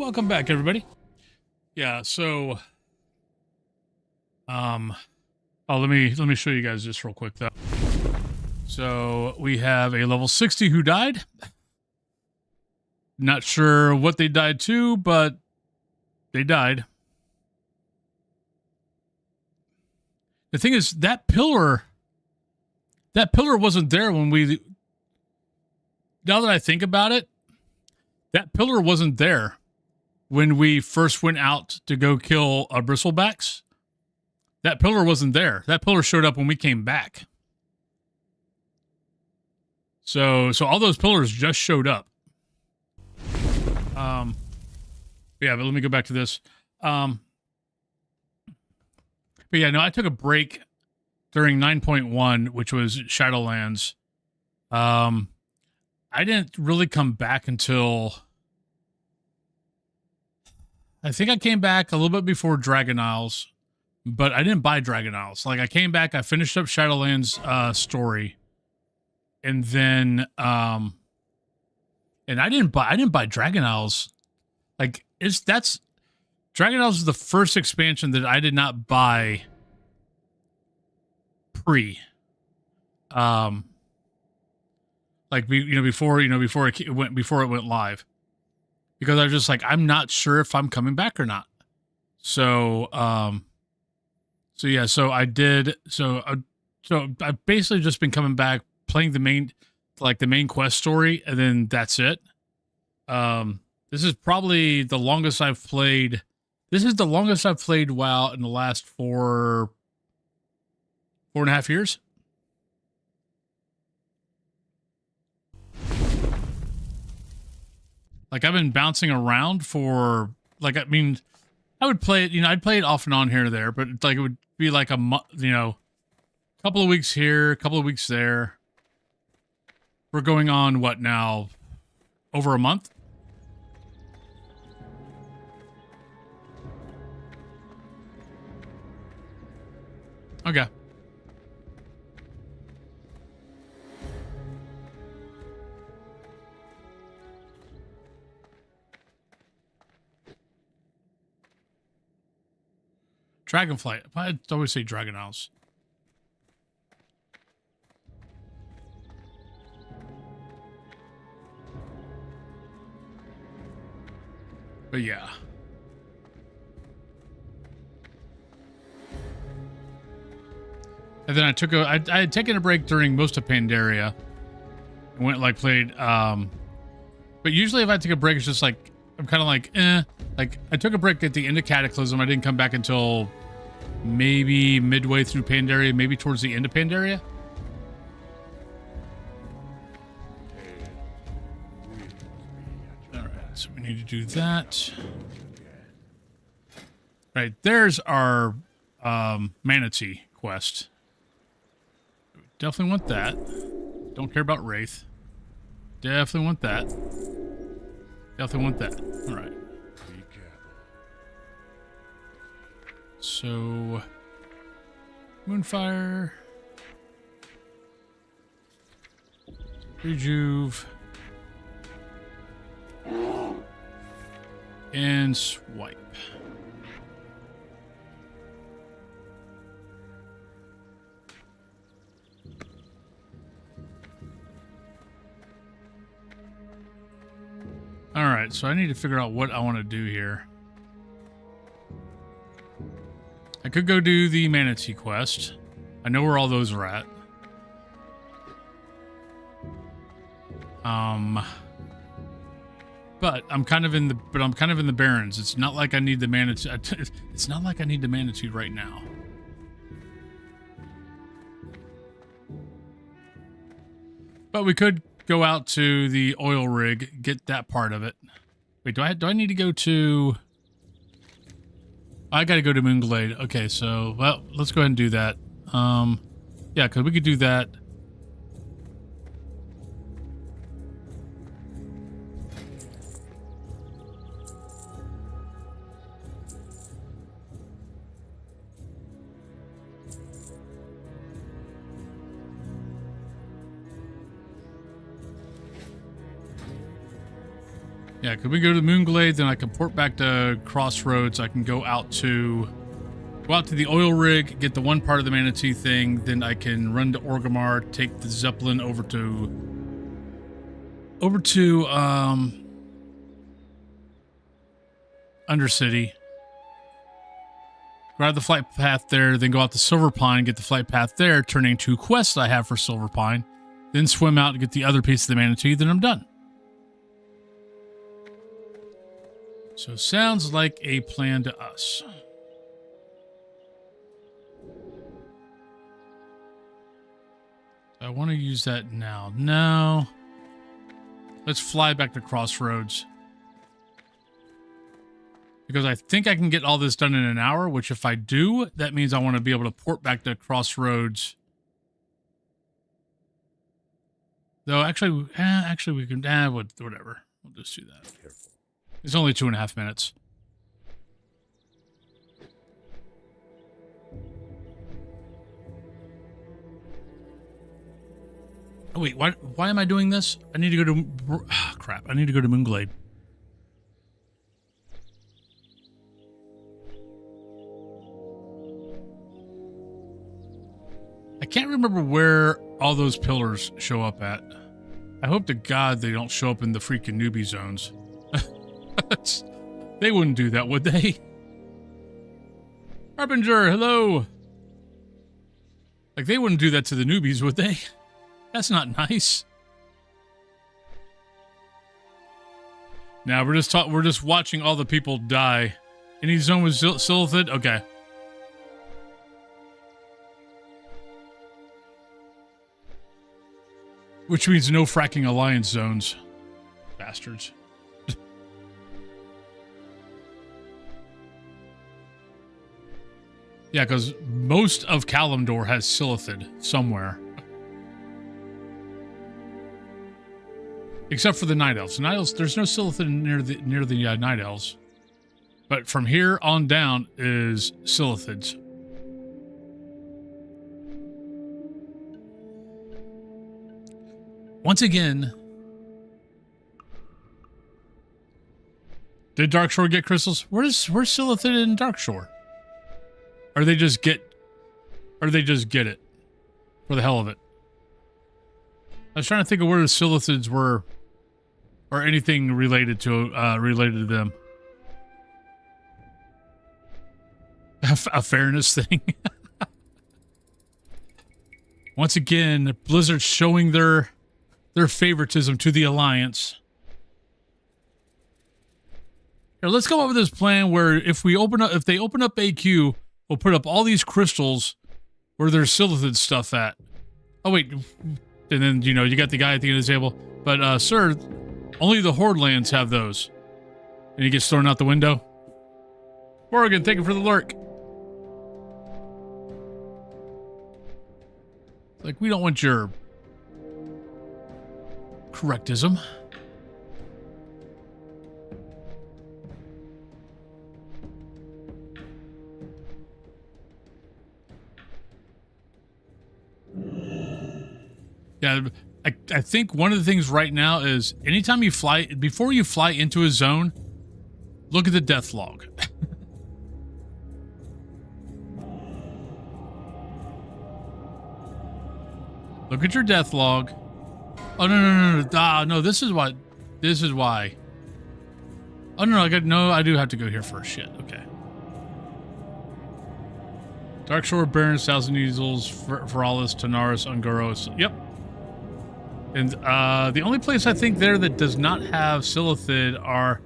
A: welcome back, everybody. Yeah, so oh, let me show you guys this real quick though. So we have a level 60 who died. Not sure what they died to, but they died. The thing is, that pillar wasn't there when we... Now that I think about it, that pillar wasn't there when we first went out to go kill bristlebacks. That pillar wasn't there. That pillar showed up when we came back. So all those pillars just showed up. Yeah, but let me go back to this. But yeah, no, I took a break during 9.1, which was Shadowlands. I didn't really come back until... I think I came back a little bit before Dragon Isles, but I didn't buy Dragon Isles. Like, I came back, I finished up Shadowlands story, and then and I didn't buy Dragon Isles. Like, Dragon Isles is the first expansion that I did not buy pre. Like, before it went live, because I was just like, I'm not sure if I'm coming back or not. So yeah, so I did. So I've basically just been coming back, playing the main quest story, and then that's it. This is probably the longest I've played. This is the longest I've played WoW in the last 4.5 years. Like, I've been bouncing around for, like, I mean, I would play it, I'd play it off and on here or there, but like, it would be like a month, couple of weeks here, a couple of weeks there. We're going on, what now? Over a month? Okay. Dragonflight. I always say Dragon Isles. But yeah. And then I had taken a break during most of Pandaria. I went, like, played, but usually if I take a break, it's just like, I'm kind of like, Like, I took a break at the end of Cataclysm. I didn't come back until maybe midway through Pandaria, maybe towards the end of Pandaria. All right, so we need to do that. Right, there's our Manatee quest. Definitely want that. Don't care about Wraith. Definitely want that. Definitely want that. All right. So, Moonfire, Rejuve, and Swipe. All right, so I need to figure out what I want to do here. I could go do the Manatee quest. I know where all those are at. But I'm kind of in the Barrens. It's not like I need the Manatee. It's not like I need the Manatee right now. But we could go out to the oil rig, get that part of it. Wait, do I need to go to... I gotta go to Moonglade. Okay, so, well, let's go ahead and do that. Yeah, because we could do that. Yeah, could we go to Moonglade, then I can port back to Crossroads. I can go out to the oil rig, get the one part of the Manatee thing, then I can run to Orgrimmar, take the Zeppelin over to Undercity. Grab the flight path there, then go out to Silver Pine, get the flight path there, turning 2 quests I have for Silver Pine, then swim out and get the other piece of the Manatee, then I'm done. So sounds like a plan to us. I want to use that now. No. Let's fly back to Crossroads. Because I think I can get all this done in an hour, which if I do, that means I want to be able to port back to Crossroads. Though, actually we can, whatever. We'll just do that. It's only 2.5 minutes. Oh, wait, why am I doing this? I need to go to... crap, I need to go to Moonglade. I can't remember where all those pillars show up at. I hope to God they don't show up in the freaking newbie zones. They wouldn't do that, would they? Harbinger, hello! Like, they wouldn't do that to the newbies, would they? That's not nice. Now we're just watching all the people die. Any zone with Silithid? Okay. Which means no fracking alliance zones. Bastards. Yeah, because most of Kalimdor has Silithid somewhere. Except for the Night Elves. Night Elves, there's no Silithid near the Night Elves. But from here on down is Silithids. Once again, did Darkshore get crystals? Where's Silithid in Darkshore? Or they just get it for the hell of it. I was trying to think of where the Silithids were, or anything related to them. A fairness thing. Once again, Blizzard showing their favoritism to the Alliance. Here, let's come up with this plan where if they open up AQ, we'll put up all these crystals where there's Silithid stuff at. Oh wait, and then you got the guy at the end of the table. But sir, only the Horde lands have those. And he gets thrown out the window. Morgan, thank you for the lurk. Like, we don't want your correctism. Yeah, I think one of the things right now is anytime you fly, before you fly into a zone, look at the death log. Look at your death log. Oh, no. Ah, no, this is why. Oh, no, I do have to go here first. Shit, okay. Darkshore, Barrens, Thousand Easels, Veralis, Tanaris, Ungaros. Yep. And the only place I think there that does not have Silithid are...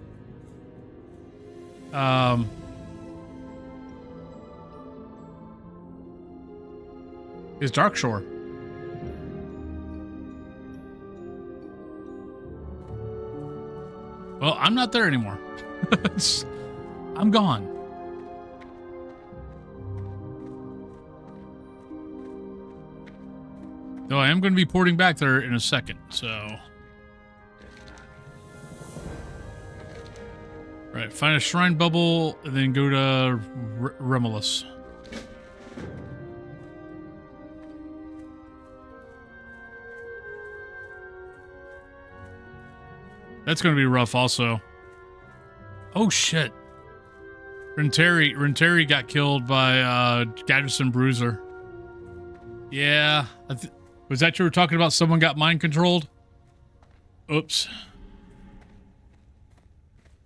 A: is Darkshore. Well, I'm not there anymore. I'm gone. Though I am going to be porting back there in a second, so... Right, find a shrine bubble, and then go to Remulus. That's going to be rough also. Oh, shit. Renteri got killed by Gatterson Bruiser. Yeah. Was that you were talking about someone got mind controlled? Oops.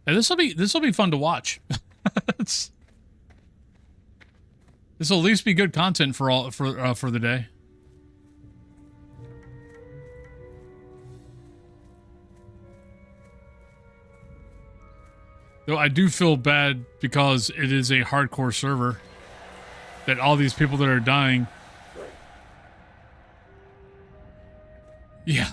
A: Hey, this will be fun to watch. This will at least be good content for the day. Though I do feel bad because it is a hardcore server. That all these people that are dying. Yeah.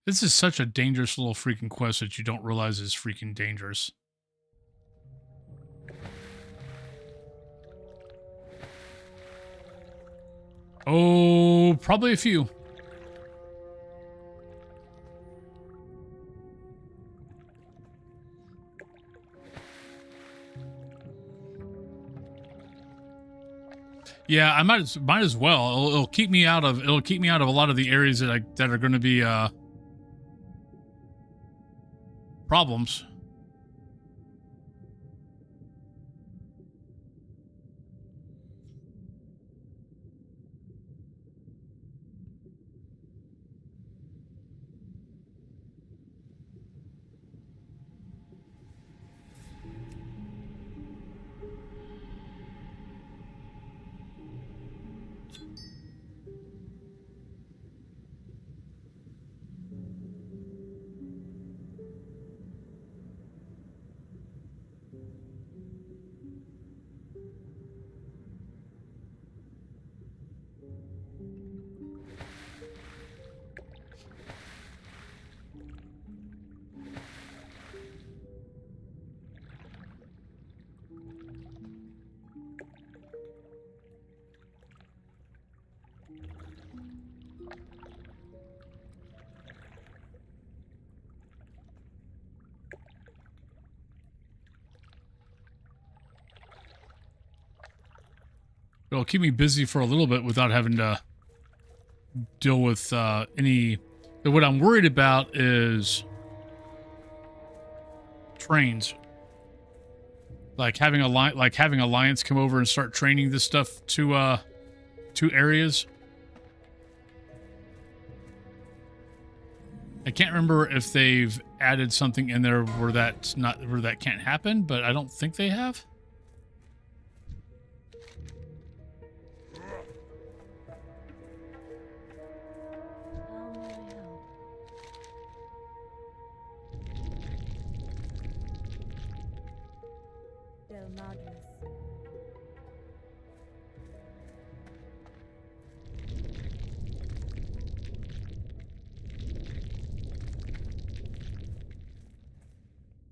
A: This is such a dangerous little freaking quest that you don't realize is freaking dangerous. Oh, probably a few. Yeah, I might as well. It'll keep me out of a lot of the areas that are going to be problems. It'll keep me busy for a little bit without having to deal with any... What I'm worried about is trains. Like having Alliance come over and start training this stuff to areas. I can't remember if they've added something in there where that can't happen, but I don't think they have.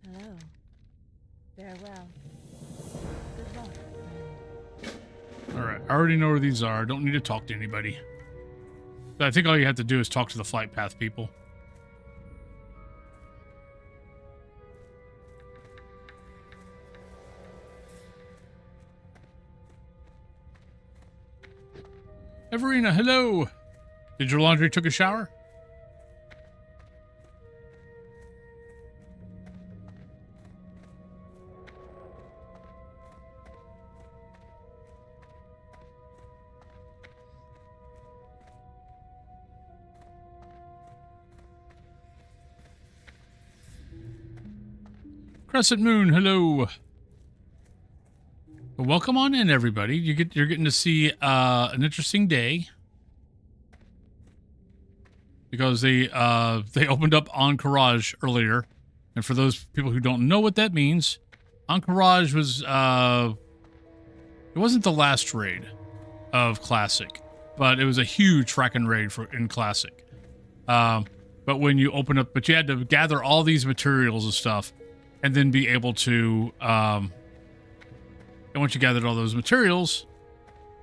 B: Hello. Farewell. Good luck.
A: Alright, I already know where these are. I don't need to talk to anybody. But I think all you have to do is talk to the flight path people. Everina, hello! Did your laundry took a shower? Crescent Moon, hello. Well, welcome on in, everybody. You're getting to see an interesting day because they opened up Encourage earlier, and for those people who don't know what that means, Encourage was it wasn't the last raid of Classic, but it was a huge fracking raid in Classic. But when you open up, but you had to gather all these materials and stuff, and then be able to, and once you gathered all those materials,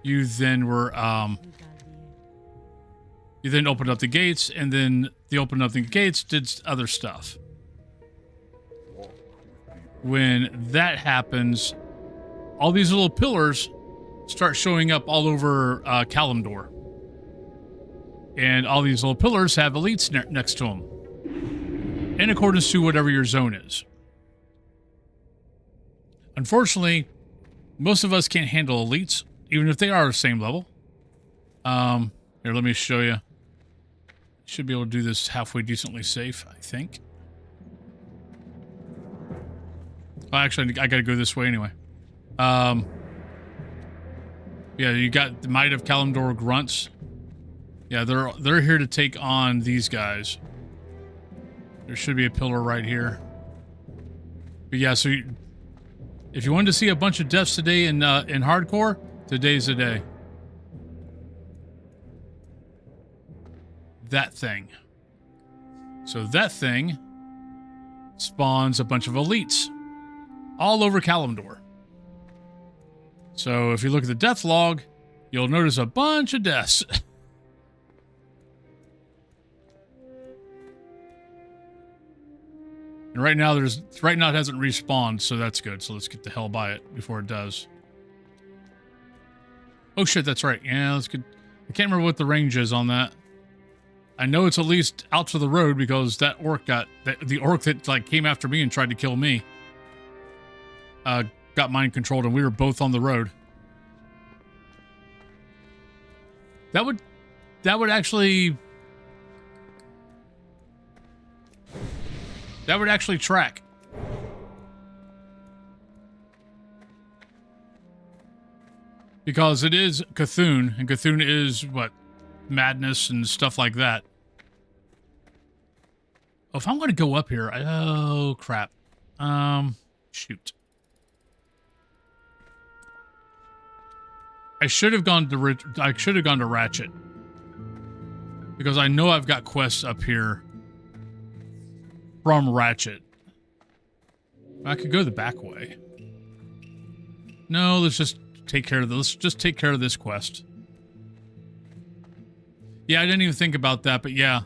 A: you then were, you then opened up the gates, and then the opening up the gates did other stuff. When that happens, all these little pillars start showing up all over Kalimdor. And all these little pillars have elites next to them, in accordance to whatever your zone is. Unfortunately, most of us can't handle elites, even if they are the same level. Here, let me show you. Should be able to do this halfway decently safe, I think. Oh, actually, I gotta go this way anyway. Yeah, you got the Might of Kalimdor Grunts. Yeah, they're here to take on these guys. There should be a pillar right here. But yeah, so if you wanted to see a bunch of deaths today in hardcore, today's the day. That thing. So that thing spawns a bunch of elites all over Kalimdor. So if you look at the death log, you'll notice a bunch of deaths. And right now it hasn't respawned, so that's good. So let's get the hell by it before it does. Oh shit, that's right. Yeah, that's good. I can't remember what the range is on that. I know it's at least out to the road because that orc the orc that like came after me and tried to kill me got mind controlled, and we were both on the road. That would actually track. Because it is Cthulhu, and Cthulhu is, what, madness and stuff like that. Oh, if I'm going to go up here, oh, crap. Shoot. I should have gone to Ratchet. Because I know I've got quests up here from Ratchet. I could go the back way. No, let's just take care of this. Let's just take care of this quest. Yeah, I didn't even think about that, but yeah.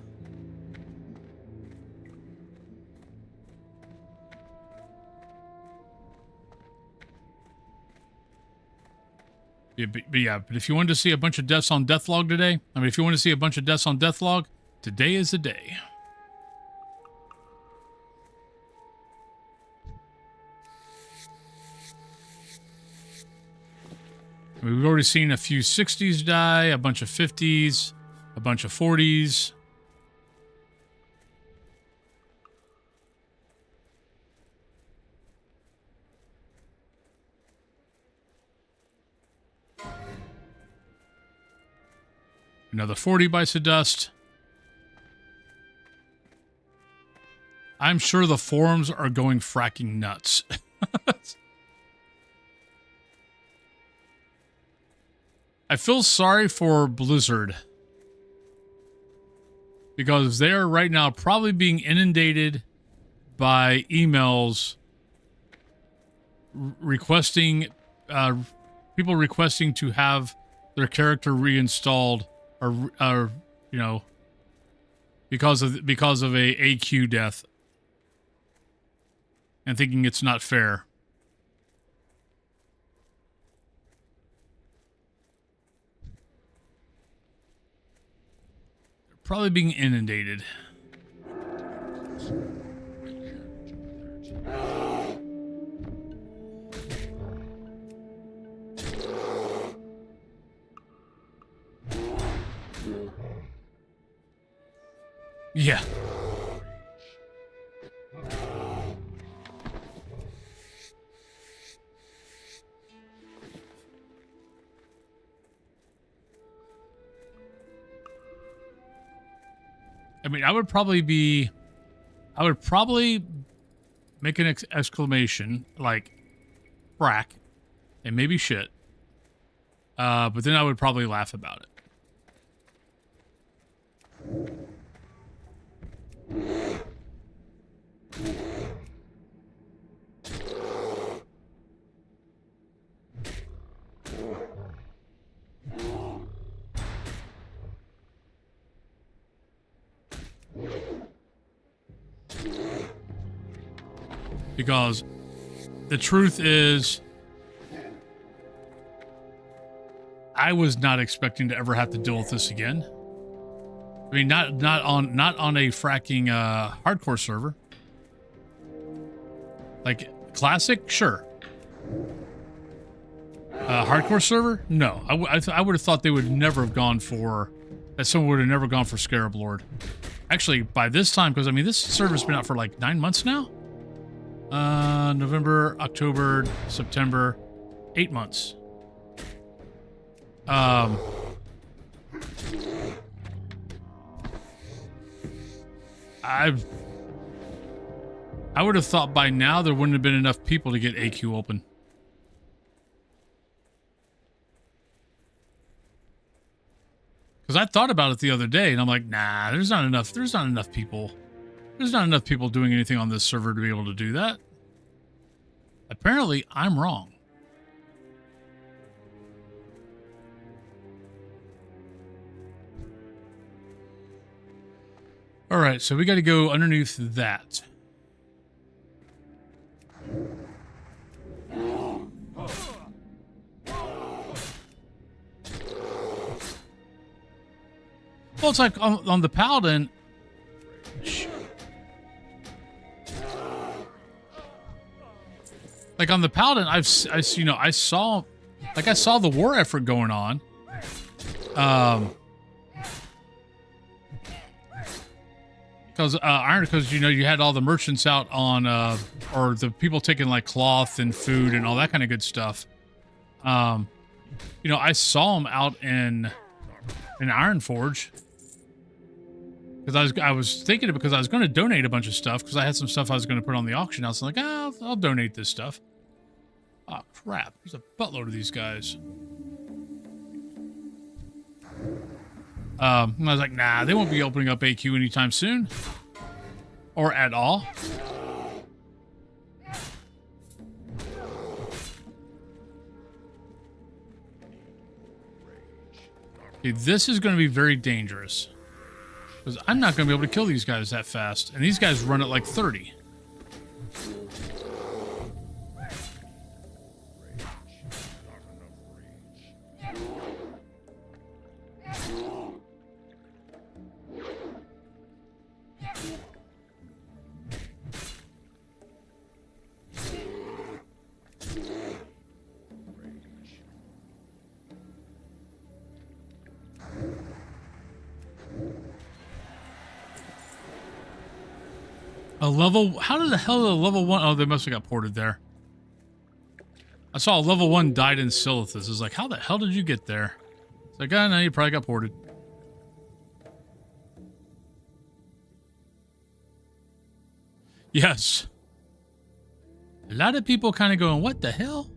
A: But if you wanted to see a bunch of deaths on Deathlog today, if you want to see a bunch of deaths on Deathlog, today is the day. We've already seen a few 60s die, a bunch of 50s, a bunch of 40s. Another 40 bites of dust. I'm sure the forums are going fracking nuts. I feel sorry for Blizzard. Because they're right now probably being inundated by emails requesting, people requesting to have their character reinstalled, or you know, because of a AQ death, and thinking it's not fair. They're probably being inundated. Yeah. I would probably make an exclamation like frack and maybe shit. But then I would probably laugh about it. Because the truth is, I was not expecting to ever have to deal with this again. I mean, not on a fracking hardcore server. Like classic, sure. Hardcore server, no. I would have thought they would never have gone for that. Someone would have never gone for Scarab Lord. Actually, by this time, because I mean, this server's been out for like 9 months now. November, October, September, 8 months. I would have thought by now there wouldn't have been enough people to get AQ open. Because I thought about it the other day, and I'm like, nah, there's not enough people. There's not enough people doing anything on this server to be able to do that. Apparently, I'm wrong. All right, so we got to go underneath that. Well, it's like on the Paladin. Like on the Paladin, I saw the war effort going on. Because you had all the merchants out on or the people taking like cloth and food and all that kind of good stuff. I saw them out in Ironforge. Because I was thinking it because I was going to donate a bunch of stuff because I had some stuff I was going to put on the auction house. I'm like, I'll donate this stuff. Oh, crap. There's a buttload of these guys. And I was like, nah, they won't be opening up AQ anytime soon. Or at all. Okay, this is going to be very dangerous. Because I'm not going to be able to kill these guys that fast. And these guys run at like 30. How did the hell did a level 1? Oh, they must have got ported there. I saw a level 1 died in Silithus. It's like, how the hell did you get there? It's like, oh, no, you probably got ported. Yes. A lot of people kind of going, what the hell?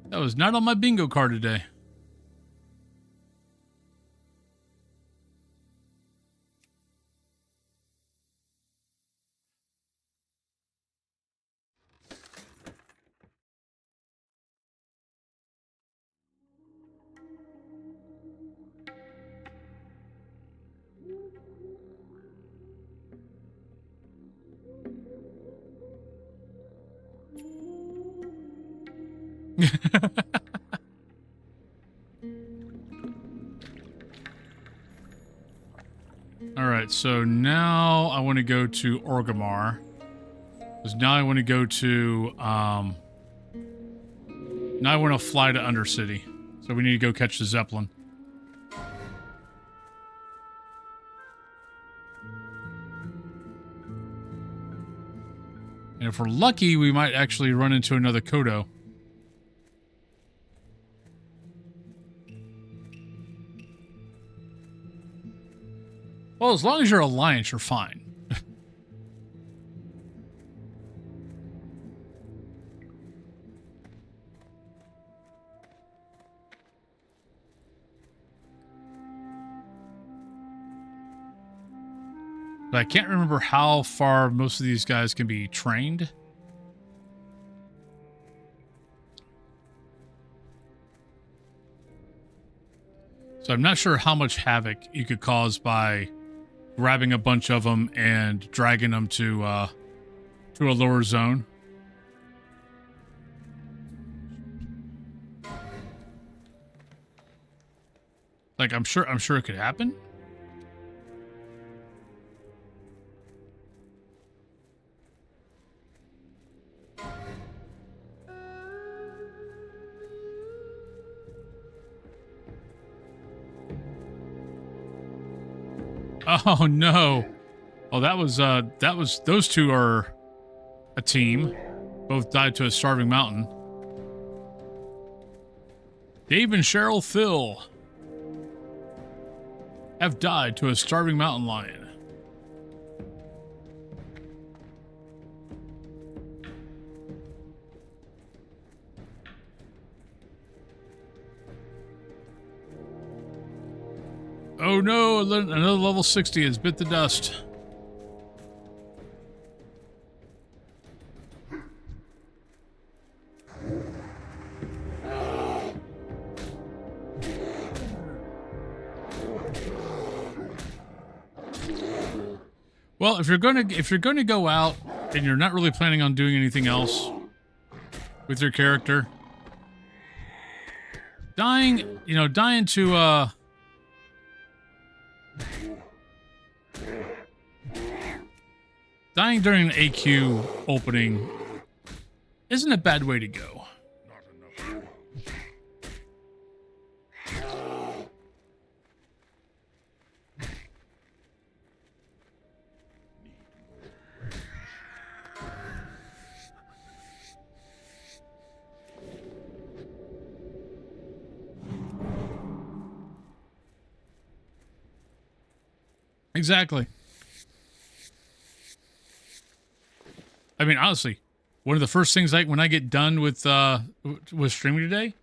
A: That was not on my bingo card today. Alright, so now I want to go to Orgrimmar. Because now I want to go to, now I want to fly to Undercity. So we need to go catch the Zeppelin. And if we're lucky, we might actually run into another Kodo. Well, as long as you're Alliance, you're fine. But I can't remember how far most of these guys can be trained. So I'm not sure how much havoc you could cause by grabbing a bunch of them and dragging them to a lower zone. Like I'm sure it could happen. Oh no. Oh, that was those two are a team. Both died to a starving mountain. Dave and Cheryl Phil have died to a starving mountain lion. Oh no, another level 60 has bit the dust. Well, if you're gonna go out and you're not really planning on doing anything else with your character, dying to dying during an AQ opening isn't a bad way to go. Exactly. I mean, honestly, one of the first things when I get done with streaming today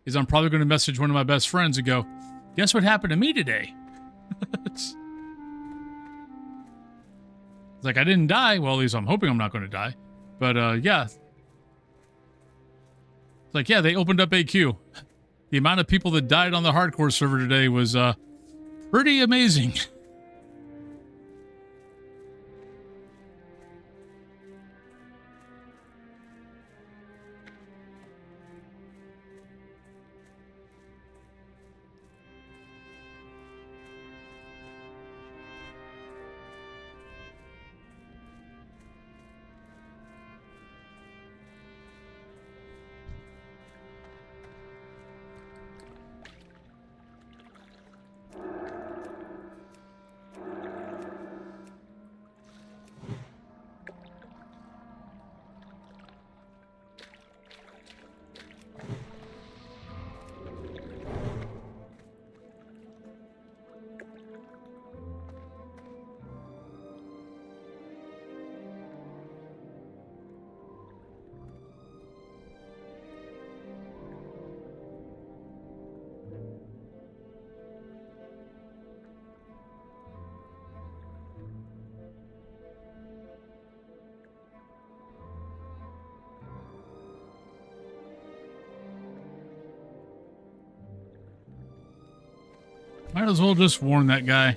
A: is I'm probably going to message one of my best friends and go, "Guess what happened to me today?" It's like I didn't die. Well, at least I'm hoping I'm not going to die. But yeah. It's like, yeah, they opened up AQ. The amount of people that died on the hardcore server today was pretty amazing. Might as well just warn that guy.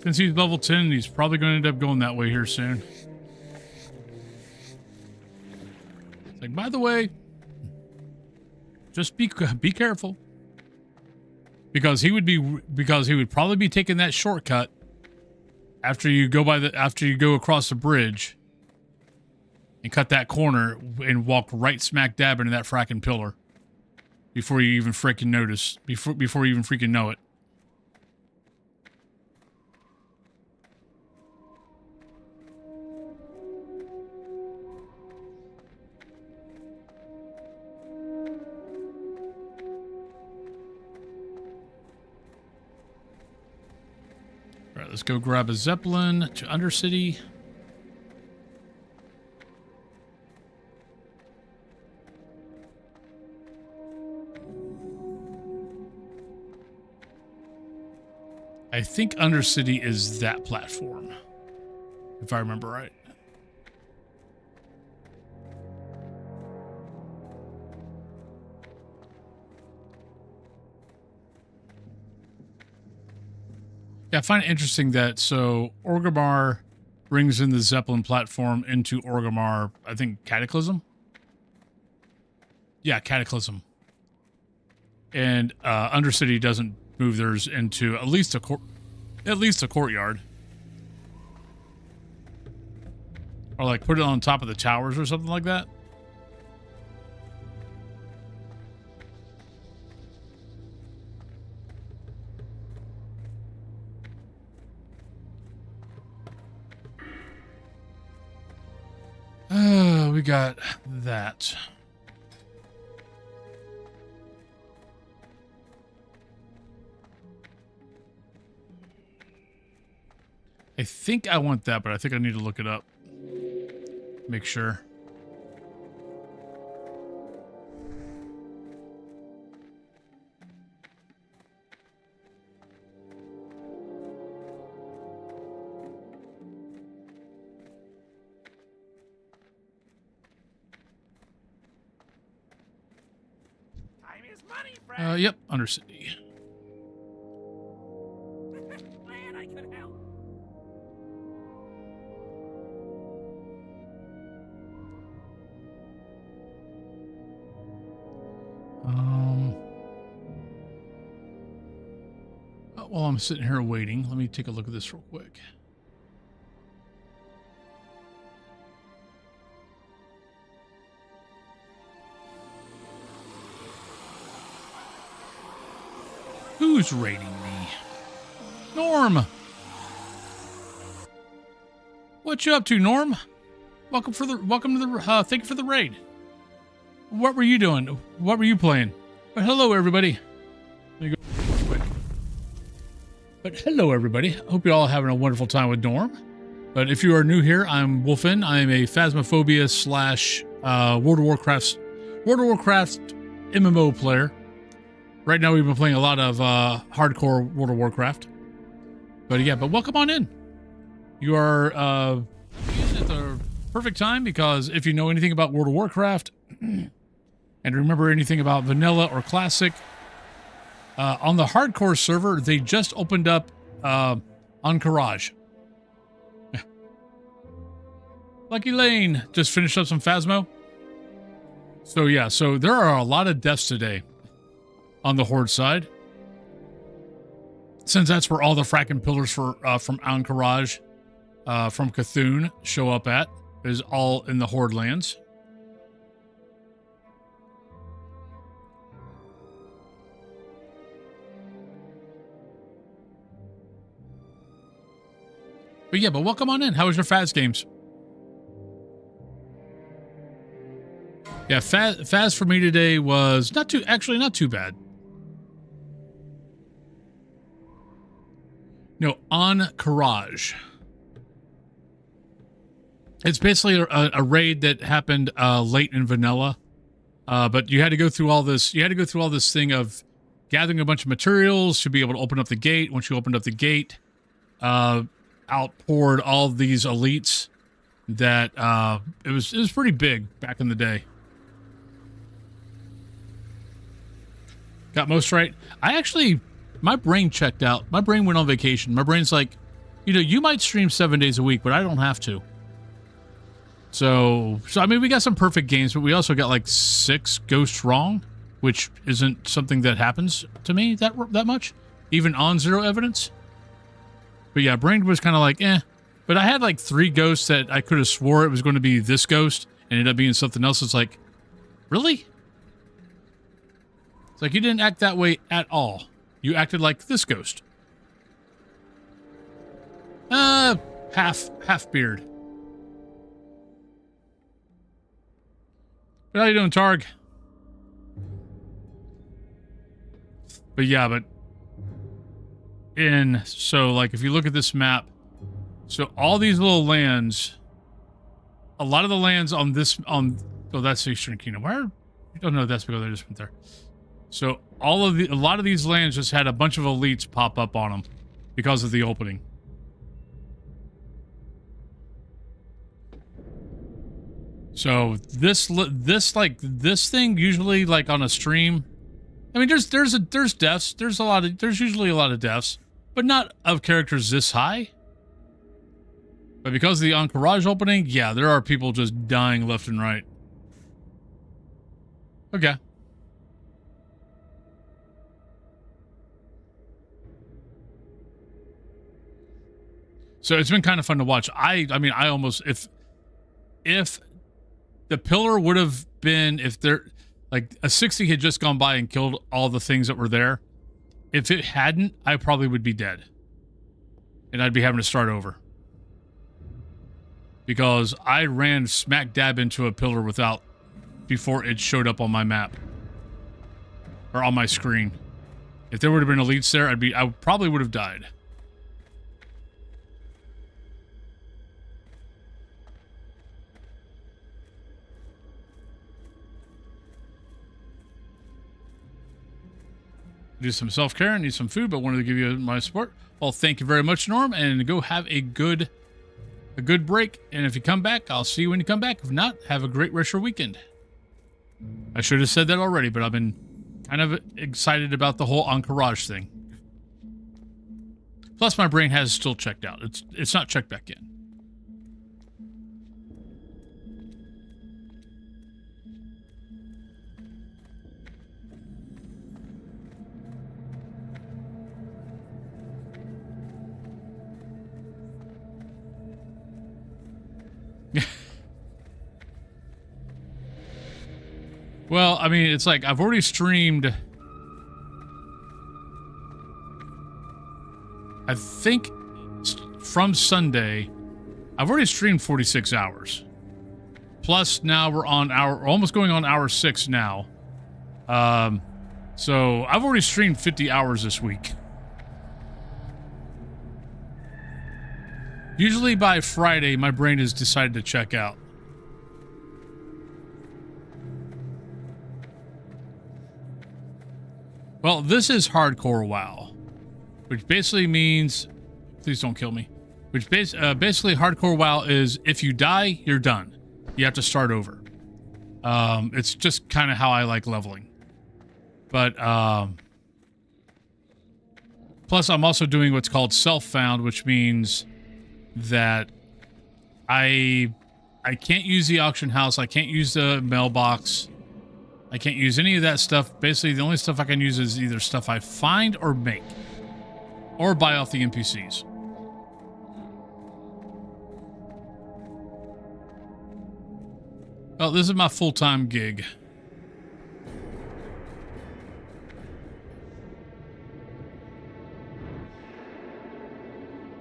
A: Since he's level 10, he's probably going to end up going that way here soon. It's like, by the way, just be careful. Because he would probably be taking that shortcut after you go across the bridge and cut that corner and walk right smack dab into that fracking pillar before you even freaking notice, before you even freaking know it. All right, let's go grab a Zeppelin to Undercity. I think Undercity is that platform. if I remember right. Yeah, I find it interesting that, so Orgrimmar brings in the Zeppelin platform into Orgrimmar, I think Cataclysm? Yeah, Cataclysm. And Undercity doesn't move theirs into at least a courtyard. Or like put it on top of the towers or something like that. We got that. I think I want that, but I think I need to look it up. Make sure. Yep, Undercity.
E: Glad I could help.
A: While I'm sitting here waiting, let me take a look at this real quick. Who's raiding me? Norm! What you up to, Norm? Welcome to the thank you for the raid. What were you doing? What were you playing? But hello, everybody. Let me go real quick. But hello, everybody. Hope you're all having a wonderful time with Norm. But if you are new here, I'm Wolfen. I am a Phasmophobia / World of Warcraft MMO player. Right now, we've been playing a lot of hardcore World of Warcraft. But yeah, but welcome on in. You are at the perfect time, because if you know anything about World of Warcraft and remember anything about Vanilla or Classic, on the hardcore server, they just opened up on Courage. Lucky Lane just finished up some Phasmo. So yeah, so there are a lot of deaths today on the Horde side, since that's where all the fracking pillars for from Ahn'Qiraj, from Cthulhu show up at, is all in the Horde lands. But yeah, but welcome on in. How was your Phas games? Yeah, Phas for me today was not too bad. No, Ahn'Qiraj. It's basically a raid that happened late in vanilla, but you had to go through all this. You had to go through all this thing of gathering a bunch of materials to be able to open up the gate. Once you opened up the gate, outpoured all these elites. That it was pretty big back in the day. Got most right. My brain checked out. My brain went on vacation. My brain's like, you might stream 7 days a week, but I don't have to. So I mean, we got some perfect games, but we also got like 6 ghosts wrong, which isn't something that happens to me that much, even on 0 evidence. But yeah, brain was kind of like, eh. But I had like 3 ghosts that I could have swore it was going to be this ghost, and ended up being something else. It's like, really? It's like, you didn't act that way at all. You acted like this ghost. Half beard. But how you doing, Targ? But yeah, so like if you look at this map, so all these little lands, a lot of the lands on that's Eastern Kingdom. Where? I don't know. That's because I just went there. So a lot of these lands just had a bunch of elites pop up on them because of the opening. So this thing usually, like on a stream, I mean, there's deaths. There's usually a lot of deaths, but not of characters this high. But because of the Encourage opening, yeah, there are people just dying left and right. Okay. So it's been kind of fun to watch. I mean, I almost, if the pillar would have been, if there, like a 60 had just gone by and killed all the things that were there, if it hadn't, I probably would be dead. And I'd be having to start over. Because I ran smack dab into a pillar before it showed up on my map. Or on my screen. If there would have been elites there, I probably would have died. Do some self-care, I need some food, but wanted to give you my support. Well, thank you very much, Norm, and go have a good break. And if you come back, I'll see you when you come back. If not, have a great rest of your weekend. I should have said that already, but I've been kind of excited about the whole Encourage thing. Plus, my brain has still checked out. It's not checked back in. Well, I mean, it's like I've already streamed, I think from Sunday, I've already streamed 46 hours. Plus now we're on almost going on hour 6 now. So I've already streamed 50 hours this week. Usually by Friday, my brain has decided to check out. Well, this is hardcore WoW, which basically means, please don't kill me, which basically hardcore WoW is if you die, you're done. You have to start over. It's just kind of how I like leveling. But, plus I'm also doing what's called self-found, which means that I can't use the auction house, I can't use the mailbox, I can't use any of that stuff. Basically, the only stuff I can use is either stuff I find or make. Or buy off the NPCs. Well, this is my full-time gig.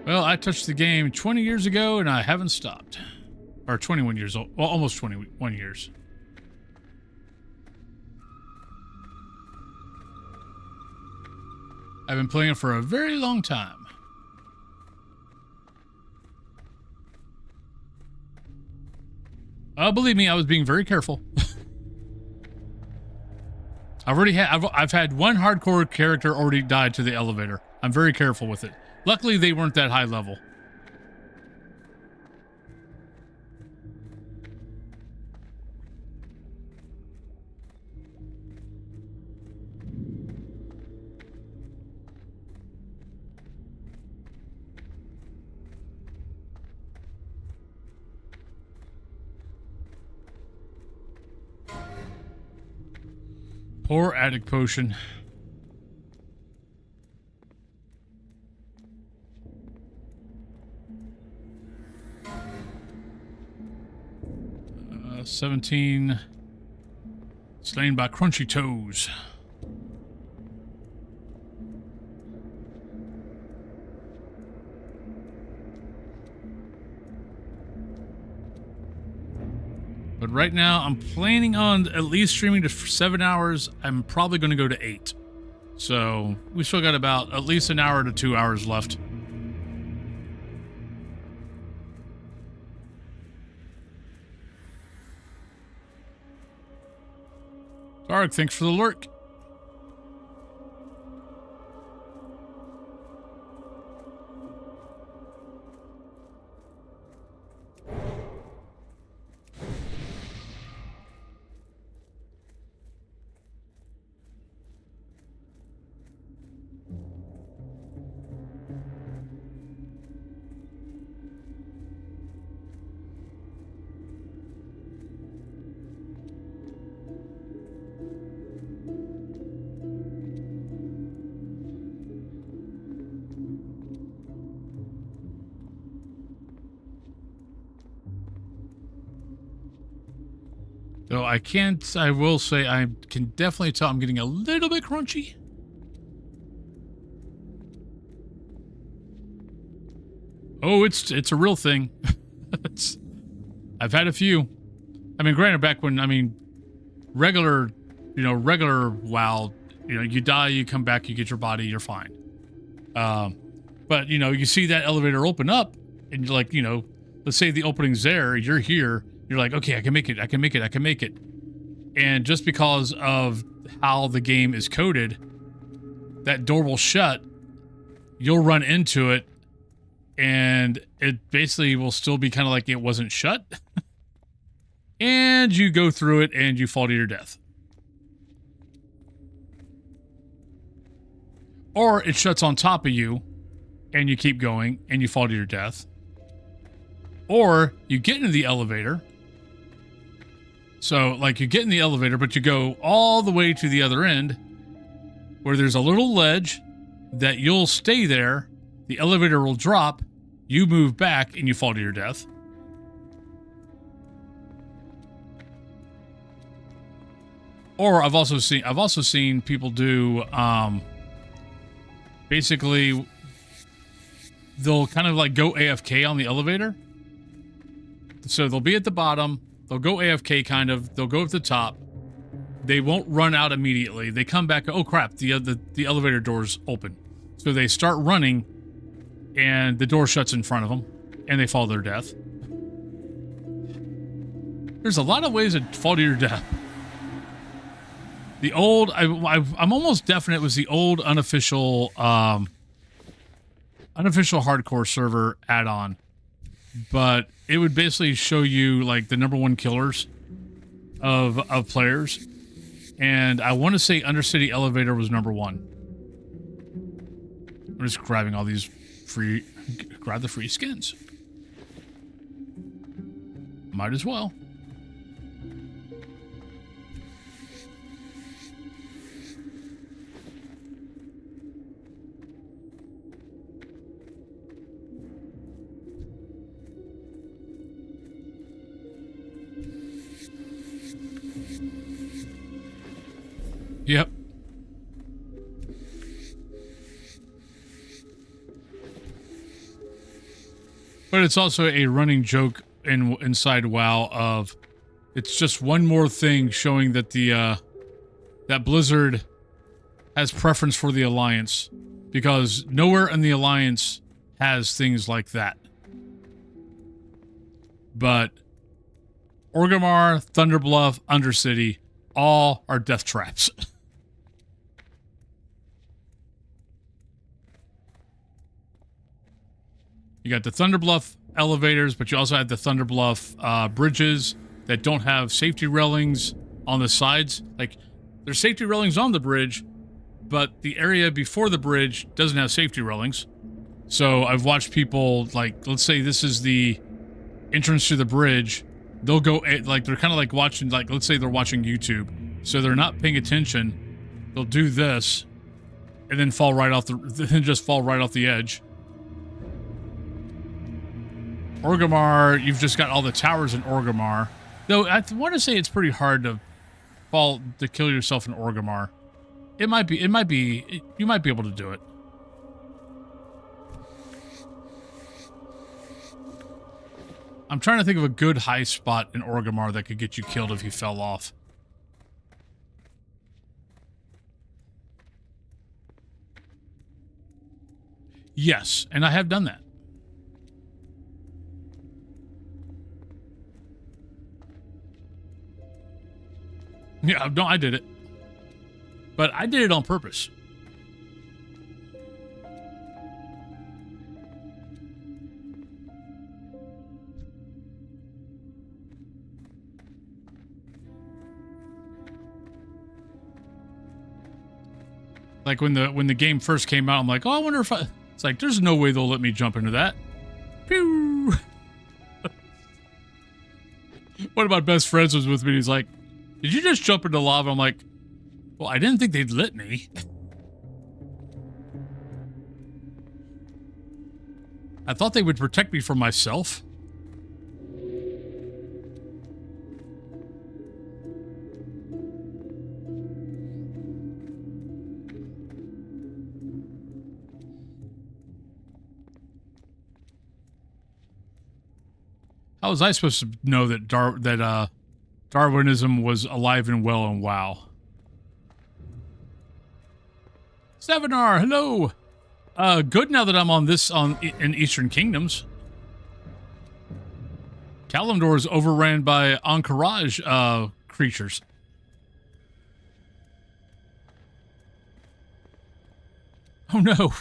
A: Well, I touched the game 20 years ago and I haven't stopped. Or 21 years old. Well, almost 21 years. I've been playing it for a very long time. Believe me, I was being very careful. I've had one hardcore character already died to the elevator. I'm very careful with it. Luckily, they weren't that high level. Poor addict potion. Uh, 17. Slain by crunchy toes. But right now, I'm planning on at least streaming to 7 hours. I'm probably going to go to 8. So, we still got about at least an hour to 2 hours left. Tarek, thanks for the lurk. So I will say I can definitely tell I'm getting a little bit crunchy. Oh, it's a real thing. I've had a few. I mean, granted, back when, I mean, regular WoW, you die, you come back, you get your body, you're fine. But, you see that elevator open up, and you're like, let's say the opening's there, you're here, you're like, okay, I can make it. And just because of how the game is coded, that door will shut, you'll run into it, and it basically will still be kind of like it wasn't shut. And you go through it, and you fall to your death. Or it shuts on top of you, and you keep going, and you fall to your death. Or you get into the elevator. So, like, you get in the elevator, but you go all the way to the other end, where there's a little ledge that you'll stay there, the elevator will drop, you move back, and you fall to your death. Or I've also seen people do, basically, they'll kind of like go AFK on the elevator. So they'll be at the bottom, they'll go AFK kind of, they'll go at the top. They won't run out immediately. They come back, oh crap, the elevator door's open. So they start running, and the door shuts in front of them, and they fall to their death. There's a lot of ways to fall to your death. The old, I'm almost definite it was the old unofficial hardcore server add-on, but it would basically show you like the #1 killers of players, and I want to say Undercity Elevator was #1. I'm just grabbing all these grab the free skins. Might as well. Yep. But it's also a running joke inside WoW of it's just one more thing showing that that Blizzard has preference for the Alliance, because nowhere in the Alliance has things like that. But Orgrimmar, Thunderbluff, Undercity, all are death traps. You got the Thunderbluff elevators, but you also have the Thunderbluff bridges that don't have safety railings on the sides. Like, there's safety railings on the bridge, but the area before the bridge doesn't have safety railings. So I've watched people, like, let's say this is the entrance to the bridge. They'll go, like, they're kind of like watching, like, let's say they're watching YouTube. So they're not paying attention. They'll do this and then fall right off just fall right off the edge. Orgrimmar, you've just got all the towers in Orgrimmar. Though I want to say it's pretty hard to kill yourself in Orgrimmar. You might be able to do it. I'm trying to think of a good high spot in Orgrimmar that could get you killed if you fell off. Yes, and I have done that. Yeah, no, I did it. But I did it on purpose. Like when the game first came out, I'm like, oh, I wonder if it's like, there's no way they'll let me jump into that. Pew! One of my best friends was with me, and he's like, did you just jump into lava? I'm like, well, I didn't think they'd let me. I thought they would protect me from myself. How was I supposed to know that Darwinism was alive and well in WoW? Sevenar, hello. Good now that I'm on this in Eastern Kingdoms. Kalimdor is overran by Encourage creatures. Oh no.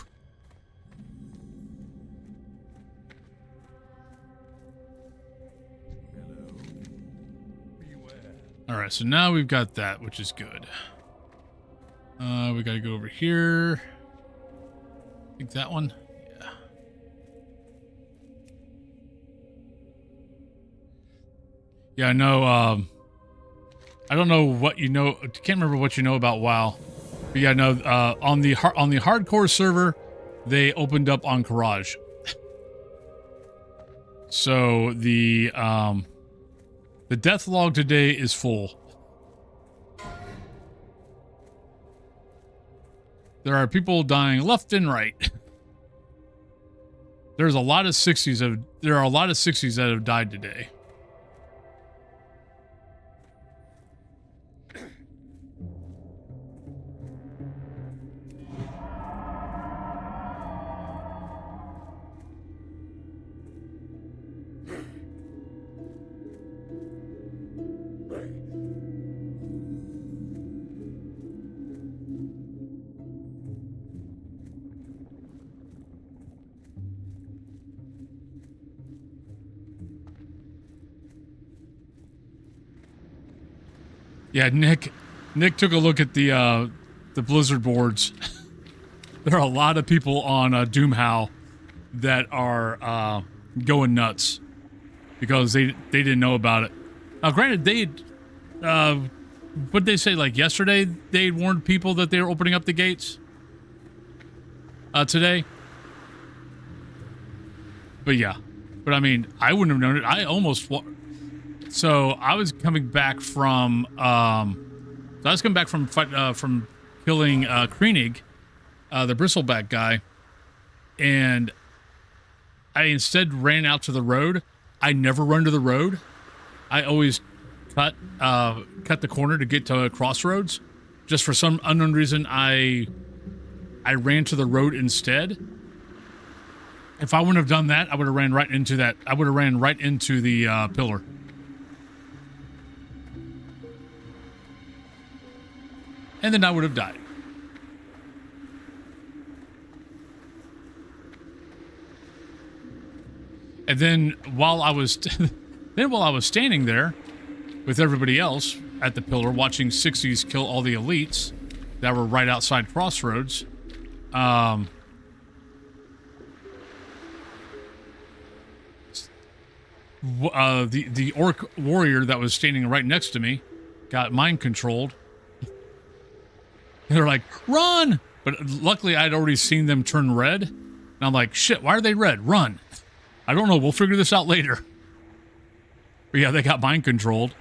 A: Alright, so now we've got that, which is good. We gotta go over here. I think that one. Yeah. Yeah, I know, I don't know what you know. I can't remember what you know about WoW. But yeah, no, on the hardcore server, they opened up Encourage. So the death log today is full. There are people dying left and right. There are a lot of 60s that have died today. Yeah, Nick took a look at the Blizzard boards. There are a lot of people on Doomhow that are going nuts because they didn't know about it. Now, granted, what'd they say, like yesterday, they warned people that they were opening up the gates today. But yeah, but I mean, I wouldn't have known it. So I was coming back from from killing Kreenig, the bristleback guy, and I instead ran out to the road. I never run to the road. I always cut the corner to get to crossroads. Just for some unknown reason, I ran to the road instead. If I wouldn't have done that, I would have ran right into that. I would have ran right into the pillar. And then I would have died. And then while I was standing there with everybody else at the pillar watching 60s kill all the elites that were right outside Crossroads, the orc warrior that was standing right next to me got mind controlled. They're like, run! But luckily, I'd already seen them turn red. And I'm like, shit, why are they red? Run! I don't know. We'll figure this out later. But yeah, they got mind controlled.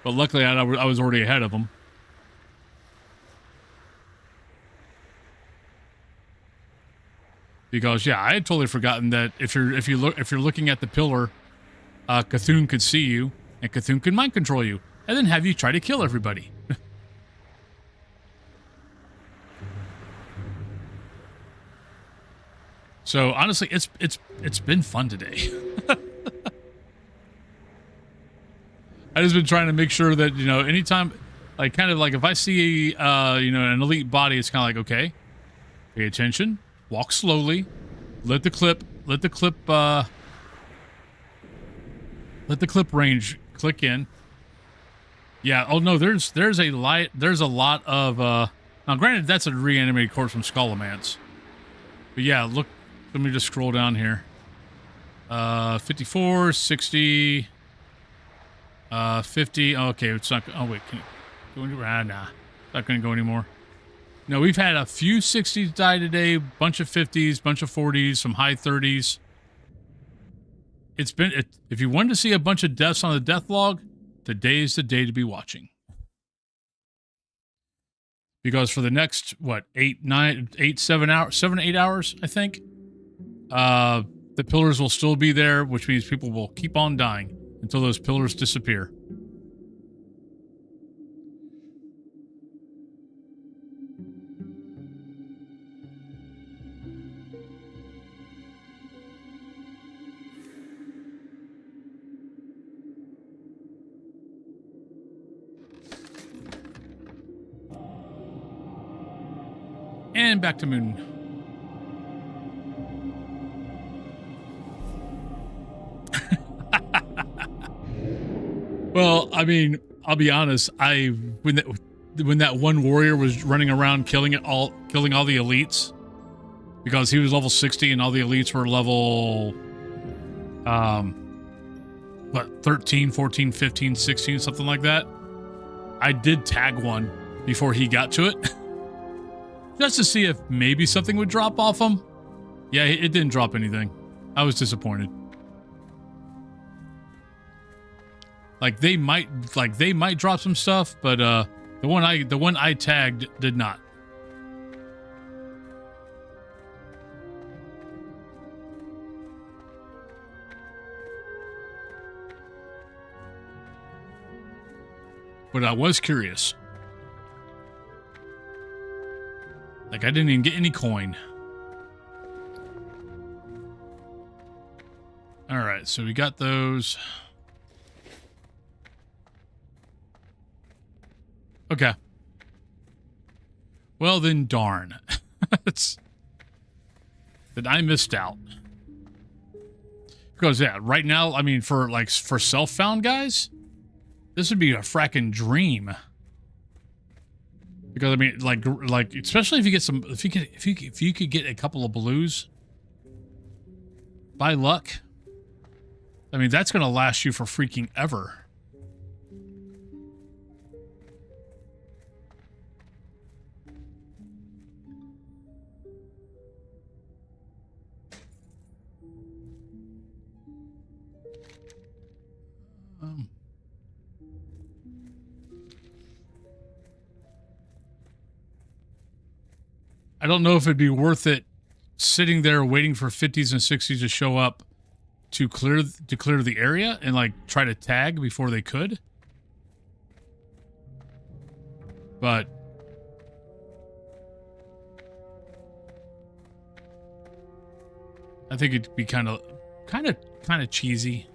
A: But luckily, I was already ahead of them. Because yeah, I had totally forgotten that if you're looking at the pillar, Cthulhu could see you, and Cthulhu can mind control you, and then have you try to kill everybody. So honestly, it's been fun today. I just been trying to make sure that, you know, anytime, like, kind of like if I see, you know, an elite body, it's kind of like, okay, pay attention, walk slowly, let the clip range click in. Yeah. Oh no, there's a lot of, now granted, that's a reanimated corpse from Skullomance. But yeah, look. Let me just scroll down here. 54, 60, 50. Okay, it's not. Oh wait, can it go into? Nah, it's not going to go anymore. No, we've had a few 60s die today, bunch of 50s, bunch of 40s, some high 30s. It's been. If you wanted to see a bunch of deaths on the death log, today's the day to be watching. Because for the next 7 to 8 hours, I think. the pillars will still be there, which means people will keep on dying until those pillars disappear. And back to Moon. Well, I mean, I'll be honest. When that one warrior was running around killing all the elites, because he was level 60 and all the elites were level, 13, 14, 15, 16, something like that. I did tag one before he got to it. Just to see if maybe something would drop off him. Yeah, it didn't drop anything. I was disappointed. Like they might drop some stuff, but the one I tagged did not. But I was curious. Like, I didn't even get any coin. Alright, so we got those. Okay. Well, then darn. Then I missed out. Because, yeah, right now, I mean, for self-found guys, this would be a fracking dream. Because I mean, like especially if you get some, if you could get a couple of blues by luck, I mean that's gonna last you for freaking ever. I don't know if it'd be worth it sitting there waiting for 50s and 60s to show up to clear the area and like try to tag before they could. But I think it'd be kind of cheesy.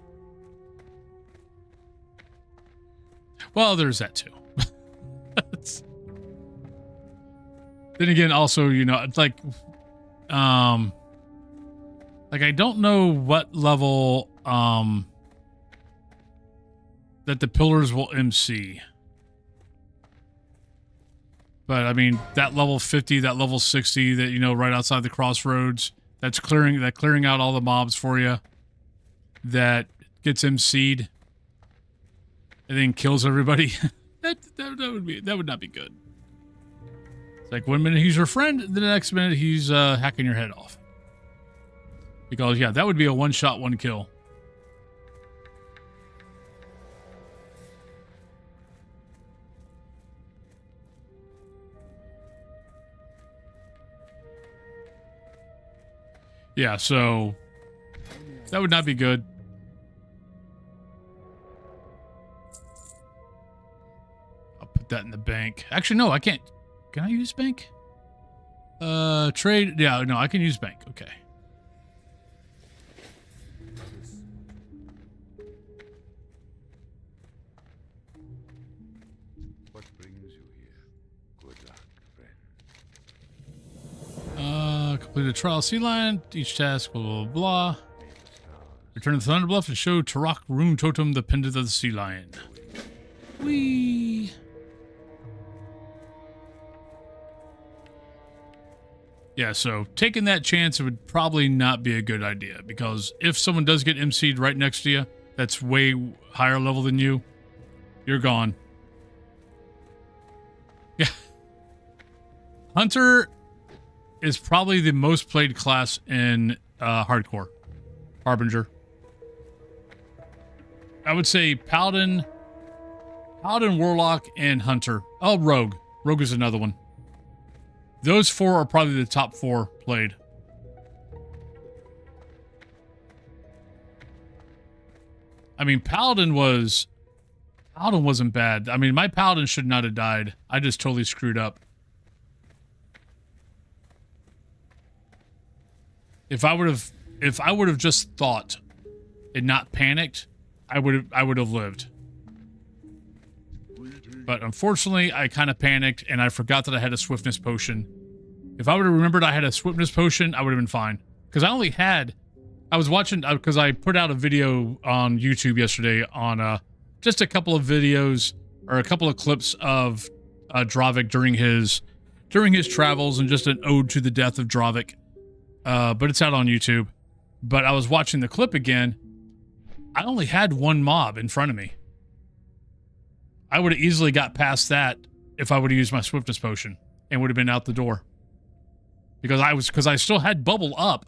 A: Well, there's that too. Then again, also, you know, it's like I don't know what level that the pillars will MC. But I mean, that level 50, that level 60, that, you know, right outside the crossroads, that's clearing out all the mobs for you, that gets MC'd and then kills everybody. that would not be good. Like, one minute he's your friend, the next minute he's hacking your head off. Because, yeah, that would be a one-shot, one-kill. Yeah, so that would not be good. I'll put that in the bank. Actually, no, I can't. Can I use bank? Trade. Yeah, no, I can use bank. Okay.
G: What brings you here? Good luck, friend.
A: Complete a trial sea lion. Each task, blah, blah, blah. Return to Thunderbluff and show Turok Rune Totem the pendant of the sea lion. Whee! Yeah, so taking that chance would probably not be a good idea, because if someone does get MC'd right next to you, that's way higher level than you, you're gone. Yeah. Hunter is probably the most played class in hardcore. Harbinger. I would say Paladin, Warlock, and Hunter. Oh, Rogue. Rogue is another one. Those four are probably the top four played. I mean, Paladin wasn't bad. I mean, my Paladin should not have died. I just totally screwed up. If I would have just thought and not panicked, I would have lived. But unfortunately, I kind of panicked and I forgot that I had a swiftness potion. If I would have remembered I had a swiftness potion, I would have been fine. Because I was watching, because I put out a video on YouTube yesterday on just a couple of videos or a couple of clips of Dravik during his travels and just an ode to the death of Dravik. But it's out on YouTube. But I was watching the clip again. I only had one mob in front of me. I would have easily got past that if I would have used my swiftness potion and would have been out the door. Because I still had bubble up,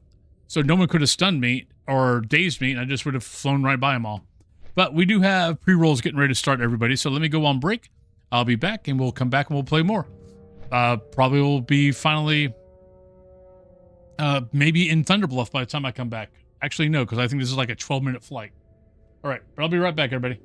A: so no one could have stunned me or dazed me, and I just would have flown right by them all. But we do have pre-rolls getting ready to start, everybody. So let me go on break. I'll be back, and we'll come back and we'll play more. Probably will be finally, maybe in Thunderbluff by the time I come back. Actually, no, because I think this is like a 12-minute flight. All right, but I'll be right back, everybody.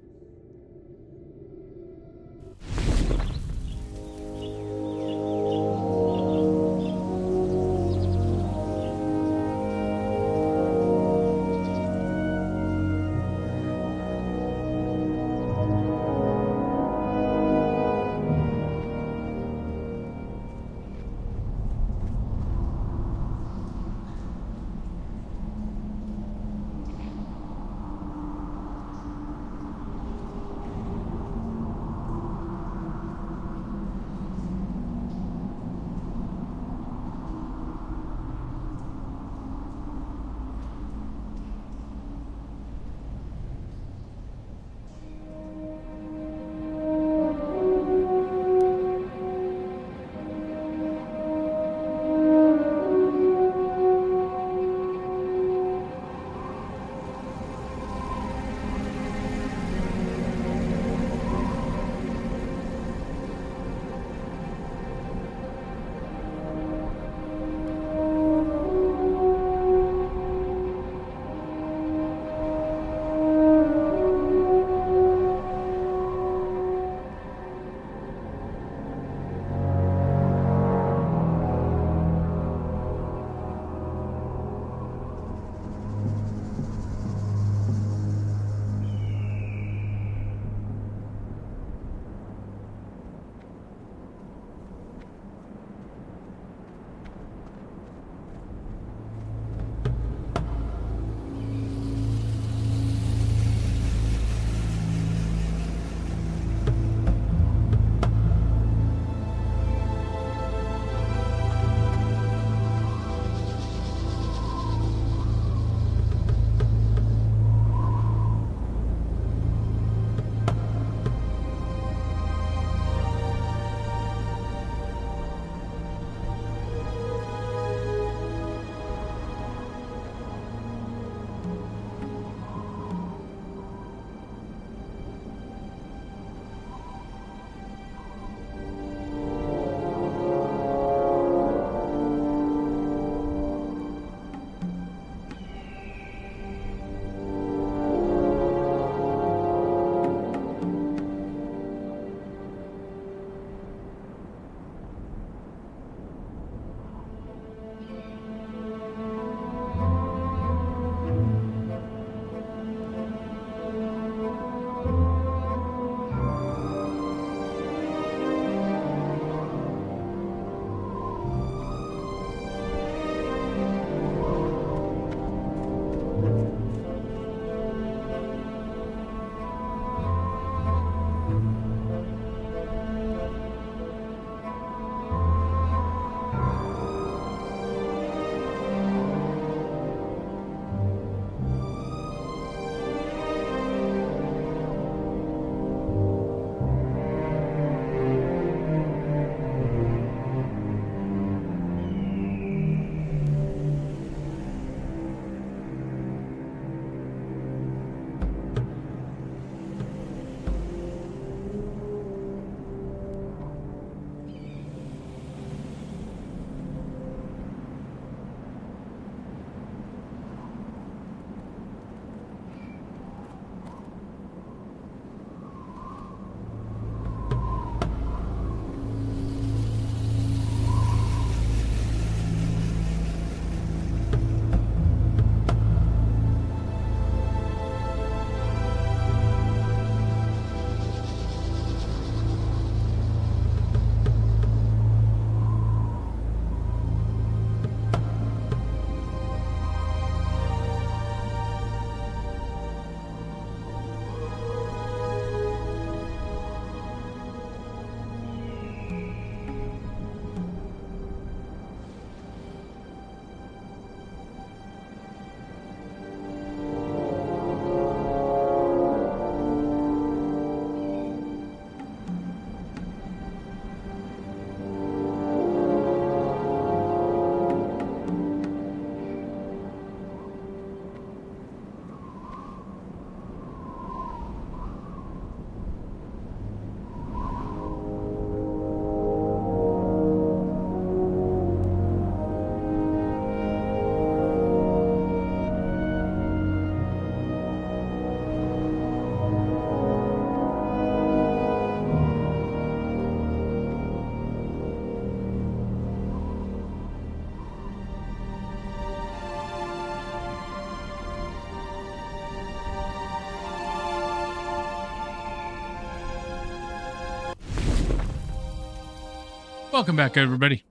A: Welcome back, everybody.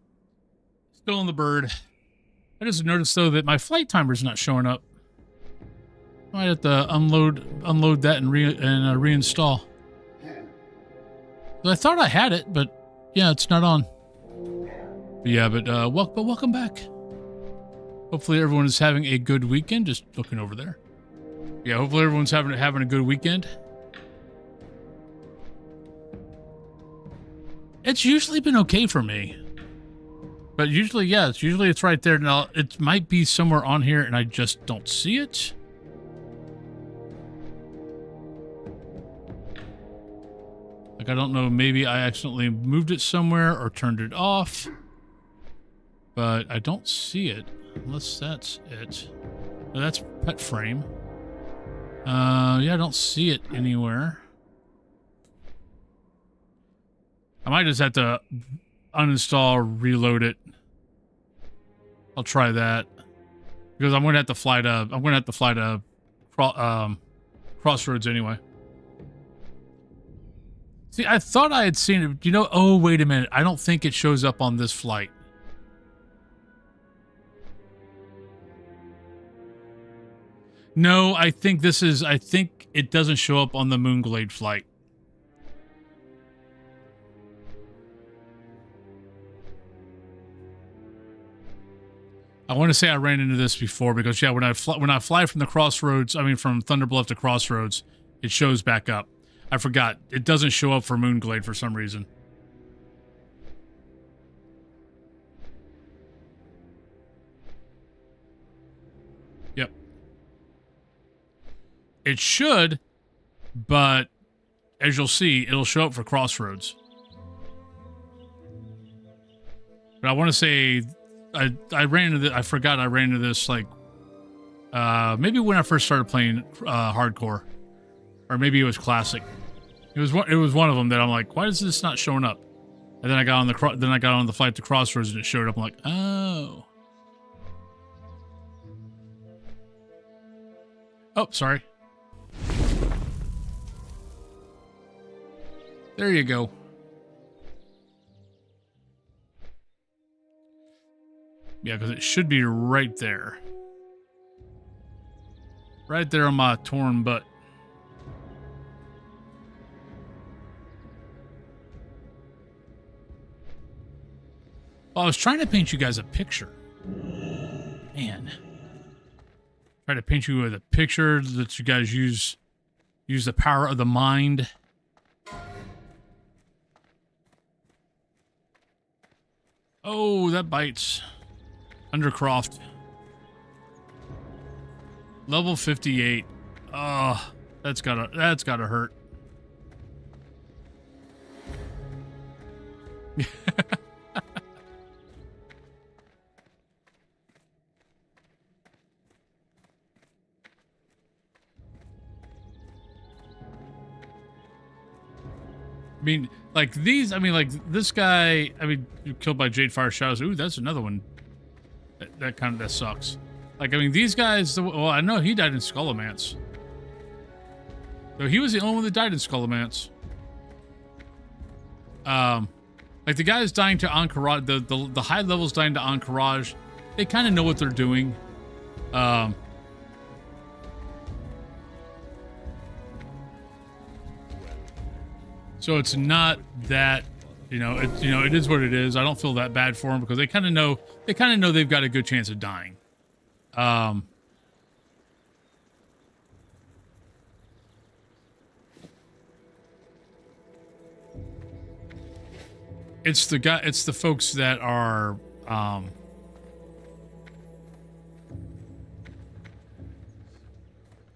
A: Still on the bird. I just noticed, though, that my flight timer's not showing up. I might have to unload that and reinstall. I thought I had it, but yeah, it's not on. But yeah, welcome back. Hopefully everyone is having a good weekend. Just looking over there. Yeah, hopefully everyone's having a good weekend. It's usually been okay for me. But usually, yeah, it's right there. Now, it might be somewhere on here and I just don't see it. Like, I don't know, maybe I accidentally moved it somewhere or turned it off. But I don't see it, unless that's it. No, that's pet frame. Yeah, I don't see it anywhere. I might just have to uninstall, reload it. I'll try that because I'm gonna have to fly to Crossroads anyway. See, I thought I had seen it. You know? Oh, wait a minute. I don't think it shows up on this flight. No, I think it doesn't show up on the Moonglade flight. I want to say I ran into this before because yeah, when I fly from the Crossroads, I mean from Thunderbluff to Crossroads, it shows back up. I forgot. It doesn't show up for Moonglade for some reason. Yep. It should, but as you'll see, it'll show up for Crossroads. But I want to say I ran into I forgot I ran into this like maybe when I first started playing hardcore, or maybe it was classic. It was one of them that I'm like, why is this not showing up? And then I got on the flight to Crossroads and it showed up. I'm like, oh. Oh, sorry. There you go. Yeah, because it should be right there. Right there on my torn butt. Well, I was trying to paint you guys a picture. Man. Try to paint you with a picture that you guys use the power of the mind. Oh, that bites. Undercroft. Level 58. Oh, that's gotta hurt. I mean, like these, I mean, like this guy, I mean, killed by Jadefire Shadows. Ooh, that's another one. That sucks. Like, I mean, these guys, well, I know he died in Skullomance. So he was the only one that died in Skullomance. Like the guys dying to Encourage, the high levels dying to Encourage, they kind of know what they're doing. So it's not that, it is what it is. I don't feel that bad for them because they kind of know they've got a good chance of dying. It's the folks that are,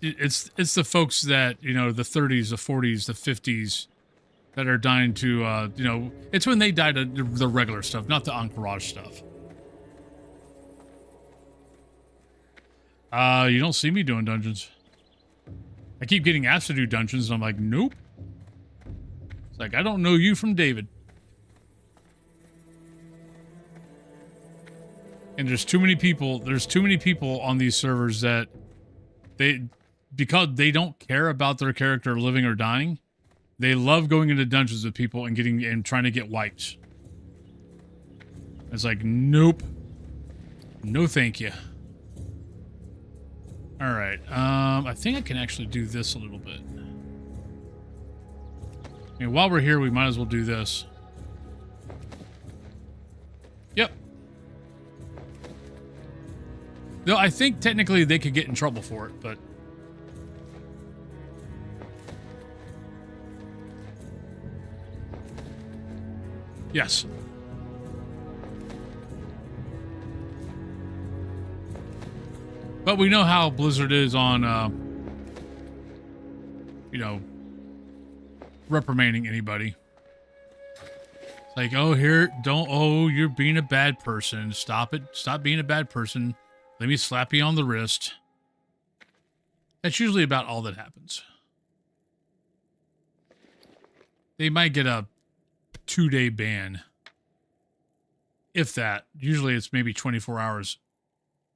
A: it's the folks that, the 30s, the 40s, the 50s, that are dying to, it's when they die to the regular stuff, not the Encourage stuff. You don't see me doing dungeons. I keep getting asked to do dungeons, and I'm like, nope. It's like, I don't know you from David. And there's too many people on these servers that because they don't care about their character living or dying, they love going into dungeons with people and trying to get wiped. It's like, nope. No thank you. Alright, I think I can actually do this a little bit. I mean, while we're here, we might as well do this. Yep. Though I think technically they could get in trouble for it, but... Yes. But we know how Blizzard is on, you know, reprimanding anybody. It's like, oh, you're being a bad person. Stop it. Stop being a bad person. Let me slap you on the wrist. That's usually about all that happens. They might get a 2-day ban. If that. Usually it's maybe 24 hours.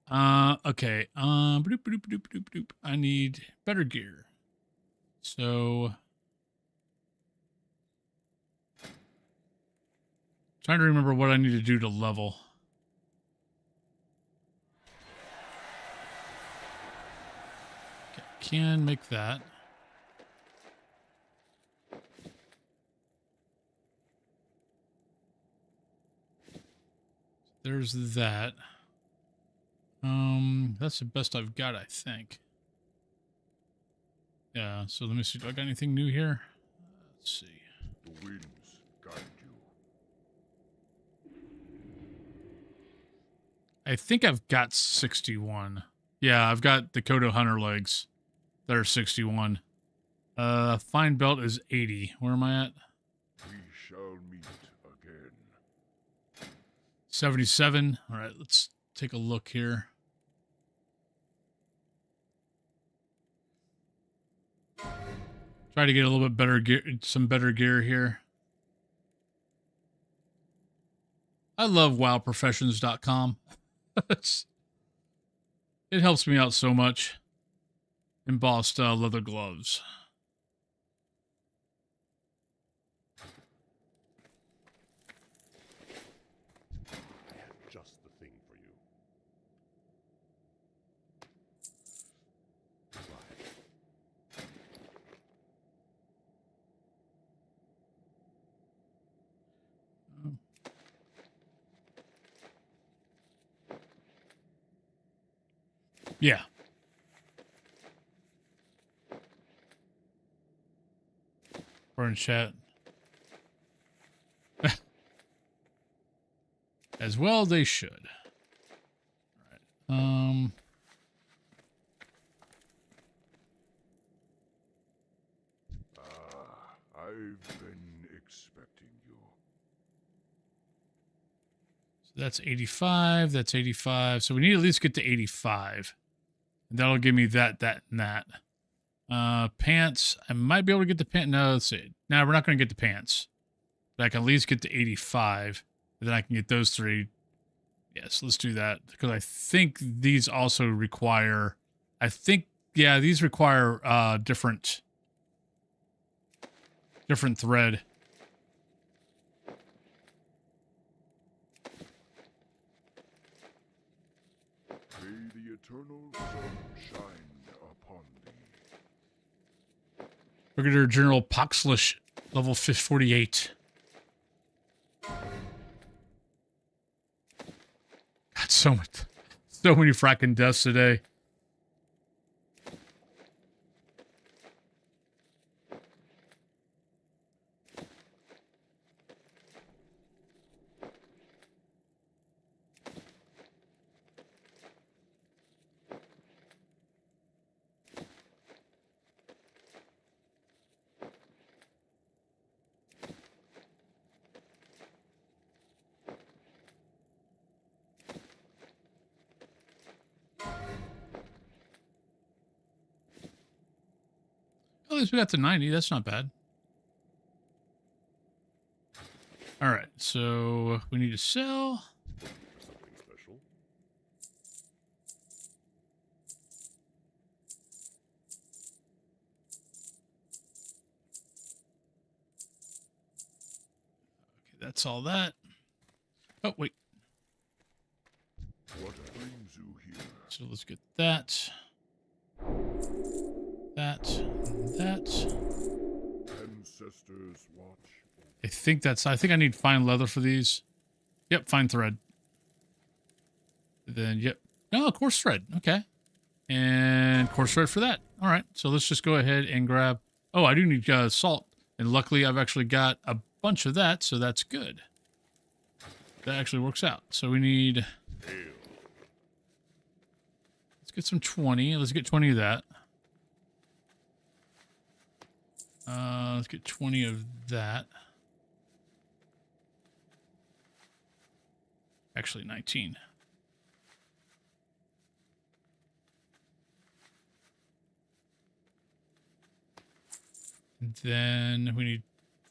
A: Okay. Bloop, bloop, bloop, bloop, bloop. I need better gear. So... Trying to remember what I need to do to level. Okay, can make that. There's that. That's the best I've got, I think. Yeah, so let me see. Do I got anything new here? Let's see.
G: The winds guide you.
A: I think I've got 61. Yeah, I've got Dakota Hunter legs that are 61. Fine belt is 80. Where am I at?
G: We shall meet again.
A: 77. All right, let's take a look here. Try to get a little bit better gear, some better gear here. I love wowprofessions.com. It helps me out so much. Embossed leather gloves.
G: I have just the thing for you. Goodbye.
A: Yeah. We're in chat. As well they should. All right.
G: I've been expecting you.
A: So that's 85. That's 85. So we need to at least get to 85. And that'll give me that, and that. Pants. I might be able to get the pants. No, let's see. No, we're not going to get the pants. But I can at least get to 85. And then I can get those 3. Yes, let's do that. Because I think these also require... yeah, these require different thread.
G: May the eternal sun shine upon thee.
A: Brigadier General Poxlish, level 48. Got so many fracking deaths today. At least we got to 90. That's not bad. All right, so we need to sell.
G: Something special.
A: Okay, that's all that. Oh, wait.
G: What brings you here?
A: So let's get that. That. And that.
G: Ancestors watch.
A: I think I need fine leather for these. Yep, fine thread. Then, yep. Oh, coarse thread. Okay. And coarse thread for that. All right. So let's just go ahead and grab... Oh, I do need salt. And luckily, I've actually got a bunch of that, so that's good. That actually works out. So we need... Let's get some 20. Let's get 20 of that. Let's get 20 of that. Actually, 19. And then we need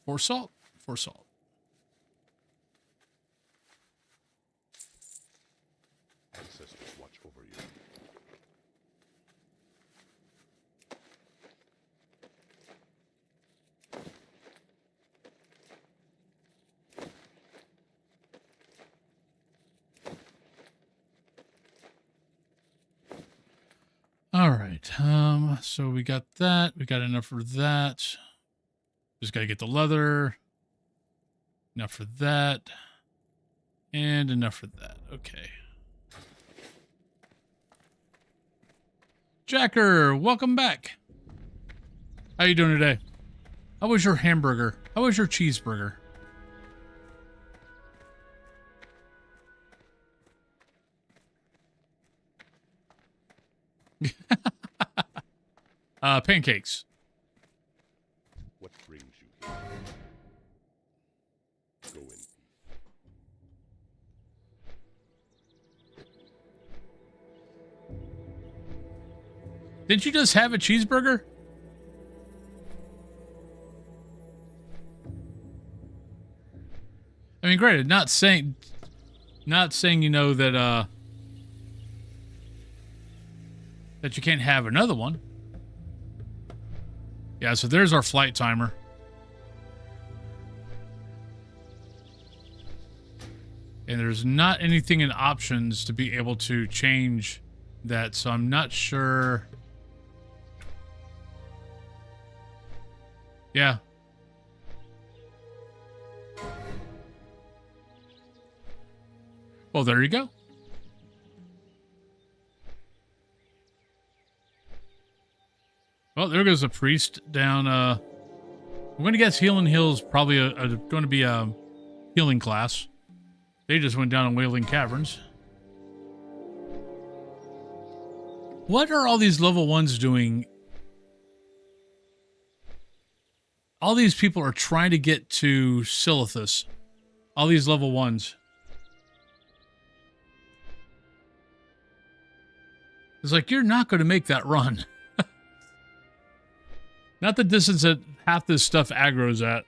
A: 4 salt. 4 salt.
G: Ancestors watch over you.
A: All right. So we got that. We got enough for that. Just got to get the leather. Enough for that. And enough for that. Okay. Jacker, welcome back. How you doing today? How was your hamburger? How was your cheeseburger? Pancakes.
G: What brings you here? Go in peace.
A: Didn't you just have a cheeseburger? I mean, granted, not saying, you know, that that you can't have another one. Yeah, so there's our flight timer. And there's not anything in options to be able to change that, so I'm not sure. Yeah. Well, there you go. Well, there goes a priest down. I'm going to guess Healing Hill's probably going to be a healing class. They just went down in Wailing Caverns. What are all these level 1s doing? All these people are trying to get to Silithus. All these level 1s. It's like, you're not going to make that run. Not the distance that half this stuff aggro's at.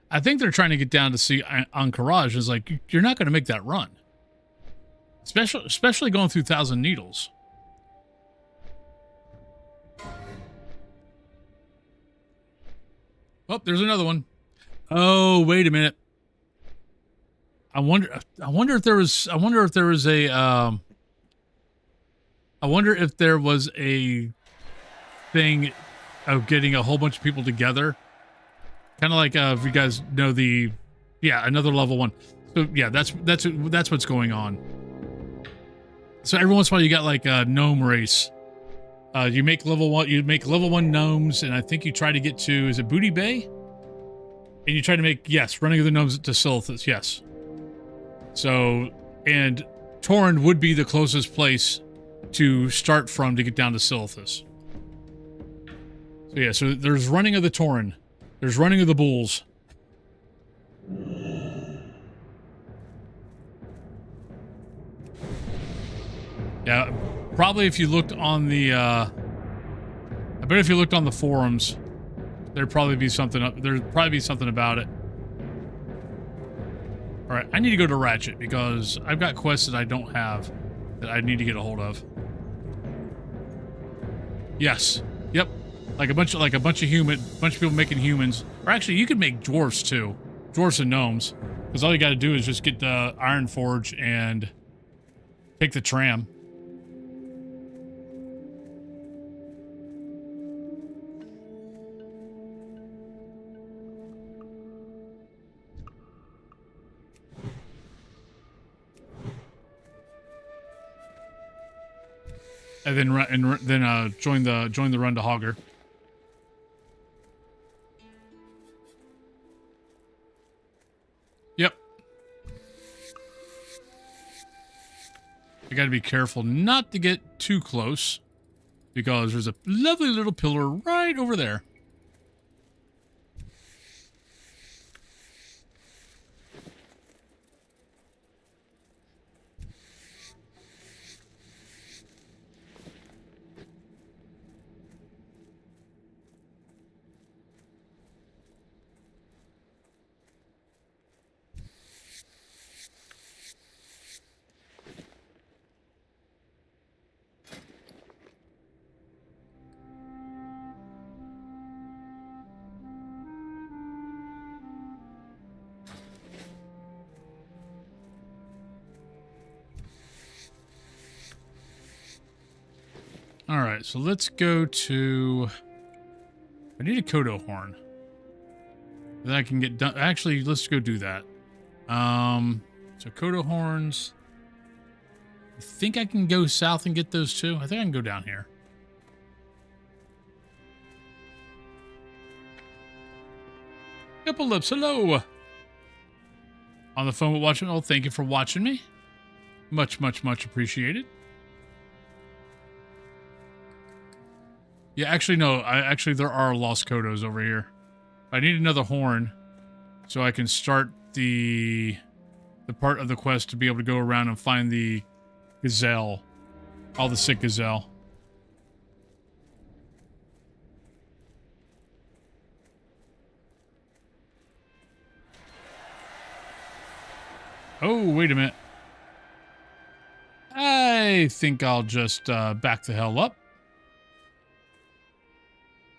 A: I think they're trying to get down to see Anchorage. It's like, you're not going to make that run. Especially going through Thousand Needles. Oh, there's another one. Oh, wait a minute. I wonder if there was a thing of getting a whole bunch of people together. Kind of like if you guys know another level 1. So yeah, that's what's going on. So every once in a while you got like a gnome race. You make level 1 gnomes, and I think you try to get to, is it Booty Bay? And you try to make, yes, running of the gnomes to Silithus, yes. So, and Torrent would be the closest place to start from to get down to Silithus. So yeah, so there's running of the Torrent. There's running of the bulls. Yeah, probably if you looked on the, I bet if you looked on the forums, there'd probably be something about it. All right, I need to go to Ratchet because I've got quests that I don't have that I need to get a hold of. Yes. Yep. Like a bunch of people making humans. Or actually, you could make dwarfs too, dwarfs and gnomes, because all you got to do is just get the Iron Forge and take the tram. And then join the run to Hogger. Yep. I got to be careful not to get too close, because there's a lovely little pillar right over there. All right, so let's go to... I need a Kodo horn. Then I can get done. Actually, let's go do that. So Kodo horns. I think I can go south and get those too. I think I can go down here. Nipple Lips, hello. On the phone with watching. Oh, thank you for watching me. Much, much, much appreciated. Yeah, actually, no. Actually, there are lost Kodos over here. I need another horn so I can start the part of the quest to be able to go around and find the gazelle. All the sick gazelle. Oh, wait a minute. I think I'll just back the hell up.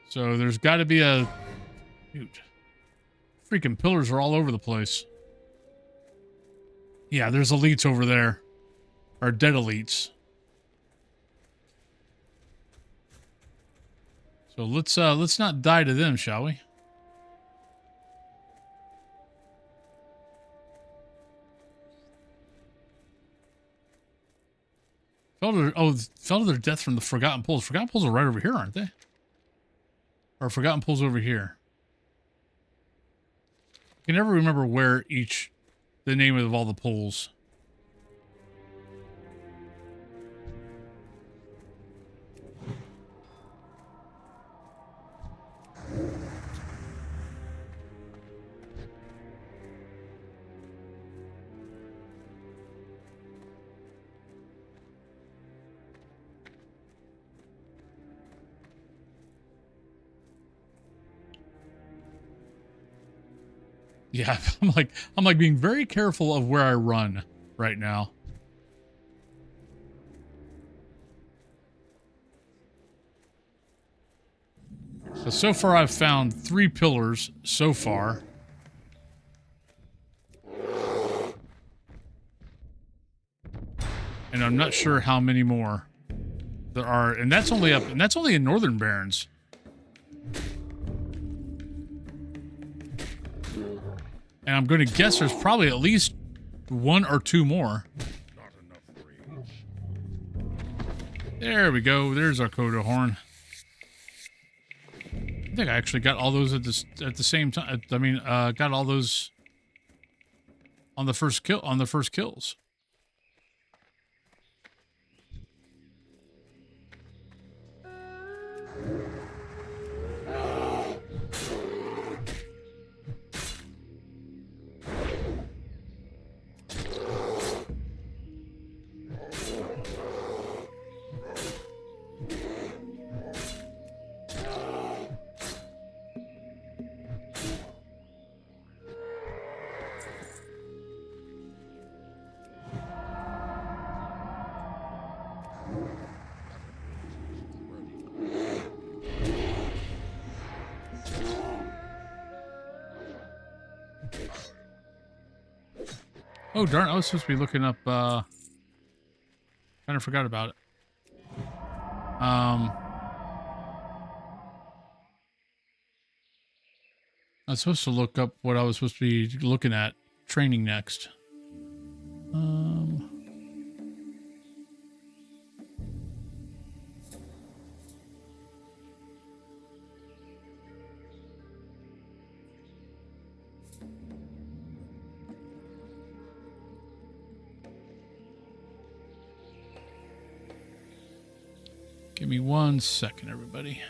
A: So there's got to be a... Dude. Freaking pillars are all over the place. Yeah, there's elites over there. Or dead elites. So let's not die to them, shall we? Fell to their death from the Forgotten Pools. Forgotten Pools are right over here, aren't they? Or Forgotten Pools over here. I can never remember where the name of all the pools. Yeah, I'm like being very careful of where I run right now. So far I've found 3 pillars so far. And I'm not sure how many more there are, and that's only in Northern Barrens. And I'm going to guess there's probably at least 1 or 2 more. There we go. There's our Kodo horn. I think I actually got all those at the same time. I mean, got all those on the first kills. Oh, darn. I was supposed to be looking up, kind of forgot about it. I was supposed to look up what I was supposed to be looking at training next. Give me 1 second, everybody.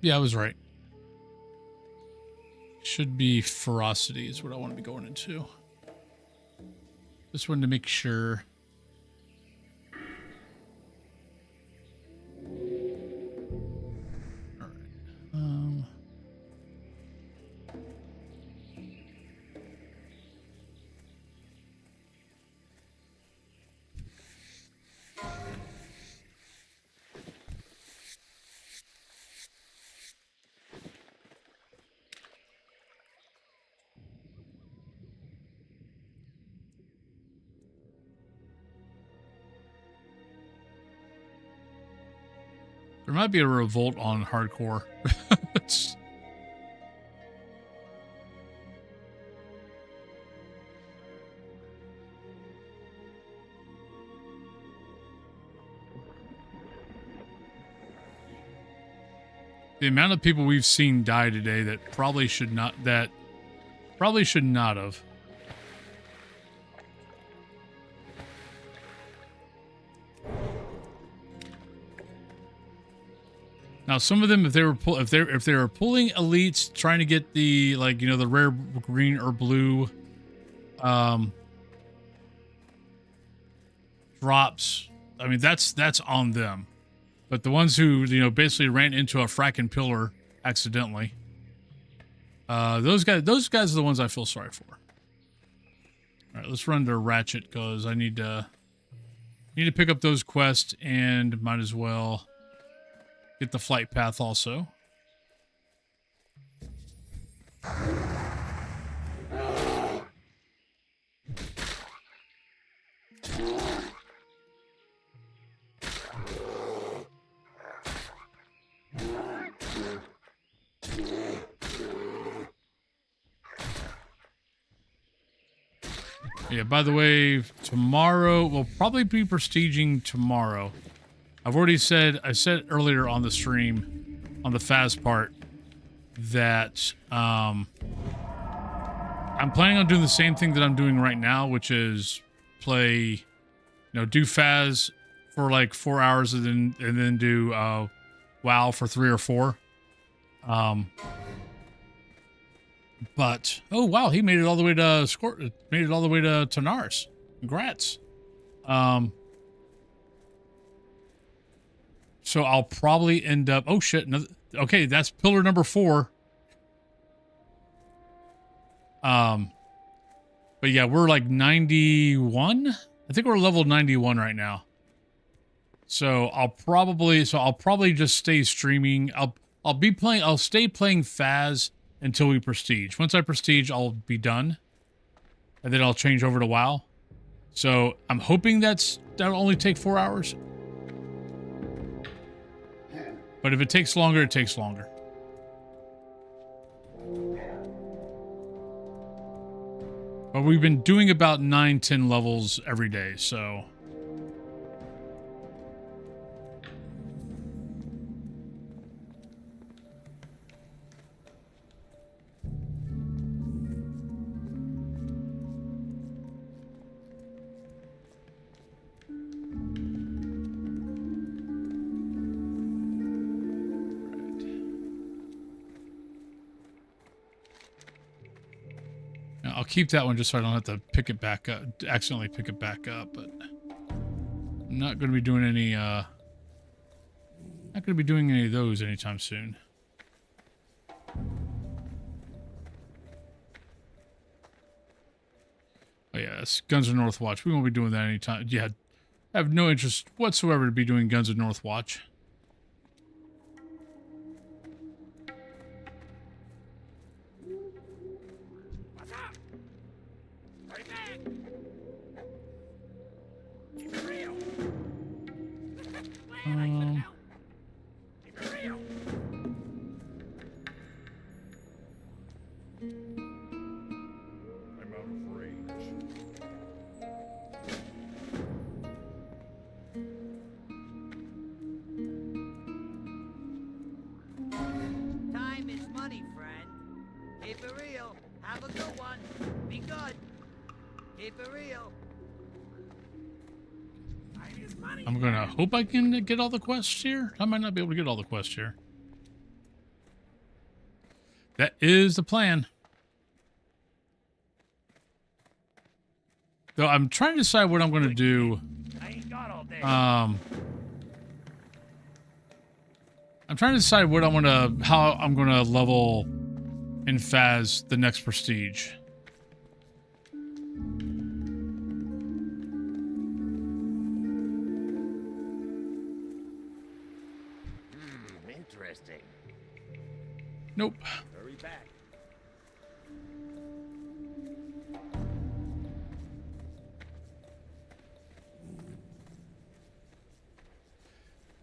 A: Yeah, I was right. Should be ferocity is what I want to be going into. Just wanted to make sure. All right. There might be a revolt on hardcore. The amount of people we've seen die today that probably should not have. Now, some of them, if they were pulling elites, trying to get the, like, you know, the rare green or blue drops, I mean, that's on them. But the ones who, you know, basically ran into a fracking pillar accidentally, those guys are the ones I feel sorry for. All right, let's run to Ratchet because I need to pick up those quests and might as well get the flight path also. Yeah, by the way, tomorrow, we'll probably be prestiging tomorrow. I've already said, I said earlier on the stream, on the Phas part, that I'm planning on doing the same thing that I'm doing right now, which is play, you know, do Phas for like 4 hours and then do WoW for 3 or 4. But oh wow, he made it all the way to Tanars. Congrats. So I'll probably end up. Oh shit! Okay, that's pillar number 4. But yeah, we're like 91. I think we're level 91 right now. So I'll probably just stay streaming. I'll stay playing Phas until we prestige. Once I prestige, I'll be done. And then I'll change over to WoW. So I'm hoping that'll only take 4 hours. But if it takes longer, it takes longer. But we've been doing about 9-10 levels every day, so... I'll keep that one just so I don't have to pick it back up, accidentally pick it back up. But I'm not going to be doing any. Not going to be doing any of those anytime soon. Oh yeah, it's Guns of Northwatch. We won't be doing that anytime. Yeah, I have no interest whatsoever to be doing Guns of Northwatch.
E: What's up? Hurry back! Keep it real. Keep it real. I'm out of range.
H: Time is money, friend. Keep it real. Have a good one. Be good. Keep it real.
E: Time is money.
A: I'm gonna hope I can get all the quests here. I might not be able to get all the quests here. That is the plan. Though I'm trying to decide what I'm gonna do.
E: I ain't got all day.
A: I'm trying to decide what how I'm gonna level in Phas the next prestige.
E: Interesting.
A: Nope.
E: Hurry back.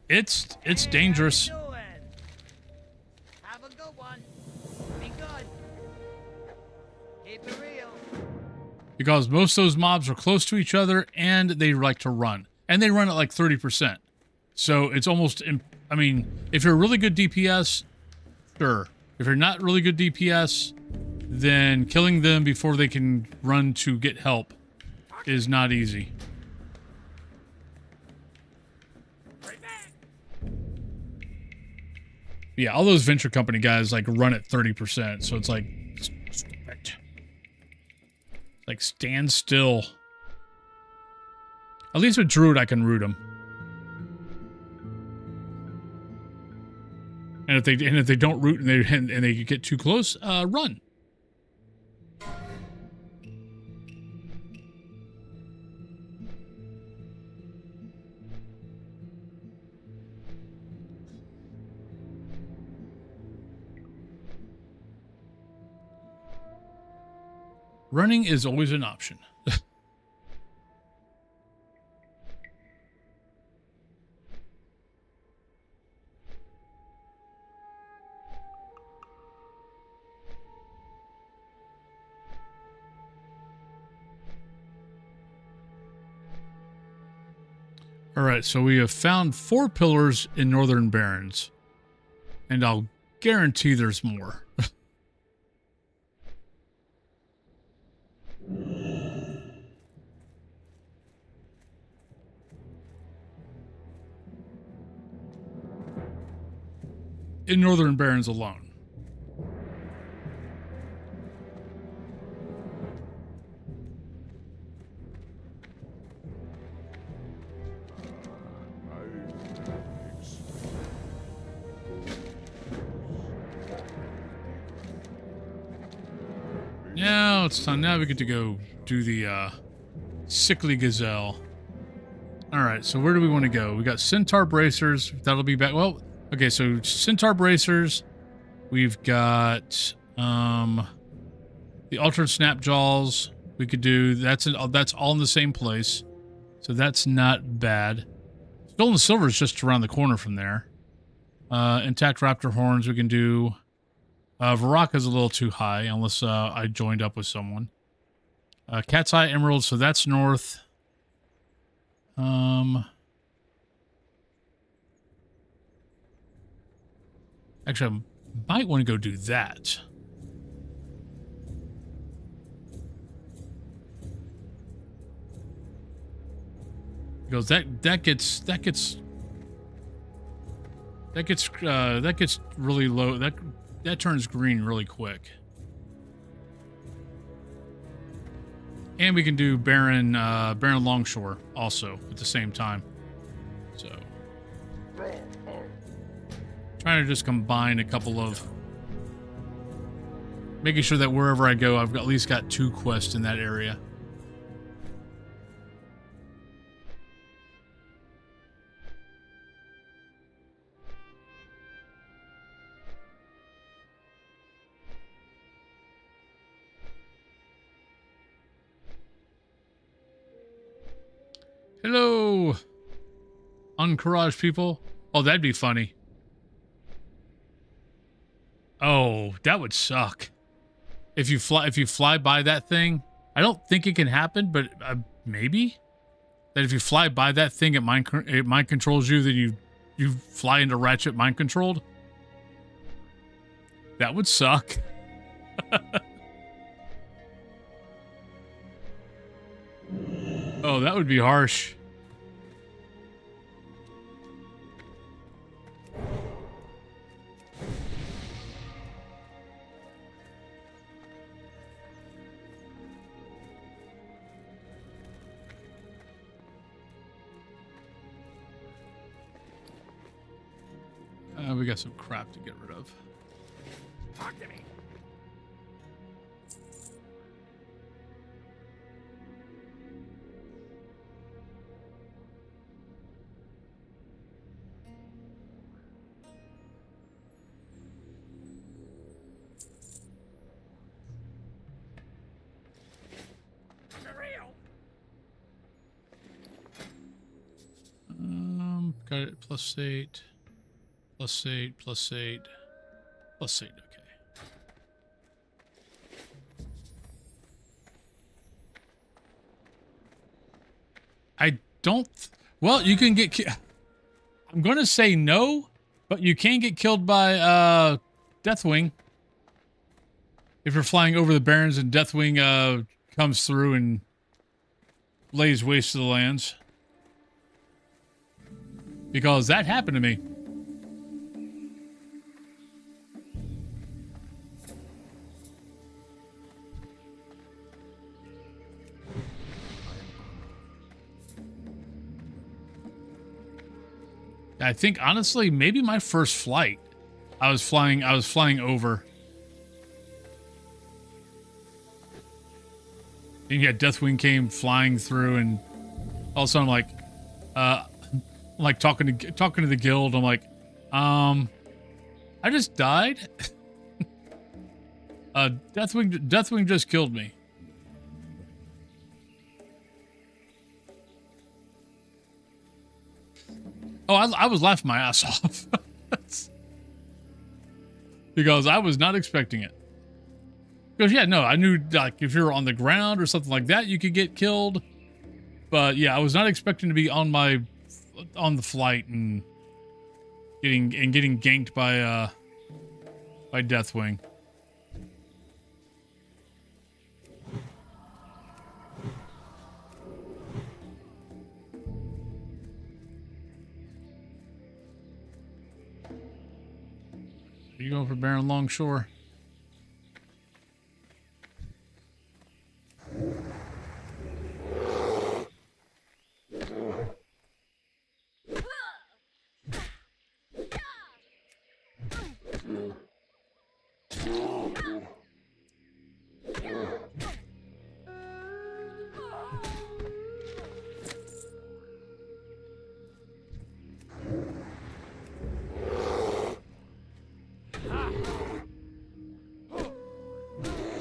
A: It's dangerous.
H: How you doing? Have a good one. Be good. Keep it real.
A: Because most of those mobs are close to each other and they like to run. And they run at like 30%. So it's almost, I mean, if you're a really good DPS, sure. If you're not really good DPS, then killing them before they can run to get help is not easy.
E: Hurry back.
A: Yeah, all those venture company guys like run at 30%. So it's like, stand still. At least with Druid, I can root them. And if they don't root and they get too close, run. Running is always an option. All right, so we have found 4 pillars in Northern Barrens, and I'll guarantee there's more. In Northern Barrens alone. Now it's time. Now we get to go do the sickly gazelle. All right, so where do we want to go? We got centaur bracers. That'll be back. Well, okay, so centaur bracers. We've got the altered snap jaws. We could do that's all in the same place, so that's not bad. Stolen silver is just around the corner from there. Intact raptor horns we can do. Varaka's a little too high unless I joined up with someone. Cat's Eye Emerald, so that's north. Actually, I might want to go do that. Because that gets really low. That turns green really quick. And we can do Baron Longshore also at the same time. So trying to just combine a couple of, making sure that wherever I go, I've at least got 2 quests in that area. Hello, Encourage people. Oh, that'd be funny. Oh, that would suck. If you fly by that thing, I don't think it can happen, but maybe that if you fly by that thing, it mind controls you, then you fly into Ratchet mind controlled. That would suck. Oh, that would be harsh. We got some crap to get rid of.
E: Talk to me.
A: Got it. +8. +8. +8. +8. Okay. I don't. Well, you can get. I'm gonna say no, but you can get killed by Deathwing if you're flying over the Barrens and Deathwing comes through and lays waste to the lands. Because that happened to me. I think honestly, maybe my first flight, I was flying over. And yeah, Deathwing came flying through, and all of a sudden I'm like talking to the guild. I'm like, I just died. Deathwing just killed me. Oh, I was laughing my ass off. Because I was not expecting it. Because, yeah, no, I knew, like, if you're on the ground or something like that, you could get killed. But, yeah, I was not expecting to be on the flight and getting ganked by Deathwing. Are you going for Baron Longshore?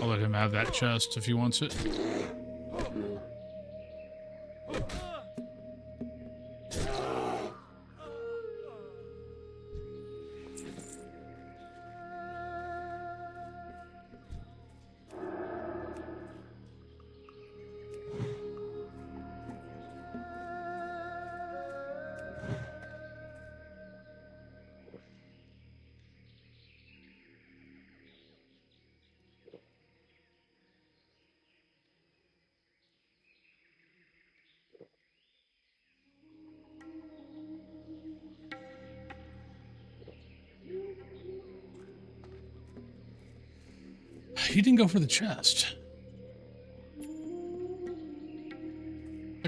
A: I'll let him have that chest if he wants it. He didn't go for the chest.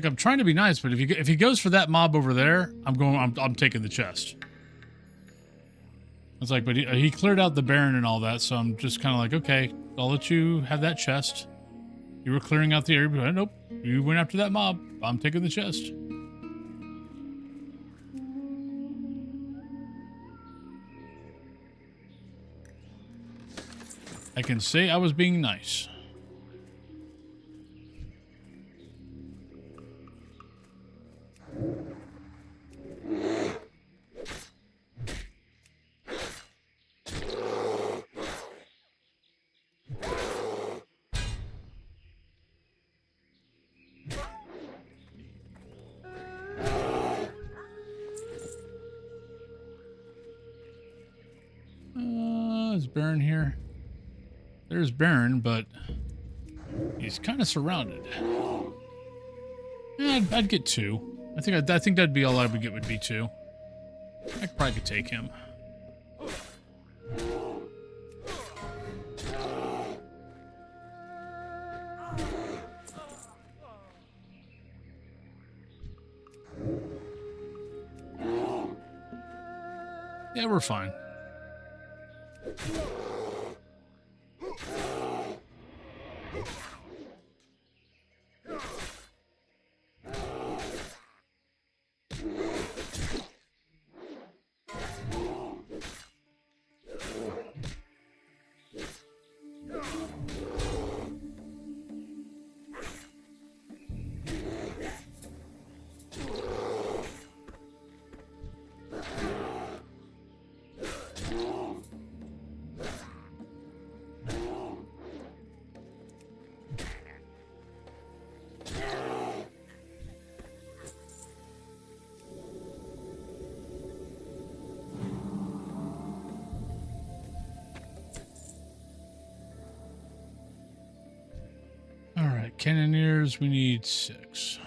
A: Like, I'm trying to be nice, but if he goes for that mob over there, I'm taking the chest. It's like, but he cleared out the Baron and all that, so I'm just kind of like, okay, I'll let you have that chest. You were clearing out the area, but nope, you went after that mob. I'm taking the chest. I can say I was being nice. Is Baron here? There's Baron, but he's kind of surrounded. Yeah, I'd get 2. I think that'd be all I would get would be 2. I probably could take him. Yeah, we're fine. Alright, cannoneers, we need 6.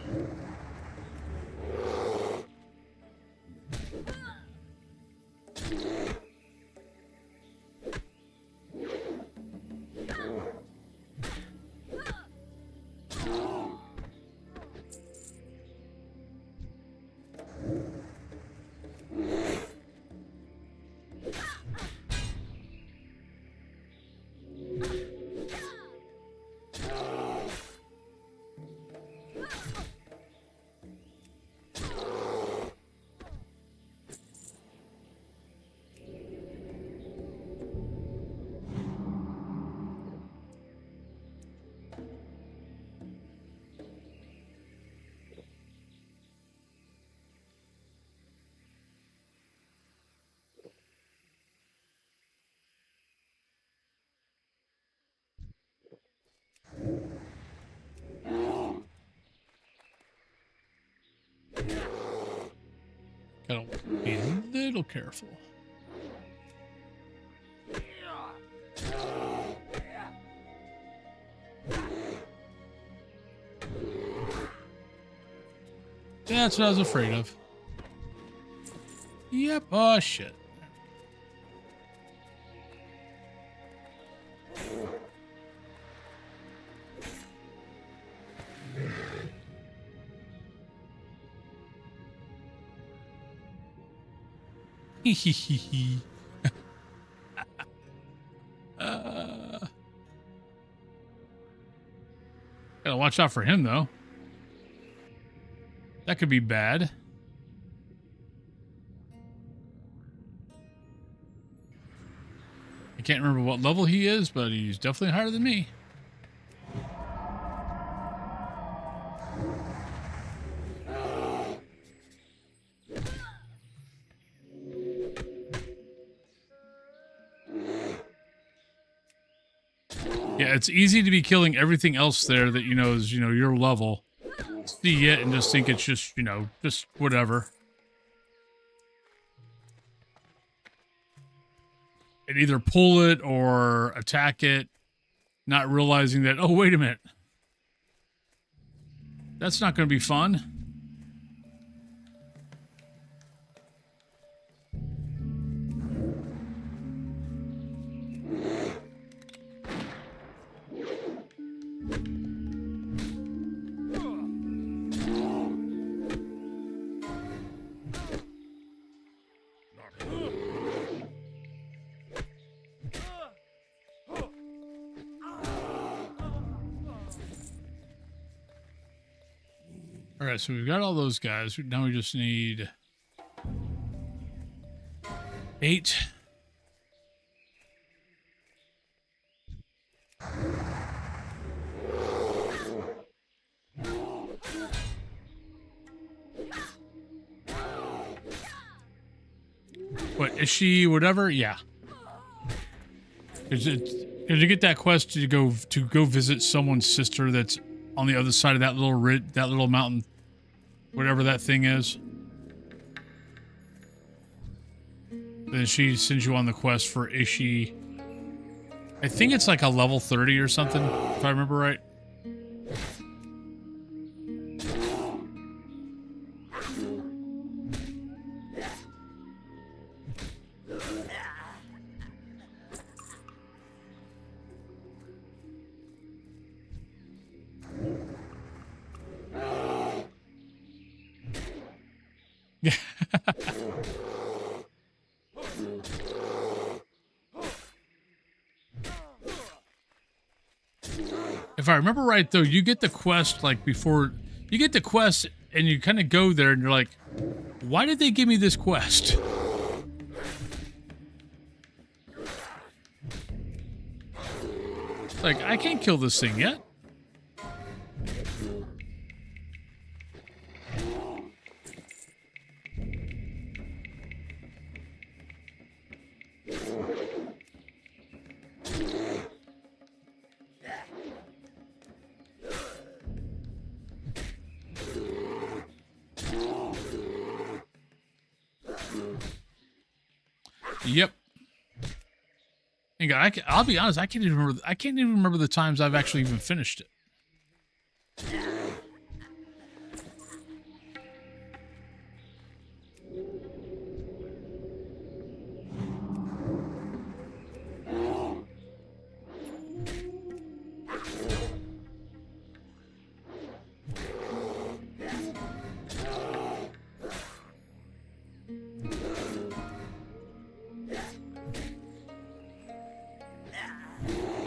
A: Gotta be a little careful. That's what I was afraid of. Yep. Oh, shit. Hehehe. Gotta watch out for him, though. That could be bad. I can't remember what level he is, but he's definitely higher than me. Yeah, it's easy to be killing everything else there that you know is, your level. See it and just think it's just, just whatever. And either pull it or attack it, not realizing that, oh, wait a minute. That's not going to be fun. All right, so we've got all those guys. Now we just need 8. What, is she whatever? Yeah. Cause you get that quest to go visit someone's sister that's on the other side of that little mountain, whatever that thing is. Then she sends you on the quest for Ishi. I think it's like a level 30 or something, if I remember right. If I remember right, though, you get the quest, like, before... You get the quest, and you kind of go there, and you're like, why did they give me this quest? Like, I can't kill this thing yet. Yep. And I'll be honest, I can't even remember the times I've actually even finished it.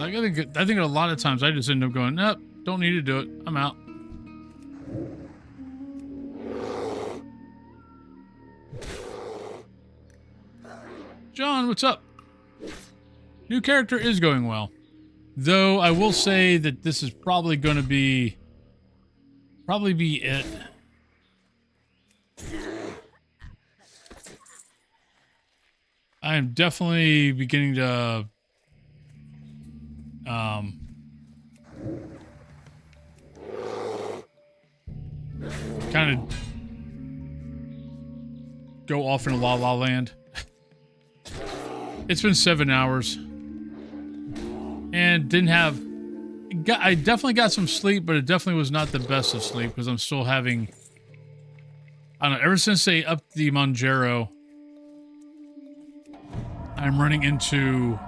A: Like, I think a lot of times I just end up going, nope, don't need to do it. I'm out. John, what's up? New character is going well. Though I will say that this is probably going to be it. I am definitely beginning to kind of go off into La La Land. It's been 7 hours. And I definitely got some sleep, but it definitely was not the best of sleep because I'm still having, I don't know, ever since they upped the Monjaro, I'm running into,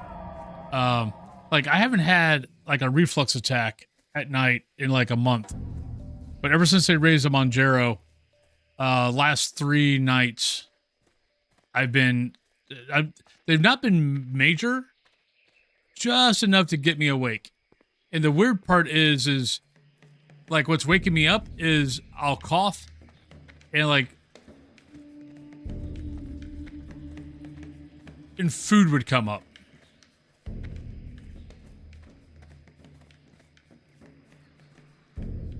A: like, I haven't had, like, a reflux attack at night in, like, a month. But ever since they raised the Monjaro, last 3 nights, they've not been major, just enough to get me awake. And the weird part is, like, what's waking me up is I'll cough, and, like, and food would come up.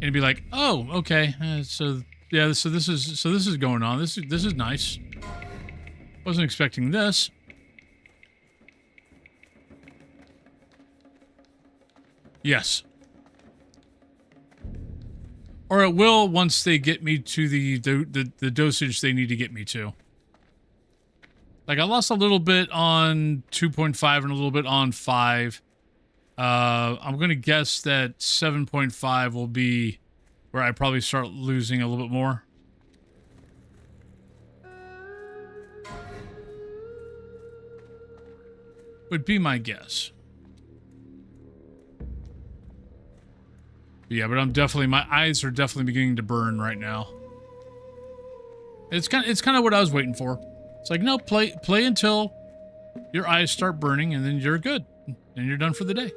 A: And it'd be like, oh, okay, so this is going on. This is nice. Wasn't expecting this. Yes. Or it will once they get me to the dosage they need to get me to. Like, I lost a little bit on 2.5 and a little bit on 5. I'm going to guess that 7.5 will be where I probably start losing a little bit more. Would be my guess. Yeah, but my eyes are definitely beginning to burn right now. It's kind of what I was waiting for. It's like, no, play until your eyes start burning, and then you're good, and you're done for the day.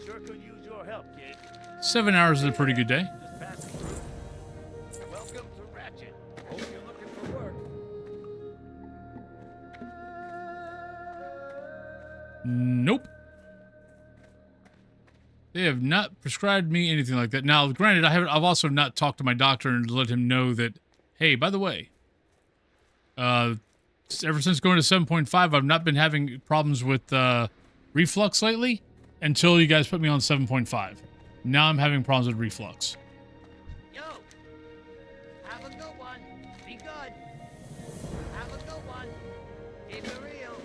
J: Sure could use your help, kid.
A: 7 hours is a pretty good day. Nope. They have not prescribed me anything like that. Now, granted, I've also not talked to my doctor and let him know that, hey, by the way, ever since going to 7.5, I've not been having problems with reflux lately until you guys put me on 7.5. Now I'm having problems with reflux.
H: Yo, have a good one. Be good. Have a good one. Keep it real.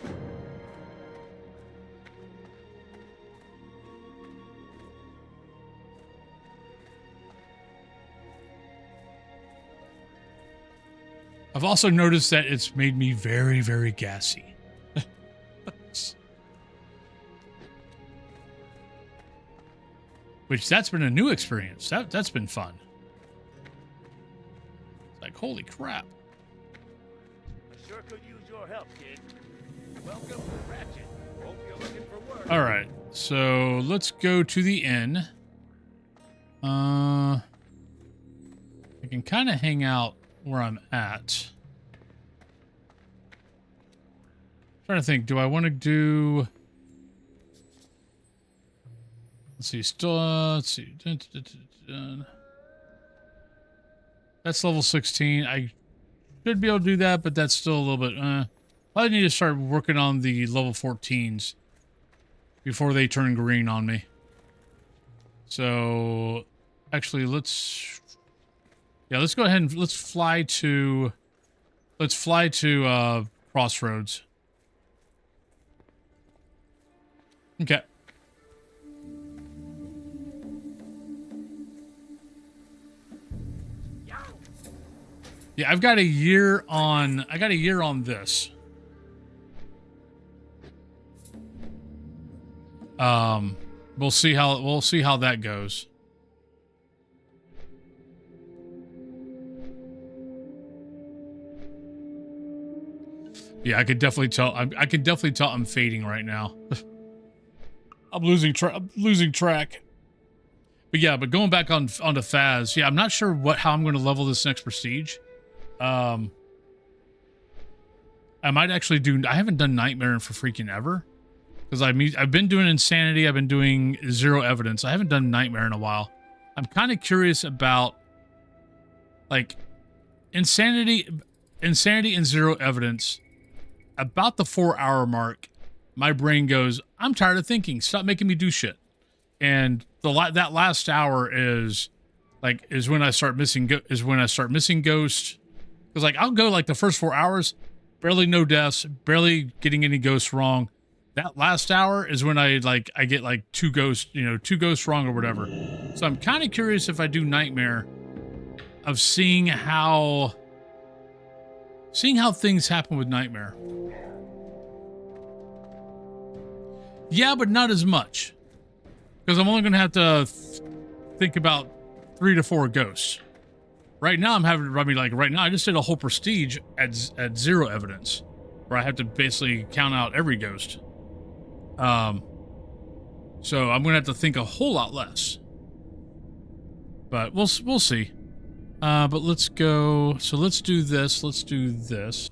A: I've also noticed that it's made me very, very gassy. Which, that's been a new experience. That's been fun. It's like, holy crap.
E: I sure could use your help, kid. Welcome to Ratchet. Hope you're looking for work.
A: All right, so let's go to the inn. I can kind of hang out where I'm at. Trying to think, do I want to do... Let's see, still, let's see. That's level 16. I should be able to do that, but that's still a little bit, I need to start working on the level 14s before they turn green on me. So, actually, let's go ahead and let's fly to Crossroads. Okay. Yeah, I got a year on this. We'll see how that goes. Yeah, I could definitely tell. I can definitely tell I'm fading right now. I'm losing track. But yeah, but going back onto Phas, yeah, I'm not sure how I'm going to level this next prestige. I might actually do. I haven't done Nightmare for freaking ever, because I've been doing Insanity. I've been doing Zero Evidence. I haven't done Nightmare in a while. I'm kind of curious about like Insanity and Zero Evidence. About the 4-hour mark, my brain goes, I'm tired of thinking. Stop making me do shit. And that last hour is when I start missing ghosts. Because like I'll go like the first 4 hours, barely no deaths, barely getting any ghosts wrong. That last hour is when I get like two ghosts wrong or whatever. So I'm kind of curious if I do Nightmare, of seeing how things happen with Nightmare. Yeah, but not as much. Because I'm only going to have to think about 3 to 4 ghosts. Right now, right now, I just did a whole prestige at Zero Evidence, where I have to basically count out every ghost. So I'm going to have to think a whole lot less. But we'll see. But let's go. So let's do this. Let's do this.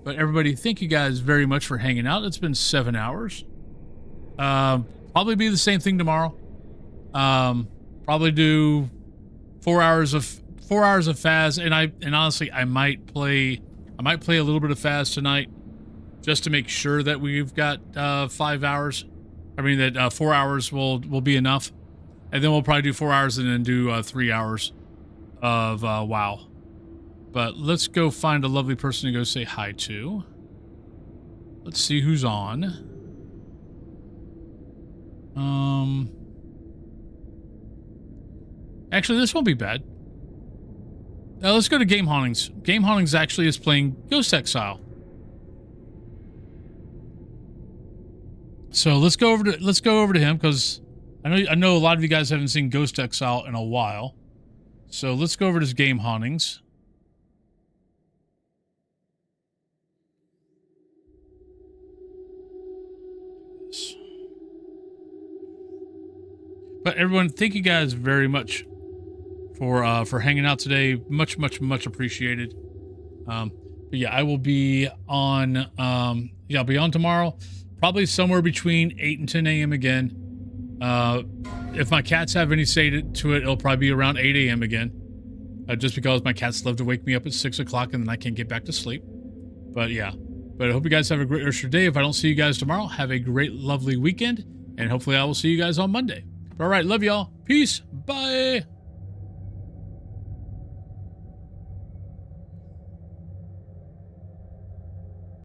A: But everybody, thank you guys very much for hanging out. It's been 7 hours. Probably be the same thing tomorrow. Probably do 4 hours of Phas, and honestly, I might play a little bit of Phas tonight, just to make sure that we've got 5 hours. I mean that 4 hours will be enough, and then we'll probably do 4 hours and then do 3 hours of WoW. But let's go find a lovely person to go say hi to. Let's see who's on. Actually, this won't be bad. Let's go to Game Hauntings. Game Hauntings actually is playing Ghost Exile. So let's go over to him, because I know a lot of you guys haven't seen Ghost Exile in a while. So let's go over to his Game Hauntings. But everyone, thank you guys very much for hanging out today. Much appreciated. But yeah, I will be on, I'll be on tomorrow, probably somewhere between 8 and 10 a.m. again. If my cats have any say to it, it'll probably be around 8 a.m. again. Just because my cats love to wake me up at 6 o'clock and then I can't get back to sleep. But yeah, I hope you guys have a great rest of your day. If I don't see you guys tomorrow, have a great, lovely weekend. And hopefully I will see you guys on Monday. All right, love y'all. Peace. Bye.